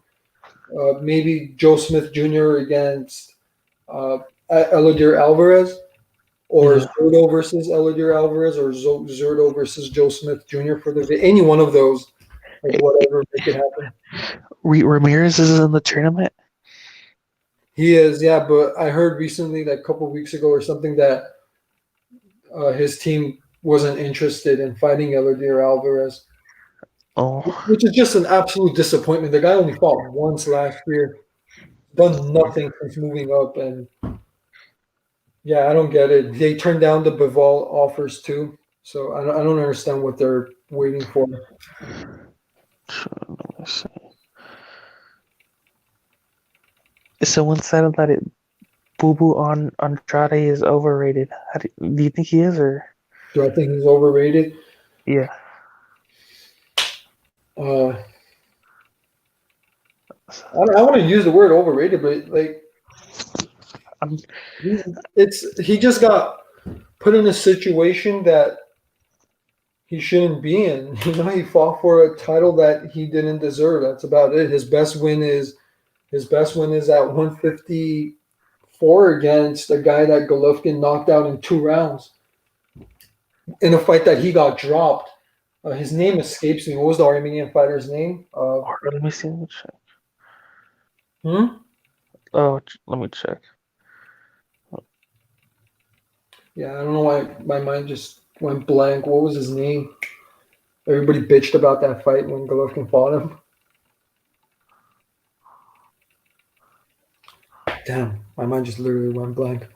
maybe Joe Smith Jr. against uh, Eladir Alvarez, or Yeah. Zurdo versus Eladir Alvarez, or Zurdo versus Joe Smith Jr. for any one of those, like whatever, make it happen. Ramirez is in the tournament. He is, yeah, but I heard recently, like a couple of weeks ago or something, that his team wasn't interested in fighting Eladir Alvarez, Oh, which is just an absolute disappointment. The guy only fought once last year, done nothing since moving up, and yeah, I don't get it. They turned down the Bival offers too, so I don't understand what they're waiting for. let me see. Someone said that Boo Boo on Andrade is overrated. Do you think he is, or Do I think he's overrated? yeah? I want to use the word overrated, but like I'm, he just got put in a situation that he shouldn't be in. You know, he fought for a title that he didn't deserve. That's about it. His best win is at 154 against a guy that Golovkin knocked out in 2 rounds in a fight that he got dropped. His name escapes me. What was the Armenian fighter's name? let me see. Let me check. Hmm? Oh, let me check. Yeah, I don't know why my mind just went blank. What was his name? Everybody bitched about that fight when Golovkin fought him. Damn, my mind just literally went blank.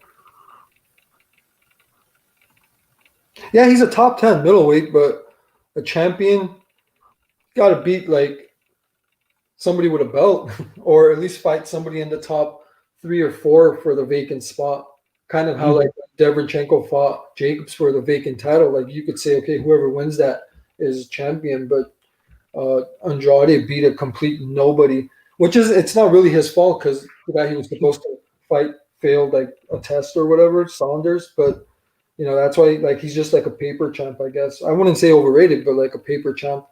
Yeah, he's a top 10 middleweight, but a champion got to beat like somebody with a belt or at least fight somebody in the top 3 or 4 for the vacant spot. Kind of how like Derevchenko fought Jacobs for the vacant title. Like you could say, okay, whoever wins that is champion, but Andrade beat a complete nobody, which is it's not really his fault because the guy he was supposed to fight failed like a test or whatever, Saunders. But you know that's why like he's just like a paper champ, I guess. I wouldn't say overrated, but like a paper champ.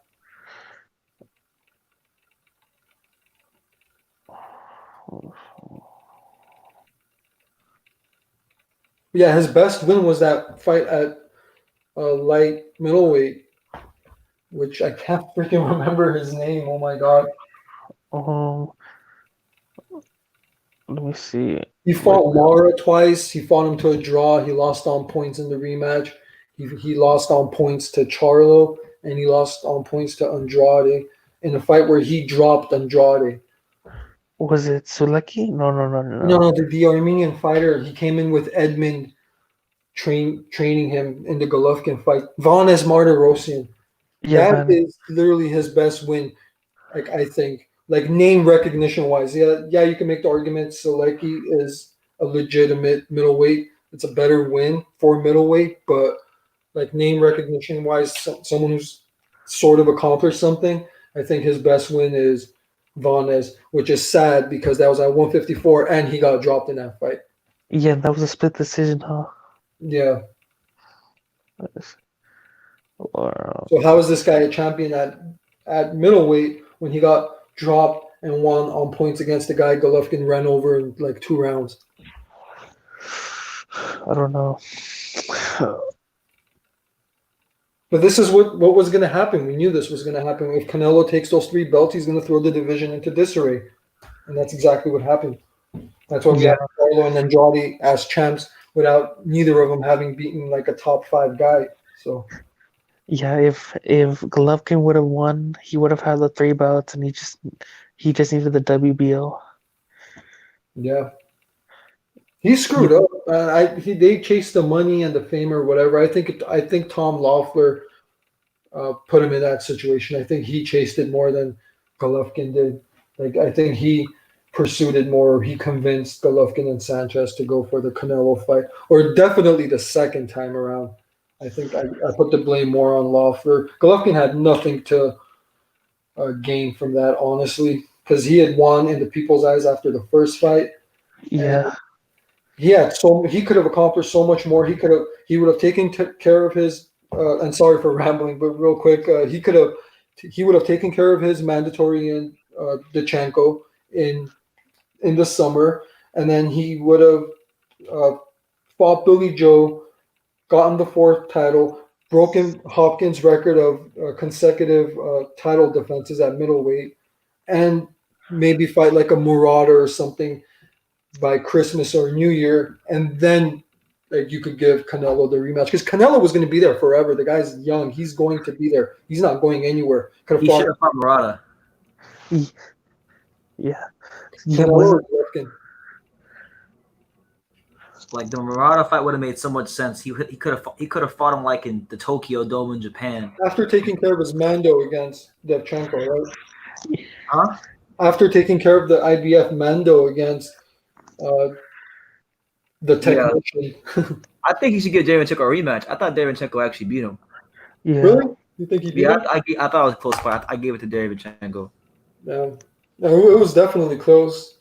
Yeah, his best win was that fight at light middleweight, which I can't freaking remember his name. Oh my god. Um, let me see. He fought Lara twice. He fought him to a draw. He lost on points in the rematch. He lost on points to Charlo, and he lost on points to Andrade in a fight where he dropped Andrade. Was it Suleki? No, no, no, no, No, no. no, the Armenian fighter. He came in with Edmund training him in the Golovkin fight. Vanes Martirosyan. Yeah, That Van. is literally his best win. Like I think, like name recognition wise, yeah, you can make the argument Selecki is a legitimate middleweight. It's a better win for middleweight, but like name recognition wise, someone who's sort of accomplished something. I think his best win is Vanes, which is sad because that was at 154 and he got dropped in that fight. Yeah, that was a split decision, huh? Yeah. Or, So how is this guy a champion at middleweight when he got dropped and won on points against the guy Golovkin ran over in like 2 rounds? I don't know. But this is what was going to happen. We knew this was going to happen. If Canelo takes those 3 belts, he's going to throw the division into disarray, and that's exactly what happened. That's why we Yeah, have Carlo and Andrade as champs without neither of them having beaten like a top 5 guy. So yeah. If Golovkin would have won, he would have had the 3 belts, and he just needed the WBO. yeah, he screwed up. They chased the money and the fame or whatever. I think Tom Loeffler put him in that situation. I think he chased it more than Golovkin did. Like I think he pursued it more. He convinced Golovkin and Sanchez to go for the Canelo fight, or definitely the second time around. I think I put the blame more on Loeffler. Golovkin had nothing to gain from that, honestly, because he had won in the people's eyes after the first fight, and Yeah, he could have accomplished so much more. He would have taken care of his. And sorry for rambling, but real quick, he would have taken care of his mandatory in Dachenko in the summer, and then he would have fought Billy Joe, gotten the fourth title, broken Hopkins' record of consecutive title defenses at middleweight, and maybe fight like a Murata or something by Christmas or New Year, and then like you could give Canelo the rematch because Canelo was going to be there forever. The guy's young; he's going to be there. He's not going anywhere. Could have He should fought have fought Murata. Yeah. Canelo Was or Golovkin. Like the Murata fight would have made so much sense. He could have fought him like in the Tokyo Dome in Japan. After taking care of his Mando against Devchenko, right? Huh? After taking care of the IBF Mando against uh, the Yeah. technician. I think he should give Davinchenko a rematch. I thought Davinchenko actually beat him. yeah. Really? You think he beat Yeah, him? I thought it was a close fight. I gave it to Davinchenko. Yeah. No, it was definitely close.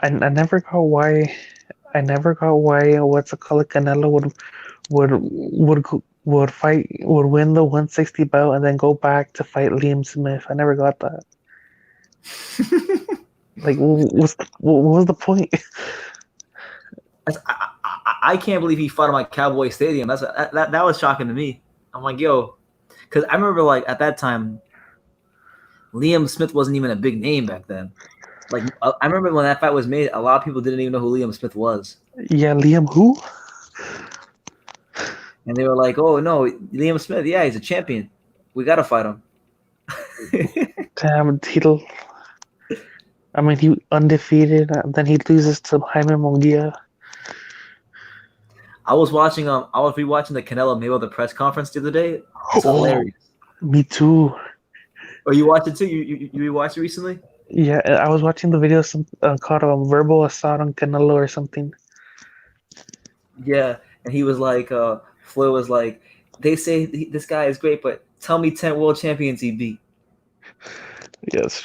I never got why. I never got why. What's it called? Canelo would win the 160 bout and then go back to fight Liam Smith. I never got that. Like, what was the point? I can't believe he fought him like Cowboy Stadium. That was shocking to me. I'm like, yo, because I remember like at that time, Liam Smith wasn't even a big name back then. Like I remember when that fight was made, a lot of people didn't even know who Liam Smith was, Yeah, Liam who? and they were like, oh no, Liam Smith, yeah, he's a champion. We gotta fight him. Damn, he'll. I mean, he undefeated, and then he loses to Jaime Munguia. I was rewatching the Canelo Mayweather press conference the other day. It's hilarious. Me too. Oh, you watched it too? You rewatched it recently? Yeah, I was watching the video called Verbal Assault on Canelo or something. Yeah, and he was like, Floyd was like, they say this guy is great, but tell me 10 world champions he beat. Yes.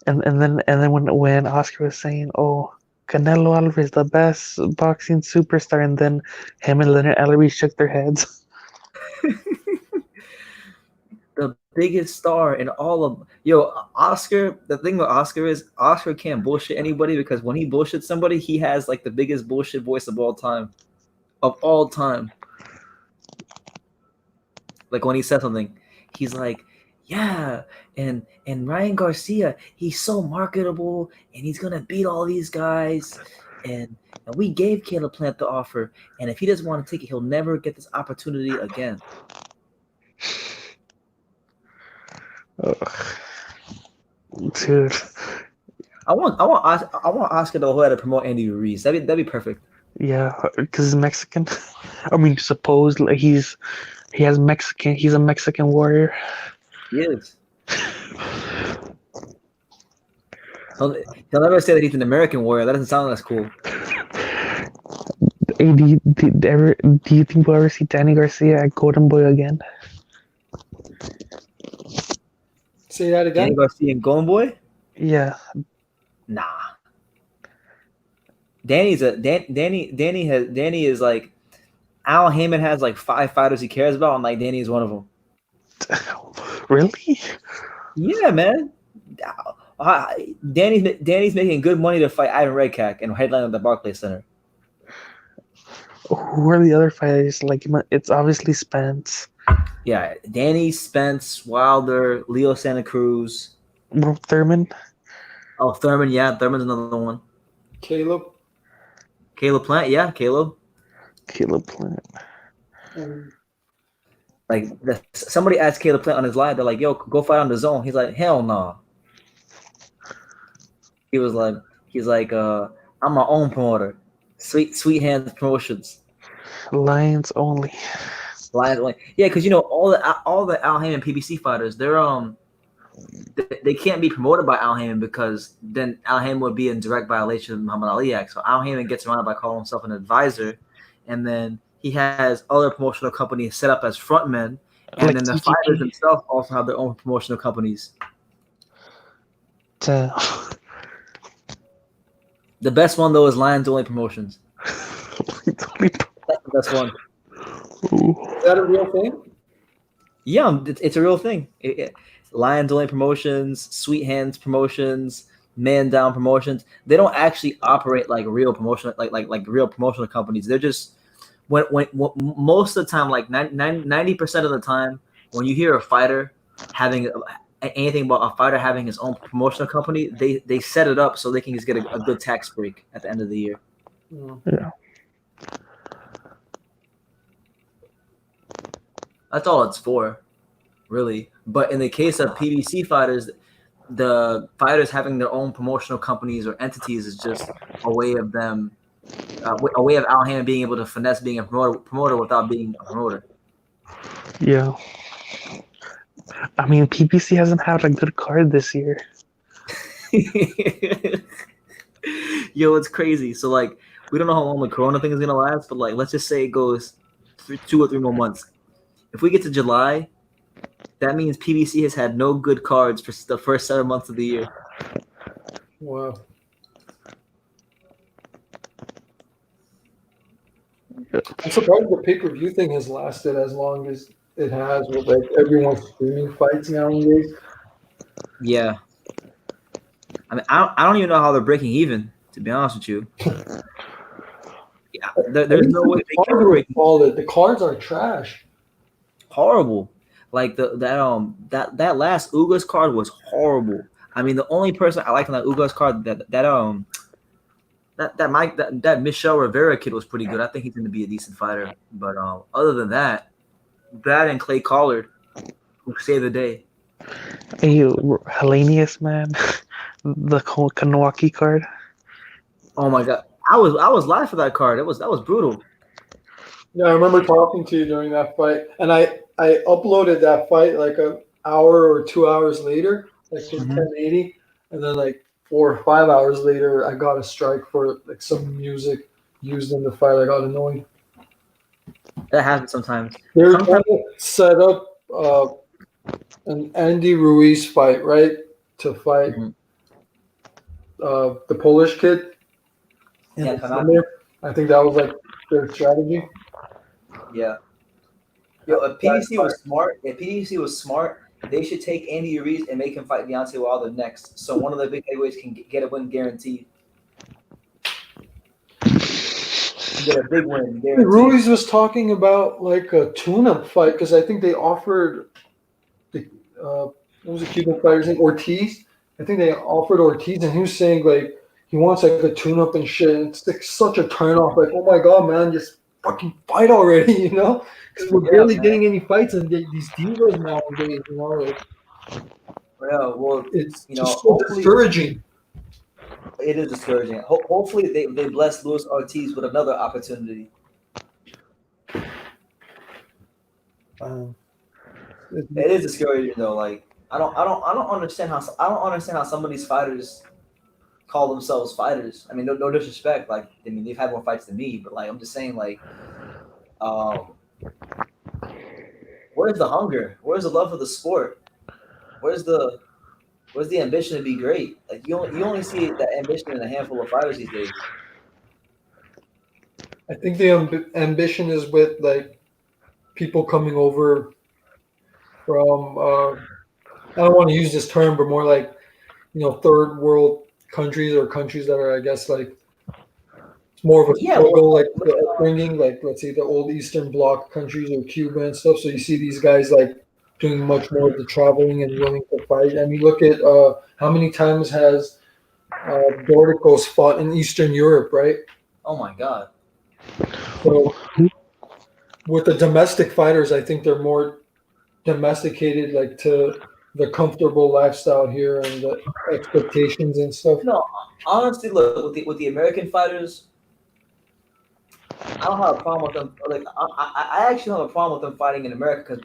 And then when Oscar was saying, "Oh, Canelo Alvarez, the best boxing superstar," and then him and Leonard Ellery shook their heads. The biggest star in all of Oscar. The thing with Oscar is Oscar can't bullshit anybody because when he bullshits somebody, he has like the biggest bullshit voice of all time. Like when he says something, he's like, yeah, and Ryan Garcia, he's so marketable and he's gonna beat all these guys. And we gave Caleb Plant the offer, and if he doesn't want to take it, he'll never get this opportunity again. Dude, I want Oscar the Hoya to promote Andy Ruiz. That'd be perfect. yeah, because he's Mexican. I mean, supposedly he's a Mexican warrior. He is. He'll never say that he's an American warrior. That doesn't sound as cool. Hey, do you think we'll ever see Danny Garcia at Golden Boy again? Say that again. Danny Garcia and Golden Boy? Yeah, Nah. Danny is like Al Heyman has like 5 fighters he cares about, and like Danny is one of them. really? Yeah, man. Danny's making good money to fight Ivan Redkach and headline at the Barclays Center. Who are the other fighters? Like, it's obviously Spence. Yeah, Danny, Spence, Wilder, Leo Santa Cruz. Thurman. Oh, Thurman, yeah, Thurman's another one. Caleb. Caleb Plant, yeah, Caleb. Caleb Plant. Like somebody asked Caleb Plant on his live, they're like, "Yo, go fight on the zone." He's like, "Hell no." He's like, "I'm my own promoter, Sweet Hands Promotions, Lions only." Lions only." Yeah, because all the Al Heyman PBC fighters, they can't be promoted by Al Heyman because then Al Heyman would be in direct violation of Muhammad Ali Act. So Al Heyman gets around it by calling himself an advisor, and then he has other promotional companies set up as frontmen, and Like then the TGP. fighters themselves also have their own promotional companies. Damn. The best one though is Lions Only Promotions. It's only- That's the best one. Ooh. Is that a real thing? Yeah, it's a real thing. Lions Only Promotions, Sweet Hands Promotions, man down promotions. They don't actually operate like real promotional like real promotional companies. They're just when most of the time, like 90% of the time, when you hear a fighter having anything about a fighter having his own promotional company, they set it up so they can just get a good tax break at the end of the year. Yeah. That's all it's for, really. But in the case of PBC fighters, the fighters having their own promotional companies or entities is just a way of them, a way of Al Hammond being able to finesse being a promoter without being a promoter. Yeah. I mean, PPC hasn't had a good card this year. Yo, it's crazy. So like, we don't know how long the Corona thing is gonna last, but like, let's just say it goes 2 or 3 more months. If we get to July, that means PBC has had no good cards for the first 7 months of the year. Wow. I'm surprised the pay-per-view thing has lasted as long as it has with like everyone streaming fights nowadays. Yeah. I mean, I don't even know how they're breaking even, to be honest with you. Yeah, there's no way they cards can are break solid. The cards are trash. horrible. Like that last Ugas card was horrible. I mean, the only person I liked on that Ugas card that Michelle Rivera kid was pretty good. I think he's going to be a decent fighter. But other than that and Clay Collard who saved the day. Hey, Hellenius, man. The Kanwaki card. Oh my god, I was live for that card. That was brutal. Yeah, I remember talking to you during that fight, and I uploaded that fight like an hour or 2 hours later, like in 1080, and then like 4 or 5 hours later, I got a strike for like some music used in the fight. I got annoyed. That happens sometimes. They were trying to set up an Andy Ruiz fight, right? To fight the Polish kid. Yeah, I think that was like their strategy. Yeah. Yo, if PDC was smart, they should take Andy Ruiz and make him fight Deontay Wilder next. So one of the big heavyweights can get a win guaranteed. Get a big win guaranteed. Ruiz was talking about like a tune-up fight because I think they offered the what was the Cuban fighter's name? Ortiz. I think they offered Ortiz, and he was saying like he wants like a tune-up and shit. And it's like such a turn-off. Like, oh my god, man, just fucking fight already, you know? Because we're barely getting any fights in these divas nowadays, you know? Like, yeah, well, it's just so discouraging. It is discouraging. Hopefully, they bless Luis Ortiz with another opportunity. It is discouraging though. Like I don't understand how some of these fighters call themselves fighters. I mean, no disrespect. Like I mean, they've had more fights than me, but like I'm just saying, like, where's the hunger? Where's the love for the sport? Where's the ambition to be great? Like you only see that ambition in a handful of fighters these days. I think the ambition is with like people coming over from I don't want to use this term, but more like third world countries or countries that are, I guess, like it's more of a struggle, like the upbringing, like let's say the old Eastern Bloc countries or Cuba and stuff. So you see these guys like doing much more of the traveling and willing to fight. I mean, look at how many times has Dorticos fought in Eastern Europe, right? Oh my God. So with the domestic fighters, I think they're more domesticated, like to the comfortable lifestyle here and the expectations and stuff. No, honestly, look with the American fighters, I don't have a problem with them. Like I actually don't have a problem with them fighting in America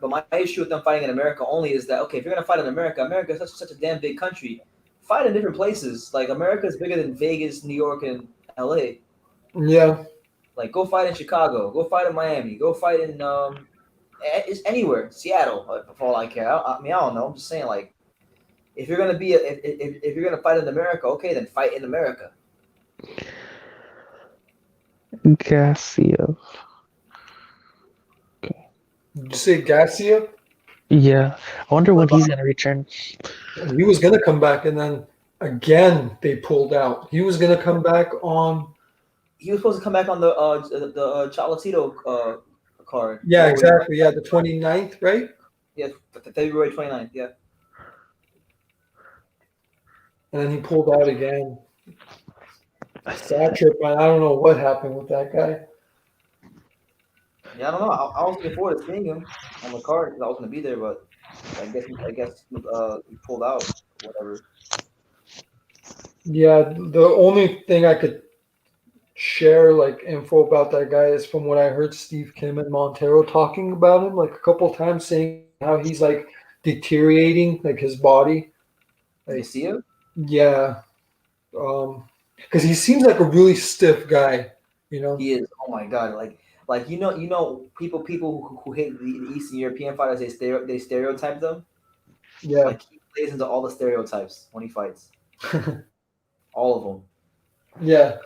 But my issue with them fighting in America only is that, okay, if you're gonna fight in America is such a damn big country. Fight in different places. Like America is bigger than Vegas, New York, and LA. Yeah. Like go fight in Chicago. Go fight in Miami. Go fight in it's anywhere. Seattle, for all I care. I mean, I don't know. I'm just saying, like, if you're gonna be if you're gonna fight in America, okay, then fight in America. Gassiev. Did you say Gassiev? Yeah, I wonder when he's gonna return. He was gonna come back, and then again they pulled out. He was gonna come back on. He was supposed to come back on the Cholatito card. Yeah, Well, exactly. Yeah, the 29th, right? yeah, February 29th. Yeah. And then he pulled out again. Sad trip, man. I don't know what happened with that guy. Yeah, I don't know. I was looking forward to seeing him on the card because I was going to be there, but I guess he pulled out. Whatever. Yeah, the only thing I could share like info about that guy is from what I heard Steve Kim and Montero talking about him like a couple times, saying how he's like deteriorating, like his body. Did you Like, see him? yeah, because he seems like a really stiff guy, you know. He is. Oh my god! Like people who hate the Eastern European fighters, they stereotype them. Yeah, Like he plays into all the stereotypes when he fights. All of them. yeah,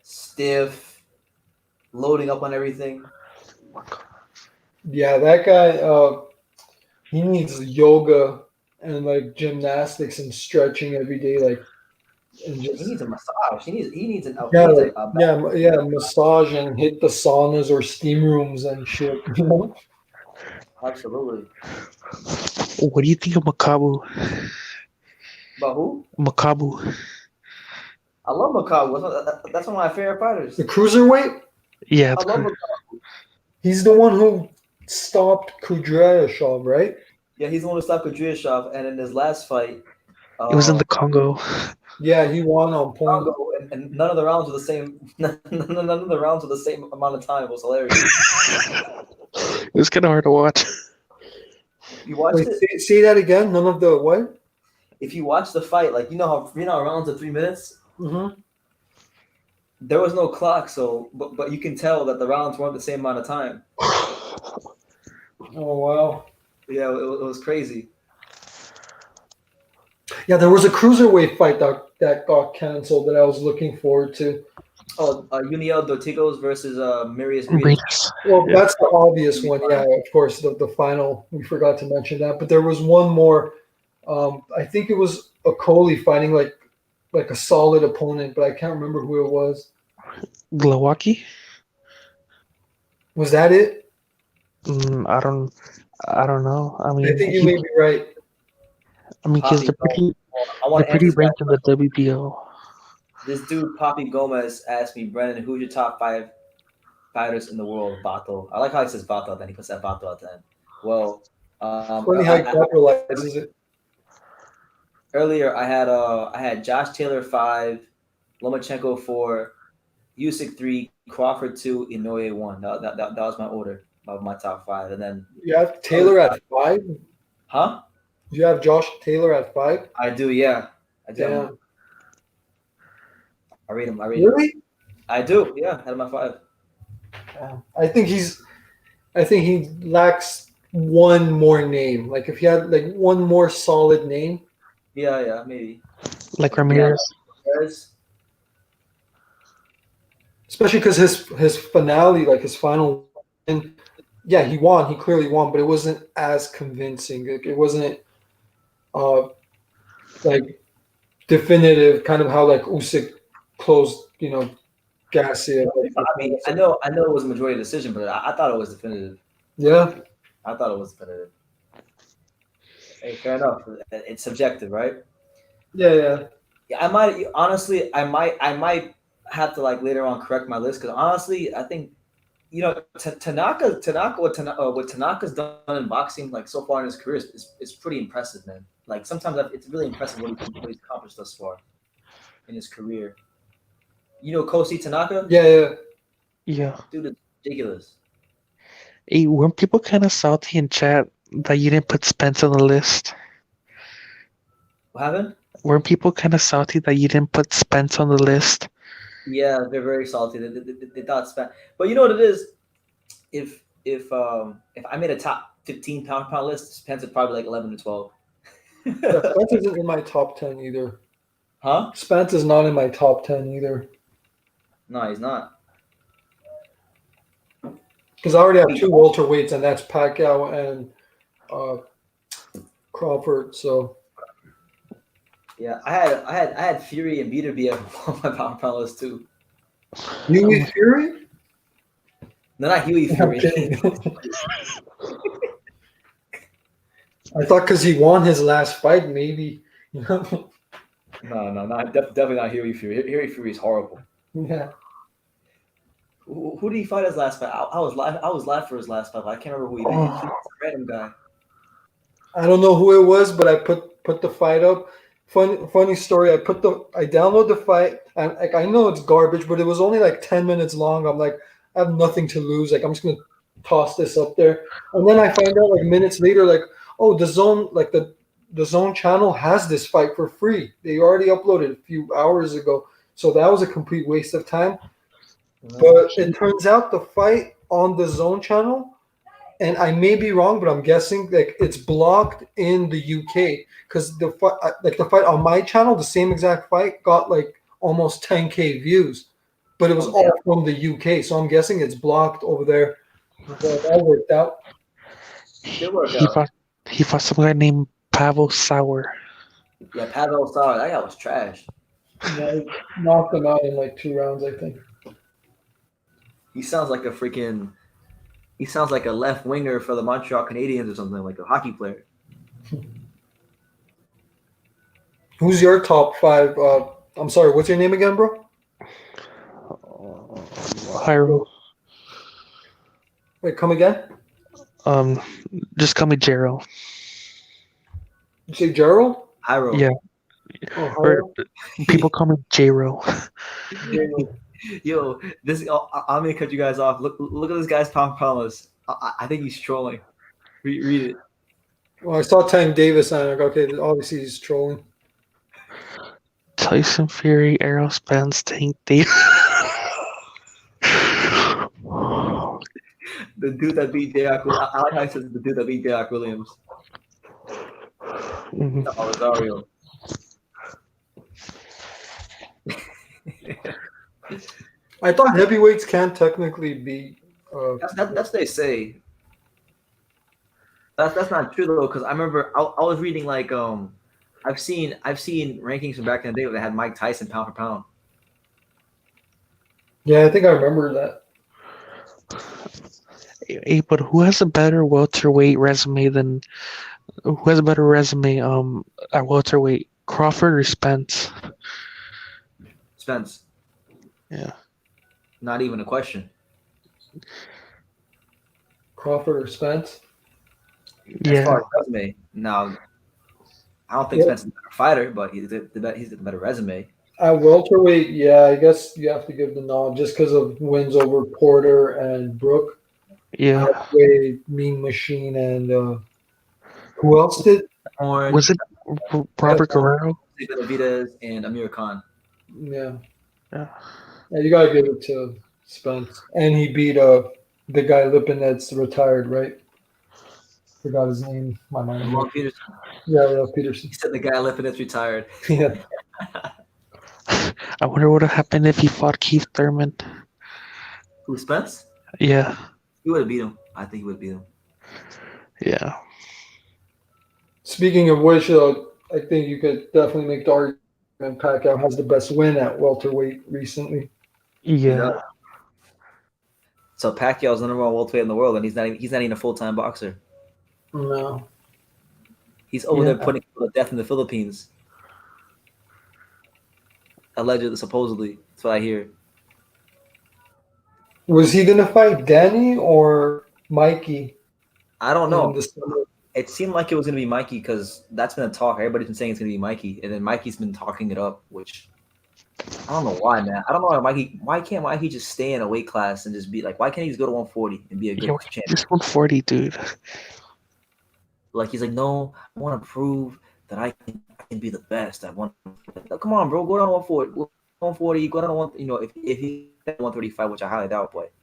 Stiff, loading up on everything. yeah. That guy, he needs yoga and like gymnastics and stretching every day, like and He just needs a massage. He needs yeah, a, like a yeah, massage and hit the saunas or steam rooms and shit. You know? absolutely. What do you think of Makabu? But who? Makabu. I love Makabu. That's one of my favorite fighters. The cruiserweight, Yeah, I it's love cool. Makabu. he's the one who stopped Kudryashov, right? Yeah, he's the one who stopped Kudryashov, and in his last fight, It was in the Congo. Yeah, he won on point. Congo, and none of the rounds were the same. None of the rounds were the same amount of time. It was hilarious. It was kind of hard to watch. You watched Wait, it. say that again. None of the what? If you watch the fight, like how rounds are 3 minutes. Mm-hmm. There was no clock, so but you can tell that the rounds weren't the same amount of time. Oh wow. Yeah, it was crazy. Yeah, there was a cruiserweight fight that got canceled that I was looking forward to. Oh, Uniel Dortigos versus Marius Briedis. Venus. Well, Yeah. that's the obvious one. Yeah, of course, the final. We forgot to mention that, but there was one more. I think it was Okoli fighting like a solid opponent, but I can't remember who it was. Glowacki? Was that it? I don't know. I I mean, think you may be right. because Poppy, I they're want to answer pretty this ranked guy. in the WBO. This dude Poppy Gomez asked me, Brennan, who's your top 5 fighters in the world? Bato. I like how he says Bato, then he puts that Bato at the end. Well, Funny how he capitalizes it. earlier I had Josh Taylor 5, Lomachenko 4, Usyk 3, Crawford 2, Inoue 1. That was my order of my top 5, and then You have Taylor at 5. huh? You have Josh Taylor at 5. I do, yeah. I do. Damn. I read him. I read him. Really? I do, yeah. Had him at 5. I think he lacks one more name. Like if he had like one more solid name. Yeah, maybe. Like Ramirez. Perez. Especially because his finale, like his final, and yeah, he won. He clearly won, but it wasn't as convincing. It wasn't like definitive, kind of how like Usyk closed, Garcia. I mean, I know it was a majority decision, but I thought it was definitive. Yeah, I thought it was definitive. Hey, fair enough. It's subjective, right? yeah. Yeah, I might have to like later on correct my list because honestly, I think Tanaka what Tanaka's done in boxing like so far in his career is pretty impressive, man. Like sometimes it's really impressive what he's accomplished thus far in his career. You know Kosi Tanaka? Yeah. Yeah. Dude, it's ridiculous. Hey, weren't people kind of salty in chat that you didn't put Spence on the list? What happened? Weren't people kind of salty that you didn't put Spence on the list? Yeah, they're very salty. They thought Spence, but you know what it is? If I made a top 15 pound list, Spence is probably like 11 to 12. Spence isn't in my top 10 either. Huh? Spence is not in my top 10 either. No, he's not. Because I already have 2 welterweights, and that's Pacquiao and uh, Crawford. So Yeah, I had Fury and Beater be at one of my power pounders too. Huey Fury. No, not Huey I'm Fury. kidding. I thought because he won his last fight, maybe. You know? No, not definitely not Huey Fury. Huey Fury is horrible. Yeah. Who did he fight his last fight? I was live. I was live for his last fight. But I can't remember who he beat. Oh. He was a random guy. I don't know who it was, but I put the fight up. Funny story. I download the fight, and like I know it's garbage, but it was only like 10 minutes long. I'm like, I have nothing to lose. Like I'm just gonna toss this up there, and then I find out like minutes later, like, oh, the Zone channel has this fight for free. They already uploaded a few hours ago, so that was a complete waste of time. But it turns out the fight on the Zone channel, and I may be wrong, but I'm guessing like it's blocked in the UK because the fight on my channel, the same exact fight, got like almost 10K views, but it was all from the UK. So I'm guessing it's blocked over there. So that worked out. He fought some guy named Pavel Sauer. Yeah, Pavel Sauer. That guy was trash. Yeah, he knocked him out in like 2 rounds, I think. He sounds like a freaking. He sounds like a left winger for the Montreal Canadiens or something, like a hockey player. Who's your top 5? I'm sorry, what's your name again, bro? Hyro. Wait, come again? Just call me Jero. You say Gerald? Hyro. Yeah. Oh, Or people call me Jero. Gerald. Yo, this. I'm gonna cut you guys off. Look at this guy's pound. I think he's trolling. Read it. Well, I saw Tank Davis and I'm like, okay, obviously he's trolling. Tyson Fury, Errol Spence, Tank Davis. The dude that beat J.R. I like how he says the dude that beat J.R. Williams. Mhm. Rosario. I thought heavyweights can't technically be. That's what they say. That's not true though, because I remember I was reading like I've seen rankings from back in the day where they had Mike Tyson pound for pound. Yeah, I think I remember that. Hey, but who has a better welterweight resume than who has a better resume at welterweight, Crawford or Spence? Spence. Yeah. Not even a question. Crawford or Spence? As Yeah. far as resume, now I don't think Yeah. Spence is a better fighter, but he's the better resume. At welterweight, yeah, I guess you have to give the nod just because of wins over Porter and Brook. Yeah. Heavyweight, Mean Machine, and who else did? Horn, Was it Robert Guerrero? Benavidez, and Amir Khan. Yeah. Yeah. Yeah, you gotta give it to Spence, and he beat the guy Lippin that's retired, right? Forgot his name. My mind. Ron Peterson. Yeah, Peterson. He said the guy Lipinet's retired. Yeah. I wonder what would have happened if he fought Keith Thurman. Who, Spence? Yeah. He would have beat him. I think he would have beat him. Yeah. Speaking of which, I think you could definitely make the argument Pacquiao has the best win at welterweight recently. Yeah. So Pacquiao's the number one welterweight in the world, and he's not even a full-time boxer. No. He's over there putting people to death in the Philippines. Allegedly, supposedly. That's what I hear. Was he gonna fight Danny or Mikey? I don't know. in the summer? It seemed like it was going to be Mikey because that's been a talk. Everybody's been saying it's going to be Mikey, and then Mikey's been talking it up, which I don't know why, man. I don't know why Mikey. Why can't Mikey just stay in a weight class and just be like? Why can't he just go to 140 and be a good Yeah, champion? just 140, dude. Like he's like, no, I want to prove that I can be the best. I want. Come on, bro, go down to 140. 140. Go down to one. You know, if he 135, which I highly doubt, but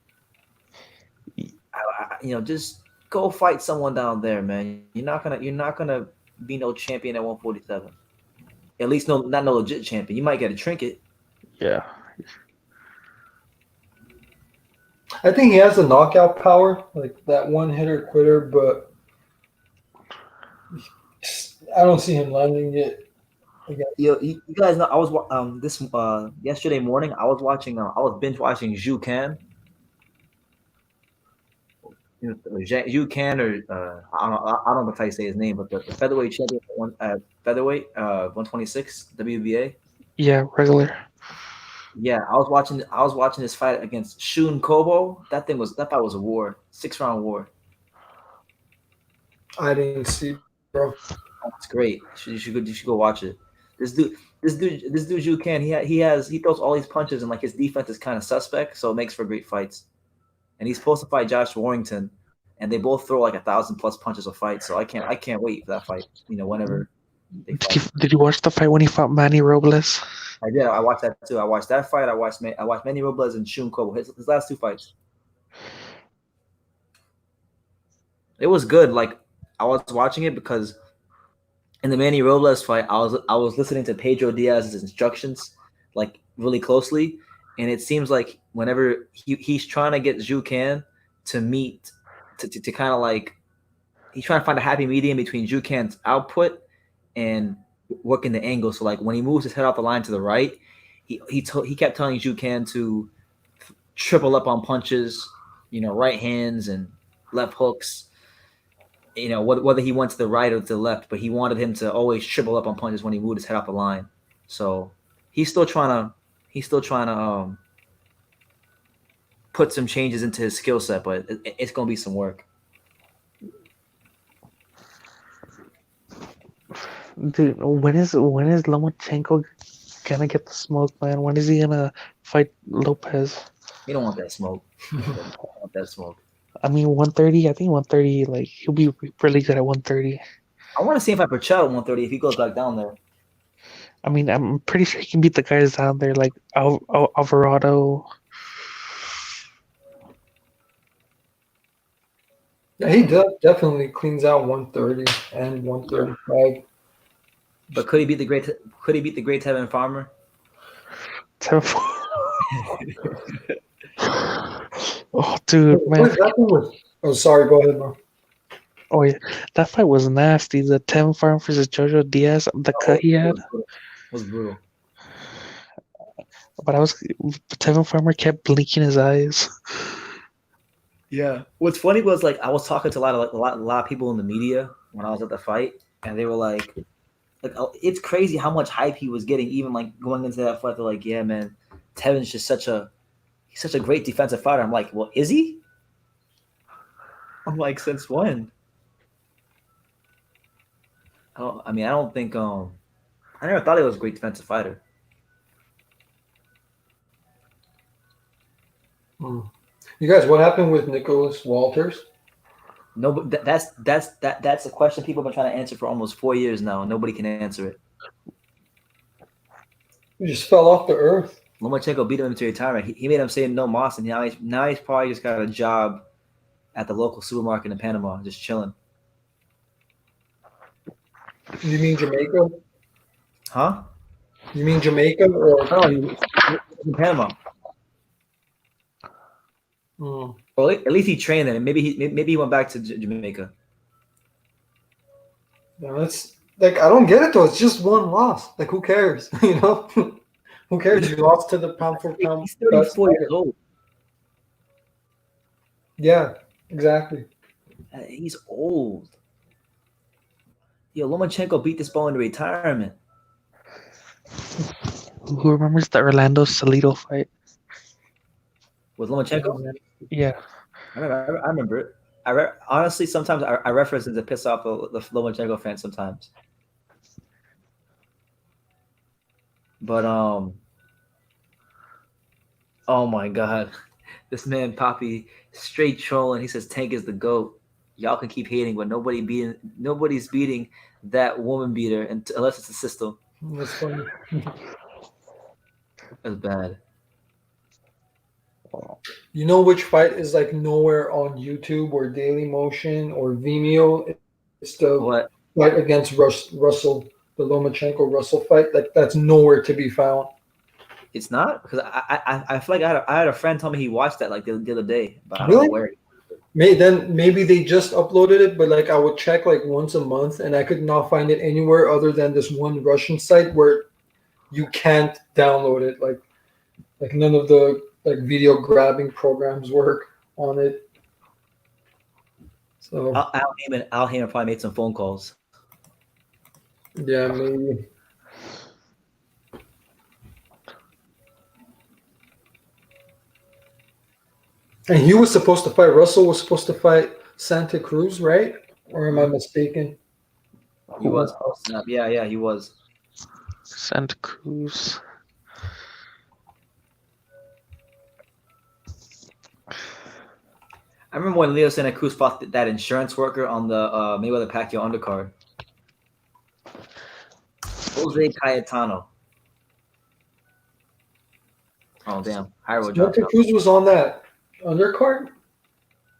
just go fight someone down there, man. You're not gonna be no champion at 147. At least not no legit champion. You might get a trinket. Yeah. I think he has the knockout power, like that one hitter quitter, but I don't see him landing it again. You guys know I was this yesterday morning. I was watching. I was binge watching Zhu Can. Zhu Can or I don't know how you say his name, but the featherweight champion featherweight 126 WBA. Yeah, regular. Yeah, I was watching. I was watching this fight against Shun Kobo. That fight was a war, 6 round war. I didn't see, bro. It's great. You should go watch it. This dude Zhu Can. He throws all these punches and like his defense is kind of suspect, so it makes for great fights. And he's supposed to fight Josh Warrington, and they both throw like 1,000+ punches a fight. So I can't wait for that fight. Whenever they fight. Did you watch the fight when he fought Manny Robles? I did. I watched that too. I watched that fight. I watched Manny Robles and Shun Kobo. His last 2 fights. It was good. Like I was watching it because in the Manny Robles fight, I was listening to Pedro Diaz's instructions like really closely, and it seems like whenever he's trying to get Zhu Can to meet to kind of like he's trying to find a happy medium between Zhu Can's output and working the angle. So like when he moves his head off the line to the right, he kept telling Zhu Can to triple up on punches, right hands and left hooks. Whether he went to the right or to the left, but he wanted him to always triple up on punches when he moved his head off the line. So he's still trying to put some changes into his skill set, but it's gonna be some work. Dude, when is Lomachenko gonna get the smoke, man? When is he gonna fight Lopez? You don't want that smoke. You don't want that smoke. I mean, 130. I think 130. Like he'll be really good at 130. I want to see if I Purcell at 130 if he goes back down there. I mean, I'm pretty sure he can beat the guys down there like Alvarado. Yeah, he definitely cleans out 130 and 135. But could he beat the great Tevin Farmer? Oh, dude, man. What happened with? Oh, sorry. Go ahead, bro. Oh yeah, that fight was nasty. The Tevin Farmer versus Jojo Diaz, the cut he had was brutal. But Tevin Farmer kept blinking his eyes. Yeah. What's funny was like I was talking to a lot of people in the media when I was at the fight, and they were like it's crazy how much hype he was getting, even like going into that fight. They're like, yeah, man, Tevin's just such a great defensive fighter. I'm like, well, is he? I'm like, since when? I don't think I never thought he was a great defensive fighter. You guys, what happened with Nicholas Walters? No, but that's a question people have been trying to answer for almost 4 years now, and nobody can answer it. He just fell off the earth. Lomachenko beat him into retirement. He made him say no mas, and now he's probably just got a job at the local supermarket in Panama, just chilling. You mean Jamaica? Huh? You mean Jamaica or in Panama? Well, at least he trained there. Maybe he went back to Jamaica. No, that's like I don't get it though. It's just one loss. Like who cares? Who cares? You lost to the pound for pound. He's 34 years old. Yeah, exactly. He's old. Yo, Lomachenko beat this ball into retirement. Who remembers the Orlando Salido fight? With Lomachenko? Yeah. I remember it. Honestly, sometimes I reference it to piss off the Lomachenko fans sometimes. But oh my God, this man Poppy straight trolling. He says Tank is the GOAT. Y'all can keep hating, but nobody's beating that woman beater unless it's a system. That's funny. That's bad. You know which fight is like nowhere on YouTube or Daily Motion or Vimeo? It's the fight against Russell, the Lomachenko Russell fight. Like that's nowhere to be found. It's not because I feel like I had a friend tell me he watched that like the other day, but I don't Really? know where. Maybe they just uploaded it, but like I would check like once a month, and I could not find it anywhere other than this one Russian site where you can't download it. Like none of the like video grabbing programs work on it. So Al Heyman probably made some phone calls. yeah, maybe. And he was supposed to fight. Russell was supposed to fight Santa Cruz, right? Or am I mistaken? He was posting up. Yeah, he was. Santa Cruz. I remember when Leo Santa Cruz fought that insurance worker on the Mayweather Pacquiao undercard. Jose Cayetano. Oh damn! Hyro dropped Santa out. Cruz was on that undercard.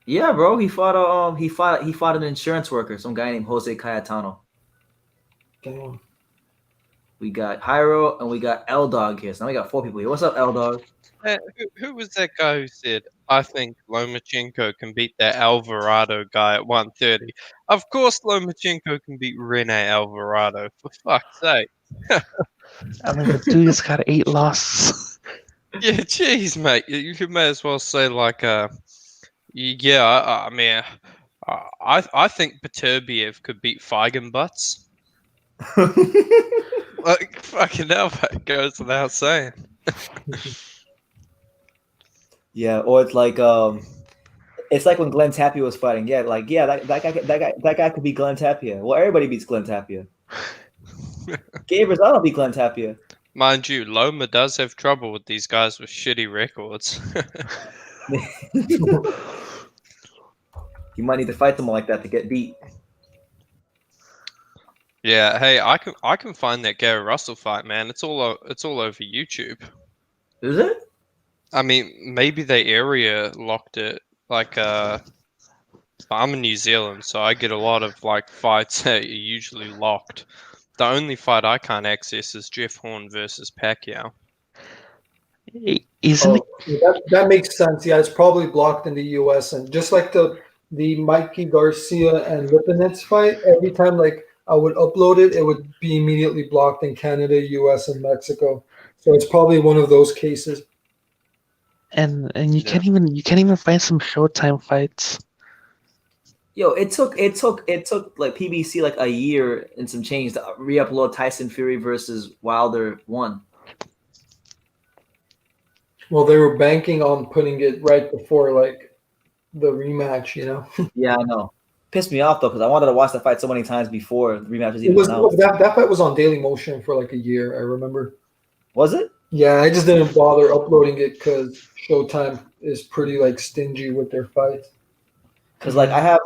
Yeah, bro. He fought an insurance worker, some guy named Jose Cayetano. Damn. We got Hyro and we got L Dog here. So now we got 4 people here. What's up, L Dog? Who was that guy who said, I think Lomachenko can beat that Alvarado guy at 130? Of course Lomachenko can beat Rene Alvarado, for fuck's sake. I mean, the dude's got 8 losses. Yeah, jeez, mate. You may as well say, like, I mean, I think Beterbiev could beat Feigenbutts. Like, fucking hell, that goes without saying. Yeah, or it's like when Glenn Tapia was fighting. Yeah, like that guy could beat Glenn Tapia. Well, everybody beats Glenn Tapia. Gabe Rosado beat Glenn Tapia. Mind you, Loma does have trouble with these guys with shitty records. You might need to fight them like that to get beat. Yeah, hey, I can find that Gary Russell fight, man. It's all over YouTube. Is it? I mean, maybe they area locked it. Like, I'm in New Zealand, so I get a lot of like fights that are usually locked. The only fight I can't access is Jeff Horn versus Pacquiao. Isn't That makes sense. Yeah, it's probably blocked in the U.S. and just like the Mikey Garcia and Lipinets fight, every time like I would upload it, it would be immediately blocked in Canada, U.S., and Mexico. So it's probably one of those cases. and you can't even find some Showtime fights. Yo, it took like PBC like a year and some change to re-upload Tyson Fury versus Wilder 1. Well, they were banking on putting it right before like the rematch, you know. Yeah, I know. Pissed me off though because I wanted to watch the fight so many times before the rematch was even announced. That fight was on Daily Motion for like a year. I remember. Was it? Yeah, I just didn't bother uploading it because Showtime is pretty like stingy with their fights. Because like I have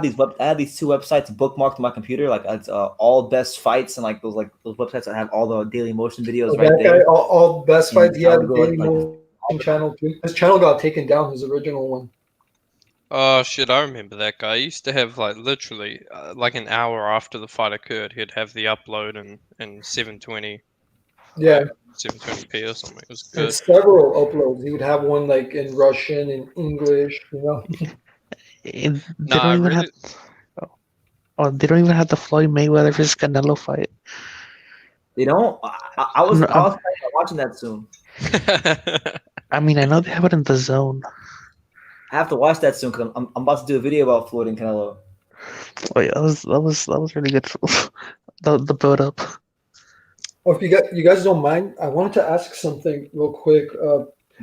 these 2 websites bookmarked on my computer, like it's all best fights and like those websites that have all the Daily Motion videos right there. All best And fights. Yeah, I the would go, Daily Motion channel too. His channel got taken down. His original one. Oh shit, I remember that guy. He used to have like literally like an hour after the fight occurred, he'd have the upload in 720. Yeah, 720p or something. It was and good. several uploads. He would have one like in Russian and English. You know. They Nah, don't even have. They don't even have the Floyd Mayweather versus Canelo fight. They don't. I was No, planning on watching that soon. I mean, I know they have it in the Zone. I have to watch that soon because I'm about to do a video about Floyd and Canelo. Oh yeah, that was really good. The build up. Well, if you guys don't mind, I wanted to ask something real quick.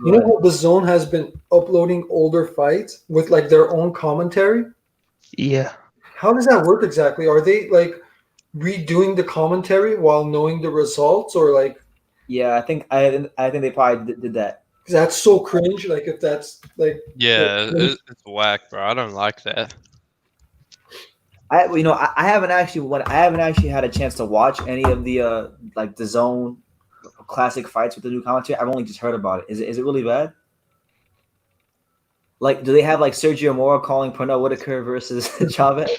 You know how the Zone has been uploading older fights with like their own commentary? Yeah. How does that work exactly? Are they like redoing the commentary while knowing the results, or like? Yeah, I think they probably did that. That's so cringe. Like if that's like. Yeah, it's whack, bro. I don't like that. I haven't actually had a chance to watch any of the like the Zone classic fights with the new commentary. I've only just heard about it. Is it really bad? Like, do they have like Sergio Mora calling Pernell Whitaker versus Chavez?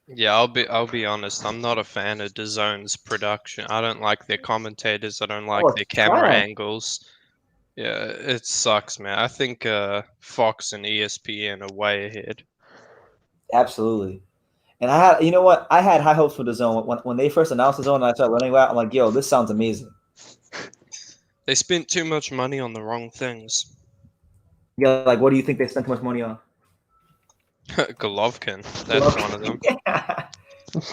Yeah, I'll be honest. I'm not a fan of DAZN's production. I don't like their commentators. I don't like their camera angles. Yeah, it sucks, man. I think Fox and ESPN are way ahead. Absolutely. And I had, you know what? I had high hopes for the zone when they first announced the zone. And I started learning about it. I'm like, yo, this sounds amazing. They spent too much money on the wrong things. Yeah, like what do you think they spent too much money on? Golovkin, that's one of them.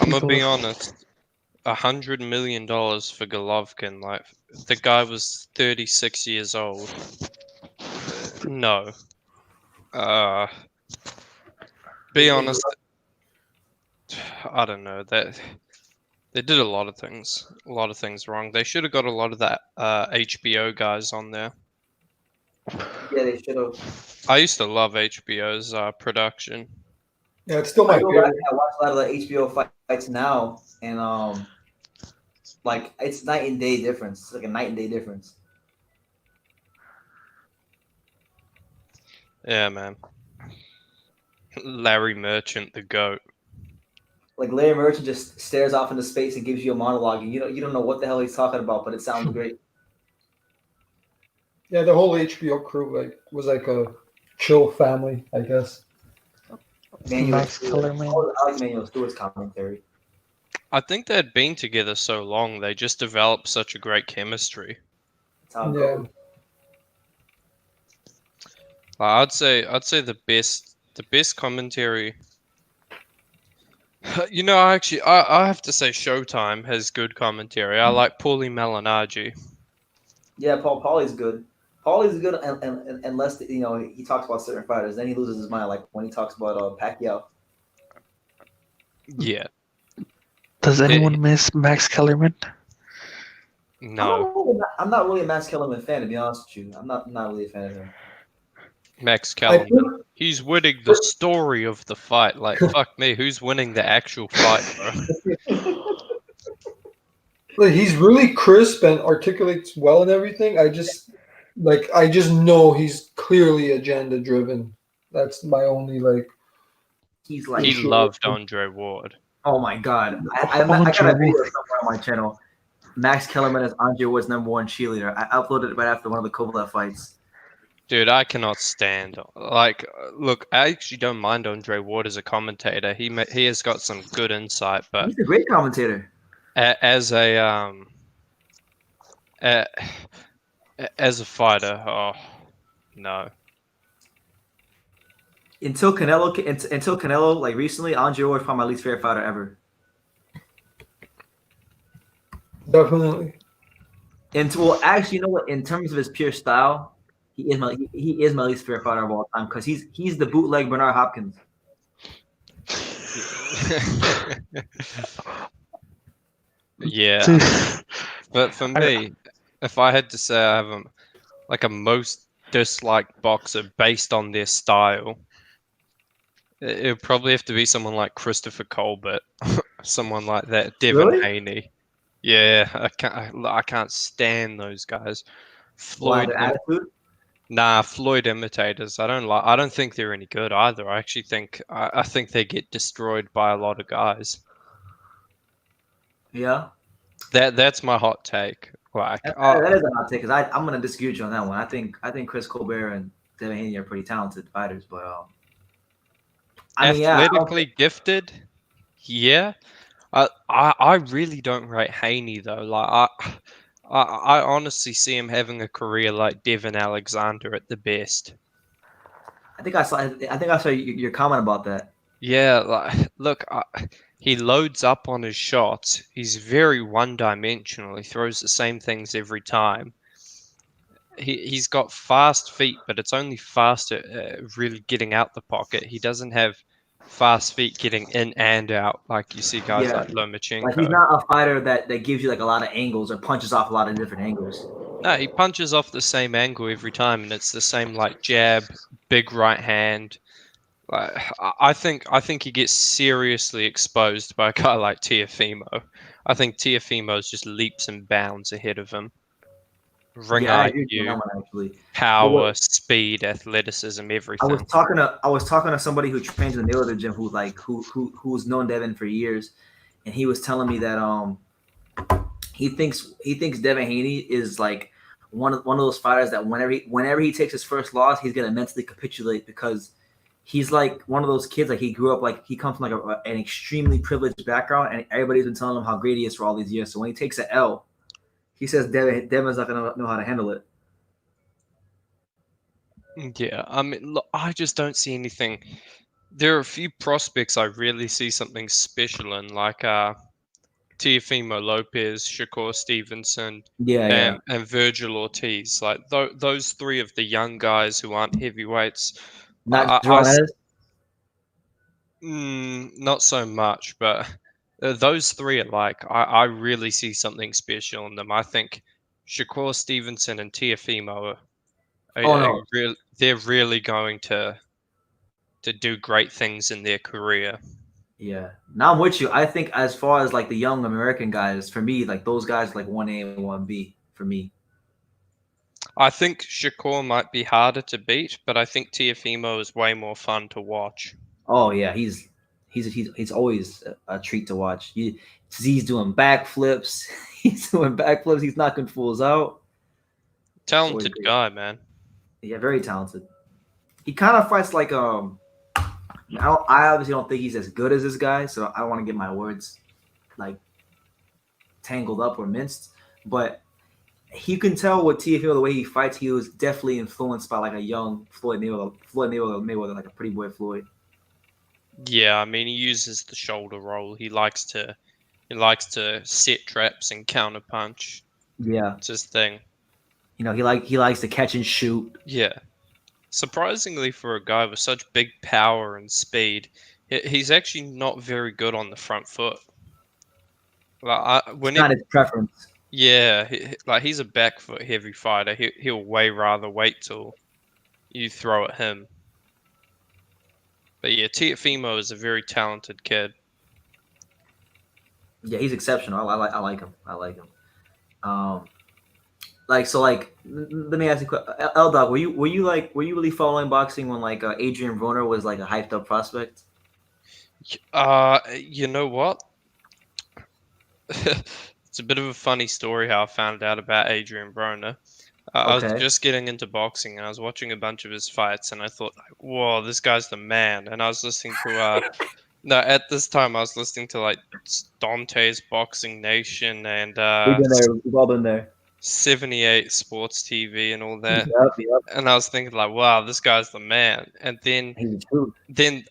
I'm gonna be honest. $100 million for Golovkin. Like the guy was 36 years old. No. Be honest. I don't know that they did a lot of things wrong. They should have got a lot of that HBO guys on there. Yeah, they should have. I used to love HBO's production. Yeah, it's still I my go back favorite. and I watch a lot of the HBO fights now, and like it's night and day difference. It's like a night and day difference. Yeah, man. Larry Merchant, the GOAT. Like Larry Merchant just stares off into space and gives you a monologue, and you don't know what the hell he's talking about, but it sounds great. Yeah, the whole HBO crew was like a chill family, I guess. Manuel Max Stewart. Kellerman. I like Manuel Stewart's commentary. I think they'd been together so long, they just developed such a great chemistry. That's how it Yeah. goes. I'd say the best commentary. You know, actually, I have to say Showtime has good commentary. I like Paulie Malignaggi. Yeah, Paulie's good. Paulie's good, unless he talks about certain fighters, then he loses his mind. Like when he talks about Pacquiao. Yeah. Does anyone miss Max Kellerman? No. I'm not really a Max Kellerman fan, to be honest with you. I'm not really a fan of him. Max I Kellerman. think, He's winning the story of the fight. Like, fuck me, who's winning the actual fight, bro? like, he's really crisp and articulates well and everything. I just know he's clearly agenda driven. That's my only He's like, He loved Andre Ward. oh my god, I got a video somewhere on my channel. Max Kellerman is Andre Ward's #1 cheerleader. I uploaded it right after one of the Kovalev fights. Dude, I cannot stand. Like, look, I actually don't mind Andre Ward as a commentator. He has got some good insight, but He's a great commentator. as a as a fighter, oh no. Until Canelo, like recently, Andre Ward was probably my least favorite fighter ever. definitely. Well, actually, you know what? In terms of his pure style, he is my least favorite fighter of all time because he's the bootleg Bernard Hopkins. Yeah, but for me, if I had to say I have a most disliked boxer based on their style, it would probably have to be someone like Christopher Colbert, someone like that, Devin Really? Haney. Yeah, I can't stand those guys. Why their attitude? Nah, Floyd imitators. I don't think they're any good either. I actually think I think they get destroyed by a lot of guys. Yeah, That's my hot take. Like, that is a hot take because I'm gonna disagree with you on that one. I think Chris Colbert and Devin Haney are pretty talented fighters, but I mean, yeah, athletically gifted, yeah. I really don't rate Haney though. Like I honestly see him having a career like Devin Alexander at the best. I think I saw your comment about that. Yeah, like look, he loads up on his shots. He's very one-dimensional. He throws the same things every time. He's got fast feet, but it's only fast at really getting out the pocket. He doesn't have fast feet getting in and out like you see guys like Lomachenko. Like he's not a fighter that gives you like a lot of angles or punches off a lot of different angles. No, he punches off the same angle every time, and it's the same like jab, big right hand. Like I think he gets seriously exposed by a guy like Teofimo. I think Teofimo's just leaps and bounds ahead of him. Ring IQ, power, speed, athleticism, everything. I was talking to somebody who trains in the Mayweather gym who's known Devin for years, and he was telling me that he thinks Devin Haney is like one of those fighters that whenever he takes his first loss, he's gonna mentally capitulate because he's like one of those kids. Like he grew up like he comes from like an extremely privileged background, and everybody's been telling him how great he is for all these years. So when he takes an L, he says Devin's not gonna know how to handle it. Yeah, I mean, look, I just don't see anything. There are a few prospects I really see something special in, like Teofimo Lopez, Shakur Stevenson, Yeah, yeah. and Virgil Ortiz. Like those three of the young guys who aren't heavyweights. Not Jerron. Not so much, but those three are like I really see something special in them. I think Shakur Stevenson and Teofimo Oh no. they're really going to do great things in their career. Yeah. Now I'm with you. I think as far as like the young American guys, for me, like those guys like 1A and 1B for me. I think Shakur might be harder to beat, but I think Teofimo is way more fun to watch. Oh yeah, he's always a treat to watch. He's doing backflips. He's doing backflips. He's knocking fools out. Talented guy, man. Yeah, very talented. He kind of fights like I obviously don't think he's as good as this guy, so I don't want to get my words like tangled up or minced. But you can tell with TFL the way he fights, he was definitely influenced by like a young Floyd Mayweather, like a pretty boy Floyd. Yeah, I mean he uses the shoulder roll. He likes to set traps and counter punch. Yeah, it's his thing. You know, he likes to catch and shoot. Yeah. Surprisingly, for a guy with such big power and speed, he's actually not very good on the front foot. Like it's not his preference. Yeah, he's a back foot heavy fighter. He'll way rather wait till you throw at him. But yeah, Teofimo is a very talented kid. Yeah, he's exceptional. I like him. I like him. Let me ask you, L Dog, were you really following boxing when like Adrian Broner was like a hyped up prospect? You know what? It's a bit of a funny story how I found out about Adrian Broner. I was just getting into boxing and I was watching a bunch of his fights and I thought, whoa, this guy's the man. And I was listening to no, at this time I was listening to like Dante's Boxing Nation and We've all been there. 78 Sports TV and all that. Yep. And I was thinking like, wow, this guy's the man. And then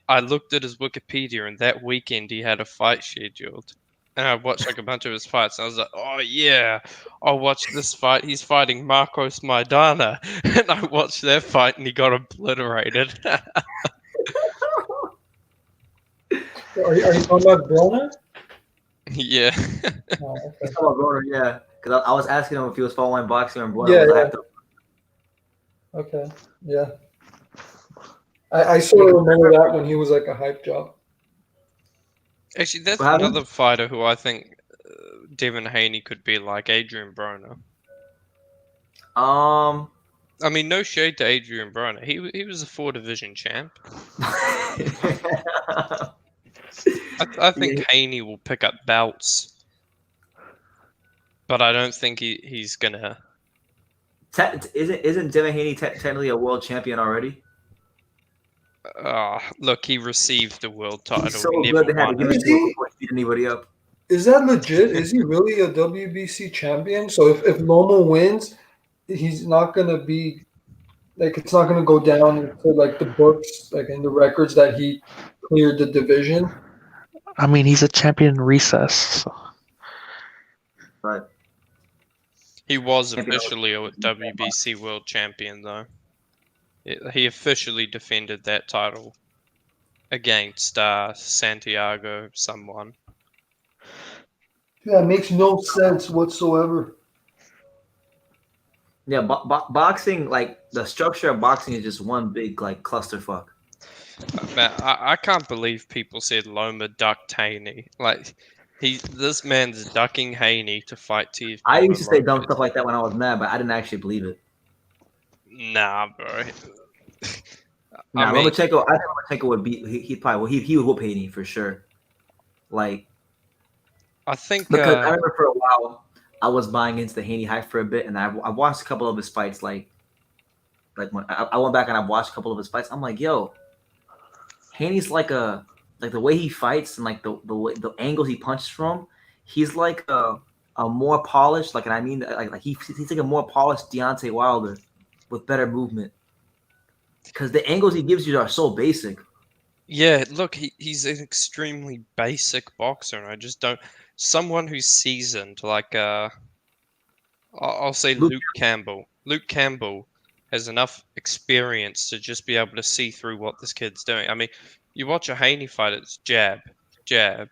I looked at his Wikipedia and that weekend he had a fight scheduled. And I watched like a bunch of his fights. And I was like, oh yeah, I'll watch this fight. He's fighting Marcos Maidana. And I watched that fight and he got obliterated. Are you talking about Broner? Yeah. Oh, okay. He's talking about Broner, yeah. Because I was asking him if he was following boxing or Broner was hyped up. Okay, yeah. I sort of remember that when he was like a hype job. Actually, that's another fighter who I think Devin Haney could be like, Adrian Broner. I mean, no shade to Adrian Broner. He was a 4-division champ. I think Haney will pick up belts, but I don't think he's gonna. Isn't Devin Haney technically a world champion already? Look, he received the world title. He's so good they had to give it to him before he beat anybody up. Is that legit? Is he really a WBC champion? So if Loma wins, he's not gonna be like it's not gonna go down to like the books, like in the records that he cleared the division. I mean, he's a champion in recess. So. Right. He was officially a WBC world champion, though. He officially defended that title against Santiago someone. Yeah, it makes no sense whatsoever. Yeah, boxing, like the structure of boxing is just one big like clusterfuck. Man, I can't believe people said Loma ducked Haney. Like this man's ducking Haney to fight T. I used to say dumb stuff like that when I was mad, but I didn't actually believe it. Nah, bro. Nah, Lomachenko. I think Lomachenko would beat. He would whoop Haney for sure. Like, I think because I remember for a while, I was buying into the Haney hype for a bit, and I watched a couple of his fights. Like when I went back and I watched a couple of his fights, I'm like, yo, Haney's like the way he fights and like the angles he punches from, he's like a more polished, like, and I mean like he's like a more polished Deontay Wilder with better movement because the angles he gives you are so basic. Yeah, look, he's an extremely basic boxer, and I just don't. Someone who's seasoned, like I'll say Luke, Luke Campbell. Luke Campbell has enough experience to just be able to see through what this kid's doing. I mean, you watch a Haney fight, it's jab, jab,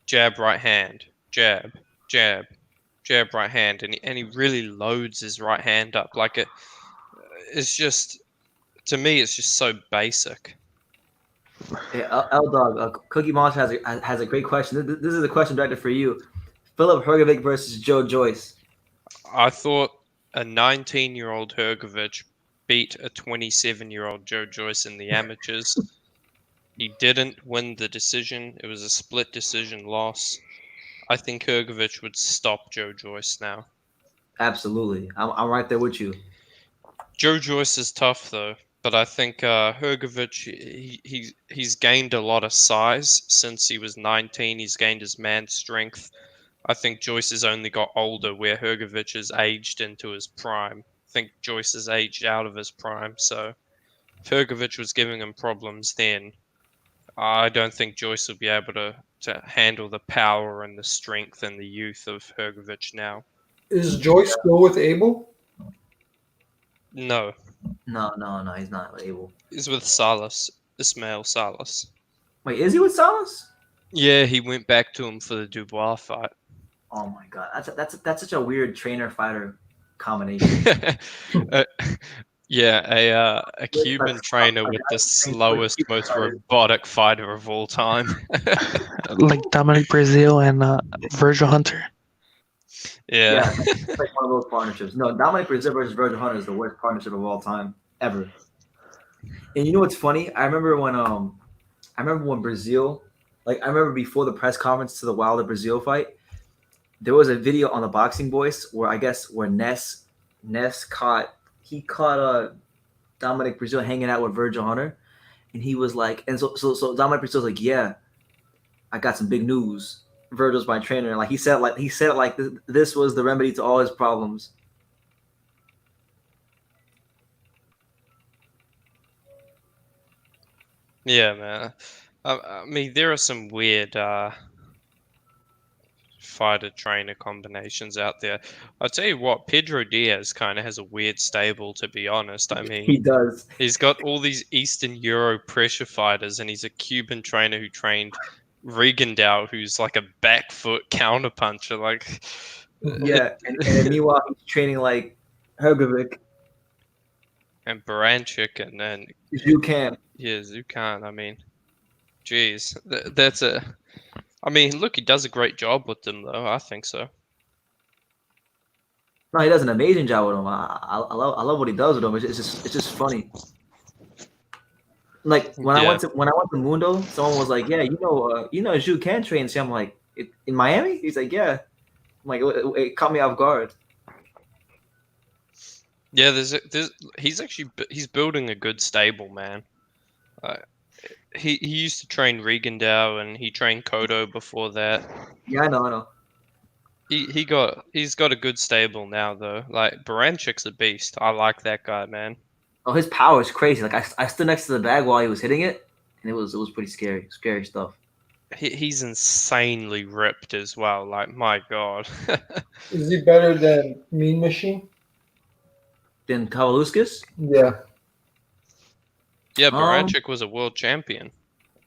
jab, right hand, jab, jab, jab, right hand, and he really loads his right hand up like it's just to me, it's just so basic. yeah, L Dog, Cookie Monster has a great question. This is a question directed for you. Philip Hrgovic versus Joe Joyce. I thought a 19-year-old Hrgovic beat a 27-year-old Joe Joyce in the amateurs. He didn't win the decision. It was a split decision loss. I think Hrgovic would stop Joe Joyce now. Absolutely, I'm right there with you. Joe Joyce is tough though, but I think Hrgovic he's gained a lot of size since he was 19. He's gained his man strength. I think Joyce has only got older, where Hrgovic has aged into his prime. I think Joyce has aged out of his prime, so if Hrgovic was giving him problems then, I don't think Joyce will be able to handle the power and the strength and the youth of Hrgovic now. Is Joyce still with Abel? No, No, he's not able. he's with Salas, Ismail Salas. Wait, is he with Salas? Yeah, he went back to him for the Dubois fight. Oh my god, that's such a weird trainer fighter combination. uh, yeah, a Cuban trainer with the slowest, most robotic fighter of all time. Like Dominic Brazil and Virgil Hunter. Yeah. It's like one of those partnerships. No, Dominic Brazil versus Virgil Hunter is the worst partnership of all time ever. And you know what's funny? I remember when Brazil, like I remember before the press conference to the Wilder Brazil fight, there was a video on the Boxing Voice where I guess where Ness caught Dominic Brazil hanging out with Virgil Hunter, and he was like, and so Dominic Brazil's like, yeah, I got some big news. Virgil's my trainer, and like he said it like this was the remedy to all his problems. Yeah, man. I mean, there are some weird fighter trainer combinations out there. I'll tell you what, Pedro Diaz kind of has a weird stable, to be honest. I mean, He does. he's got all these Eastern Euro pressure fighters, and he's a Cuban trainer who trained Regendow, who's like a back foot counterpuncher. Like, Yeah, and then meanwhile he's training like Hrgovic, and Baranchik, and then you can. yeah, Zukan. I mean, geez, that's a. I mean, look, he does a great job with them, though. I think so. No, he does an amazing job with him. I love what he does with him. It's just funny. Like when I went to Mundo, someone was like, "Yeah, you know, Zhu can train." So I'm like, "In Miami?" He's like, "Yeah." I'm like, it caught me off guard. Yeah, he's building a good stable, man. He used to train Regendow, and he trained Kodo before that. Yeah, I know. He's got a good stable now though. Like Baranchik's a beast. I like that guy, man. Oh, his power is crazy. Like I stood next to the bag while he was hitting it, and it was pretty scary stuff. He's insanely ripped as well. Like my god. Is he better than Mean Machine? Then Kavaluskas, Yeah. Yeah, Baranchik was a world champion.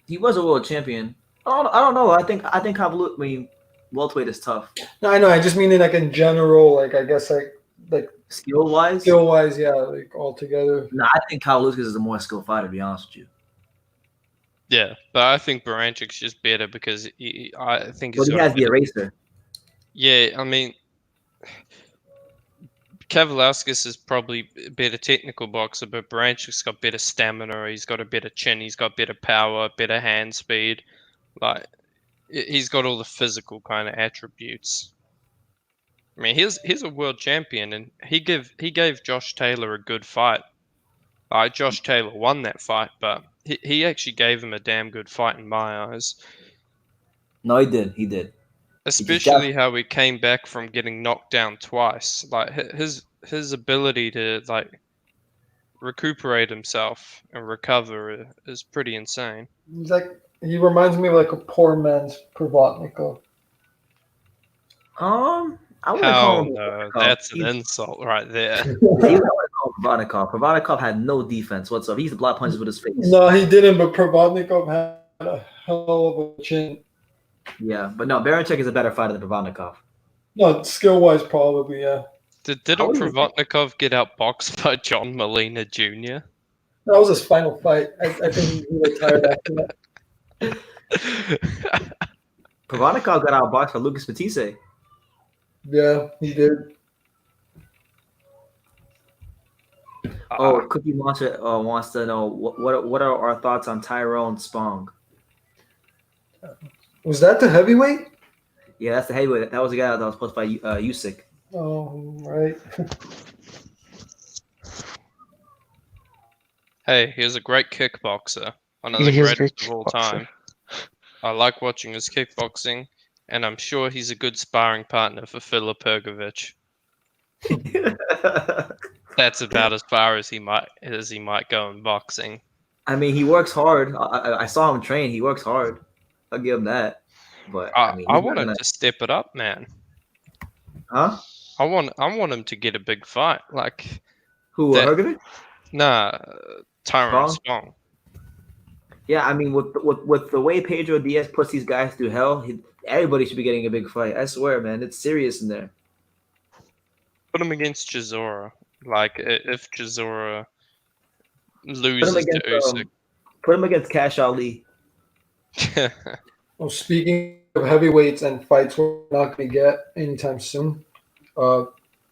he was a world champion. I don't know. I think Kavalus. I mean, welterweight is tough. No, I know. I just mean it like in general. Like I guess like Skill wise, yeah, like all together. no, I think Kavaluskas is a more skilled fighter. To be honest with you. Yeah, but I think Baranchik's just better because I think But he has the eraser. Yeah, I mean, Kavalauskas is probably a better technical boxer, but Baranchik's got better stamina. He's got a better chin. He's got better power, better hand speed. Like he's got all the physical kind of attributes. I mean, he's a world champion, and he gave Josh Taylor a good fight. Josh Taylor won that fight, but he actually gave him a damn good fight in my eyes. No, he did. He did. He just Especially how he came back from getting knocked down twice. Like his ability to like recuperate himself and recover is pretty insane. He's like he reminds me of like a poor man's Provodnikov. I wouldn't call How him. no, Provodnikov. that's an insult right there. I wouldn't call him Provodnikov. Provodnikov had no defense whatsoever. He used to block punches with his face. No, he didn't. But Provodnikov had a hell of a chin. Yeah, but no, Baranchek is a better fighter than Provodnikov. No, skill wise, probably yeah. Didn't Provodnikov get outboxed by John Molina Jr.? That was his final fight. I think he retired after that. Provodnikov got outboxed by Lucas Matisse. Yeah, he did. Oh, Cookie Monster wants to know what are our thoughts on Tyrone Spong? Was that the heavyweight? Yeah, that's the heavyweight. That was the guy that was supposed to fight Usyk. Oh, right. Hey, he's a great kickboxer. One of Yeah, the he's a greatest great of all kickboxer. time. I like watching his kickboxing, and I'm sure he's a good sparring partner for Filip Pergovic. That's about as far as he might go in boxing. I mean, he works hard. I saw him train. He works hard. I'll give him that. But I mean, I he's want not him gonna- to step it up, man. huh? I want him to get a big fight. Like, Who that- Hergovic? nah, Tyrone Spong? Spong. Yeah, I mean, with the way Pedro Diaz puts these guys through hell, everybody should be getting a big fight. I swear, man, it's serious in there. Put him against Chisora. Like, if Chisora Put him loses to against Usyk. put him against Cash Ali. Well, speaking of heavyweights and fights we're not going to get anytime soon,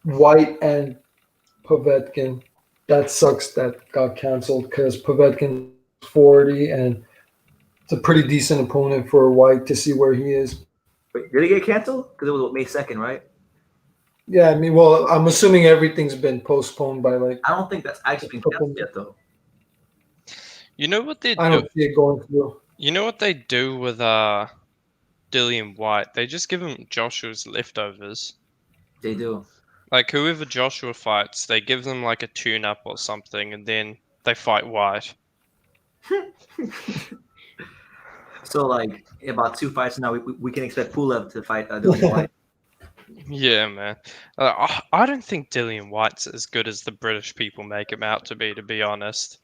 White and Povetkin. That sucks that got canceled because Povetkin 40 and it's a pretty decent opponent for White to see where he is. Wait, did it get canceled? Because it was May 2nd, right? Yeah, I mean, well, I'm assuming everything's been postponed by like. I don't think that's actually been canceled yet, though. You know what they I do? don't see it going through. You know what they do with Dillian White? They just give him Joshua's leftovers. They do. Like, whoever Joshua fights, they give them like a tune-up or something, and then they fight White. So, like, in about 2 fights now, we can expect Pulev to fight Dillian White. Yeah, man. I don't think Dillian White's as good as the British people make him out to be honest.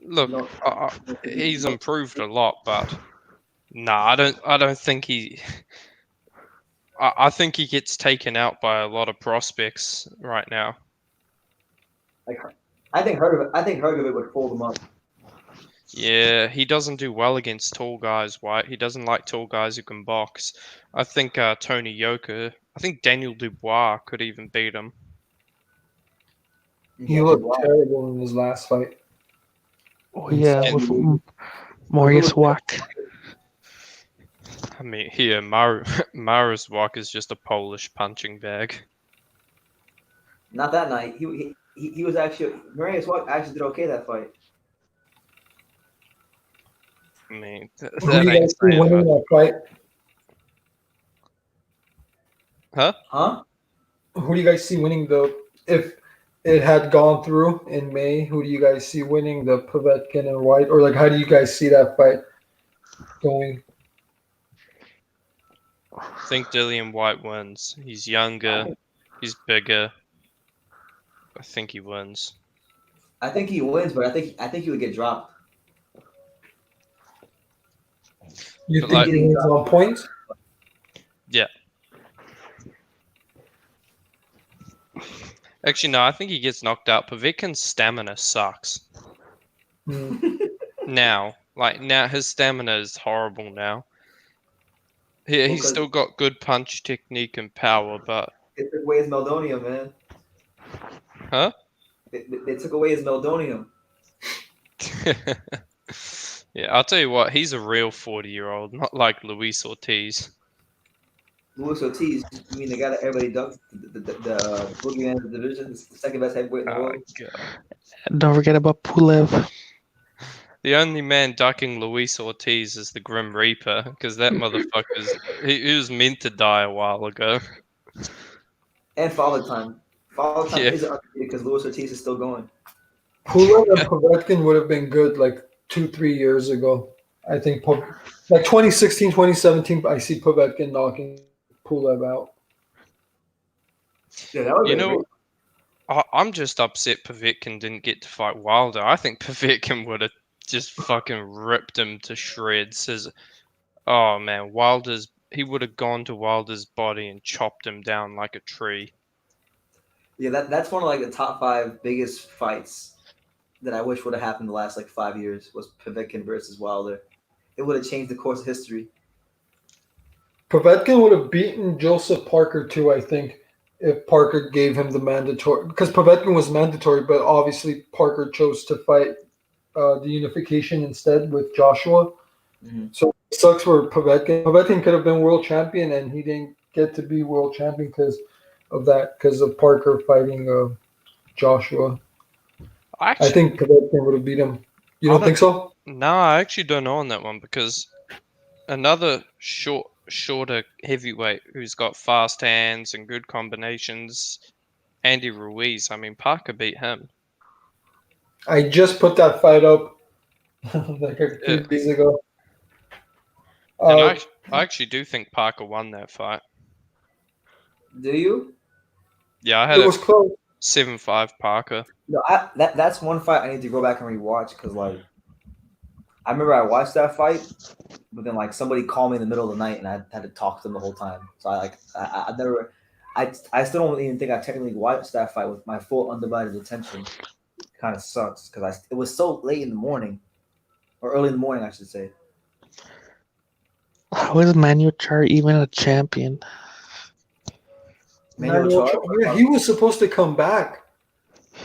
Look, No. he's improved a lot, but nah, I don't think he. I think he gets taken out by a lot of prospects right now. I think Hergovic would fold him up. Yeah, he doesn't do well against tall guys, White. He doesn't like tall guys who can box. I think Tony Yoka, I think Daniel Dubois could even beat him. He looked terrible in his last fight. Oh yeah, And- with Maurice Wack. I mean, here, Maris Wack is just a Polish punching bag. Not that night. He was actually Marius Wack actually did okay that fight. I mean, Who do that you ain't guys see saying winning much. that fight? Huh? Who do you guys see winning the if it had gone through in May? Who do you guys see winning the Povetkin and White, or like how do you guys see that fight going? I think Dillian White wins. He's younger, he's bigger. I think he wins. I think he wins, but I think he would get dropped. You But think like- he wins on points? Yeah. Actually, no, I think he gets knocked out. Povetkin's stamina sucks. Hmm. Now his stamina is horrible now. He's Because- still got good punch technique and power, but They took away his Meldonium, man. Huh? They took away his Meldonium. yeah, I'll tell you what, he's a real 40-year-old, not like Luis Ortiz. Luis Ortiz. You mean the guy that everybody ducked? The boogeyman of the division, the second best heavyweight in the Oh world. god. Don't forget about Pulev. The only man ducking Luis Ortiz is the Grim Reaper, because that motherfucker's he was meant to die a while ago. And Father Time. Father Time Yeah. is undefeated because Luis Ortiz is still going. Pulev and Povetkin would have been good like 2-3 years ago. I think like 2016, 2017, I see Povetkin knocking Pulev out. Yeah, that would You have been know, I'm just upset Povetkin didn't get to fight Wilder. I think Povetkin would have just fucking ripped him to shreds. Oh man, he would have gone to Wilder's body and chopped him down like a tree. Yeah, that's one of like the top 5 biggest fights that I wish would have happened the last like 5 years was Povetkin versus Wilder. It would have changed the course of history. Povetkin would have beaten Joseph Parker too, I think, if Parker gave him the mandatory. Because Povetkin was mandatory, but obviously Parker chose to fight the unification instead with Joshua. Mm-hmm. So it sucks for Povetkin. Povetkin could have been world champion, and he didn't get to be world champion because of that, because of Parker fighting Joshua. I think Povetkin would have beat him. You don't think so? No, I actually don't know on that one because another shorter heavyweight who's got fast hands and good combinations, Andy Ruiz. I mean, Parker beat him. I just put that fight up like a few Yeah. days ago. And I actually do think Parker won that fight. Do you? Yeah, I had It was close. 7-5 Parker. No, that's one fight I need to go back and rewatch because like I remember I watched that fight, but then like somebody called me in the middle of the night and I had to talk to them the whole time. So I never I still don't even think I technically watched that fight with my full undivided attention. Kind of sucks because it was so late in the morning, or early in the morning, I should say. How is Manuel Char even a champion? Yeah, he was supposed to come back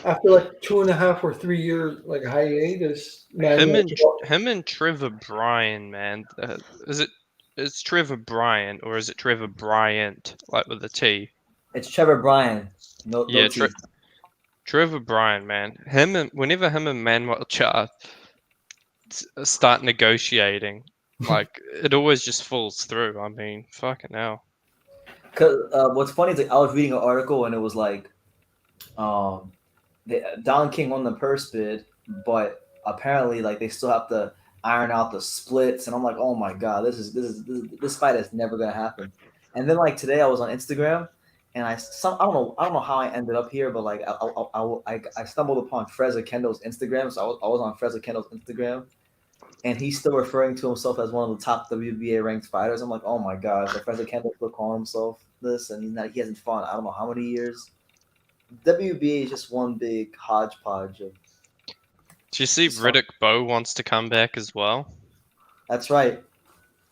after like 2.5 or 3 years, like hiatus. Him and Trevor Bryan, man. It's Trevor Bryan or is it Trevor Bryant, like with a T? It's Trevor Bryan. No T. Trevor Bryan, man. Whenever him and Manuel Char start negotiating, like it always just falls through. I mean, fucking hell. Cause what's funny is like I was reading an article and it was like, Don King won the purse bid, but apparently like they still have to iron out the splits, and I'm like, oh my god, this fight is never gonna happen. And then like today I was on Instagram, and I don't know how I ended up here, but like I stumbled upon Freza Kendall's Instagram, so I was on Freza Kendall's Instagram. And he's still referring to himself as one of the top WBA ranked fighters. I'm like, oh my god, so Professor Kendall still calling himself this, and he hasn't fought I don't know how many years. WBA is just one big hodgepodge of. Do you see Riddick Bowe wants to come back as well? That's right.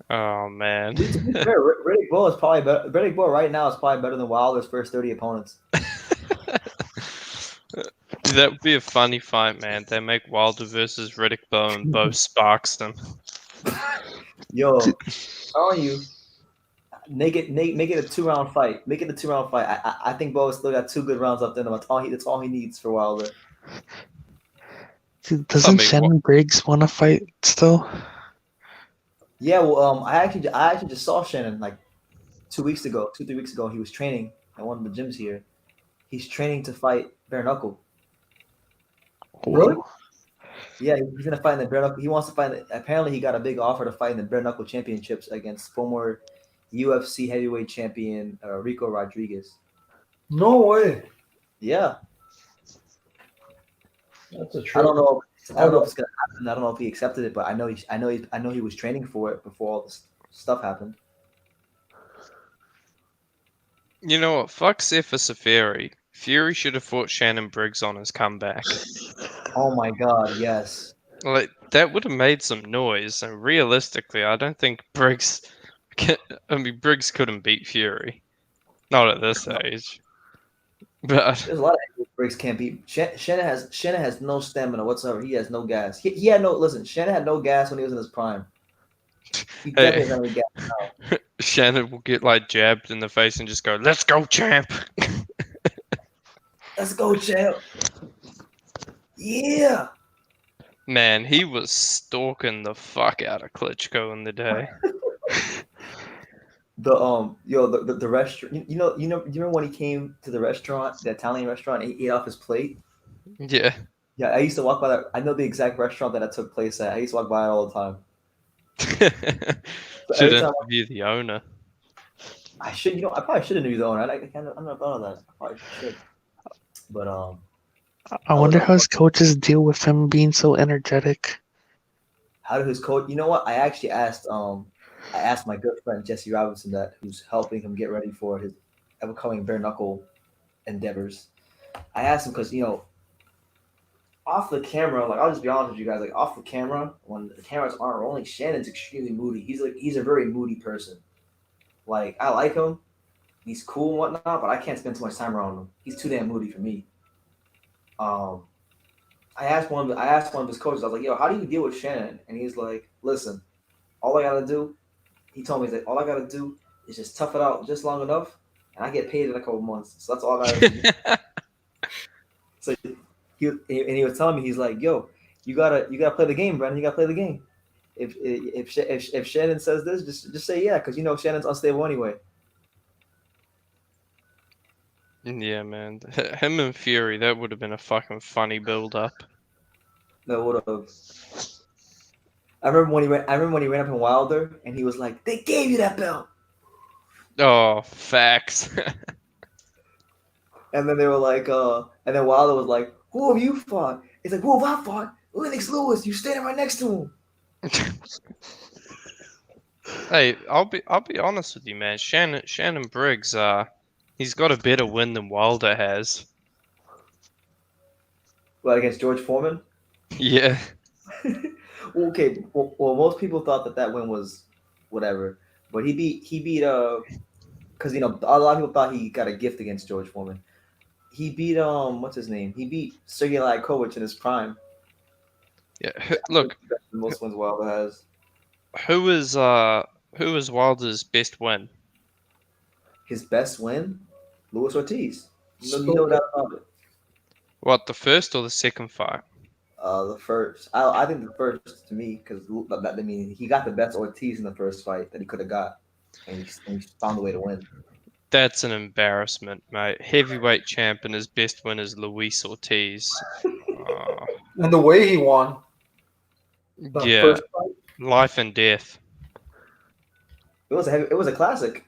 Oh man. To be fair, Riddick Bowe is probably better. Riddick Bowe right now is probably better than Wilder's first 30 opponents. That would be a funny fight, man. They make Wilder versus Riddick Bowe and Bowe sparks them. Yo, I'm telling you, make it a 2-round fight. Make it a 2-round fight. I think Bowe still got 2 good rounds left in him. That's all he needs for Wilder. Doesn't Shannon Briggs want to fight still? Yeah, well, I actually just saw Shannon like 2-3 weeks ago. He was training at one of the gyms here. He's training to fight bare knuckle. Really? Yeah, he's gonna fight in the bare knuckle. He wants to fight. Apparently, he got a big offer to fight in the bare knuckle championships against former UFC heavyweight champion Rico Rodriguez. No way. Yeah, That's a true. I don't know if it's gonna happen. I don't know if he accepted it, but I know he was training for it before all this stuff happened. You know what? Fuck Cephas Fury. Fury should have fought Shannon Briggs on his comeback. Oh my god, yes. Like that would have made some noise. And realistically, I don't think Briggs. Briggs couldn't beat Fury, not at this age. But there's a lot of Briggs can't beat. Shannon has no stamina whatsoever. He has no gas. He had no. Listen, Shannon had no gas when he was in his prime. He definitely has no gas now. Shannon will get like jabbed in the face and just go, "Let's go, champ." Let's go, champ. Yeah. Man, he was stalking the fuck out of Klitschko in the day. The restaurant. You remember when he came to the restaurant, the Italian restaurant, and he ate off his plate? Yeah. Yeah, I used to walk by that. I know the exact restaurant that took place at. I used to walk by it all the time. So Should every time interview the owner. I should, I probably should have knew the owner. I'm not thought of that. I probably should. But I would wonder how his coaches deal with him being so energetic. how did his coach? You know what? I actually I asked my good friend Jesse Robinson that who's helping him get ready for his upcoming bare knuckle endeavors. I asked him because off the camera, like I'll just be honest with you guys, like off the camera, when the cameras aren't rolling, Shannon's extremely moody. He's a very moody person. Like I like him, he's cool and whatnot, but I can't spend too much time around him. He's too damn moody for me. Um, I asked one of his coaches, I was like, "Yo, how do you deal with Shannon?" And he's like, "Listen, all I gotta do," he told me, he's like, "all I gotta do is just tough it out just long enough, and I get paid in a couple months. So that's all I gotta do." So he was telling me, he's like, "Yo, you gotta play the game, Brandon. You gotta play the game. If Shannon says this, just say yeah, because Shannon's unstable anyway." Yeah, man. Him and Fury, that would have been a fucking funny build up. That would have. I remember when he ran up in Wilder, and he was like, "They gave you that belt." Oh, facts. And then they were like, and then Wilder was like, "Who have you fought?" He's like, "Who have I fought? Lennox Lewis. You standing right next to him." Hey, I'll be honest with you, man. Shannon Briggs, he's got a better win than Wilder has. Well, against George Foreman. Yeah. Well, okay. Well, most people thought that win was whatever, but he beat because a lot of people thought he got a gift against George Foreman. He beat what's his name? He beat Sergey Liakhovich in his prime. Yeah. Look, The most wins Wilder has. who is Wilder's best win? His best win, Luis Ortiz. So- No doubt about it. What, the first or the second fight? The first, I think the first to me, because I mean he got the best Ortiz in the first fight that he could have got, and he found a way to win. That's an embarrassment, mate. Heavyweight champ and his best win is Luis Ortiz. And the way he won. The Yeah, first fight. life and death. It was a classic.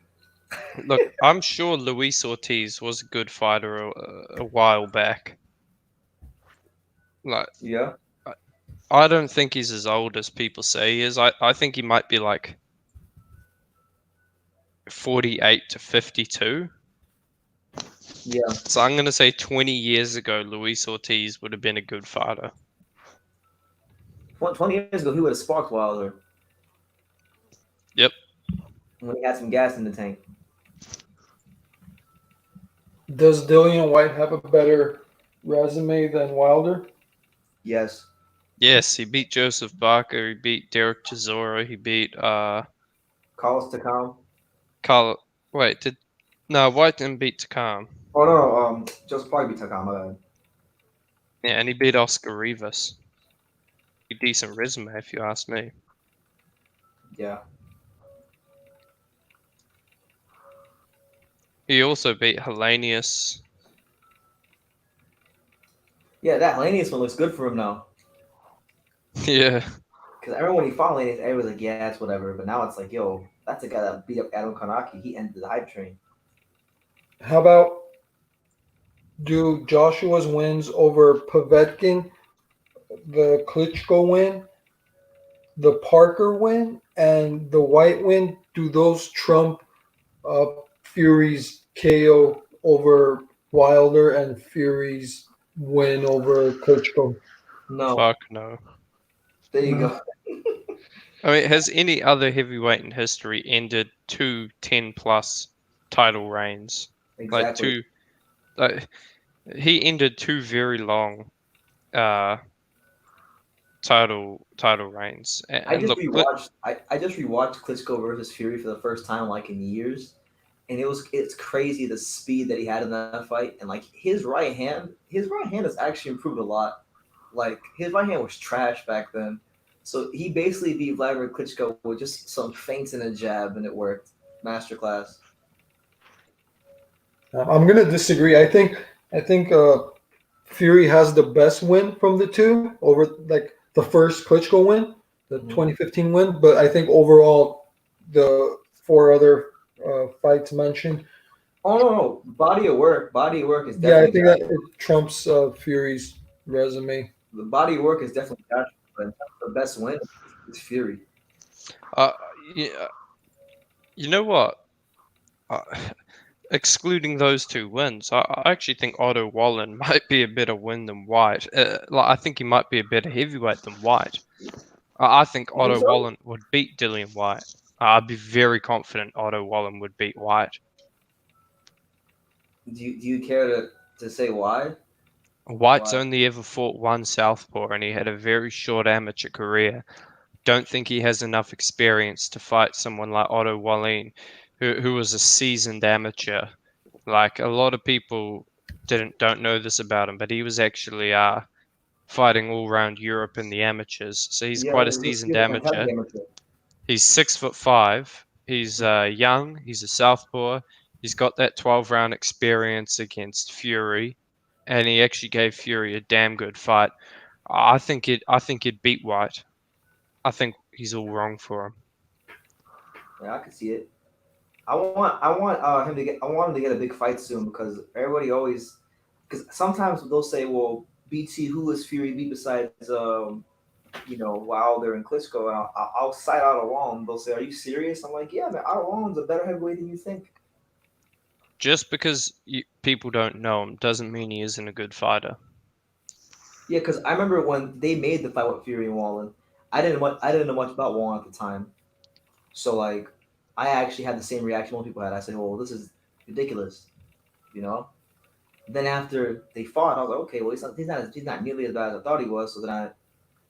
Look, I'm sure Luis Ortiz was a good fighter a while back. Like, Yeah. I don't think he's as old as people say he is. I think he might be like 48 to 52. Yeah. So I'm going to say 20 years ago, Luis Ortiz would have been a good fighter. 20 years ago, he would have sparked Wilder. Yep. When he had some gas in the tank. Does Dillian White have a better resume than Wilder? Yes. Yes, he beat Joseph Barker. He beat Derek Chisora. He beat Carlos Takam. Carl. Wait, no, White didn't beat Takam. Oh no, Joseph Parker beat Takam. My bad. Yeah, and he beat Oscar Rivas. A decent resume, if you ask me. Yeah. He also beat Hellenius. Yeah, that Hellenius one looks good for him now. Yeah. Because I remember when he fought Hellenius, everyone was like, "Yeah, it's whatever." But now it's like, "Yo, that's the guy that beat up Adam Konaki. He ended the hype train." How about do Joshua's wins over Povetkin, the Klitschko win, the Parker win, and the White win, do those trump Fury's KO over Wilder and Fury's win over Klitschko? No. Fuck no. There you go. I mean, has any other heavyweight in history ended 2 10+ title reigns? Exactly. He ended 2 very long title reigns. I And just look, rewatched. I just rewatched Klitschko versus Fury for the first time like in years, and it's crazy the speed that he had in that fight, and like his right hand has actually improved a lot. Like his right hand was trash back then, so he basically beat Vladimir Klitschko with just some feints and a jab, and it worked. Masterclass. I'm gonna disagree. I think Fury has the best win from the two over like the first Klitschko win, the Mhm. 2015 win. But I think overall, the four other fights mentioned, Oh no, body of work is yeah, I definitely think Josh. that it trumps Fury's resume. The body of work is definitely Josh, but the best win is Fury. uh, yeah, you know what? Uh, excluding those two wins, I actually think Otto Wallen might be a better win than White. Like I think he might be a better heavyweight than White. I think You think Otto so? Wallen would beat Dillian White. I'd be very confident Otto Wallen would beat White. Do you care to say why? White's Why? only ever fought one southpaw, and he had a very short amateur career. Don't think he has enough experience to fight someone like Otto Wallin, who was a seasoned amateur. Like a lot of people don't know this about him, but he was actually fighting all around Europe in the amateurs. So he's Yeah, quite a he's seasoned a fantastic amateur. amateur. He's 6'5". He's young. He's a southpaw. He's got that 12-round experience against Fury, and he actually gave Fury a damn good fight. I think he'd beat White. I think he's all wrong for him. Yeah, I can see it. I want him to get a big fight soon because everybody always because sometimes they'll say, well, BT, who is Fury beat besides Wilder and Klitschko, and I'll cite Otto Wallin. They'll say, are you serious? I'm like, yeah, man, Otto Wallin's a better heavyweight than you think. Just because people don't know him doesn't mean he isn't a good fighter. Yeah, because I remember when they made the fight with Fury and Wallin, I didn't know much about Wallin at the time, so like I actually had the same reaction most people had. I said, well, this is ridiculous, you know. Then after they fought, I was like, okay, well, he's not nearly as bad as I thought he was. So then I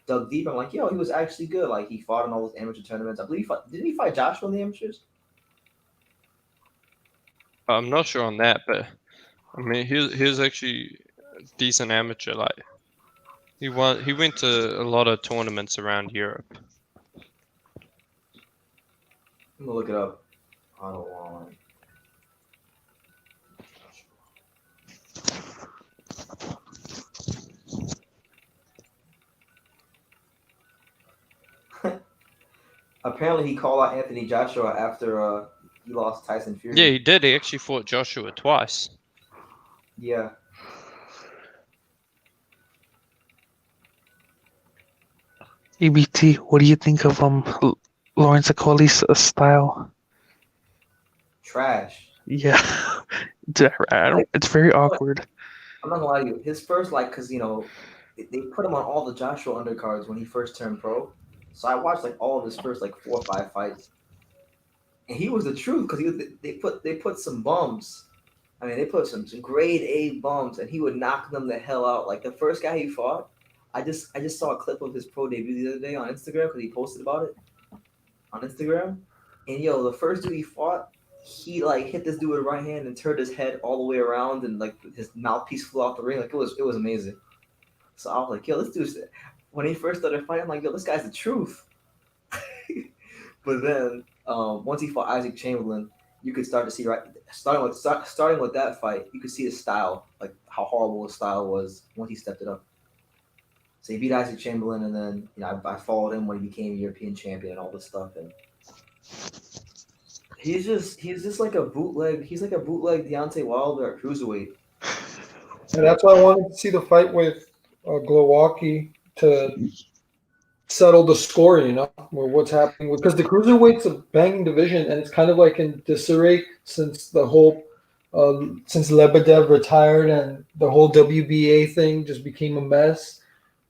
dug deep. I'm like, yo, he was actually good. Like he fought in all those amateur tournaments. I believe didn't he fight Joshua in the amateurs? I'm not sure on that, but I mean, he was actually a decent amateur. Like he went to a lot of tournaments around Europe. I'm gonna look it up. Otto Wallin. Apparently, he called out Anthony Joshua after he lost Tyson Fury. Yeah, he did. He actually fought Joshua twice. Yeah. EBT, what do you think of Lawrence Acoli's style? Trash. Yeah, it's very awkward. I'm not gonna lie to you. His first, like, cause they put him on all the Joshua undercards when he first turned pro. So I watched like all of his first like 4 or 5 fights, and he was the truth because they put some bums. I mean, they put some grade A bums, and he would knock them the hell out. Like the first guy he fought, I just saw a clip of his pro debut the other day on Instagram because he posted about it on Instagram. And yo, the first dude he fought, he like hit this dude with a right hand and turned his head all the way around, and like his mouthpiece flew out the ring. Like it was amazing. So I was like, yo, this dude's when he first started fighting, I'm like, yo, this guy's the truth. But then once he fought Isaac Chamberlain, you could start to see starting with that fight, you could see his style, like how horrible his style was once he stepped it up. So he beat Isaac Chamberlain, and then I followed him when he became European champion and all this stuff, and he's just like a bootleg. He's like a bootleg Deontay Wilder at cruiserweight. And that's why I wanted to see the fight with Glowacki to settle the score, or what's happening. Because the cruiserweight's a banging division, and it's kind of like in disarray since since Lebedev retired and the whole WBA thing just became a mess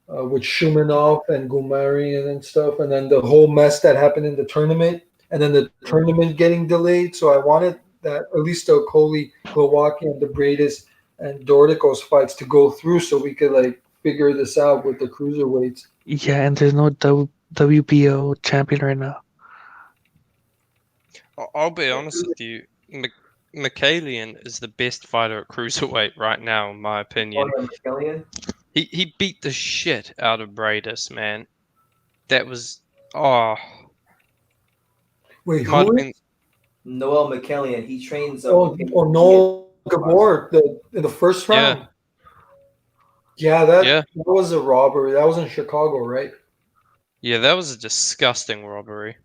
with Shumanov and Gumarian and stuff, and then the whole mess that happened in the tournament, and then the tournament getting delayed. So I wanted that at least the Coley, Glowacki, and the and Dordicos fights to go through so we could like figure this out with the cruiserweights. Yeah, and there's no WBO champion right now. I'll be honest with you. Michaelian is the best fighter at cruiserweight right now, in my opinion. McKillian? He beat the shit out of Bradis, man. That was oh, Wait, might have who? been Noel McKillian. He trains. Oh, Noel Gabor in the first yeah, round. Yeah, that yeah, was a robbery. That was in Chicago, right? yeah. That was a disgusting robbery.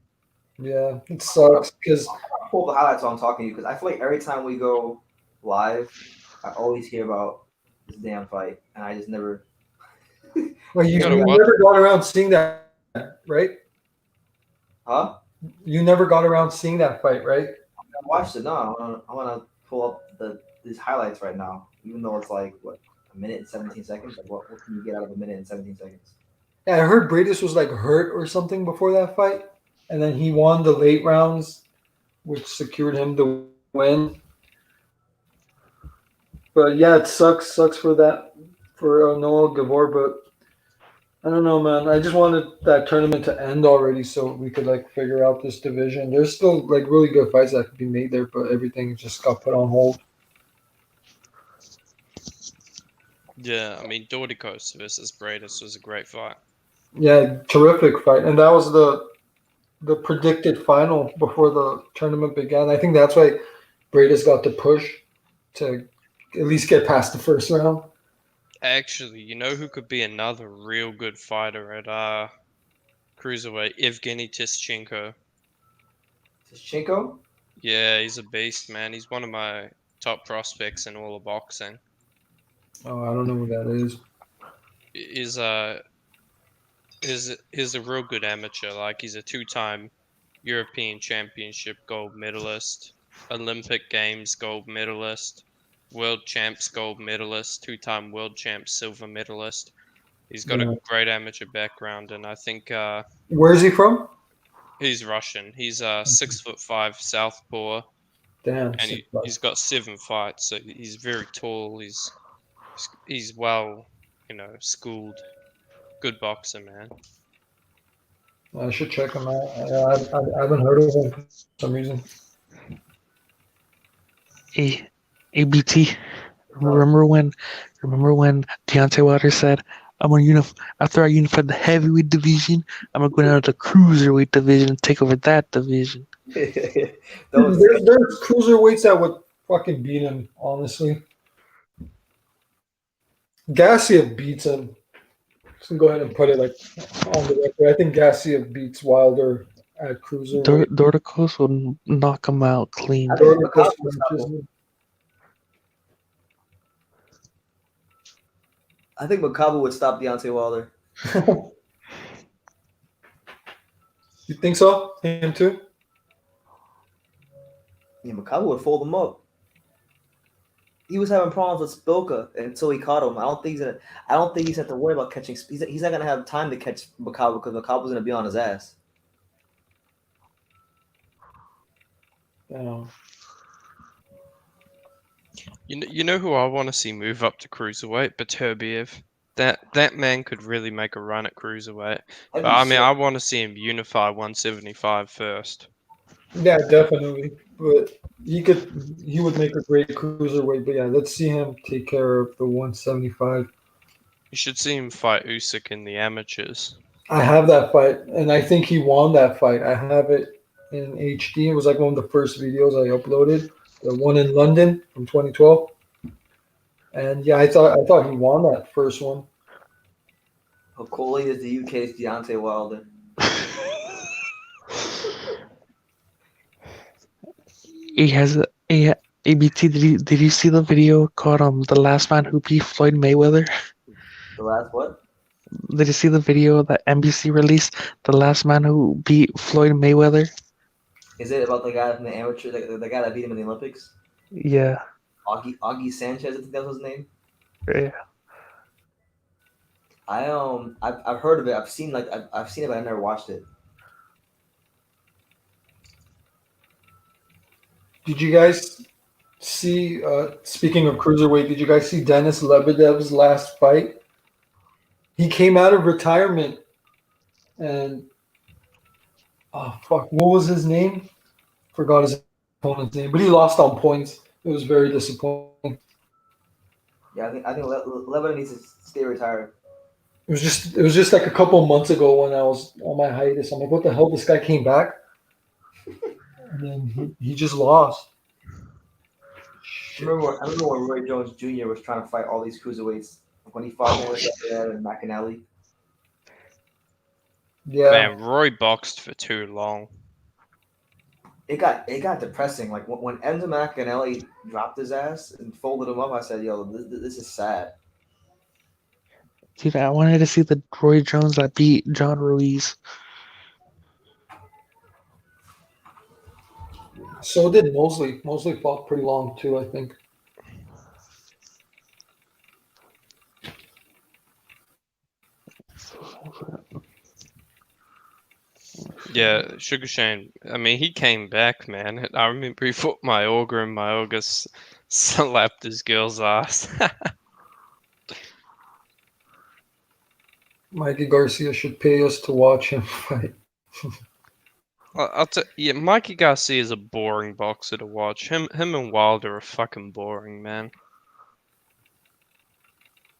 Yeah, it sucks because Pull the highlights while I'm talking to you because I feel like every time we go live, I always hear about this damn fight, and I just never. well, you Gotta watch. never got around seeing that, right? Huh? You never got around seeing that fight, right? I watched it. No, I want to pull up these highlights right now, even though it's like what a minute and 17 seconds. Like what can you get out of a minute and 17 seconds? Yeah, I heard Bradis was like hurt or something before that fight, and then he won the late rounds, which secured him the win. But yeah, it sucks for that for Noel Gavor. But I don't know, man. I just wanted that tournament to end already so we could like figure out this division. There's still like really good fights that could be made there, but everything just got put on hold. Yeah, I mean Dordicos versus Bradis was a great fight. Yeah, terrific fight, and that was the predicted final before the tournament began. I think that's why Bradis got the push to at least get past the first round. Actually, you know who could be another real good fighter at cruiserweight? Evgeny Tischenko. Tischenko? Yeah, he's a beast, man. He's one of my top prospects in all of boxing. Oh, I don't know who that is. Is a real good amateur. Like he's a two-time European Championship gold medalist, Olympic Games gold medalist, World Champs gold medalist, two-time World Champs silver medalist. He's got Yeah. a great amateur background, and I think Where is he from? he's Russian. He's 6'5" southpaw, Damn. and he's got 7 fights. So he's very tall. He's well, schooled. Good boxer, man. I should check him out. I haven't heard of him for some reason. ABT. Remember when Deontay Wilder said, after I unified the heavyweight division, I'm gonna go down to the cruiserweight division and take over that division. That There's cruiserweights that would fucking beat him, honestly. Gassiev beats him. So go ahead and put it like on the record. I think Gassiev beats Wilder at cruiserweight. Dordicos will knock him out clean. I think Makabu would stop Deontay Wilder. You think so? Him too? Yeah, Makabu would fold him up. He was having problems with Spilka until he caught him. I don't think he's had to worry about catching. He's not gonna have time to catch Makabu because Makabu's gonna be on his ass. Yeah. You know who I want to see move up to cruiserweight? Beterbiev. That man could really make a run at cruiserweight. But I mean, I want to see him unify 175 first. Yeah, definitely. But he would make a great cruiserweight. But yeah, let's see him take care of the 175. You should see him fight Usyk in the amateurs. I have that fight, and I think he won that fight. I have it in HD. It was like one of the first videos I uploaded, the one in London from 2012. And yeah, I thought he won that first one. Okoli is the UK's Deontay Wilder. He has a ABT. Did you see the video called "The Last Man Who Beat Floyd Mayweather"? The last what? Did you see the video that NBC released? The Last Man Who Beat Floyd Mayweather. Is it about the guy from the amateur, the guy that beat him in the Olympics? Yeah. Augie Sanchez, I think that was his name. Yeah. I've heard of it. I've seen it, but I've never watched it. Did you guys see? Speaking of cruiserweight, did you guys see Denis Lebedev's last fight? He came out of retirement and oh fuck, what was his name? Forgot his opponent's name, but he lost on points. It was very disappointing. Yeah, I think Lebanon needs to stay retired. It was just like a couple months ago when I was on my hiatus. I'm like, what the hell? This guy came back, and then he just lost. I remember when Roy Jones Jr. was trying to fight all these cruiserweights. Like when he fought Mayweather and McAnally. Yeah, Man, Roy boxed for too long. It got depressing. Like when Enzo McAnally dropped his ass and folded him up, I said, "Yo, this is sad." Dude, I wanted to see the Roy Jones that beat John Ruiz. so did Mosley. Mosley fought pretty long too, I think. Yeah, Sugar Shane. I mean, he came back, man. I remember he fought Mayorga, and Mayorga slapped his girl's ass. Mikey Garcia should pay us to watch him fight. I'll tell yeah, Mikey Garcia is a boring boxer to watch. Him and Wilder are fucking boring, man.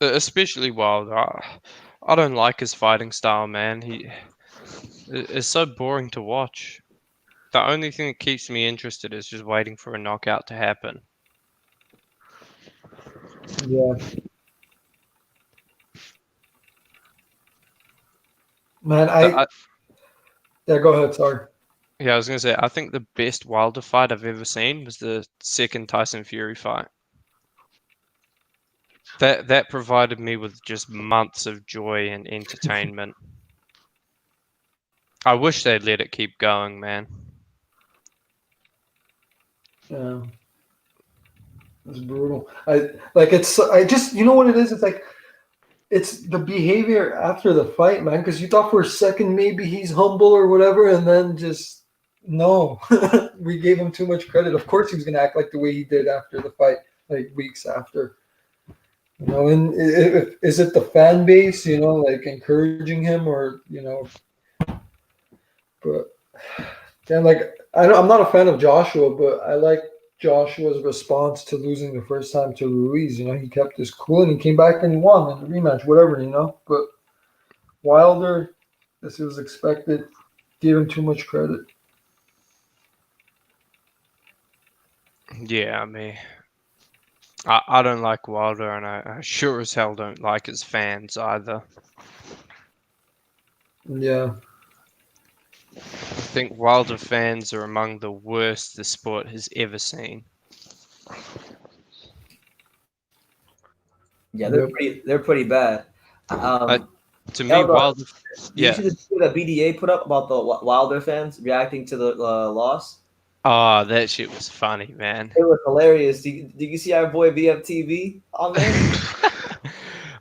Especially Wilder. I don't like his fighting style, man. It's so boring to watch. The only thing that keeps me interested is just waiting for a knockout to happen. Yeah, man. Yeah. Go ahead. Sorry. Yeah, I was gonna say, I think the best Wilder fight I've ever seen was the second Tyson Fury fight. That provided me with just months of joy and entertainment. I wish they'd let it keep going, man. Yeah, it's brutal. I like it's. I just you know what it is. It's like it's the behavior after the fight, man. Because you thought for a second maybe he's humble or whatever, and then just no, we gave him too much credit. Of course, he was gonna act like the way he did after the fight, like weeks after. You know, and is it the fan base? You know, like encouraging him, or you know, but yeah, like I'm not a fan of Joshua, but I like Joshua's response to losing the first time to Ruiz. You know, he kept his cool and he came back and he won in the rematch, whatever. You know, but Wilder, as it was expected, gave him too much credit. Yeah, I mean, I don't like Wilder, and I sure as hell don't like his fans either. Yeah, I think Wilder fans are among the worst the sport has ever seen. Yeah, yep. they're pretty bad. Uh, to me, Eldar, Wilder, did you yeah. see the video that BDA put up about the Wilder fans reacting to the loss? Oh, that shit was funny, man. It was hilarious. Did you see our boy BFTV on there?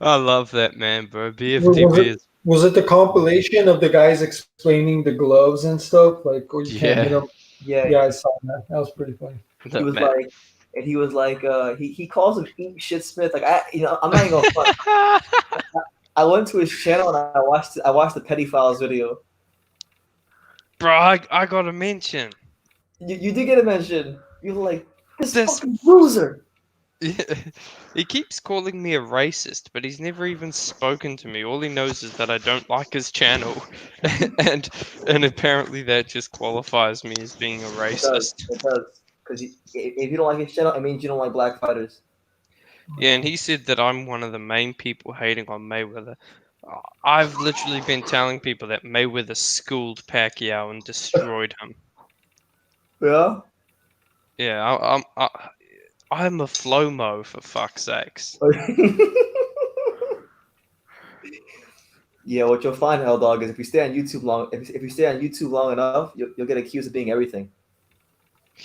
I love that, man, bro. Was BFTB it is, was it the compilation of the guys explaining the gloves and stuff? Like, oh, you can't hit yeah, them. Yeah, Yeah, I saw that. That was pretty funny. he that was man. like, and he was like, he calls him Eat Shit Smith. Like I'm not even gonna front. I went to his channel and I watched the Petty Files video. Bro, I gotta mention You did get a mention. You were like this this. fucking loser. He keeps calling me a racist, but he's never even spoken to me. All he knows is that I don't like his channel, and apparently that just qualifies me as being a racist. It does. Because if you don't like his channel, it means you don't like black fighters. Yeah, and he said that I'm one of the main people hating on Mayweather. I've literally been telling people that Mayweather schooled Pacquiao and destroyed him. Yeah. Yeah, I'm a flow-mo for fuck's sakes. Yeah, what you'll find, Hell Dog, is if you stay on YouTube long, if you stay on YouTube long enough, you'll get accused of being everything.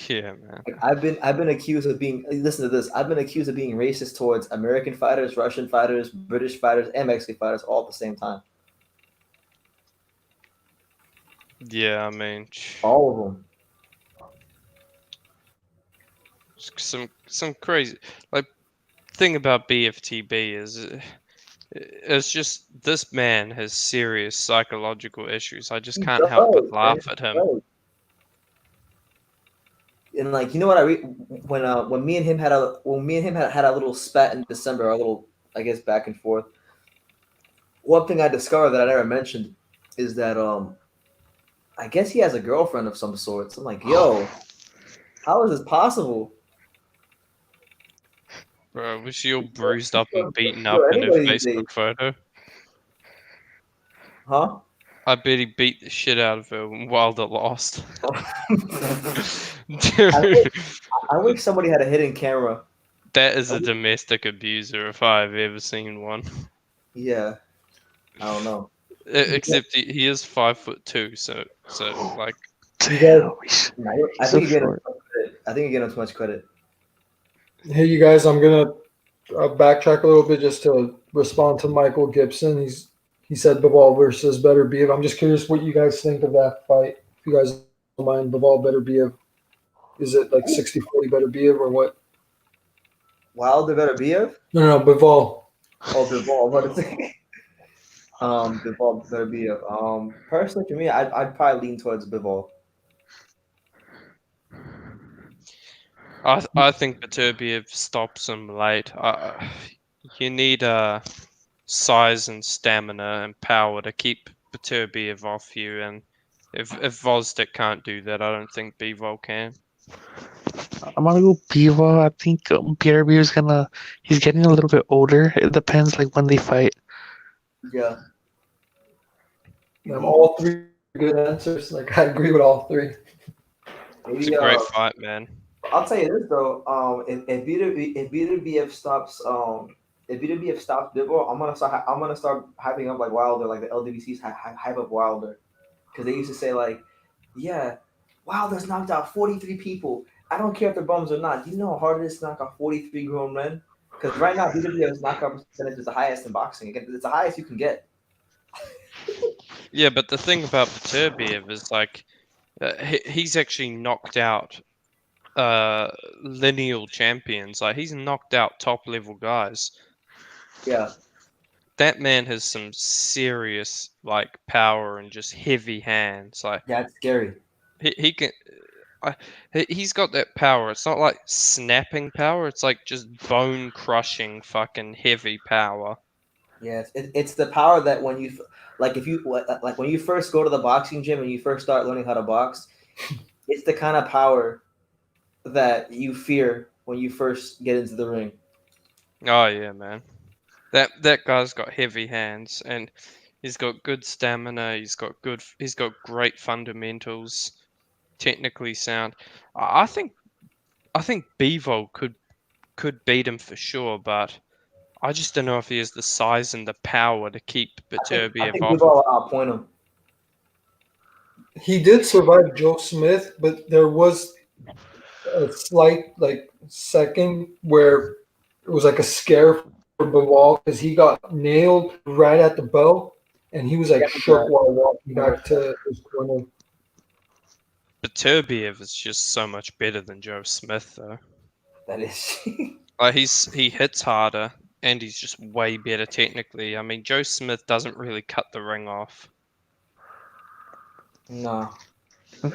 Yeah, man. Like, I've been accused of being. Listen to this. I've been accused of being racist towards American fighters, Russian fighters, British fighters, and Mexican fighters all at the same time. Yeah, I mean, All of them. some crazy. Like, thing about BFTB is It's just this man has serious psychological issues. I just He can't help but does, man. laugh at He him. does. And like, you know what when me and him had a little spat in December, a little, I guess, back and forth. One thing I discovered that I never mentioned is that I guess he has a girlfriend of some sorts. I'm like, yo, how is this possible? Bro, was she all bruised up and beaten up For in her anybody these days, Facebook photo? huh? I bet he beat the shit out of her when Wilder lost. I Dude, wish, I wish somebody had a hidden camera. that is a domestic abuser if I've ever seen one. Yeah, I don't know. Except he is 5'2", so like You guys, Damn, I he's so think you're getting short. too much credit. I think you're getting too much credit. Hey, you guys, I'm gonna backtrack a little bit just to respond to Michael Gibson. He said Bivol versus Better Biev. I'm just curious what you guys think of that fight. If you guys don't mind, Bivol Better Biev. Is it like 60-40 Better Biev or what? Wilder better be of. No, Bivol. Oh, Bivol. What is it? Bivol better be of. Personally, for me, I'd probably lean towards Bivol. I think Beterbiev stops him late. You need size and stamina and power to keep Beterbiev off you, and if Vosdik can't do that, I don't think Bivol can. I'm gonna go Piva. I think BRB is gonna. He's getting a little bit older. It depends, like when they fight. Yeah. All three good answers. Like I agree with all three. It's a Maybe great fight, man. I'll tell you this though. If BWBF stops if BWBF stops Bivol, I'm gonna start hyping up like Wilder, like the LWC's hype up Wilder, because they used to say like, yeah, Wilder's knocked out 43 people. I don't care if they're bums or not. Do you know how hard it is to knock out 43 grown men? Because right now BWBF's knockout percentage is the highest in boxing. Again, it's the highest you can get. Yeah, but the thing about Beterbiev is like he's actually knocked out lineal champions. Like he's knocked out top level guys. Yeah. That man has some serious like power and just heavy hands. Like Yeah, it's scary. he can. He's got that power. It's not like snapping power. It's like just bone crushing fucking heavy power. Yeah, it's the power that when you like when you first go to the boxing gym and you first start learning how to box, it's the kind of power that you fear when you first get into the ring. Oh yeah, man. That guy's got heavy hands and he's got good stamina. He's got great fundamentals. Technically sound. I think Bevo could beat him for sure, but I just don't know if he has the size and the power to keep I Beterbiev think off people of. will outpoint him. He did survive Joe Smith, but there was a slight like second where it was like a scare for Bivol because he got nailed right at the bell and he was like shook while walking back to his corner. Beterbiev is just so much better than Joe Smith, though. That is. Like he hits harder and he's just way better technically. I mean, Joe Smith doesn't really cut the ring off. No. I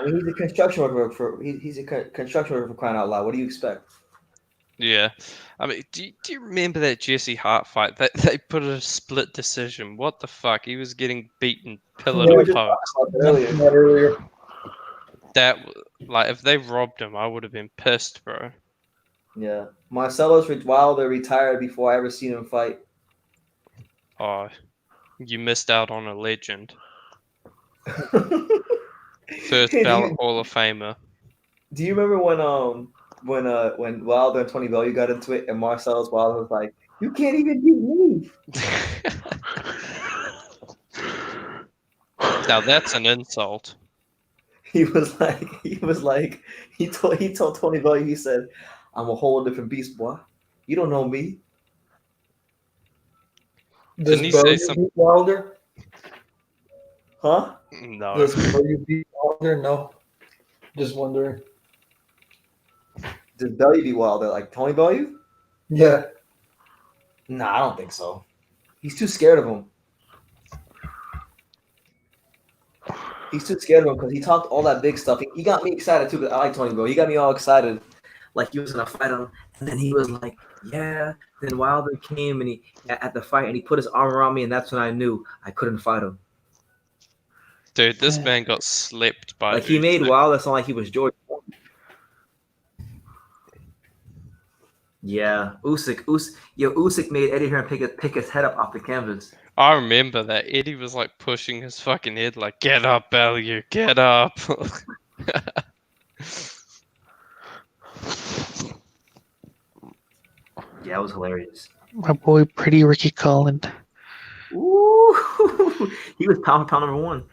mean, he's a construction worker he's a construction worker for crying out loud. What do you expect? Yeah, I mean, do you remember that Jesse Hart fight? They put a split decision. What the fuck? He was getting beaten pillar We were to just talking post. about that earlier. Not earlier. That like if they robbed him, I would have been pissed, bro. Yeah. Marcelo's Wilder retired before I ever seen him fight. Oh, you missed out on a legend. First Hey, ballot Hall of Famer. do you remember when Wilder and Tony Bellew got into it and Marcelo's Wilder was like, "You can't even beat me." Now that's an insult. He told Tony Bellew, he said, "I'm a whole different beast, boy. You don't know me." Does Didn't he say Bellew something? beat Wilder? Huh? No. Does Bellew beat Wilder? No. Just wondering. Did Bellew beat Wilder like Tony Bellew? Yeah. Nah, I don't think so. He's too scared of him. He's too scared of him because he talked all that big stuff. He got me excited too. Cause I like Tony, bro. He got me all excited, like he was gonna fight him. And then he was like, "Yeah." Then Wilder came and he at the fight and he put his arm around me, and that's when I knew I couldn't fight him. Dude, this man got slept by Like he made Usyk. Wilder sound like he was George. Yeah, Usyk made Eddie Hearn pick his head up off the canvas. I remember that Eddie was like pushing his fucking head, like, "Get up, Bellew, get up." Yeah, it was hilarious. My boy, pretty Ricky Collin. Ooh, he was pound for pound number one.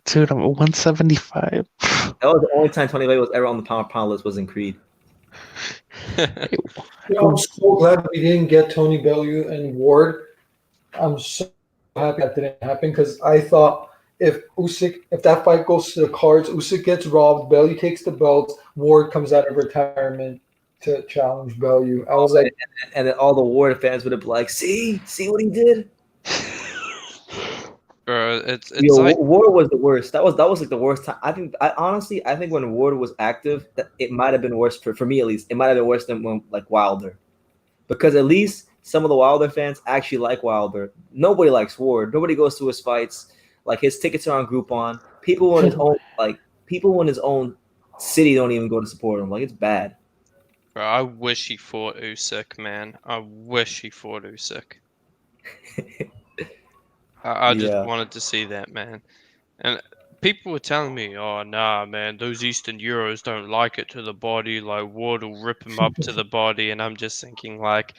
Dude, I'm 175. That was the only time Tony Bellew was ever on the pound for pound list was in Creed. I'm so glad we didn't get Tony Bellew and Ward. I'm so happy that didn't happen because I thought if that fight goes to the cards, Usyk gets robbed, Bellew takes the belt, Ward comes out of retirement to challenge Bellew. I was like, And then all the Ward fans would have been like, see what he did? Bro, it's Yo, like, Ward was the worst. That was like the worst time. I think when Ward was active, it might have been worse for me at least. It might have been worse than when like Wilder, because at least some of the Wilder fans actually like Wilder. Nobody likes Ward. Nobody goes to his fights. Like his tickets are on Groupon. People in his own city don't even go to support him. Like it's bad. bro, I wish he fought Usyk, man. I wish he fought Usyk. I just Yeah. wanted to see that, man. And people were telling me, "Oh, nah, man, those Eastern Euros don't like it to the body. Like Ward will rip him up to the body." And I'm just thinking, like,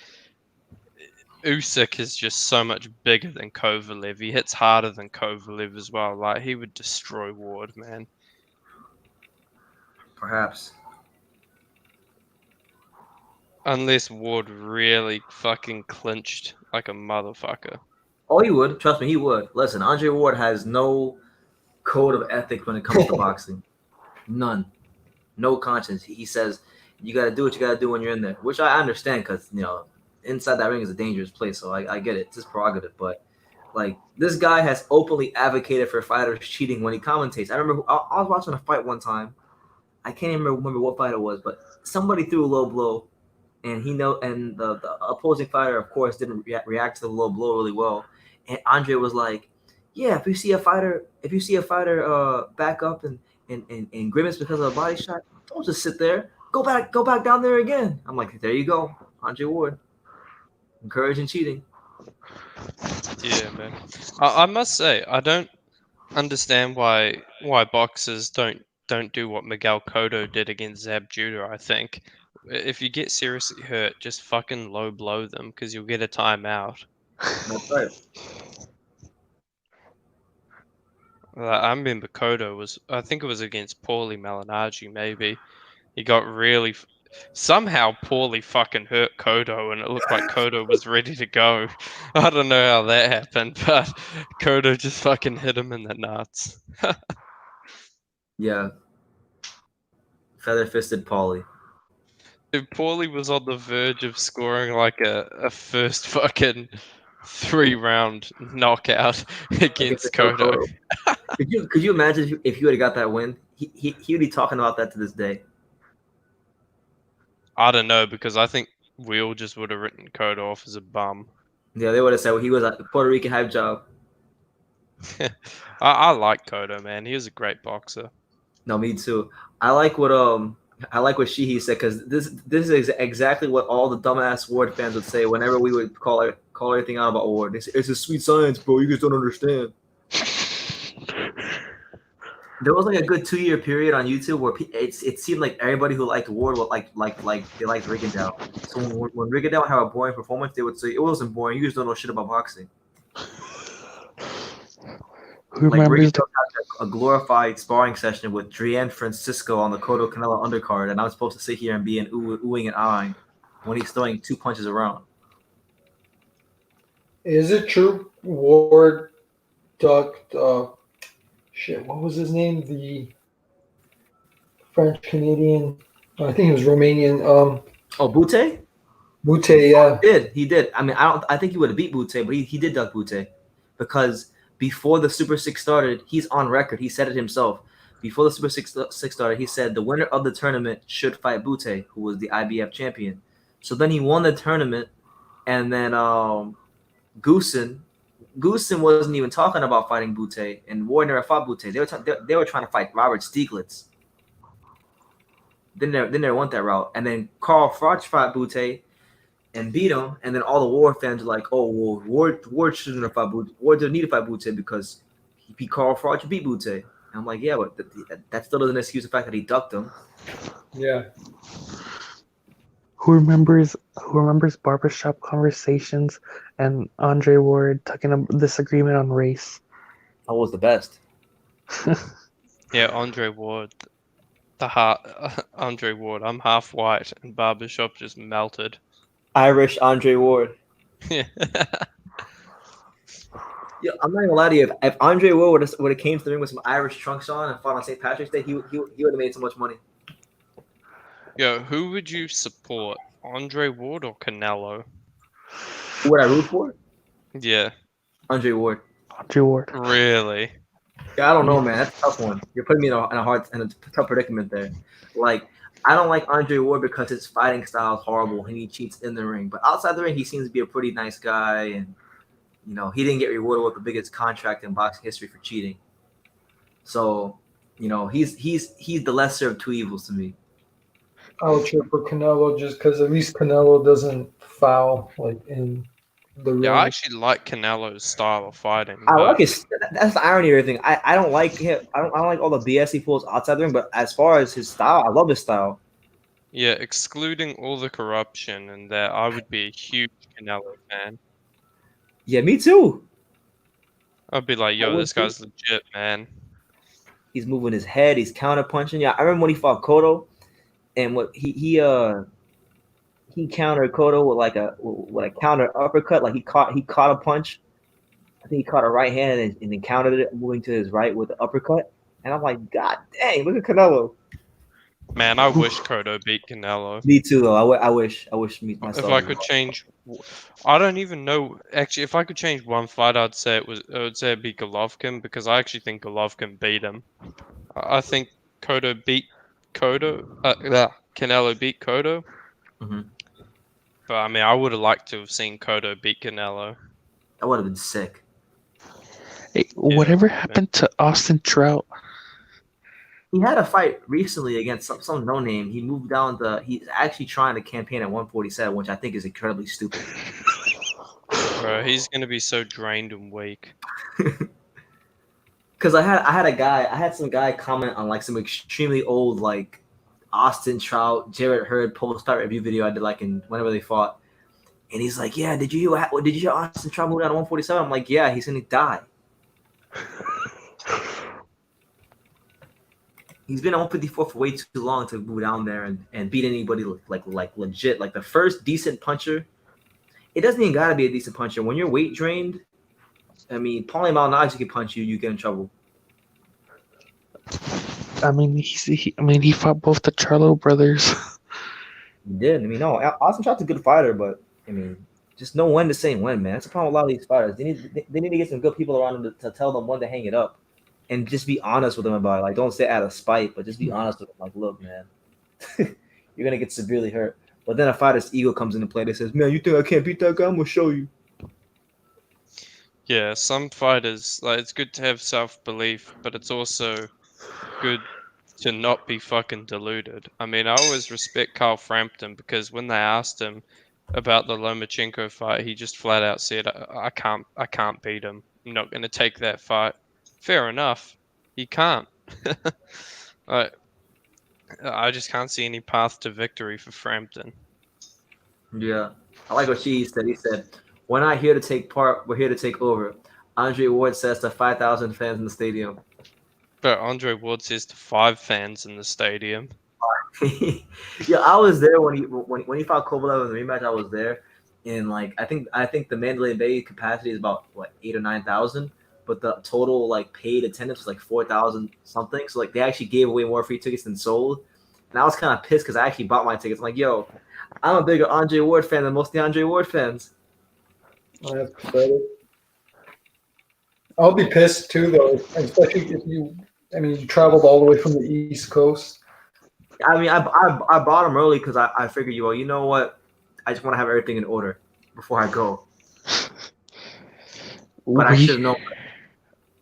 Usyk is just so much bigger than Kovalev. He hits harder than Kovalev as well. Like he would destroy Ward, man. Perhaps. Unless Ward really fucking clinched like a motherfucker. Oh, he would. Trust me, he would. Listen, Andre Ward has no code of ethics when it comes to boxing. None. No conscience. He says you got to do what you got to do when you're in there, which I understand because, inside that ring is a dangerous place. So I get it. It's his prerogative. But, like, this guy has openly advocated for fighters cheating when he commentates. I remember I was watching a fight one time. I can't even remember what fight it was, but somebody threw a low blow. And the opposing fighter, of course, didn't react to the low blow really well. And Andre was like, "Yeah, if you see a fighter back up and grimace because of a body shot, don't just sit there. Go back down there again." I'm like, there you go, Andre Ward, encouraging cheating. Yeah, man. I must say, I don't understand why boxers don't do what Miguel Cotto did against Zab Judah. I think if you get seriously hurt, just fucking low blow them because you'll get a timeout. That's right. I remember Cotto was, I think it was against Paulie Malignaggi, maybe. He got really, somehow Paulie fucking hurt Cotto and it looked like Cotto was ready to go. I don't know how that happened, but Cotto just fucking hit him in the nuts. Yeah. Feather-fisted Paulie. Dude, Paulie was on the verge of scoring like a first fucking 3-round knockout against Cotto. Could you imagine if he would have got that win? He would be talking about that to this day. I don't know, because I think we all just would have written Cotto off as a bum. Yeah, they would have said, well, he was a Puerto Rican hype job. I like Cotto, man. He was a great boxer. No, me too. I like what Sheehy said, because this is exactly what all the dumbass Ward fans would say whenever we would call everything out about Ward. They say, it's a sweet science, bro. You guys don't understand. There was like a good 2-year period on YouTube where it seemed like everybody who liked Ward would like they liked Rigondeaux. So when Rigondeaux would have a boring performance, they would say it wasn't boring. You just don't know shit about boxing. Who Like remembers Rigondeaux had a glorified sparring session with Drian Francisco on the Cotto Canelo undercard, and I'm supposed to sit here and be an oohing and ahhing when he's throwing 2 punches around. is it true Ward ducked? What was his name? The French Canadian. I think he was Romanian. Oh, Butte? Butte, yeah. He did. I mean, I think he would have beat Butte, but he did duck Butte because before the Super Six started, he's on record. He said it himself. Before the Six started, he said the winner of the tournament should fight Butte, who was the IBF champion. So then he won the tournament, and then Goosen wasn't even talking about fighting Butte, and Ward never fought Butte. They were trying to fight Robert Stieglitz. Didn't never went that route, and then Carl Froch fought Butte and beat him, and then all the Ward fans are like, "Oh, well, Ward shouldn't have fought Butte. Ward didn't need to fight Butte because he beat Carl Froch, beat Butte." And I'm like, "Yeah, but that still doesn't excuse the fact that he ducked him." Yeah. Who remembers barbershop conversations and Andre Ward talking a disagreement on race? That was the best. Yeah, Andre Ward. Andre Ward. I'm half white, and barbershop just melted. Irish Andre Ward. Yeah. Yeah, I'm not gonna lie to you. If Andre Ward would have came to the ring with some Irish trunks on and fought on St. Patrick's Day, he would have made so much money. Yo, who would you support? Andre Ward or Canelo? Who would I root for? Yeah. Andre Ward. Andre Ward. Really? Yeah, I don't know, man. That's a tough one. You're putting me in a tough predicament there. Like, I don't like Andre Ward because his fighting style is horrible and he cheats in the ring. But outside the ring, he seems to be a pretty nice guy, and he didn't get rewarded with the biggest contract in boxing history for cheating. So, he's the lesser of two evils to me. I would cheer for Canelo just because at least Canelo doesn't foul like in the ring. Yeah, I actually like Canelo's style of fighting. I like his. That's the irony of everything. I don't like him. I don't like all the BS he pulls outside the ring. But as far as his style, I love his style. Yeah, excluding all the corruption and that, I would be a huge Canelo fan. Yeah, me too. I'd be like, yo, this guy's legit, man. He's moving his head. He's counter punching. Yeah, I remember when he fought Cotto, and what he countered Cotto with a counter uppercut. Like he caught a punch. I think he caught a right hand and then countered it, moving to his right with the uppercut. And I'm like, God dang, look at Canelo. Man, I wish Cotto beat Canelo. Me too, though. I wish myself. If I could change, I don't even know. Actually, if I could change one fight, I would say it'd be Golovkin, because I actually think Golovkin beat him. I think Canelo beat Cotto. Mm-hmm. But I mean, I would have liked to have seen Cotto beat Canelo. That would have been sick. Hey, whatever happened to Austin Trout? He had a fight recently against some no name. He moved down he's actually trying to campaign at 147, which I think is incredibly stupid. Bro, he's gonna be so drained and weak. Because I had some guy comment on like some extremely old like Austin Trout, Jarrett Hurd post-fight review video I did like in whenever they fought, and he's like, "Yeah, did you hear Austin Trout move down to 147?" I'm like, "Yeah, he's gonna die." He's been at 154 for way too long to move down there and beat anybody like legit. Like the first decent puncher, it doesn't even gotta be a decent puncher. When you're weight drained, I mean, Paulie Malignaggi can punch you, you get in trouble. I mean, he fought both the Charlo brothers. He did. I mean, no, Austin Trout's a good fighter, but I mean, just know when to say when, man. That's the problem with a lot of these fighters. They need to get some good people around them to tell them when to hang it up. And just be honest with them about it. Like, don't say out of spite, but just be honest with them. Like, look, man, you're gonna get severely hurt. But then a fighter's ego comes into play. They says, "Man, you think I can't beat that guy? I'm gonna show you." Yeah, some fighters, like, it's good to have self-belief, but it's also good to not be fucking deluded. I mean, I always respect Carl Frampton, because when they asked him about the Lomachenko fight, he just flat out said, I can't beat him. I'm not gonna take that fight. Fair enough. He can't. I just can't see any path to victory for Frampton. Yeah, I like what she said. He said, "We're not here to take part. We're here to take over." Andre Ward says to 5,000 fans in the stadium. But Andre Ward says to 5 fans in the stadium. Yeah, I was there when he fought Kovalev in the rematch. I was there, and like I think the Mandalay Bay capacity is about 8,000 or 9,000. But the total like paid attendance was like 4,000 something. So like they actually gave away more free tickets than sold. and I was kind of pissed because I actually bought my tickets. I'm like, yo, I'm a bigger Andre Ward fan than most of the Andre Ward fans. I have pathetic. I'll be pissed too, though, especially if you. I mean, you traveled all the way from the East Coast. I mean, I bought them early because I figured, well, you know what? I just want to have everything in order before I go. But I should have known.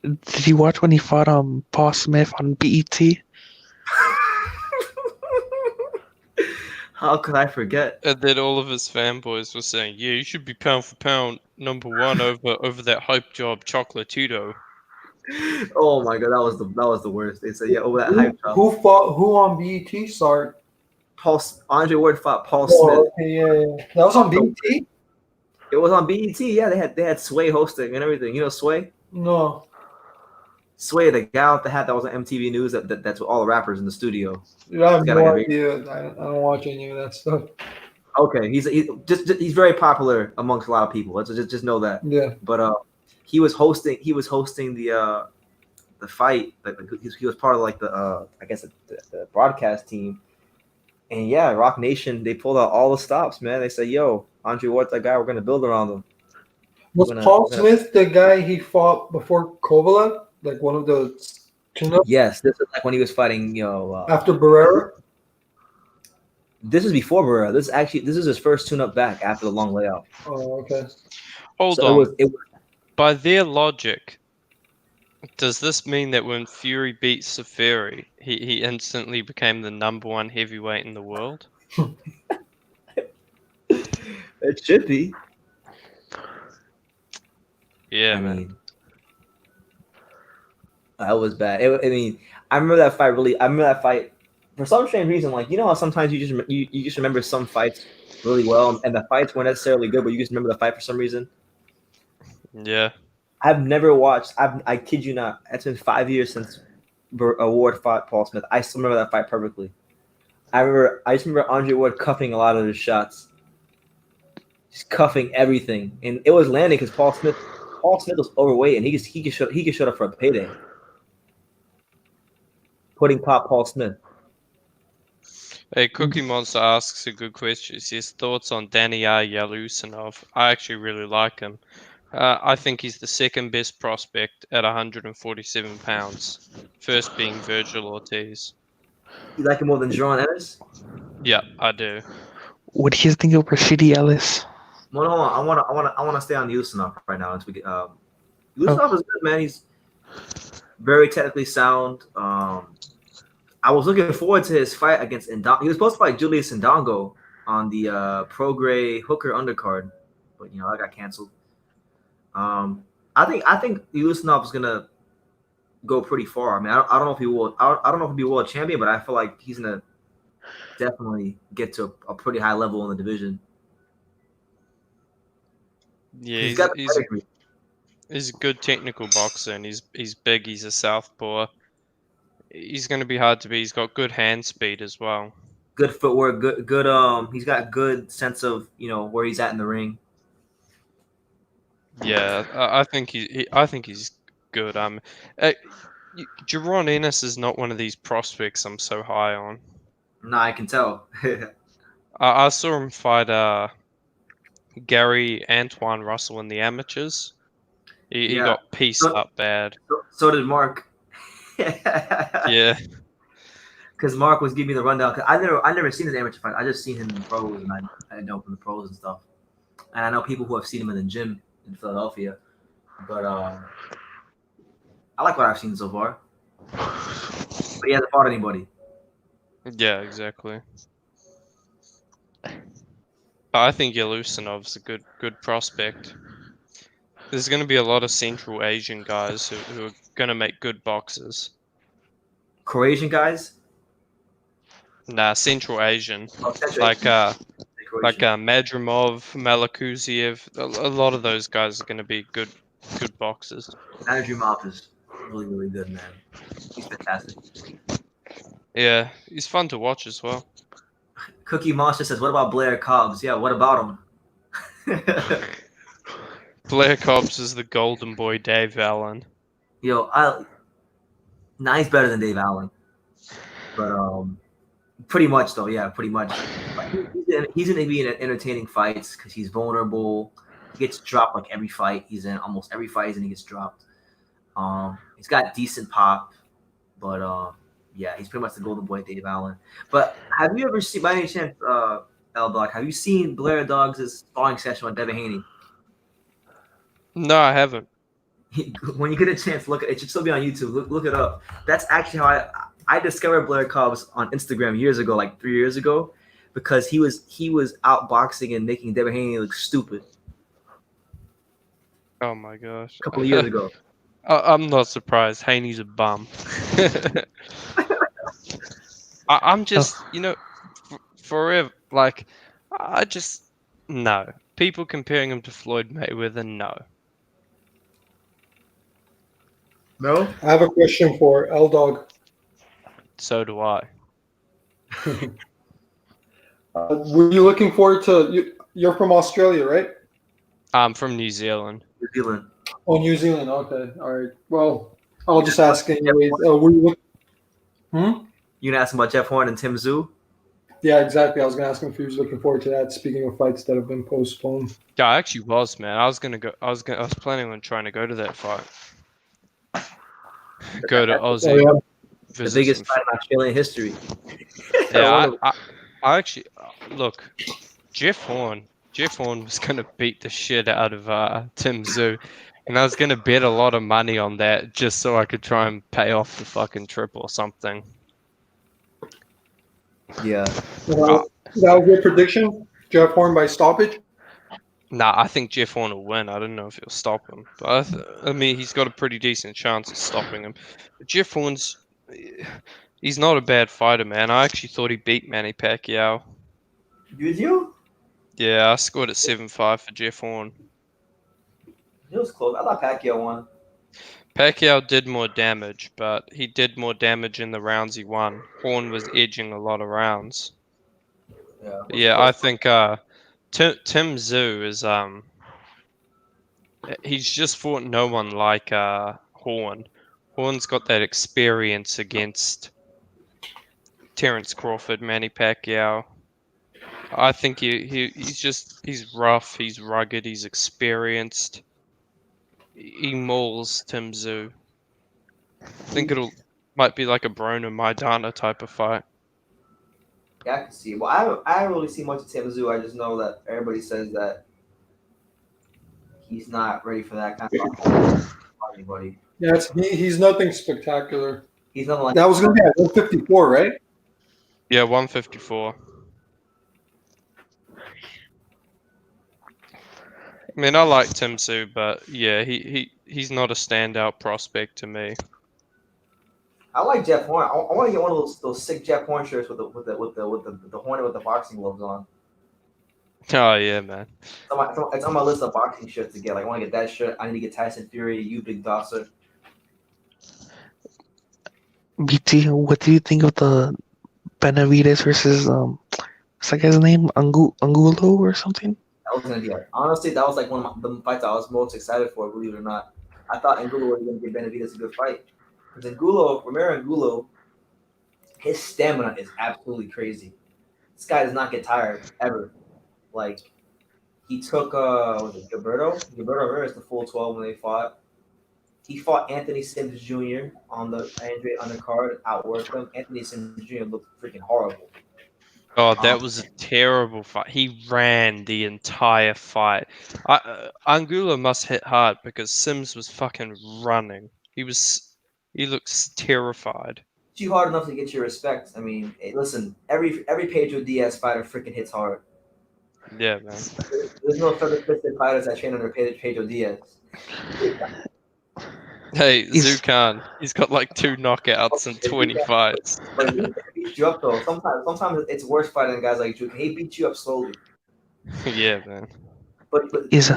Did you watch when he fought Paul Smith on BET? How could I forget? And then all of his fanboys were saying, "Yeah, you should be pound for pound #1 over that hype job Chocolatito." Oh my god, that was the worst. They said, yeah, over that hype job. Who fought who on BET? Sorry. Andre Ward fought Paul Oh, Smith. okay, yeah. That was on BET? It was on BET. Yeah, they had Sway hosting and everything. You know Sway? No. Sway, the guy with the hat that was on MTV News. That's with all the rappers in the studio. Dude, I have He's got no like a idea. I don't watch any of that stuff. Okay, he's very popular amongst a lot of people. Let's just know that. Yeah. But he was hosting the fight. Like he was part of like the I guess the broadcast team. And yeah, Rock Nation, they pulled out all the stops, man. They said, "Yo, Andre Ward's that guy. We're gonna build around him." Was Paul Smith the guy he fought before Kovalev? Like one of the tune-ups? Yes, this is like when he was fighting, After Barrera? This is before Barrera. This is his first tune-up back after the long layoff. Oh, okay. Hold So on. it was By their logic, does this mean that when Fury beat Safari, he instantly became the #1 heavyweight in the world? It should be. Yeah, I man. mean, that was bad. I remember that fight really. I remember that fight for some strange reason. Like, you know how sometimes you just remember some fights really well, and the fights weren't necessarily good, but you just remember the fight for some reason. Yeah. I've never watched. I kid you not. It's been 5 years since Ward fought Paul Smith. I still remember that fight perfectly. I just remember Andre Ward cuffing a lot of his shots. Just cuffing everything, and it was landing because Paul Smith was overweight, and he could shut up for a payday. Putting Paul Smith. Hey, Cookie Monster asks a good question. He says, thoughts on Daniil Yalusinov? I actually really like him. I think he's the second best prospect at 147 pounds. First being Virgil Ortiz. You like him more than Jerron Ennis? Yeah, I do. What do you think of Rashidi Ellis? Well, hold on. I want to stay on Yusinov right now until we get. Yusinov is good, man. He's very technically sound. I was looking forward to his fight against Indongo. He was supposed to fight Julius Indongo on the Prograis Hooker undercard, but that got canceled. I think Yusinov is gonna go pretty far. I mean, I don't know if he will. I don't know if he'll be world champion, but I feel like he's gonna definitely get to a pretty high level in the division. Yeah, he's a good technical boxer, and he's big. He's a southpaw. He's going to be hard to beat. He's got good hand speed as well. Good footwork. Good. He's got good sense of where he's at in the ring. Yeah, I think he's good. Jerron Ennis is not one of these prospects I'm so high on. No, I can tell. I saw him fight Gary Antoine Russell in the amateurs. He got pieced up bad. So did Mark. Yeah. Because Mark was giving me the rundown. Cause I never seen his amateur fight. I just seen him in the pros, and I know from the pros and stuff. And I know people who have seen him in the gym in Philadelphia. But I like what I've seen so far. But he hasn't fought anybody. Yeah, exactly. I think Yalusinov's a good prospect. There's going to be a lot of Central Asian guys who are going to make good boxers. Croatian guys? Nah, Central Asian. Oh, like Madrimov, Malakuziev. A lot of those guys are going to be good boxers. Madrimov is really, really good, man. He's fantastic. Yeah, he's fun to watch as well. Cookie Monster says, what about Blair Cobbs? Yeah, what about him? Blair Cobbs is the golden boy Dave Allen. He's better than Dave Allen. But Pretty much, though. Yeah, pretty much. But he's gonna be in entertaining fights because he's vulnerable. He gets dropped like every fight. He's in almost every fight, and he gets dropped. He's got decent pop, but yeah, he's pretty much the golden boy, Dave Allen. But have you ever seen, by any chance, L Dog? Have you seen Blair Dogs' sparring session with Devin Haney? No, I haven't. When you get a chance, look. It should still be on YouTube. Look it up. That's actually how I discovered Blair Cobbs on Instagram years ago, like 3 years ago, because he was outboxing and making Devin Haney look stupid Oh my gosh. a couple of years ago. I'm not surprised. Haney's a bum. I'm just, forever, like, I just, no. People comparing him to Floyd Mayweather, no. No, I have a question for L Dog. So do I. Were you looking forward to? You're from Australia, right? I'm from New Zealand. New Zealand. Oh, New Zealand. Okay, all right. Well, I'll just ask anyways. Were you You gonna ask him about Jeff Horn and Tim Tszyu? Yeah, exactly. I was gonna ask him if he was looking forward to that. Speaking of fights that have been postponed. Yeah, I actually was, man. I was planning on trying to go to that fight. Go to Aussie. Oh, yeah. The visit biggest some fight in Australian history. Yeah, I actually look. Jeff Horn was gonna beat the shit out of Tim Tszyu, and I was gonna bet a lot of money on that just so I could try and pay off the fucking trip or something. Yeah. That was your prediction? Jeff Horn by stoppage? Nah, I think Jeff Horn will win. I don't know if he'll stop him, but I mean, he's got a pretty decent chance of stopping him. But Jeff Horn's, he's not a bad fighter, man. I actually thought he beat Manny Pacquiao. Did you? Yeah, I scored at 7-5 for Jeff Horn. It was close. I thought Pacquiao won. Pacquiao did more damage, but he did more damage in the rounds he won. Horn was edging a lot of rounds. Yeah. Yeah, I think Tim Tszyu is he's just fought no one like Horn. Horn's got that experience against Terence Crawford, Manny Pacquiao. I think he's rough, he's rugged, he's experienced. He mauls Tim Tszyu. I think might be like a Broner Maidana type of fight. Yeah, I can see it. Well, I don't really see much of Tim Tszyu. I just know that everybody says that he's not ready for that kind of anybody. Yeah, he's nothing spectacular. He's nothing like That was gonna be at 154, right? Yeah, 154. I mean, I like Tim Tszyu, but yeah, he's not a standout prospect to me. I like Jeff Horn. I want to get one of those sick Jeff Horn shirts with the horn with the boxing gloves on. Oh yeah, man. It's on my list of boxing shirts to get. Like, I want to get that shirt. I need to get Tyson Fury. You big dosser. BT, what do you think of the Benavides versus what's that guy's name? Angulo or something? That was gonna be honestly, that was like one of the fights I was most excited for. Believe it or not, I thought Angulo was gonna give Benavides a good fight because Romero Angulo, his stamina is absolutely crazy. This guy does not get tired ever. Like, he took was it Gilberto Ramirez the full 12 when they fought. He fought Anthony Sims Jr. on the Andre undercard, outworked him. Anthony Sims Jr. looked freaking horrible. Oh, that was a terrible fight. He ran the entire fight. Angulo must hit hard because Sims was fucking running. He looks terrified. Too hard enough to get your respect. I mean, hey, listen, every Pedro Diaz fighter freaking hits hard. Yeah, man. There's no feather-fisted fighters that train under Pedro Diaz. Hey, Zukan, he's got like 2 knockouts in 20 fights. But he beats you up though. Sometimes it's worse fighting than guys like Juke. He beats you up slowly. Yeah, man. But Is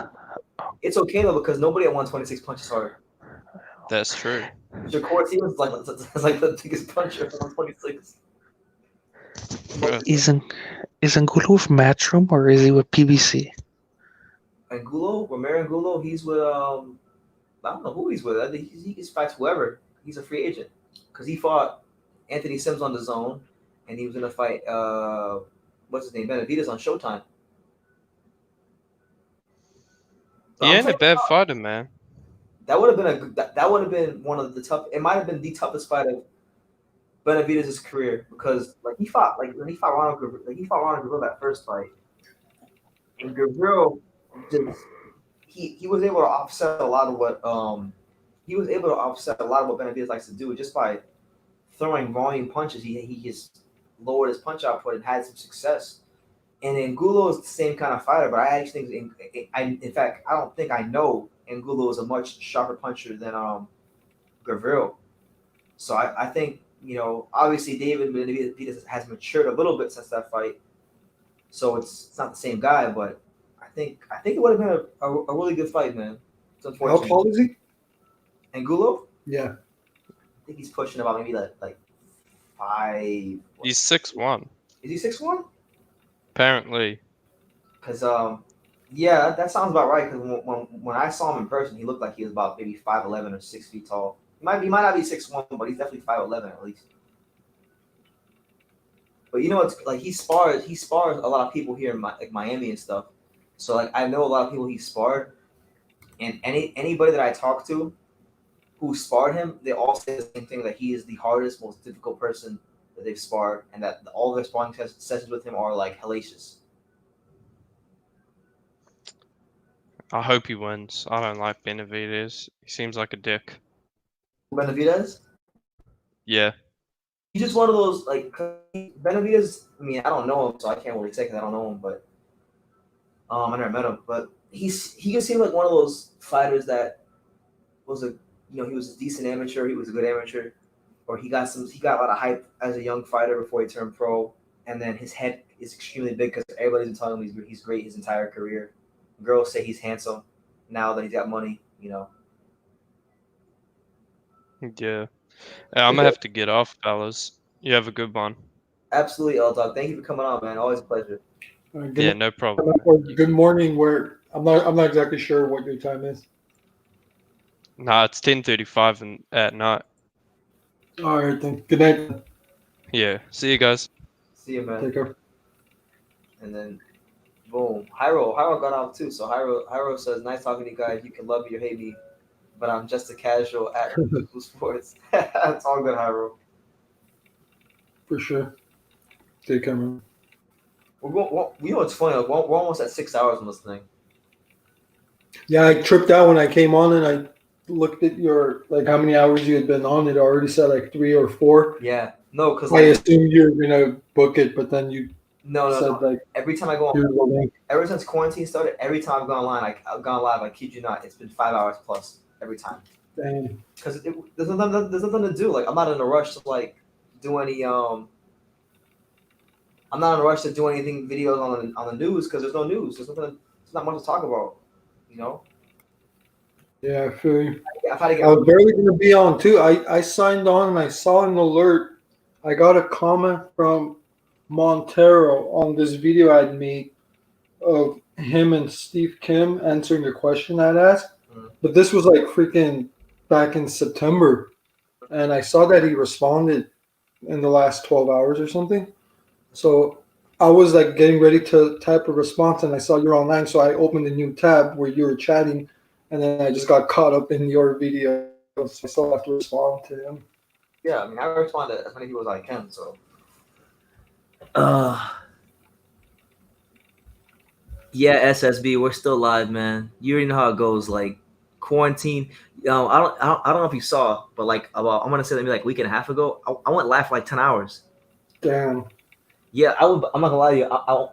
it's okay though because nobody at 126 punches hard. That's true. Shakur Stevens is like the biggest puncher at 126. is Angulo with Matchroom or is he with PBC? Romero Angulo, he's with I don't know who he's with. I think he just fights whoever. He's a free agent because he fought Anthony Sims on the zone, and he was gonna fight what's his name, Benavidez on Showtime. So He I'm ain't a saying bad fighter, man. that would have been that would have been one of the tough. It might have been the toughest fight of Benavidez' career because like he fought like when he fought Ronald Gavril, like he fought Ronald Gavril that first fight, and Gavril just he was able to offset a lot of what Benavidez likes to do just by throwing volume punches. He just lowered his punch output and had some success. And Angulo is the same kind of fighter, but I actually think in fact I don't think I know Angulo is a much sharper puncher than Gavril. So I think obviously David Benavidez has matured a little bit since that fight, so it's not the same guy, but I think it would have been a really good fight, man. It's How unfortunate. tall is he? Angulo, Yeah. I think he's pushing about maybe like 5. He's 6'1". Is he 6'1"? Apparently. Because yeah, that sounds about right. Because when I saw him in person, he looked like he was about maybe 5'11" or 6 feet tall. He might not be 6'1", but he's definitely 5'11" at least. But it's like he spars a lot of people here in like Miami and stuff. So like I know a lot of people he sparred, and anybody that I talk to who sparred him, they all say the same thing, that he is the hardest, most difficult person that they've sparred, and that all their sparring sessions with him are like hellacious. I hope he wins. I don't like Benavidez. He seems like a dick. Benavidez, Yeah. he's just one of those like Benavidez. I mean, I don't know him, so I can't really say because I don't know him, but I never met him. But he just seemed like one of those fighters that was he was a decent amateur. He was a good amateur, or he got a lot of hype as a young fighter before he turned pro, and then his head is extremely big because everybody's been telling him he's great his entire career. Girls say he's handsome now that he's got money. Yeah. I'm gonna have to get off, fellas. You have a good one. Absolutely, L Dog. Thank you for coming on, man. Always a pleasure. Good Yeah, no problem. Or good morning. Where I'm not exactly sure what your time is. Nah, it's 10:35 at night. All right then. Good night. Yeah. See you guys. See you, man. Take care. And then, boom. Hyro got off too. So Hyro says, "Nice talking to you guys. You can love me or hate me, but I'm just a casual at Blue Sports." It's all good, Hyro. For sure. Take care, man. What's funny? Like, we're almost at 6 hours on this thing. Yeah, I tripped out when I came on and I looked at your how many hours you had been on. It already said like 3 or 4. Yeah. No, because I assumed you were gonna book it, but then you no. said Every time I go here's the on, link. ever since quarantine started, every time I've gone live, I kid you not, it's been 5 hours plus every time. Damn. Because there's nothing to do. Like I'm not in a rush to like do any I'm not in a rush to do anything videos on the news because there's no news. There's not much to talk about. Yeah, I feel you. I've had to I was barely going to be on too. I signed on and I saw an alert. I got a comment from Montero on this video I'd made of him and Steve Kim answering the question I'd asked. But this was like freaking back in September. And I saw that he responded in the last 12 hours or something. So I was like getting ready to type a response and I saw you're online. So I opened a new tab where you were chatting. And then I just got caught up in your video, so I still have to respond to him. Yeah, I mean, I respond to as many people as I can. So, yeah, SSB, we're still live, man. You already know how it goes. Like quarantine. I don't know if you saw, but like I'm gonna say maybe like a week and a half ago, I went live for like 10 hours. Damn. Yeah, I'm not gonna lie to you.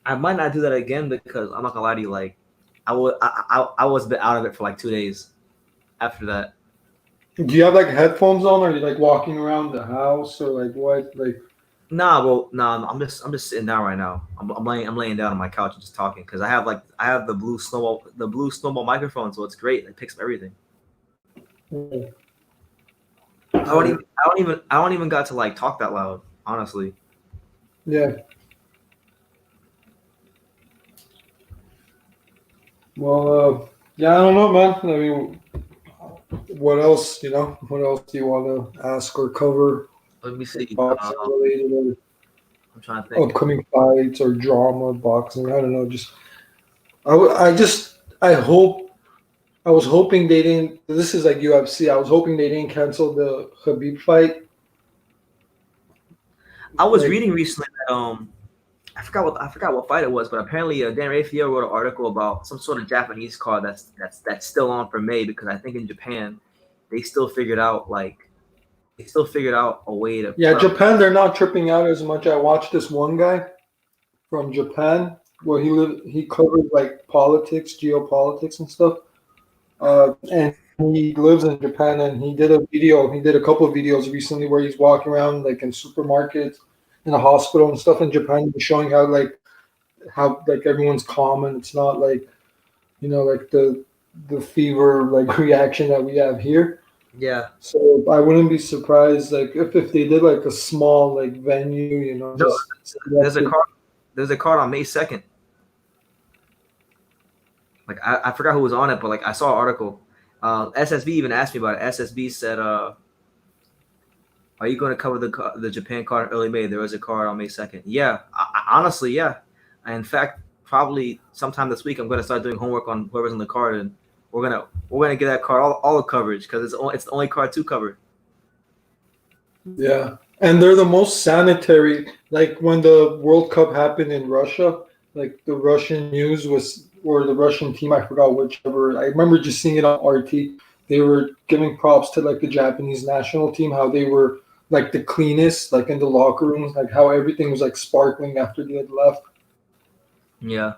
I might not do that again because I'm not gonna lie to you. Like, I was a bit out of it for like 2 days after that. Do you have like headphones on, or are you like walking around the house, or like what? Like, Nah. I'm just sitting down right now. I'm laying down on my couch and just talking because I have the blue snowball microphone, so it's great. It picks up everything. I don't even got to like talk that loud, honestly. yeah. Well, yeah, I don't know, man. I mean, what else? What else do you want to ask or cover? Let me see. boxing related I'm trying to or think. upcoming fights or drama, boxing. I don't know. I hope. I was hoping they didn't. This is like UFC. I was hoping they didn't cancel the Khabib fight. I was Like, reading recently that I forgot what fight it was, but apparently Dan Raphael wrote an article about some sort of Japanese card that's still on for May because I think in Japan they still figured out a way to yeah, put up. Japan, they're not tripping out as much. I watched this one guy from Japan where he lived. He covered like politics, geopolitics, and stuff. And he lives in Japan, and he did a video. He did a couple of videos recently where he's walking around like in supermarkets, in a hospital and stuff in Japan, showing how like everyone's calm and it's not like like the fever like reaction that we have here. Yeah, So I wouldn't be surprised like if they did like a small like venue, no, just there's a selected. card. There's a card on May 2nd. Like I forgot who was on it, but like I saw an article. SSB even asked me about it. SSB said, "Are you going to cover the Japan card in early May? There is a card on May 2nd." Yeah, honestly, yeah. In fact, probably sometime this week, I'm going to start doing homework on whoever's on the card, and we're gonna get that card all the coverage because it's the only card to cover. Yeah, and they're the most sanitary. Like when the World Cup happened in Russia, like the Russian news was, or the Russian team, I forgot whichever. I remember just seeing it on RT. They were giving props to like the Japanese national team, how they were like the cleanest, like in the locker rooms, like how everything was like sparkling after they had left. Yeah,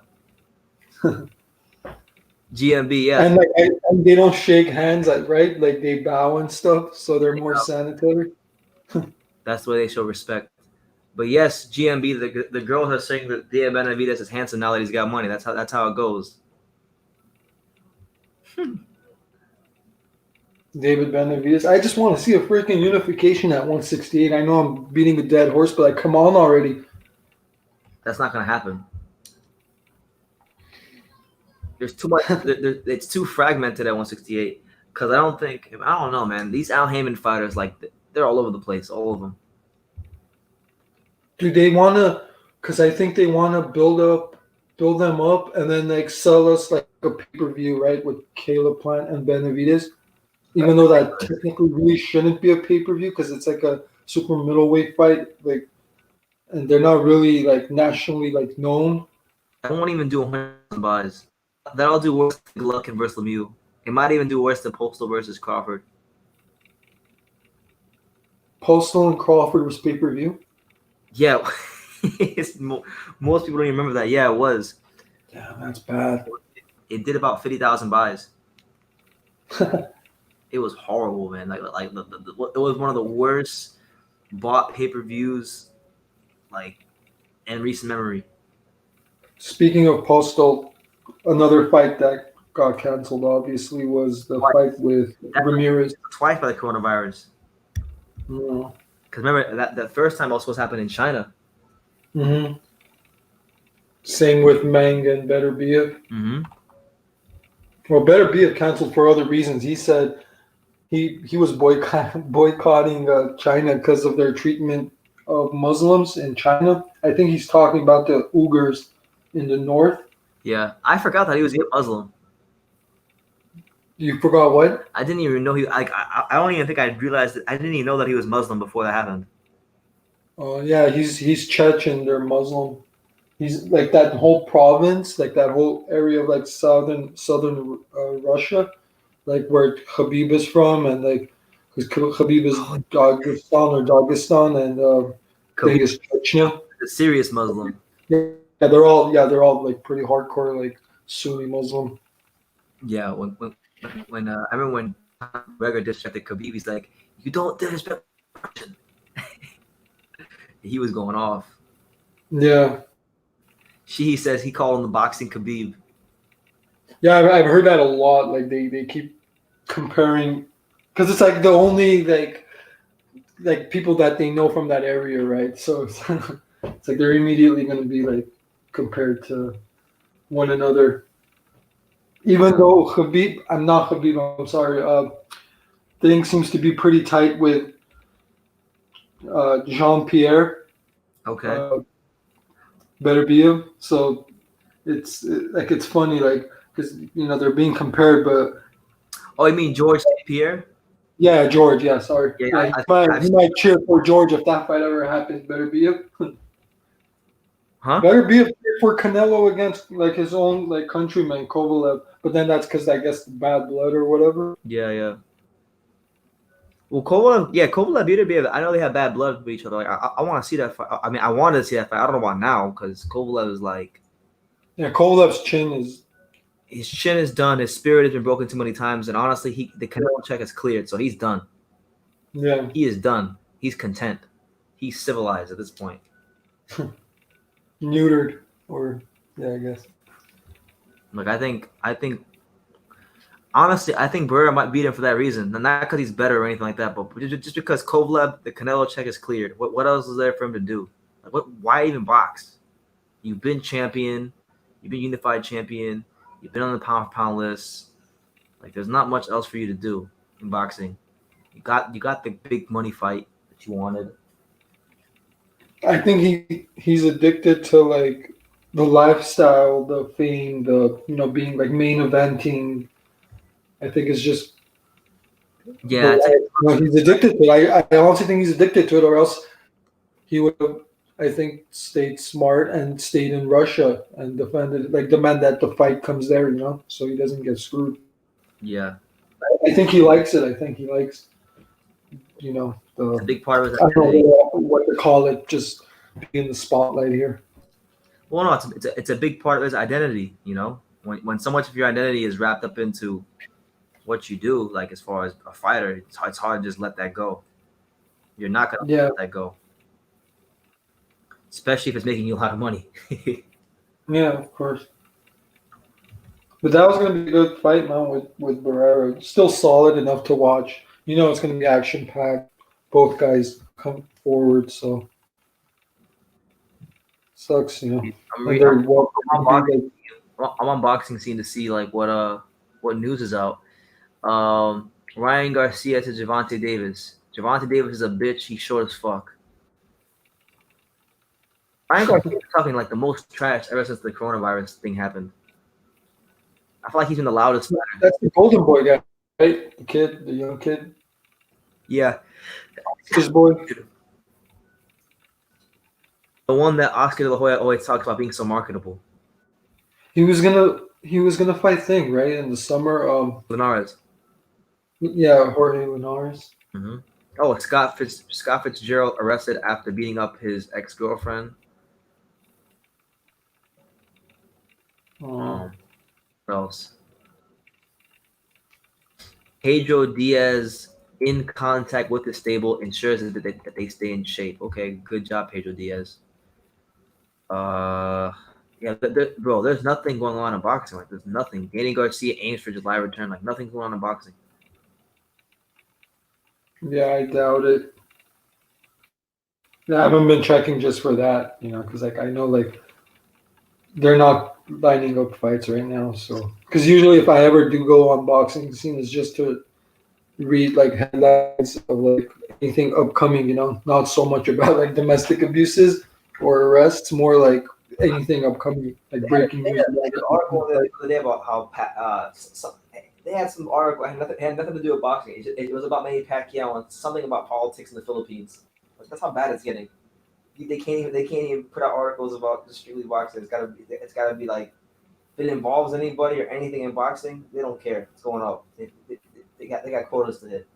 GMB. Yeah, And like and they don't shake hands, like right, like they bow and stuff, so they're more sanitary. that's the way they show respect. But yes, GMB. The girls are saying that Dia Benavides is handsome now that he's got money. That's how it goes. David Benavides. I just want to see a freaking unification at 168. I know I'm beating a dead horse, but like, come on already. That's not gonna happen. There's too much. It's too fragmented at 168. Because I don't know, man. These Al Heyman fighters, like they're all over the place, all of them. Do they want to? Because I think they want to build them up, and then like sell us like a pay per view, right? With Caleb Plant and Benavides, even though that technically really shouldn't be a pay per view because it's like a super middleweight fight, like, and they're not really like nationally like known. I won't even do 100 buys. That'll do worse than Golovkin versus Lemieux. It might even do worse than Postal versus Crawford. Postal and Crawford was pay per view. Yeah, most people don't even remember that. Yeah, it was. Yeah, that's bad. It did about 50,000 buys. It was horrible, man. Like it was one of the worst bought pay-per-views like in recent memory. Speaking of Postal, another fight that got canceled obviously was the fight with Ramirez. Twice by the coronavirus. Mm-hmm. Because remember that first time also was happening in China. Same with Mang and Better Biev. Mm-hmm. Well, Better Biev canceled for other reasons. He said he was boycotting China because of their treatment of Muslims in China. I think he's talking about the Uyghurs in the north. Yeah, I forgot that he was a Muslim. You forgot what? I didn't even know he. Like, I don't even think I realized that. I didn't even know that he was Muslim before that happened. Oh yeah, he's Chechen. They're Muslim. He's like that whole province, like that whole area of like southern Russia, like where Khabib is from, and like because Khabib is Dagestan, and I think it's Chechnya. A serious Muslim. Yeah, they're all like pretty hardcore like Sunni Muslim. Yeah, when I remember when Gregor disrespected Khabib, he's like, "You don't disrespect Russian." He was going off. Yeah. He says he called him the boxing Khabib. Yeah, I've heard that a lot. Like they keep comparing because it's like the only like people that they know from that area, right? So it's like they're immediately going to be like compared to one another. Even though I'm sorry. Things seems to be pretty tight with Jean Pierre. Okay. Better be him. So it's funny, like, because they're being compared, but Oh, you mean George St. Pierre? yeah, George. Yeah, sorry. Yeah, Yeah, he might cheer for George if that fight ever happens. Better be him. huh? Better be a for Canelo against like his own like countryman Kovalev, but then that's because I guess bad blood or whatever. Yeah, yeah. Well, Kovalev beat Beer. I know they have bad blood with each other. Like, I want to see that fight. I mean, I wanted to see that fight. I don't know about now because Kovalev is like Yeah, Kovalev's chin is. his chin is done. His spirit has been broken too many times, and honestly, the Canelo check is cleared, so he's done. Yeah. He is done. He's content. He's civilized at this point. Neutered, or yeah, I guess. Like I think honestly, I think Barrera might beat him for that reason. Not because he's better or anything like that, but just because Kovalev, the Canelo check is cleared. What else is there for him to do? Like, why even box? You've been champion. You've been unified champion. You've been on the pound for pound list. Like, there's not much else for you to do in boxing. You got the big money fight that you wanted. I think he's addicted to like the lifestyle, the fame, the being like main eventing. I think it's just Yeah, he's addicted to it. I honestly think he's addicted to it, or else he would have, I think, stayed smart and stayed in Russia and defended, like, demand that the fight comes there, so he doesn't get screwed. yeah. I think he likes it. I think he likes, It's a the, big part of his I don't identity. know what to call it, just being in the spotlight here. Well, no, it's a big part of his identity. When so much of your identity is wrapped up into what you do, like as far as a fighter, it's hard to just let that go. You're not gonna Yeah, let that go, especially if it's making you a lot of money. yeah, of course. But that was going to be a good fight, man, with Barrera. Still solid enough to watch. It's going to be action packed. Both guys come forward, so sucks, I'm, And re- they're I'm, welcome I'm, to on be, boxing, I'm on boxing scene to see like what news is out. Ryan Garcia to Javante Davis. Javante Davis is a bitch. He's short as fuck. Ryan Garcia is talking like the most trash ever since the coronavirus thing happened. I feel like he's been the loudest. That's the Golden Boy guy, right? The young kid, Yeah, his boy. the one that Oscar De La Hoya always talks about being so marketable. He was gonna fight Thing, right, in the summer. Linares. Yeah, Jorge Linares. Mm-hmm. Oh, Scott Fitzgerald arrested after beating up his ex-girlfriend. What else? Pedro Diaz in contact with the stable ensures that they stay in shape. Okay, good job, Pedro Diaz. Yeah, bro, there's nothing going on in boxing. Like, there's nothing. Danny Garcia aims for July return. Like, nothing's going on in boxing. Yeah, I doubt it. Yeah, I haven't been checking just for that, because like I know like they're not lining up fights right now. So, because usually if I ever do go on boxing scene, it's just to read like headlines of like anything upcoming. Not so much about like domestic abuses or arrests, more like anything upcoming, like breaking news. They had an article the other day about how they had some article had nothing to do with boxing. It was about Manny Pacquiao and something about politics in the Philippines. That's how bad it's getting. They can't even put out articles about just strictly boxing. It's gotta be like if it involves anybody or anything in boxing, they don't care. It's going up. They got quotas to hit.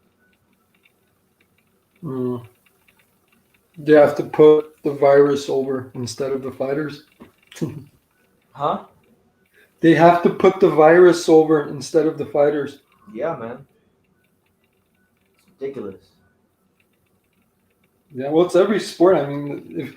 They have to put the virus over instead of the fighters. Huh? They have to put the virus over instead of the fighters. Yeah, man. It's ridiculous. Yeah, well, it's every sport. I mean,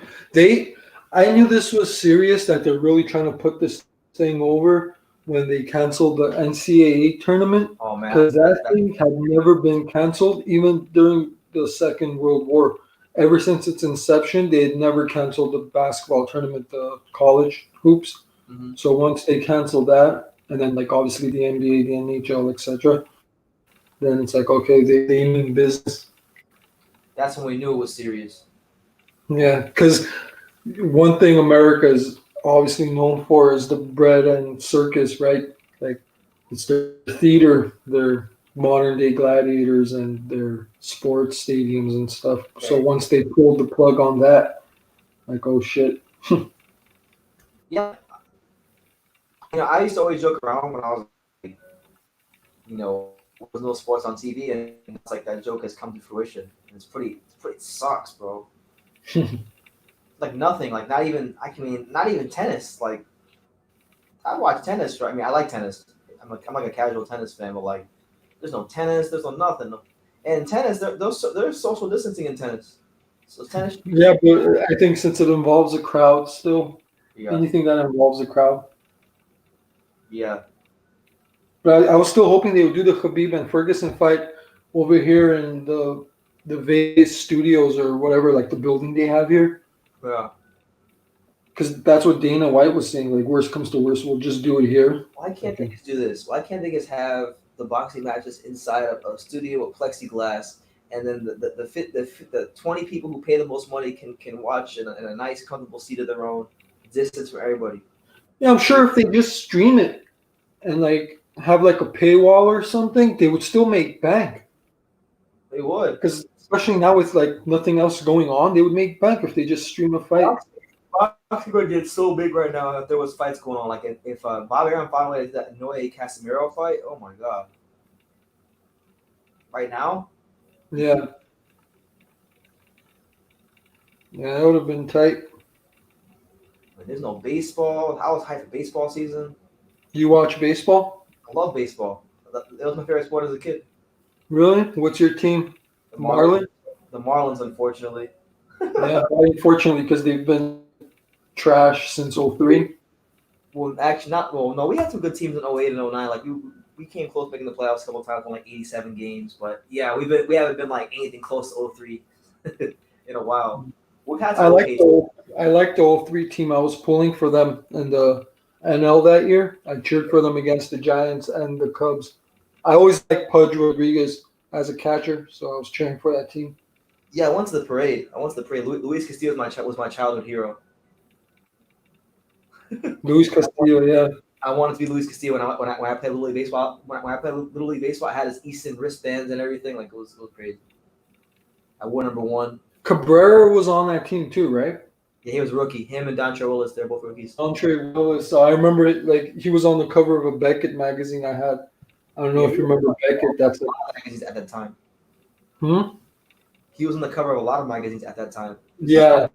I knew this was serious, that they're really trying to put this thing over when they canceled the NCAA tournament, Oh man, because that thing had never been canceled, even during the Second World War. Ever since its inception, they had never canceled the basketball tournament, the college hoops. Mhm. So once they canceled that, and then like obviously the NBA, the NHL, etc., then it's like, okay, they mean business. That's when we knew it was serious. Yeah, because one thing America is obviously known for is the bread and circus, right? Like it's their theater, their modern day gladiators, and their sports stadiums and stuff. So Okay. once they pulled the plug on that, like oh shit. Yeah, I used to always joke around when I was, like, there was no sports on TV, and it's like that joke has come to fruition. And it sucks, bro. Like nothing, like not even tennis. Like I watch tennis, right? I mean, I like tennis. I'm like a casual tennis fan, but like, there's no tennis, there's no nothing. And tennis, there's social distancing in tennis. So tennis, Yeah, but I think since it involves a crowd still, yeah, anything that involves a crowd. yeah. But I was still hoping they would do the Khabib and Ferguson fight over here in the Vegas studios or whatever, like the building they have here. Yeah. Because that's what Dana White was saying. Like, worst comes to worst, we'll just do it here. Why can't they Okay. just do this? Why can't they just have the boxing matches inside of a studio with plexiglass, and then the 20 people who pay the most money can watch in a nice, comfortable seat of their own, distance from everybody. Yeah, I'm sure if they just stream it and like have like a paywall or something, they would still make bank. They would. Because especially now with like nothing else going on, they would make bank if they just stream a fight. Boxing would get so big right now if there was fights going on. Like if Bobby Arum finally did that Noe Casemiro fight, oh my god! Right now, Yeah, yeah, that would have been tight. like, there's no baseball. I was hyped for baseball season. You watch baseball? I love baseball. It was my favorite sport as a kid. Really? What's your team? The Marlin? The Marlins, unfortunately. Yeah, unfortunately, because they've been trash since '03. Well, actually, not well. No, we had some good teams in '08 and '09. Like we came close making the playoffs a couple times, won like 87 games. But yeah, we haven't been like anything close to '03 in a while. We've had I some like okay. the '03 team. I was pulling for them in the NL that year. I cheered for them against the Giants and the Cubs. I always liked Pudge Rodriguez as a catcher, so I was cheering for that team. Yeah, I went to the parade. Luis Castillo was my childhood hero. Luis Castillo, yeah. I wanted to be Luis Castillo when I played Little League baseball. When I played Little League baseball, I had his Easton wristbands and everything. Like it was crazy. I wore #1. Cabrera was on that team too, right? Yeah, he was a rookie. Him and Dontre Willis, they're both rookies. Dontre Willis. I remember it. Like he was on the cover of a Beckett magazine I had. I don't know if you remember Beckett. That's a lot of magazines at that time. Hmm? He was on the cover of a lot of magazines at that time. Yeah,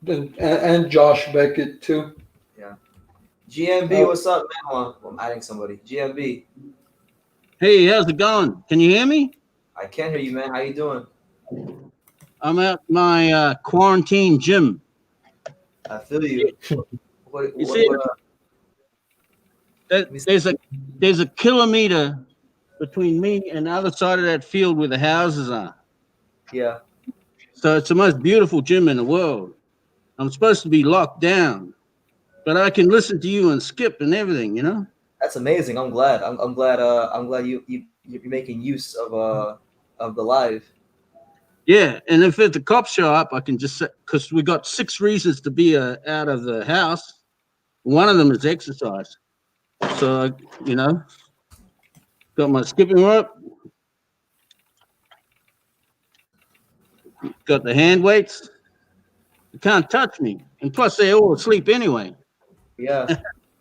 and Josh Beckett too. Yeah. GMB, what's up, man? Well, I'm adding somebody. GMB. Hey, how's it going? Can you hear me? I can hear you, man. How you doing? I'm at my quarantine gym. I feel you. You see, there's a kilometer between me and the other side of that field where the houses are. Yeah. So it's the most beautiful gym in the world. I'm supposed to be locked down, but I can listen to you and Skip and everything, you know? That's amazing. I'm glad. I'm glad. I'm glad you're making use of the live. Yeah, and if the cops show up, I can just say, because we got 6 reasons to be out of the house. One of them is exercise. So, got my skipping rope, got the hand weights. You can't touch me, and plus they're all asleep anyway. Yeah,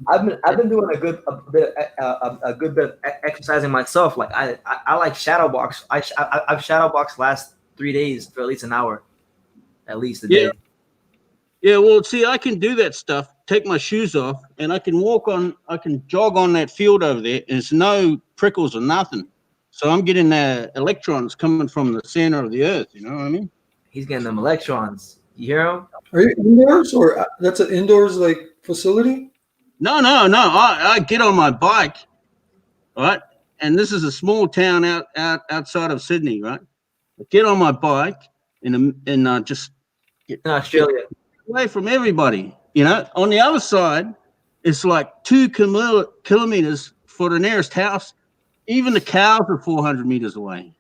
I've been doing a good bit of exercising myself. Like I like shadow box. I've shadow boxed last 3 days for at least an hour, at least a day. Yeah, well, see, I can do that stuff, take my shoes off, and I can jog on that field over there, and there's no prickles or nothing. So I'm getting electrons coming from the center of the earth, you know what I mean? He's getting them electrons. You hear him? Are you indoors or that's an indoors like facility? No. I get on my bike, right? And this is a small town outside of Sydney, right? I get on my bike and just get in Australia. Away from everybody, On the other side, it's like 2 kilometers for the nearest house. Even the cows are 400 meters away.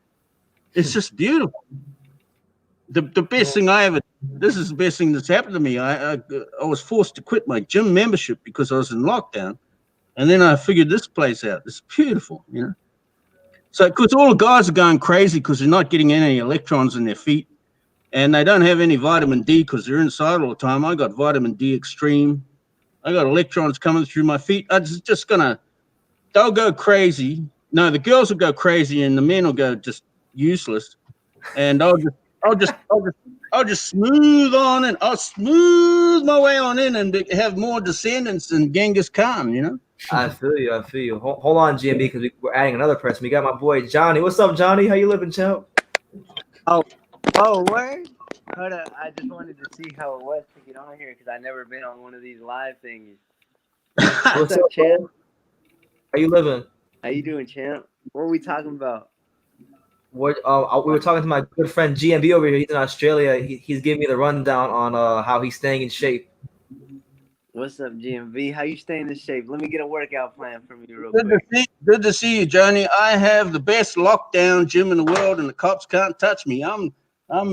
It's just beautiful. the best thing this is the best thing that's happened to me. I was forced to quit my gym membership because I was in lockdown. And then I figured this place out. It's beautiful, you know. So, because all the guys are going crazy because they're not getting any electrons in their feet, and they don't have any vitamin D because they're inside all the time. I got vitamin D extreme. I got electrons coming through my feet. They'll go crazy. No, the girls will go crazy, and the men will go just useless. And I'll just smooth on, and I'll smooth my way on in, and have more descendants than Genghis Khan, you know. I feel you. I feel you. Hold on, GMB, because we're adding another person. We got my boy Johnny. What's up, Johnny? How you living, champ? Oh, word? Hold up. I just wanted to see how it was to get on here because I've never been on one of these live thingies. What's up, champ? How you living? How you doing, champ? What are we talking about? We were talking to my good friend GMB over here. He's in Australia. He's giving me the rundown on how he's staying in shape. What's up, GMV? How you staying in shape? Let me get a workout plan from you real quick. Good to see you, Johnny. I have the best lockdown gym in the world, and the cops can't touch me. I'm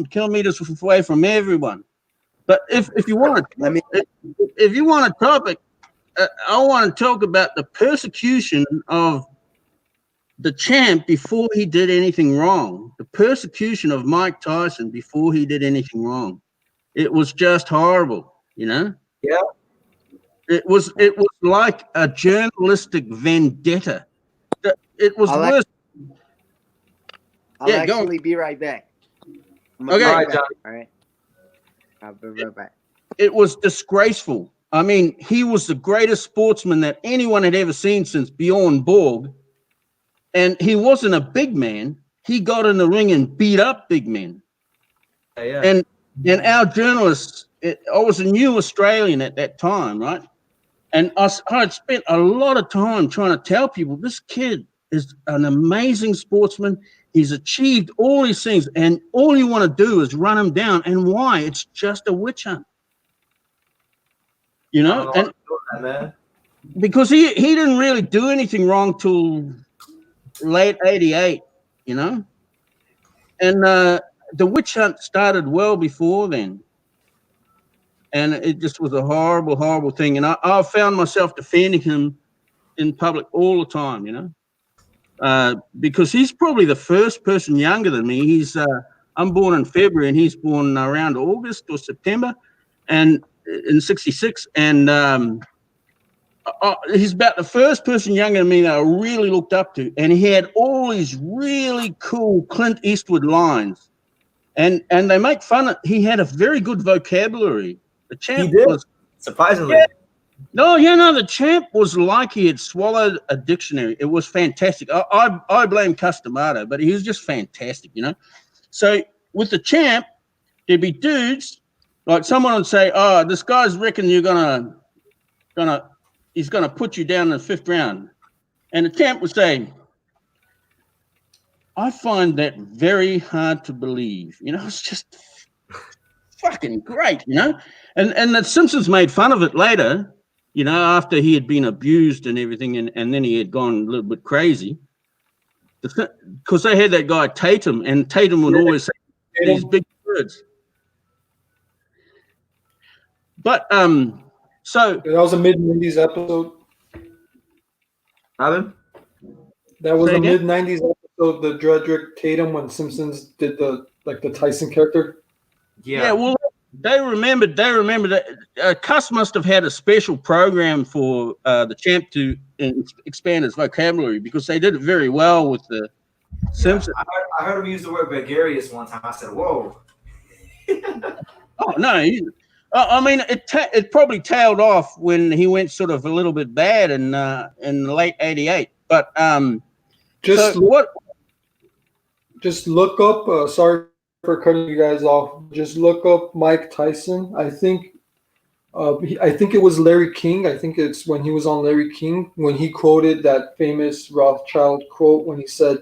kilometers away from everyone. But if you want if you want a topic, I want to talk about the persecution of the champ before he did anything wrong. The persecution of Mike Tyson before he did anything wrong. It was just horrible, you know? Yeah. Oh, It was like a journalistic vendetta. It was worse. I'll actually be right back. Okay. All right. I'll be right back. It was disgraceful. I mean, he was the greatest sportsman that anyone had ever seen since Bjorn Borg. And he wasn't a big man. He got in the ring and beat up big men. Yeah. And our journalists, I was a new Australian at that time, right? And I'd spent a lot of time trying to tell people this kid is an amazing sportsman. He's achieved all these things, and all you want to do is run him down. And why? It's just a witch hunt. You know? And man. Because he didn't really do anything wrong till late 88, you know? And the witch hunt started well before then. And it just was a horrible, horrible thing. And I found myself defending him in public all the time, you know, because he's probably the first person younger than me. I'm born in February, and he's born around August or September, and in '66. And he's about the first person younger than me that I really looked up to. And he had all these really cool Clint Eastwood lines. And they make fun of, he had a very good vocabulary. The champ was surprisingly. Yeah, no, the champ was like he had swallowed a dictionary. It was fantastic. I blame Customato, but he was just fantastic, you know. So with the champ, there'd be dudes like someone would say, "Oh, this guy's reckon you're he's gonna put you down in the 5th round," and the champ would say, "I find that very hard to believe." You know, it's just fucking great, you know. And the Simpsons made fun of it later, you know, after he had been abused and everything, and then he had gone a little bit crazy. Because they had that guy Tatum, and Tatum would always say these big words. But so that was a mid-90s episode. Robin? That was a mid-90s episode, the Dredrick Tatum, when Simpsons did the Tyson character. Yeah, well, they remembered that Cuss must have had a special program for the champ to expand his vocabulary, because they did it very well with the Simpsons. I heard him use the word gregarious one time. I said, "Whoa." Oh no, I mean it probably tailed off when he went sort of a little bit bad in late '88. But just look up. Sorry for cutting you guys off. Just look up Mike Tyson. I think it was Larry King. I think it's when he was on Larry King, when he quoted that famous Rothschild quote when he said,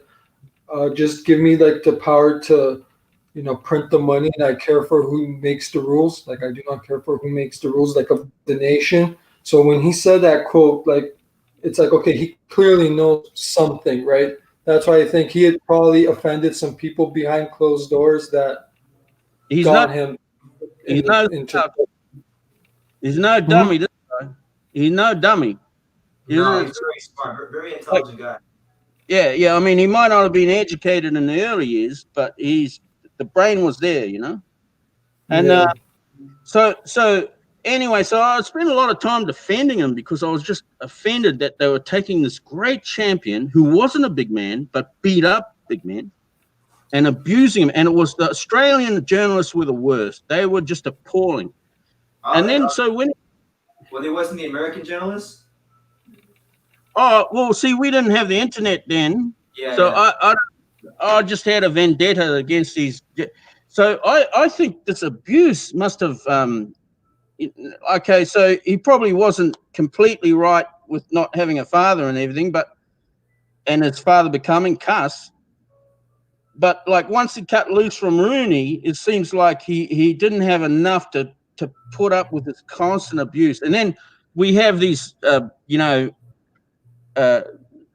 "Just give me like the power to, you know, print the money, and I care for who makes the rules. Like I do not care for who makes the rules, like of the nation." So when he said that quote, like it's like, okay, he clearly knows something, right? That's why I think he had probably offended some people behind closed doors that He's got not. him He's no. into He's no dummy. This guy. He's no dummy. No, He's he's very smart, very like, intelligent guy. yeah. I mean, he might not have been educated in the early years, but the brain was there, you know. And yeah. so anyway, so I spent a lot of time defending him because I was just offended that they were taking this great champion who wasn't a big man but beat up big men and abusing him. And it was the Australian journalists were the worst. They were just appalling. And then so when Well, there wasn't the American journalist. oh well, see, we didn't have the internet then, Yeah. so Yeah. I just had a vendetta against these. So I think this abuse must have okay, so he probably wasn't completely right with not having a father and everything, and his father becoming cuss. But like once he cut loose from Rooney, it seems like he didn't have enough to put up with this constant abuse. And then we have these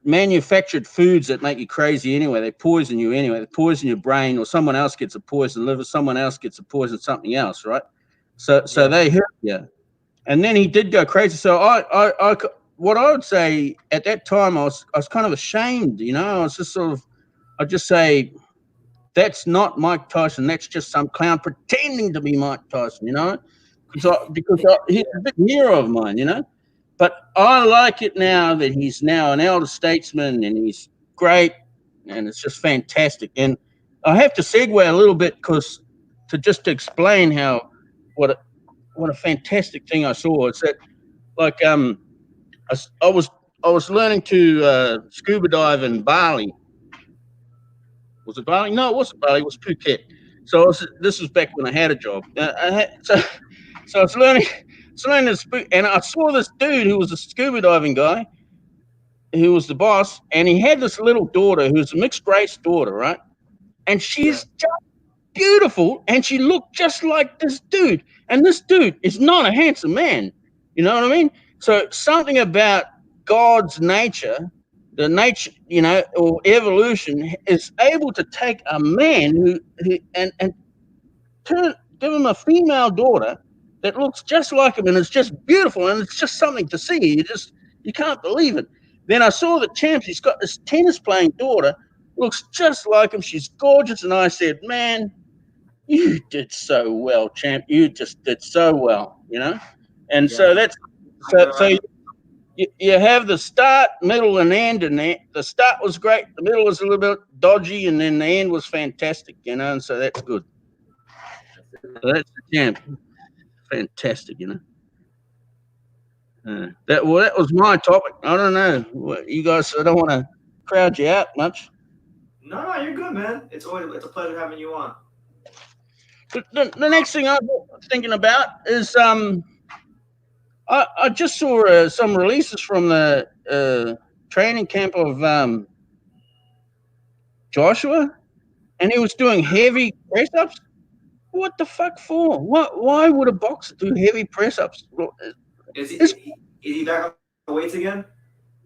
manufactured foods that make you crazy anyway. They poison you anyway. They poison your brain, or someone else gets a poison liver, someone else gets a poison something else, right? So they hurt you. And then he did go crazy. So I what I would say at that time, I was kind of ashamed, you know. I was just sort of, I'd just say, that's not Mike Tyson. That's just some clown pretending to be Mike Tyson, you know, because he's a big hero of mine, you know. But I like it now that he's now an elder statesman and he's great and it's just fantastic. And I have to segue a little bit because to explain how what a fantastic thing I saw. It's that like I was learning to scuba dive in Bali. Was it Bali? No, it wasn't Bali. It was Phuket. So this was back when I had a job. So I was learning this, and I saw this dude who was a scuba diving guy, who was the boss, and he had this little daughter who's a mixed race daughter, right? And she's just beautiful, and she looked just like this dude. And this dude is not a handsome man. You know what I mean? So something about God's nature, the nature, you know, or evolution, is able to take a man who and give him a female daughter that looks just like him and is just beautiful, and it's just something to see. You can't believe it. Then I saw the champ. He's got this tennis playing daughter, looks just like him. She's gorgeous, and I said, "Man, you did so well, champ. You just did so well, you know." And so that's so you have the start, middle, and end. And the start was great. The middle was a little bit dodgy, and then the end was fantastic, you know. And so that's good. So that's the champ. Fantastic, you know. That was my topic. I don't know, you guys. I don't want to crowd you out much. No, you're good, man. It's a pleasure having you on. But the next thing I'm thinking about is I just saw some releases from the training camp of Joshua, and he was doing heavy press ups. What the fuck for? Why would a boxer do heavy press ups? Is he back on the weights again?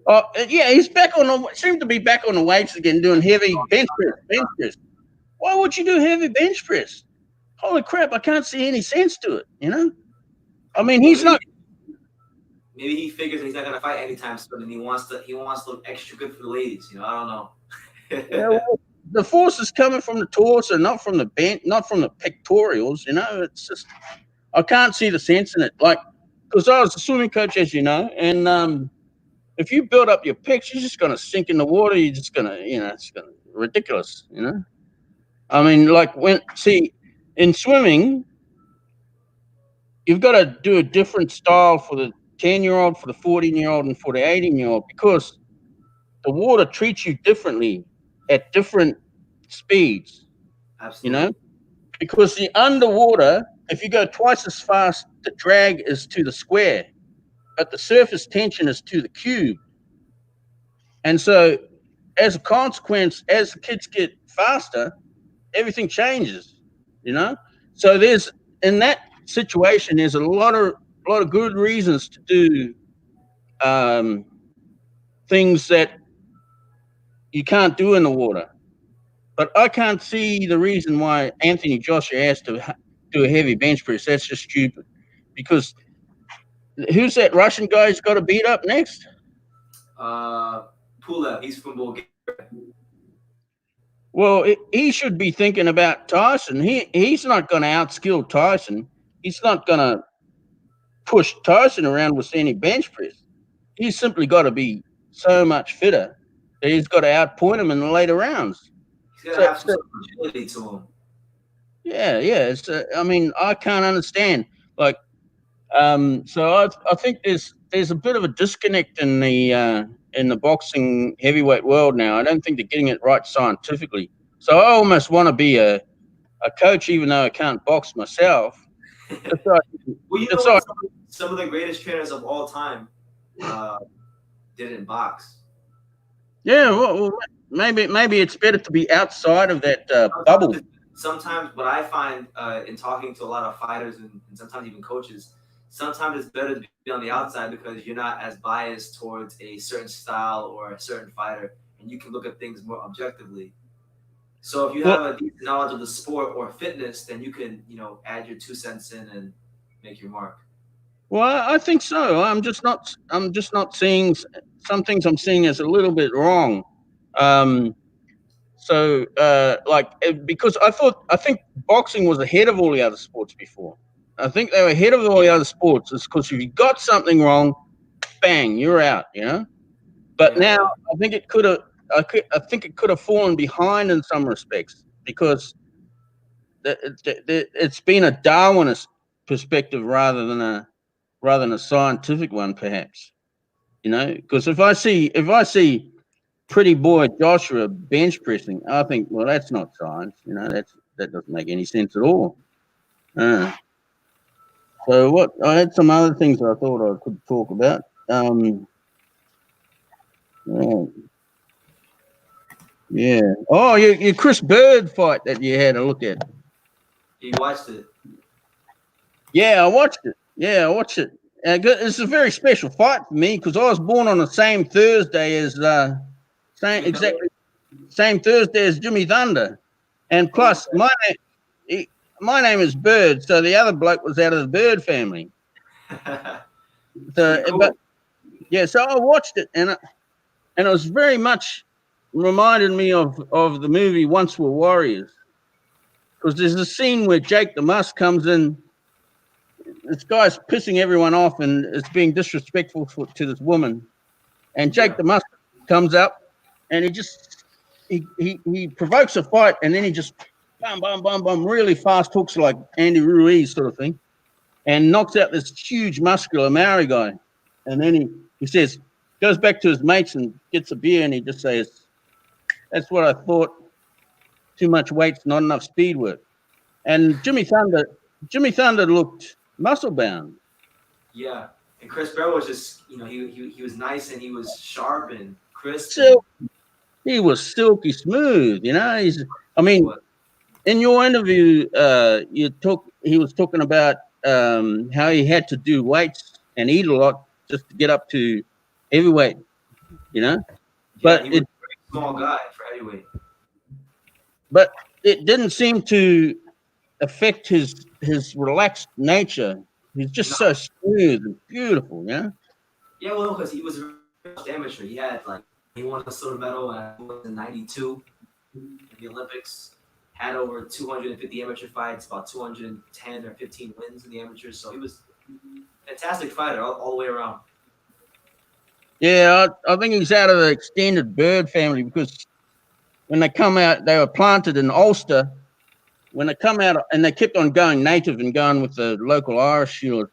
Oh yeah, he's back on the. Seemed to be back on the weights again, doing heavy bench press. Why would you do heavy bench press? Holy crap! I can't see any sense to it. You know, I mean, he's not. Maybe he figures he's not gonna fight anytime soon, and he wants to look extra good for the ladies. You know, I don't know. Yeah, well, the force is coming from the torso, not from the bench, not from the pectorials. You know, it's just I can't see the sense in it. Like, because I was a swimming coach, as you know, and if you build up your pecs, you're just going to sink in the water. You're just going to, you know, it's going to ridiculous, you know. I mean, like in swimming, you've got to do a different style for the 10-year-old, for the 14-year-old, and for the 18-year-old because the water treats you differently at different speeds. Absolutely. You know, because the underwater, if you go twice as fast, the drag is to the square, but the surface tension is to the cube. And so as a consequence, as the kids get faster, everything changes, you know? So in that situation, there's a lot of good reasons to do things that you can't do in the water. But I can't see the reason why Anthony Joshua has to do a heavy bench press. That's just stupid. Because who's that Russian guy who's got to beat up next? Pulev, he's from Bulgaria. Well, he should be thinking about Tyson. He's not going to outskill Tyson. He's not going to push Tyson around with any bench press. He's simply got to be so much fitter that he's got to outpoint him in the later rounds. He's got to have some agility to him. Yeah. It's, I mean, I can't understand. Like, so I think there's a bit of a disconnect in the boxing heavyweight world now. I don't think they're getting it right scientifically. So I almost want to be a coach, even though I can't box myself. Well, you know, some of the greatest trainers of all time didn't box. Yeah, well, maybe it's better to be outside of that bubble. Sometimes what I find in talking to a lot of fighters and sometimes even coaches, sometimes it's better to be on the outside because you're not as biased towards a certain style or a certain fighter, and you can look at things more objectively. So if you have a decent knowledge of the sport or fitness, then you can, add your 2 cents in and make your mark. Well, I think so. I'm just not seeing some things I'm seeing as a little bit wrong. Because I think boxing was ahead of all the other sports before. I think they were ahead of all the other sports. It's because if you got something wrong, bang, you're out. But now I think it could have. I think it could have fallen behind in some respects because it's been a Darwinist perspective rather than a scientific one, perhaps. Because if I see pretty boy Joshua bench pressing, I think, well, that's not science. That doesn't make any sense at all. So I had some other things I thought I could talk about. Yeah. Oh, your Chris Bird fight that you had a look at. You watched it? Yeah, I watched it. It's a very special fight for me because I was born on the same Thursday as same Thursday as Jimmy Thunder, and plus my name is Bird, so the other bloke was out of the Bird family. So, cool. But yeah, so I watched it and it was very much reminded me of the movie Once Were Warriors, because there's a scene where Jake the Musk comes in. This guy's pissing everyone off and it's being disrespectful to this woman, and Jake the Musk comes up and he provokes a fight, and then he just bum really fast hooks like Andy Ruiz sort of thing, and knocks out this huge muscular Maori guy, and then he says, goes back to his mates and gets a beer, and he just says, "That's what I thought. Too much weight's not enough speed work." And Jimmy Thunder looked muscle bound. Yeah, and Chris Bird was just, he was nice and he was sharp and crisp. He was silky smooth. In your interview, he was talking about how he had to do weights and eat a lot just to get up to heavyweight. But he was a very small guy for heavyweight. But it didn't seem to affect his relaxed nature. He's just so smooth and beautiful, Yeah, well, because he was a amateur. He had he won a silver medal in '92 in the Olympics. Had over 250 amateur fights, about 210 or 15 wins in the amateurs. So he was a fantastic fighter all the way around. Yeah, I think he's out of the extended Bird family because when they come out, they were planted in Ulster. When they come out, and they kept on going native and going with the local Irish Shield.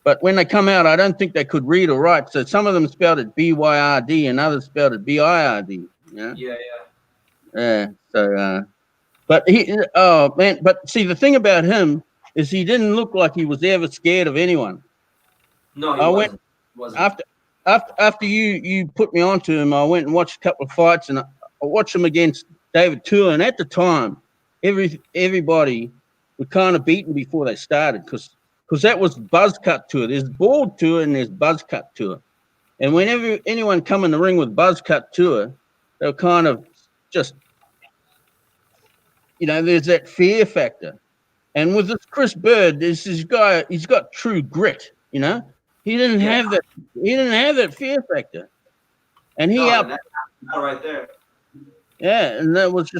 But when they come out, I don't think they could read or write. So some of them spelled it B-Y-R-D and others spelled it B-I-R-D. Yeah. So, but but see, the thing about him is he didn't look like he was ever scared of anyone. No, he wasn't. After you put me onto him, I went and watched a couple of fights, and I watched him against David Tua, and at the time, everybody were kind of beaten before they started because that was buzz cut Tua. There's bald Tua and there's buzz cut Tua, and whenever anyone come in the ring with buzz cut Tua, they were kind of just there's that fear factor. And with this Chris Bird, this guy, he's got true grit. He didn't Yeah. have that. He didn't have that fear factor, and he No, out. that's not right there. Yeah, and it was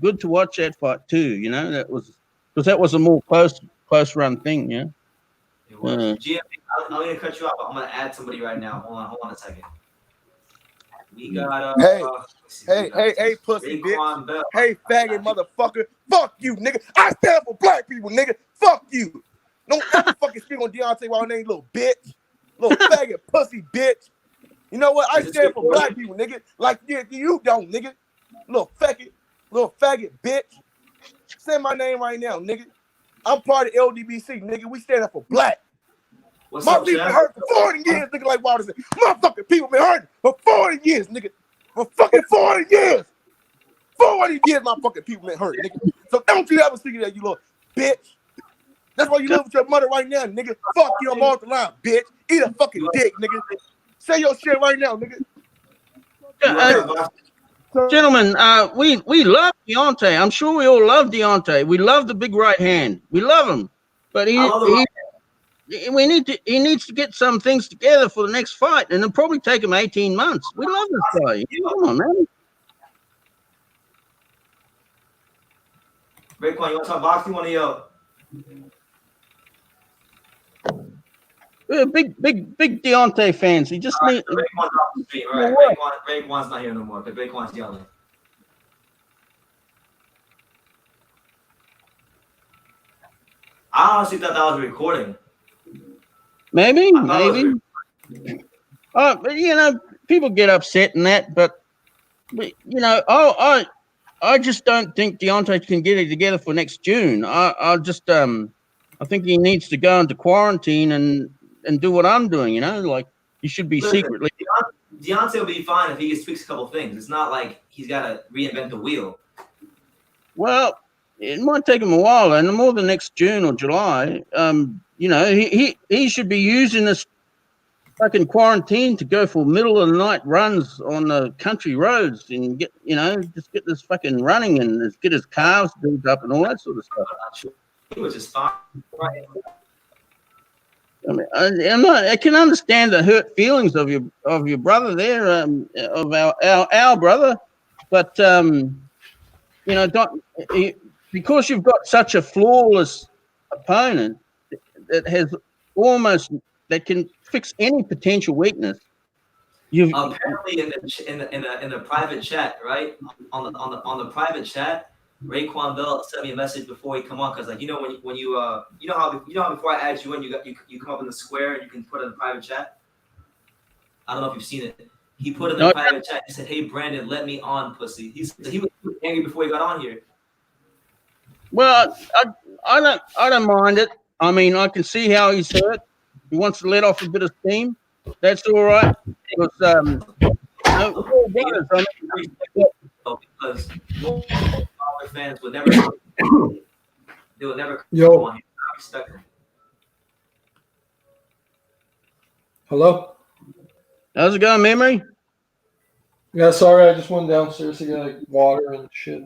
good to watch that fight too. That was because that was a more close run thing. Yeah. It was. GMP, I'm gonna cut you off. But I'm gonna add somebody right now. Hold on a second. We got Hey, pussy Raekwon bitch. Bell. Hey, faggot motherfucker. Fuck you, nigga. I stand for black people, nigga. Fuck you. Don't ever fucking speak on Deontay Wilder name, little bitch. Little faggot pussy bitch. You know what? I stand for black people, nigga. Like you don't, nigga. Little faggot bitch. Say my name right now, nigga. I'm part of LDBC, nigga. We stand up for black. What's My up, people been Chef? hurt for 40 years, nigga, like Wilder said. Motherfucking people been hurt for 40 years, nigga. For fucking 40 years. 40 years my fucking people been hurt, nigga. So don't you ever speak of that, you little bitch. That's why you live with your mother right now, nigga. Fuck you, I'm off the line, bitch. Eat a fucking dick, nigga. Say your shit right now, nigga. Gentlemen, we love Deontay. I'm sure we all love Deontay. We love the big right hand. We love him, but he needs to get some things together for the next fight, and it'll probably take him 18 months. We love this guy. Come on, man. Raekwon, you want to talk boxing? You want to yell? We're big Deontay fans. He just need. Raekwon's off the stream. All right, Raekwon's not here no more because Raekwon's yelling. I honestly thought that was a recording. Maybe. But People get upset in that, but I just don't think Deontay can get it together for next June. I think he needs to go into quarantine and do what I'm doing. Like he should be secretly. Deontay will be fine if he just tweaks a couple things. It's not like he's got to reinvent the wheel. Well, it might take him a while, and more than next June or July. He should be using this fucking quarantine to go for middle of the night runs on the country roads and get this fucking running and just get his calves built up and all that sort of stuff. He was just fine. I mean, I can understand the hurt feelings of your brother there, of our brother, but because you've got such a flawless opponent that can fix any potential weakness. Apparently in the private chat, right? On the private chat, Raekwon Bell sent me a message before he come on because when you how before I add you in you come up in the square and you can put it in the private chat. I don't know if you've seen it. He put it in the private chat. He said, "Hey Brandon, let me on, pussy." He was angry before he got on here. Well, I don't mind it. I mean, I can see how he's hurt. He wants to let off a bit of steam. That's all right. Because because fans would never come on here. I respect them. Hello? How's it going, Memory? Yeah, sorry, I just went downstairs to get water and shit.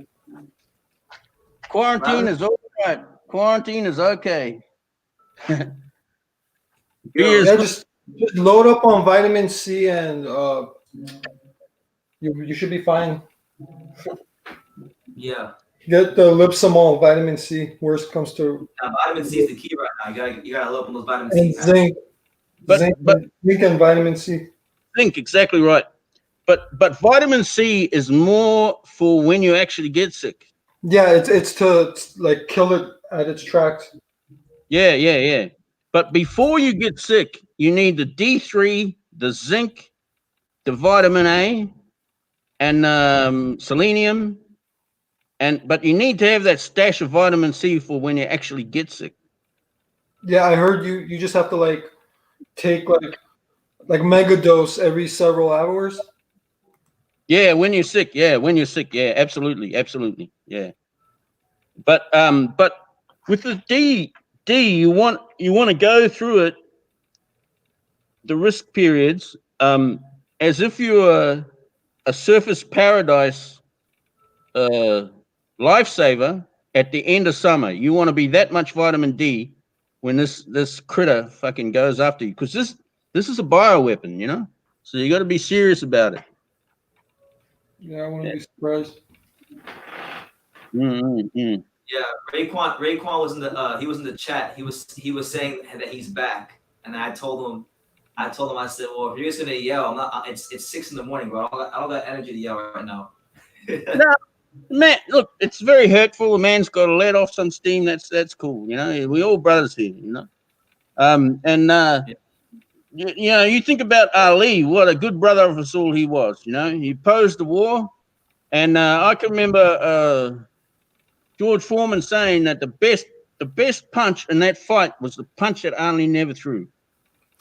Quarantine is all right. Quarantine is okay. Just load up on vitamin C and you should be fine. Yeah. Get the Lipsamol vitamin C. Worst comes to vitamin C is the key right now. You gotta load up on those vitamin C. And zinc. Zinc and vitamin C. Zinc, exactly right. But vitamin C is more for when you actually get sick. Yeah, it's to like kill it at its tracks. Yeah. But before you get sick, you need the D3, the zinc, the vitamin A, and selenium. But you need to have that stash of vitamin C for when you actually get sick. Yeah, I heard you just have to take like mega dose every several hours. Yeah, when you're sick. Yeah, absolutely. Yeah. But with the D, you want to go through it, the risk periods, as if you're a Surface Paradise lifesaver at the end of summer. You want to be that much vitamin D when this critter fucking goes after you, because this is a bioweapon, you know. So you got to be serious about it. Yeah, I wouldn't be surprised. Mm-hmm. Yeah, Raekwon was in the he was in the chat. He was saying that he's back, and I told him, I said, well, if you're just gonna yell, I'm not. It's 6 in the morning, bro. I don't got energy to yell right now. No, man, look, it's very hurtful. A man's got to let off some steam. That's cool, you know. We all brothers here, you know. You know, you think about Ali, what a good brother of us all he was. You know, he opposed the war, and I can remember George Foreman saying that the best punch in that fight was the punch that Ali never threw.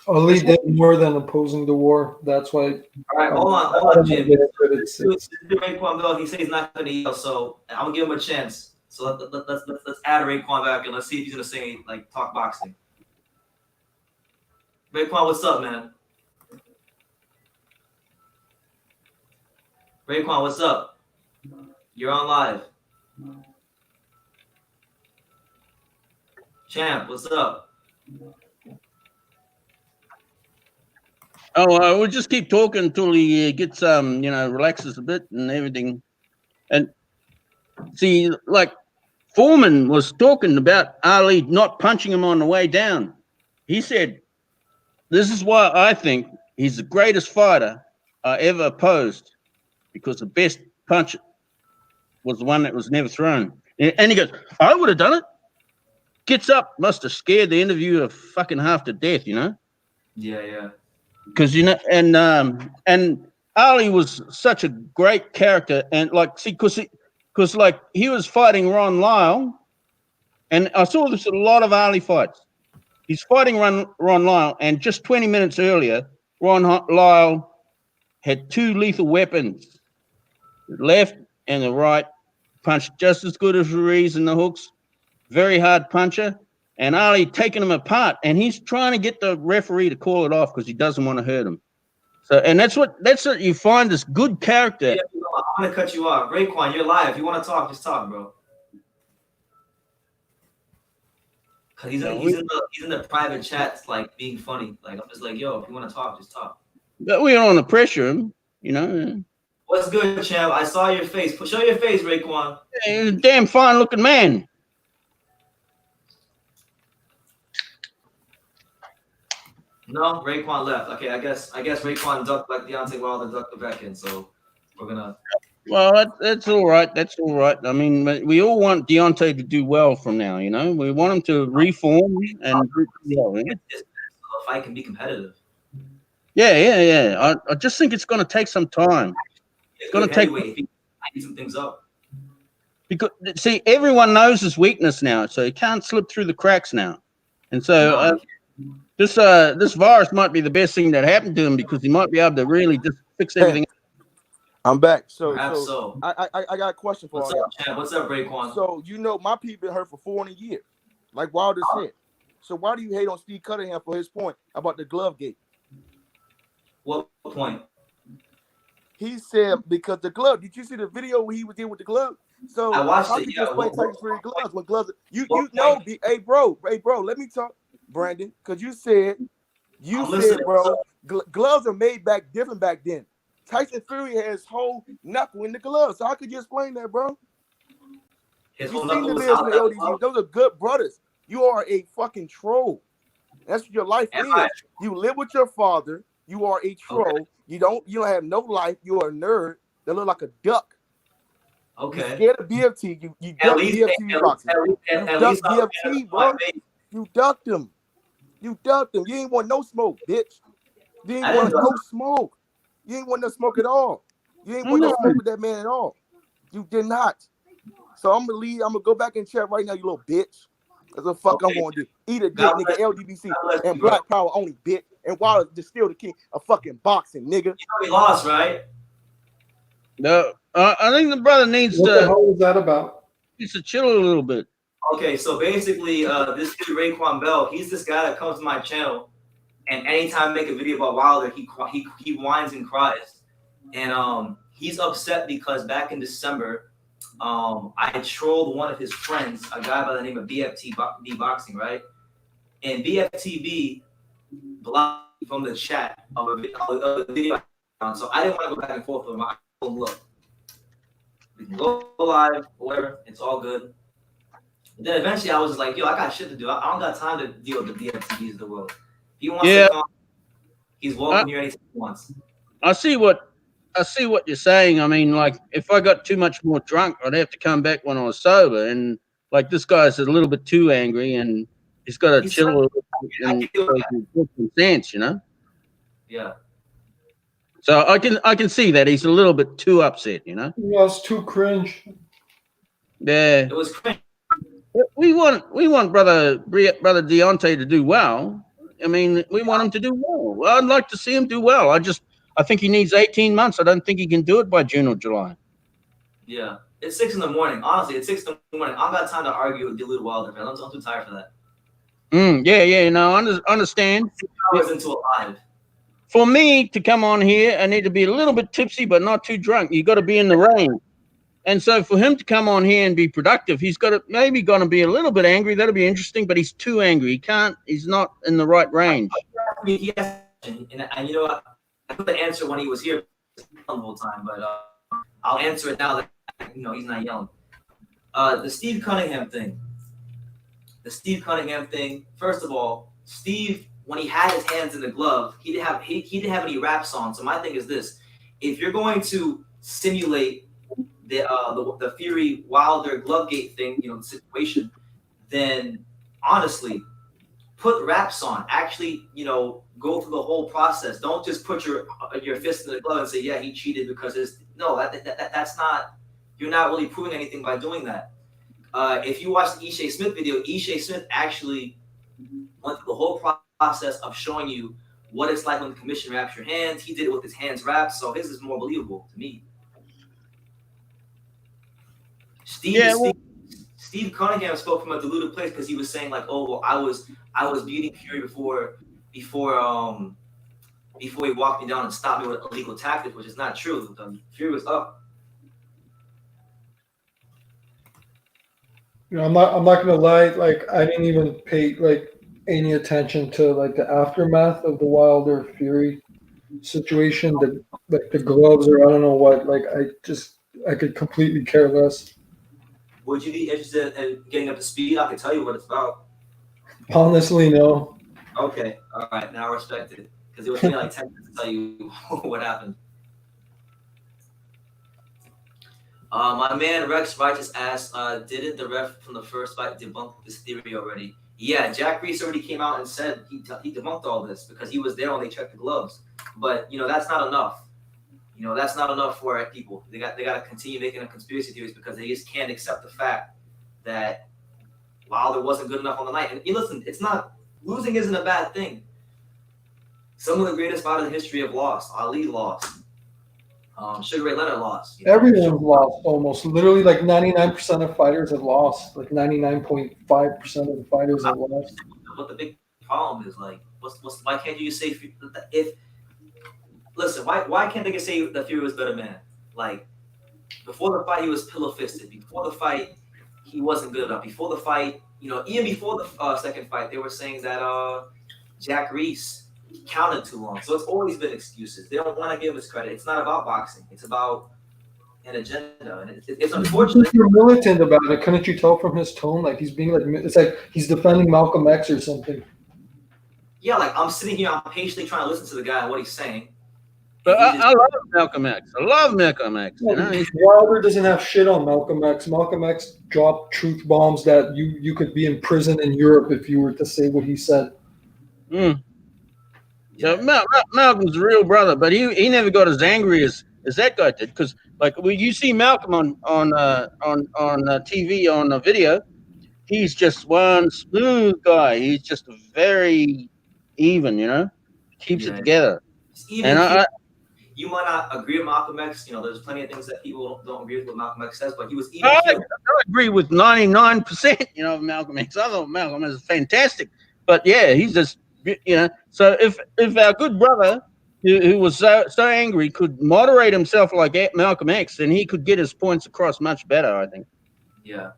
Ali did more than opposing the war. That's why. All right, hold on, Jim. This dude Raekwon Bell, he says he's not gonna yell, so I'm gonna give him a chance. So let's add Raekwon back and let's see if he's gonna say like talk boxing. Raekwon, what's up, man? Raekwon, what's up? You're on live. Champ, what's up? Oh, we'll just keep talking until he gets you know, relaxes a bit and everything. And see, like Foreman was talking about Ali not punching him on the way down. He said, "This is why I think he's the greatest fighter I ever opposed, because the best punch was the one that was never thrown." And he goes, "I would have done it." Gets up, must have scared the interviewer fucking half to death, you know. Yeah. Because you know, and Ali was such a great character, and like, see, because like he was fighting Ron Lyle, and I saw this a lot of Ali fights. He's fighting Ron Lyle, and just 20 minutes earlier, Ron Lyle had 2 lethal weapons, the left and the right, punched just as good as Ruiz in the hooks, very hard puncher. And Ali taking him apart, and he's trying to get the referee to call it off because he doesn't want to hurt him. So, and that's what you find, this good character. Yeah, I'm gonna cut you off. Raekwon, you're live. If you want to talk, just talk, bro. Cause he's in the private chats, like being funny. Like I'm just like, yo, if you want to talk, just talk. But we don't want to pressure him, you know. What's good, champ? I saw your face. Show your face, Raekwon. Yeah, he's a damn fine looking man. No, Raekwon left. Okay, I guess Raekwon ducked like Deontay Wilder ducked the back in. So we're gonna. Well, that's all right. That's all right. I mean, we all want Deontay to do well from now. You know, we want him to reform and do well. Yeah? So the fight can be competitive. Yeah. I just think it's going to take some time. It's going to take. I need some things up. Because see, everyone knows his weakness now, so he can't slip through the cracks now. And so this virus might be the best thing that happened to him, because he might be able to really just fix everything. I'm back. So I got a question for you. What's up, Raekwon? So you know my people been hurt for 400 years, like Wilder said. So why do you hate on Steve Cunningham for his point about the glove gate? What point? He said because the glove. Did you see the video where he was in with the glove? So I watched how it. you explain Tyson Fury gloves when gloves? You know, hey bro, let me talk, Brandon, because you said, bro, gloves are made different back then. Tyson Fury has whole knuckle in the glove. So how could you explain that, bro? You seen the videos in the LDC. Those are good brothers. You are a fucking troll. That's what your life is. You live with your father. You are a troll. Okay. You don't have no life. You are a nerd that look like a duck. Okay. You're scared of BFT. You ducked BFT boxing. You ducked BFT, bro. You ducked him. You ain't want no smoke, bitch. You ain't want no smoke. You ain't want no smoke at all. You ain't want no smoke with that man at all. You did not. So I'm gonna leave. I'm gonna go back and chat right now, you little bitch. That's what the fuck I'm gonna do. Eat a dick, nigga. LDBC and Black Power only, bitch. And Wilder is still the king of fucking boxing, nigga. You know he lost, right? No, I think the brother needs What the hell was that about? Needs to chill a little bit. Okay, so basically, this dude Raekwon Bell, he's this guy that comes to my channel, and anytime I make a video about Wilder, he whines and cries, and he's upset because back in December, I trolled one of his friends, a guy by the name of BFTB Boxing, right? And BFTB blocked me from the chat of a video. So I didn't want to go back and forth with him. I told him, look, we can go live, whatever, it's all good. And then eventually I was just like, yo, I got shit to do. I don't got time to deal with the BFTBs of the world. He wants to come, he's welcome here anytime he wants. I see what you're saying. I mean, like, if I got too much more drunk, I'd have to come back when I was sober. And like, this guy's a little bit too angry, and he's got to chill a little bit and get some sense, you know. Yeah. So I can see that he's a little bit too upset, you know. Yeah, it's too cringe. Yeah. It was cringe. We want brother Deontay to do well. I mean, we want him to do well. I'd like to see him do well. I think he needs 18 months. I don't think he can do it by June or July. Yeah. It's 6 in the morning. Honestly, it's 6 in the morning. I don't got time to argue with Dilute Wilder, man. I'm too tired for that. Yeah. No, I understand. 6 hours into a live. For me to come on here, I need to be a little bit tipsy, but not too drunk. You got to be in the range. And so for him to come on here and be productive, he's got to maybe going to be a little bit angry. That'll be interesting, but he's too angry. He's not in the right range. And you know what? I couldn't answer when he was here the whole time, but I'll answer it now that he's not yelling. The Steve Cunningham thing. First of all, Steve, when he had his hands in the glove, he didn't have any wraps on. So my thing is this: if you're going to simulate the Fury Wilder Glovegate thing, situation, then honestly, put wraps on. Actually, go through the whole process. Don't just put your fist in the glove and say, yeah, he cheated because that's not. You're not really proving anything by doing that. If you watch the Ishe Smith video, Ishe Smith actually went through the whole process of showing you what it's like when the commission wraps your hands. He did it with his hands wrapped, so his is more believable to me. Steve Cunningham spoke from a deluded place because he was saying like, oh, well, I was beating Fury before he walked me down and stopped me with illegal tactics, which is not true. Fury was up. I'm not gonna lie. Like, I didn't even pay like any attention to like the aftermath of the Wilder Fury situation. The gloves or I don't know what. Like, I could completely care less. Would you be interested in getting up to speed? I can tell you what it's about. Honestly, no. Okay, all right. Now I respect it because it was me like 10 minutes to tell you what happened. My man Rex Righteous asked, didn't the ref from the first fight debunk this theory already? Yeah, Jack Reese already came out and said he debunked all this because he was there when they checked the gloves. But that's not enough. That's not enough for people. They got to continue making a conspiracy theories because they just can't accept the fact that Wilder wasn't good enough on the night. And listen, it's not losing isn't a bad thing. Some of the greatest fighters in history have lost. Ali lost. Sugar Ray Leonard lost. Everyone's lost almost. Literally, like 99% of fighters have lost. Like 99.5% of the fighters have lost. What the big problem is, like, why can't you say if listen, why can't they just say that Fury was better man? Like, before the fight, he was pillow fisted. Before the fight, he wasn't good enough. Before the fight, even before the second fight, they were saying that Jack Reese counted too long. So it's always been excuses. They don't want to give his credit. It's not about boxing. It's about an agenda, and it's unfortunate. You're militant about it. Couldn't you tell from his tone? Like he's being like, it's like he's defending Malcolm X or something. Yeah, like I'm sitting here, I'm patiently trying to listen to the guy and what he's saying. But I love Malcolm X. I love Malcolm X. Wilder doesn't have shit on Malcolm X. Malcolm X dropped truth bombs that you could be in prison in Europe if you were to say what he said. So Malcolm's a real brother, but he never got as angry as that guy did. Because like when you see Malcolm on TV on a video, he's just one smooth guy. He's just very even, keeps it together. And you might not agree with Malcolm X. There's plenty of things that people don't agree with what Malcolm X says, but he was even. I agree with 99%. Of Malcolm X. I thought Malcolm is fantastic, but yeah, he's just. So if our good brother who was so angry, could moderate himself like Malcolm X, and he could get his points across much better, I think. Yeah.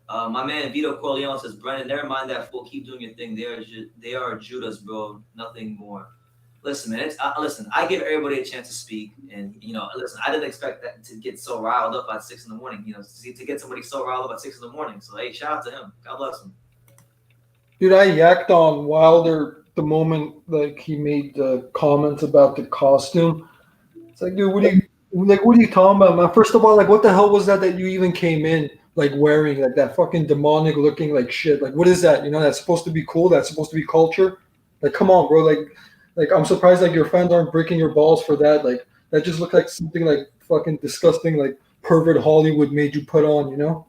My man Vito Corleone says, Brennan, never mind that fool. Keep doing your thing. They are Judas, bro. Nothing more. Listen, man. Listen. I give everybody a chance to speak, and listen. I didn't expect that to get so riled up at 6 a.m. To get somebody so riled up at 6 a.m. So hey, shout out to him. God bless him. Dude, I yacked on Wilder the moment like he made the comments about the costume. It's like, dude, what are you talking about, man? First of all, like, what the hell was that you even came in like wearing like that fucking demonic looking like shit? Like, what is that? That's supposed to be cool. That's supposed to be culture. Like, come on, bro. Like I'm surprised like your fans aren't breaking your balls for that. Like, that just looked like something like fucking disgusting, like pervert Hollywood made you put on.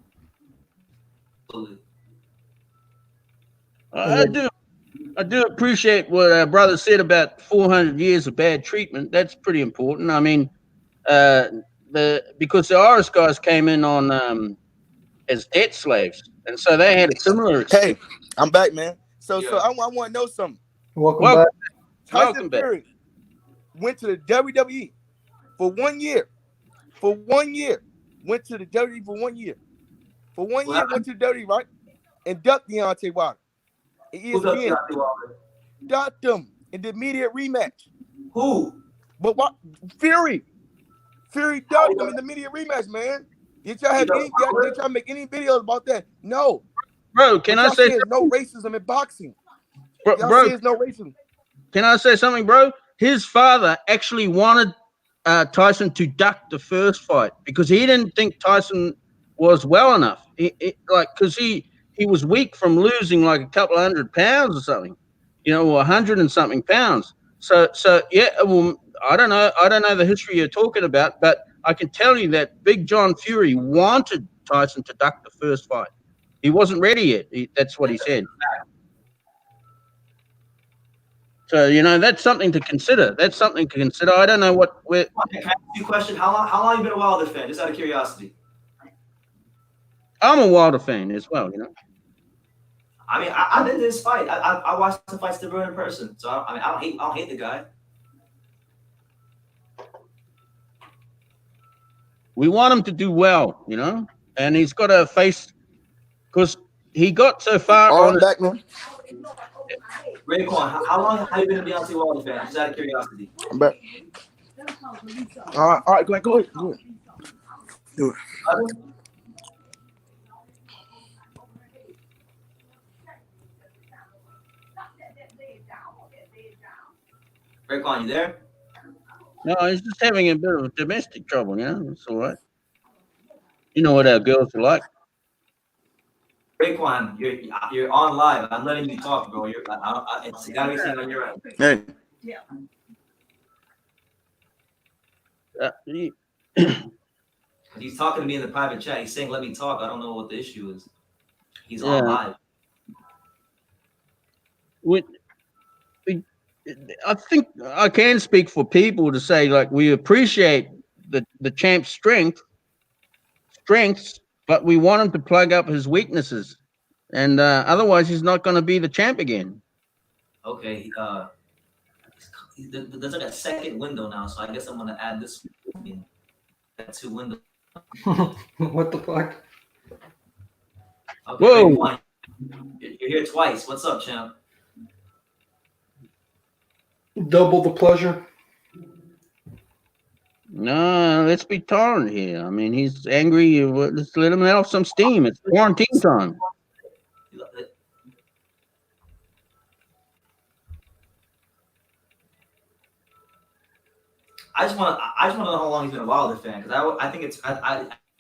Absolutely. I do appreciate what our brother said about 400 years of bad treatment. That's pretty important. I mean, because the Irish guys came in on as debt slaves, and so they had a similar experience. Hey, I'm back, man. So Yeah. I want to know something. Welcome Well, back. Tyson welcome back. Fury went to the WWE for 1 year. For 1 year, went to the WWE for 1 year. For 1 year, went to the WWE, right? And ducked Deontay Wilder. And Who's up, ESPN Deontay Wilder? ducked him in the immediate rematch. Who? But what? Fury ducked him in the immediate rematch, man. Did y'all make any videos about that? No. Bro, can What I y'all say say is no racism in boxing. bro, Y'all bro, say is no racism. can I say something, bro? His father actually wanted Tyson to duck the first fight because he didn't think Tyson was well enough. Because he was weak from losing like a couple of 100 pounds or something, or 100 and something pounds. So yeah, well, I don't know the history you're talking about, but I can tell you that Big John Fury wanted Tyson to duck the first fight. He wasn't ready yet. That's what he said. So that's something to consider. I don't know where. Can I ask you a question? How long you been a Wilder fan? Just out of curiosity. I'm a Wilder fan as well. I mean, I did this fight. I watched the fights to in person. So I don't hate the guy. We want him to do well, and he's got to face because he got so far All on. right, back, man. Raekwon, how long have you been a Deontay Wilder fan? Just out of curiosity. I'm back. All right, go ahead. Do it. Raekwon, you there? No, he's just having a bit of domestic trouble. It's all right. You know what our girls are like. Raekwon, you're on live. I'm letting you talk, bro. It's gotta be something on your end. Hey. He's talking to me in the private chat. He's saying, "Let me talk." I don't know what the issue is. He's on live. I think I can speak for people to say like we appreciate the champ's strengths, but we want him to plug up his weaknesses, and otherwise he's not going to be the champ again. Okay. There's like a second window now, so I guess I'm gonna add this in. That 2 windows. What the fuck? Okay, Whoa. Raekwon, you're here twice. What's up, champ? Double the pleasure. No, let's be tolerant here. I mean, he's angry. Let's let him let off some steam. It's quarantine time. I just want to know how long he's been a Wilder fan, because I think it's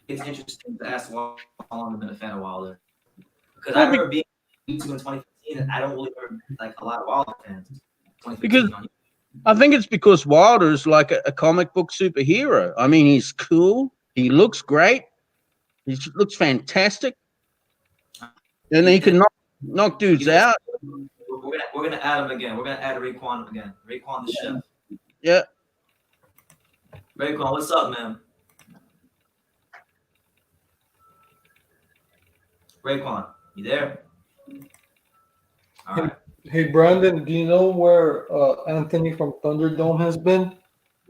interesting to ask how long he's been a fan of Wilder, because I remember being on YouTube in 2015 and I don't really remember like a lot of Wilder fans. Because I think it's because Wilder's like a comic book superhero. I mean, he's cool. He looks great. He looks fantastic, and he can knock dudes out. We're gonna add him again. We're gonna add Raekwon again. Raekwon the chef. Yeah. Raekwon, what's up, man? Raekwon, you there? All right. Hey Brandon, do you know where Anthony from Thunderdome has been?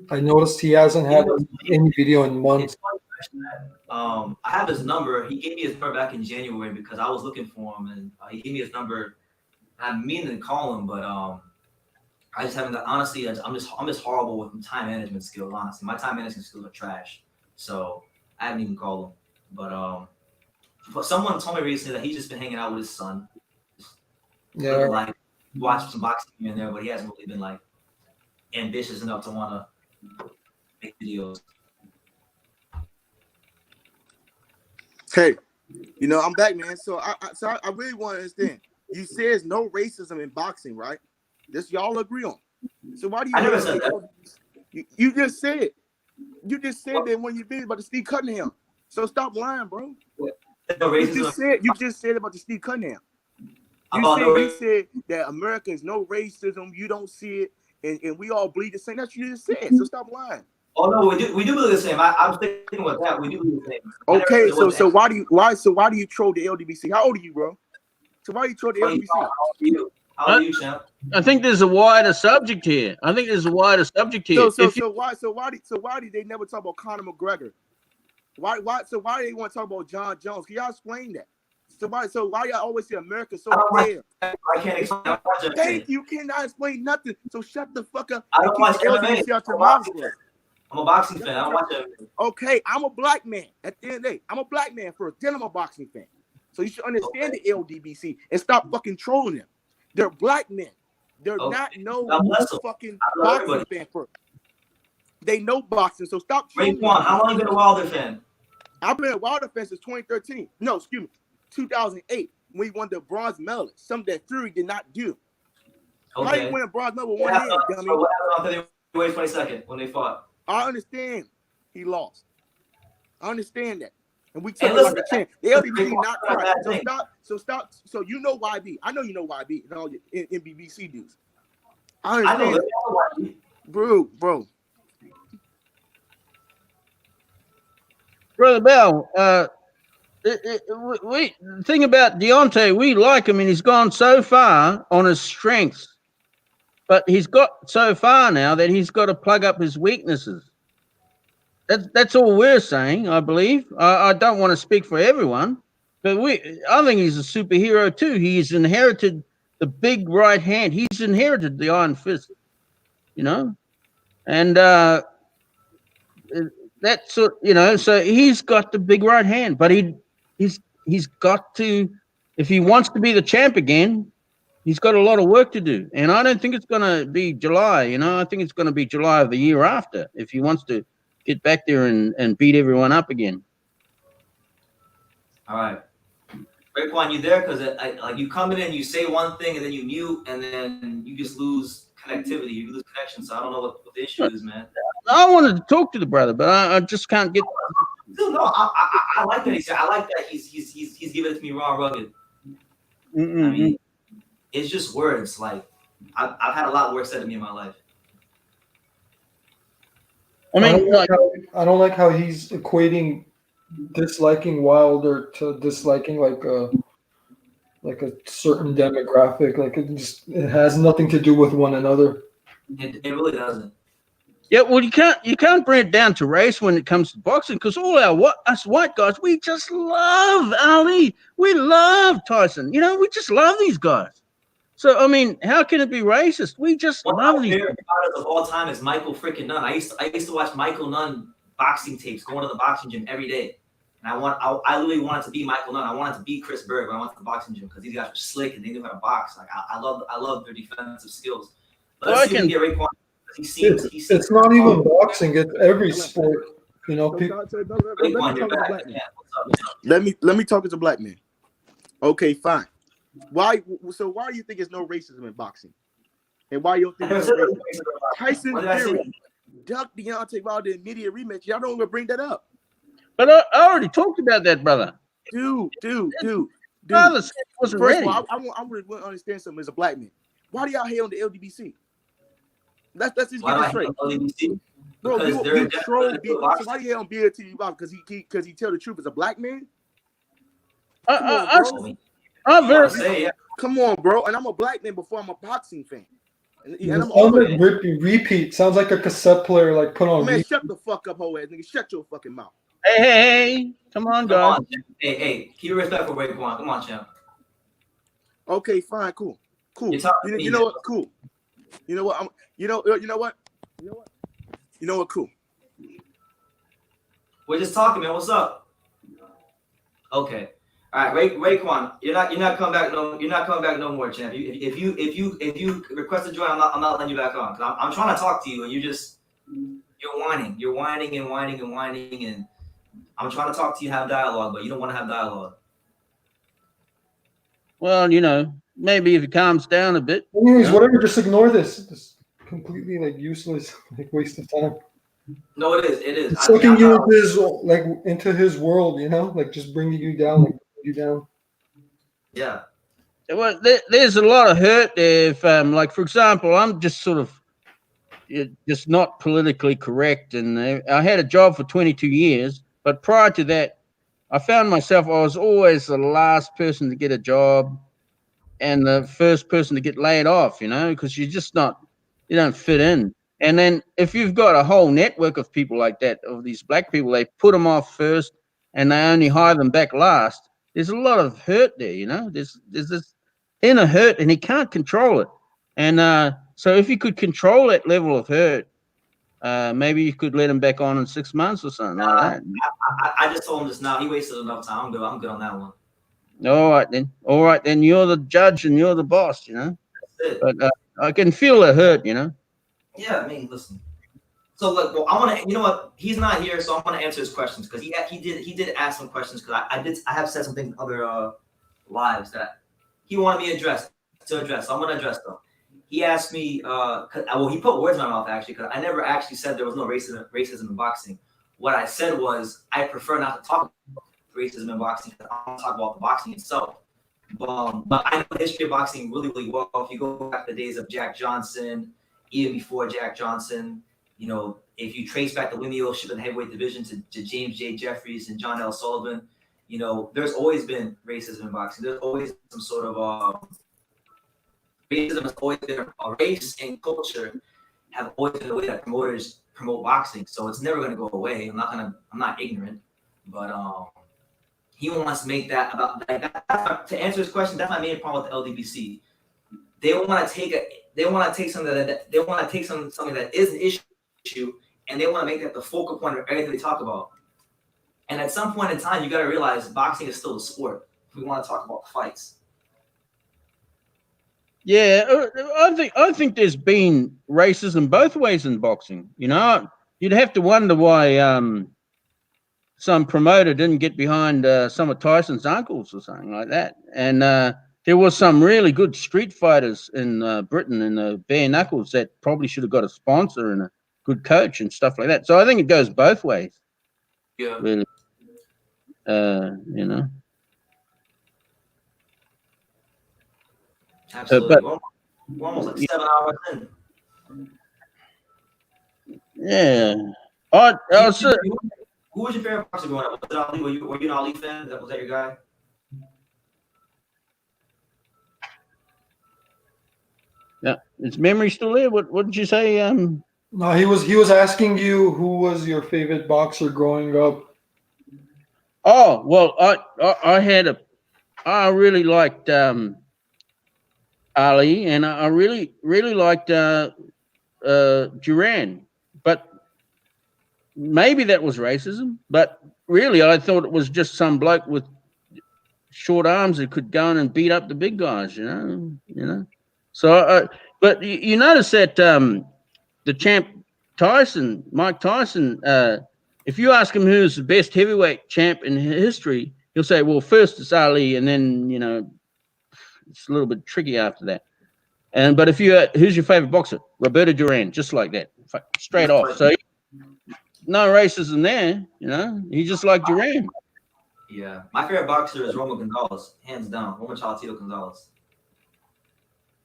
I noticed he hasn't had any video in months. It's funny you mention that. I have his number. He gave me his number back in January because I was looking for him, and he gave me his number. I'm meaning to call him, but I just haven't. Honestly, I'm just horrible with time management skills. Honestly, my time management skills are trash. So I haven't even called him. But someone told me recently that he's just been hanging out with his son. Yeah. Like watch some boxing here and there, but he hasn't really been like ambitious enough to want to make videos. Hey, you know, I'm back, man. So I really want to understand. You say there's no racism in boxing, right? This y'all agree on. So why do you? I never said that. You just said. You just said that when you did about the Steve Cunningham. So stop lying, bro. No racism. You just said about the Steve Cunningham. You said that America is no racism. You don't see it, and we all bleed the same. That's what you just said. So stop lying. Oh no, we do believe the same. I'm thinking with that. We do believe the same. Okay, so why do you troll the LDBC? How old are you, bro? So why do you troll the LDBC? How are you, champ? I think there's a wider subject here. So why did they never talk about Conor McGregor? Why do they want to talk about John Jones? Can y'all explain that? So why y'all always say America so fair? I can't explain. Thank you. Cannot explain nothing. So shut the fuck up. I don't watch MMA. I'm a boxing fan. I don't watch MMA. Okay, I'm a black man. At the end of the day, I'm a black man first. Then I'm a boxing fan. So you should understand the LDBC and stop fucking trolling them. They're black men. They're not no fucking boxing fan first. They know boxing, so stop trolling. Raekwon, how long have you been a Wilder fan? I've been a Wilder fan since 2013. No, excuse me, 2008 when he won the bronze medal. Something that Fury did not do. Okay. How did he win a bronze medal with one hand, dummy? What happened on February 22nd when they fought? I understand he lost. I understand that. And we took it like a champ. The LDBC not correct. So stop. So you know YB. I know you know YB and all your NBBC dudes. I understand. I know bro. Brother Bell, the thing about Deontay, we like him, and he's gone so far on his strengths, but he's got so far now that he's got to plug up his weaknesses. That's all we're saying, I believe. I don't want to speak for everyone, but I think he's a superhero too. He's inherited the big right hand. He's inherited the iron fist, you know, and that's so he's got the big right hand, but he's got to, if he wants to be the champ again, he's got a lot of work to do. And I don't think it's going to be July, I think it's going to be July of the year after if he wants to get back there and beat everyone up again. All right. Raekwon, you there? Because like you come in, you say one thing, and then you mute, and then you just lose connectivity. You lose connection. So I don't know what the issue is, man. I wanted to talk to the brother, but I just can't get. No, I like that. I like that he's giving it to me raw, rugged. Mm-mm. I mean, it's just words. Like I've had a lot worse said to me in my life. I don't like how he's equating disliking Wilder to disliking like a certain demographic. Like it has nothing to do with one another. It really doesn't. Yeah, well, you can't bring it down to race when it comes to boxing, because all us white guys, we just love Ali. We love Tyson. We just love these guys. So I mean, how can it be racist? We just love these. My favorite fighter of all time is Michael freaking Nunn. I used to watch Michael Nunn boxing tapes, going to the boxing gym every day. And I literally wanted to be Michael Nunn. I wanted to be Chris Berg when I went to the boxing gym because these guys were slick and they knew how to box. Like I love their defensive skills. But let's see if we get Raekwon. It's not even boxing; it's every sport. People. Let me talk as a black man. Okay, fine. Why do you think there's no racism in boxing? And why you don't think there's no racism? Tyson Fury ducked Deontay Wilder in immediate rematch. Y'all don't even bring that up. But I already talked about that, brother. Dude. Brother wasn't First ready. of all, I really want to understand something as a black man. Why do y'all hate on the LDBC? Let's just get this straight. Bro, you troll BLT. So why do you hate on BLT? Because he tell the truth as a black man? I'm very Come on, bro. And I'm a black man before I'm a boxing fan. And It I'm sounds older. like repeat. Sounds like a cassette player like put on Man, repeat. shut the fuck up, hoe ass nigga. Shut your fucking mouth. Hey, come on, Come guys. on, champ. Hey, keep it respectful, Raekwon. Come on, champ. Okay, fine, cool. You're talking to me, You know man. what? Cool. You know what? You know what? You know what? Cool. We're just talking, man. What's up? Okay. All right, Raekwon, you're not coming back no more, champ. If you request to join, I'm not letting you back on. Cause I'm trying to talk to you, and you're whining, and I'm trying to talk to you, have dialogue, but you don't want to have dialogue. Well, you know, maybe if it calms down a bit. Anyways, Yeah. whatever. Just ignore this. This completely like useless, like waste of time. No, it is. It's sucking you into his world. You know, like just bringing you down, Yeah. Well, there's a lot of hurt there. If, like, for example, I'm just sort of just not politically correct, and I had a job for 22 years, but prior to that, I found myself I was always the last person to get a job and the first person to get laid off. You know, because you don't fit in. And then if you've got a whole network of people like that, of these black people, they put them off first, and they only hire them back last. There's a lot of hurt there, you know. There's this inner hurt, and he can't control it. And so, if you could control that level of hurt, maybe you could let him back on in 6 months or something like that. I just told him just now. He wasted enough time. I'm good on that one. All right then. You're the judge and you're the boss, you know. That's it. But I can feel the hurt, you know. Yeah, I mean, listen. So look, well, I want to. You know what? He's not here, so I'm going to answer his questions because he did ask some questions because I have said some things in other lives that he wanted me to address. So I'm going to address them. He asked me. He put words in my mouth actually because I never actually said there was no racism in boxing. What I said was I prefer not to talk about racism in boxing because I want to talk about the boxing itself. But I know the history of boxing really, really well. If you go back to the days of Jack Johnson, even before Jack Johnson, you know, if you trace back the lineage of the heavyweight division to James J. Jeffries and John L. Sullivan, you know, there's always been racism in boxing. There's always some sort of racism has always been a race and culture have always been the way that promoters promote boxing. So it's never gonna go away. I'm not ignorant, but he wants to make that about like, to answer his question. That's my main problem with the LDBC. They want to take something that is an issue, and they want to make that the focal point of everything they talk about. And at some point in time, you got to realize boxing is still a sport. If we want to talk about fights. Yeah, I think there's been racism both ways in boxing. You know, you'd have to wonder why some promoter didn't get behind some of Tyson's uncles or something like that. And there was some really good street fighters in Britain in the bare knuckles that probably should have got a sponsor and a good coach and stuff like that. So I think it goes both ways. Yeah. Really. You know. Absolutely. But we're almost like 7 hours in. yeah. Who was your favorite boxer growing up? Was it Ali? Were you an Ali fan? Was that your guy? Yeah. Is memory still there? What did you say? No, he was asking you who was your favorite boxer growing up. Oh well, I really liked Ali, and I really liked Duran, but maybe that was racism. But really, I thought it was just some bloke with short arms that could go in and beat up the big guys. You know. So, but you notice that the champ Mike Tyson, if you ask him who's the best heavyweight champ in history, he'll say, well, first it's Ali, and then, you know, it's a little bit tricky after that. But if who's your favorite boxer? Roberto Duran, just like that, straight off. So no racism there, you know. He just like Duran. Yeah, my favorite boxer is Romo Gonzalez, hands down. Romo Chalatito Gonzalez.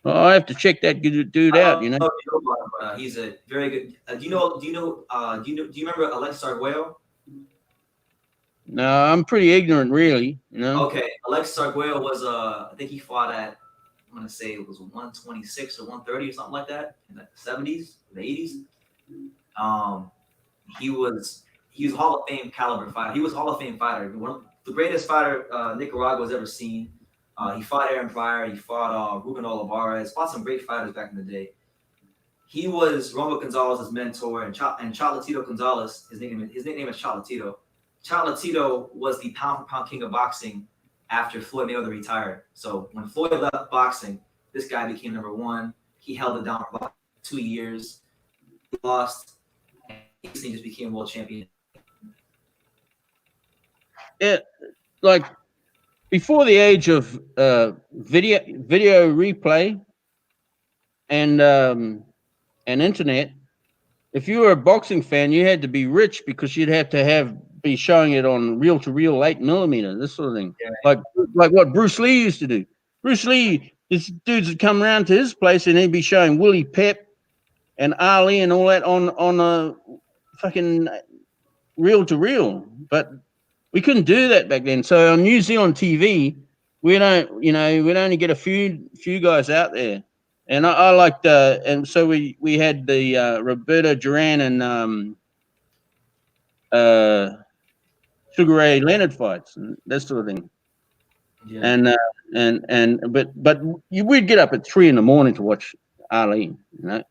Well, I have to check that dude out, you know. He's a very good. Do you remember Alexis Arguello? No, I'm pretty ignorant, really. You know. Okay, Alexis Arguello was I think he fought at I'm gonna say it was 126 or 130 or something like that in the 70s, the 80s. He was Hall of Fame caliber fighter. He was Hall of Fame fighter. One of the greatest fighter Nicaragua's ever seen. He fought Aaron Pryor. He fought Ruben Olivares. Fought some great fighters back in the day. He was Romo Gonzalez's mentor, and Cholatito Gonzalez. His nickname is Cholatito. Cholatito was the pound-for-pound king of boxing after Floyd Mayweather retired. So when Floyd left boxing, this guy became number one. He held it down for about 2 years. He lost, and he just became world champion. Yeah, like before the age of video replay and internet, if you were a boxing fan, you had to be rich because you'd have to be showing it on reel-to-reel 8mm, this sort of thing. Yeah. Like what Bruce Lee used to do. Bruce Lee, his dudes would come around to his place and he'd be showing Willie Pep and Ali and all that on a fucking reel-to-reel. But we couldn't do that back then. So on New Zealand TV, we'd only get a few guys out there. And I liked, and so we had the Roberto Duran and Sugar Ray Leonard fights and that sort of thing. Yeah. But we'd get up at 3 a.m. to watch Ali,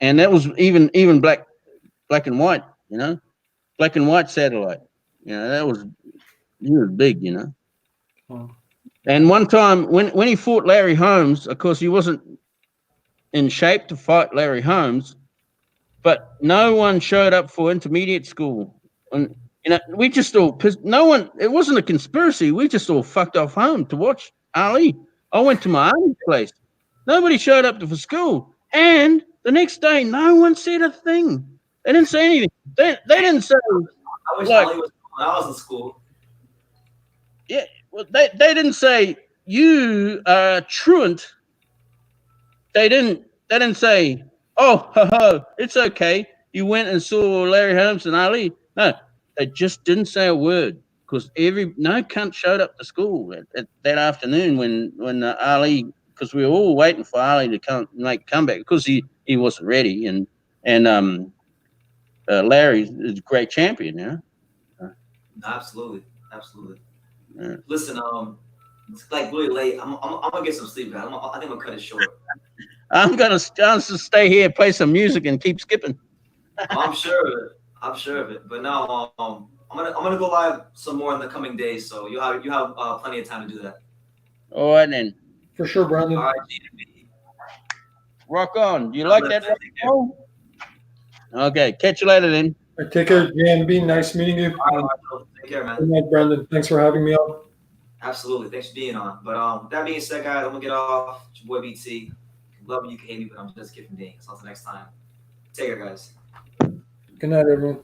and that was even black and white, black and white satellite. That was big, Oh. And one time when he fought Larry Holmes, of course he wasn't in shape to fight Larry Holmes, but no one showed up for intermediate school. And we just all pissed. No one. It wasn't a conspiracy. We just all fucked off home to watch Ali. I went to my auntie's place. Nobody showed up for school, and the next day, no one said a thing. They didn't say anything. They didn't say. I wish Ali was when I was in school. Yeah, well, they didn't say you are truant. They didn't say, oh, it's okay. You went and saw Larry Holmes and Ali. No, they just didn't say a word because no cunt showed up to school that afternoon when Ali, because we were all waiting for Ali to make a comeback because he wasn't ready and Larry is a great champion, Absolutely. Yeah. Listen, it's like really late. I'm gonna get some sleep. I think I'm gonna cut it short. I'm gonna stay here, play some music, and keep skipping. I'm sure of it. But no, I'm gonna go live some more in the coming days. So you have plenty of time to do that. All right then. For sure, Brandon. All right, Rock on. Do you like that? Okay. Catch you later then. All right, take care, JMB. Nice meeting you. All right, Marshall. Take care, man. Good night, Brandon. Thanks for having me on. Absolutely. Thanks for being on. But with that being said, guys, I'm gonna get off. It's your boy BT. Love me, you can hate me, but I'm just kidding. Until next time. Take care, guys. Good night, everyone.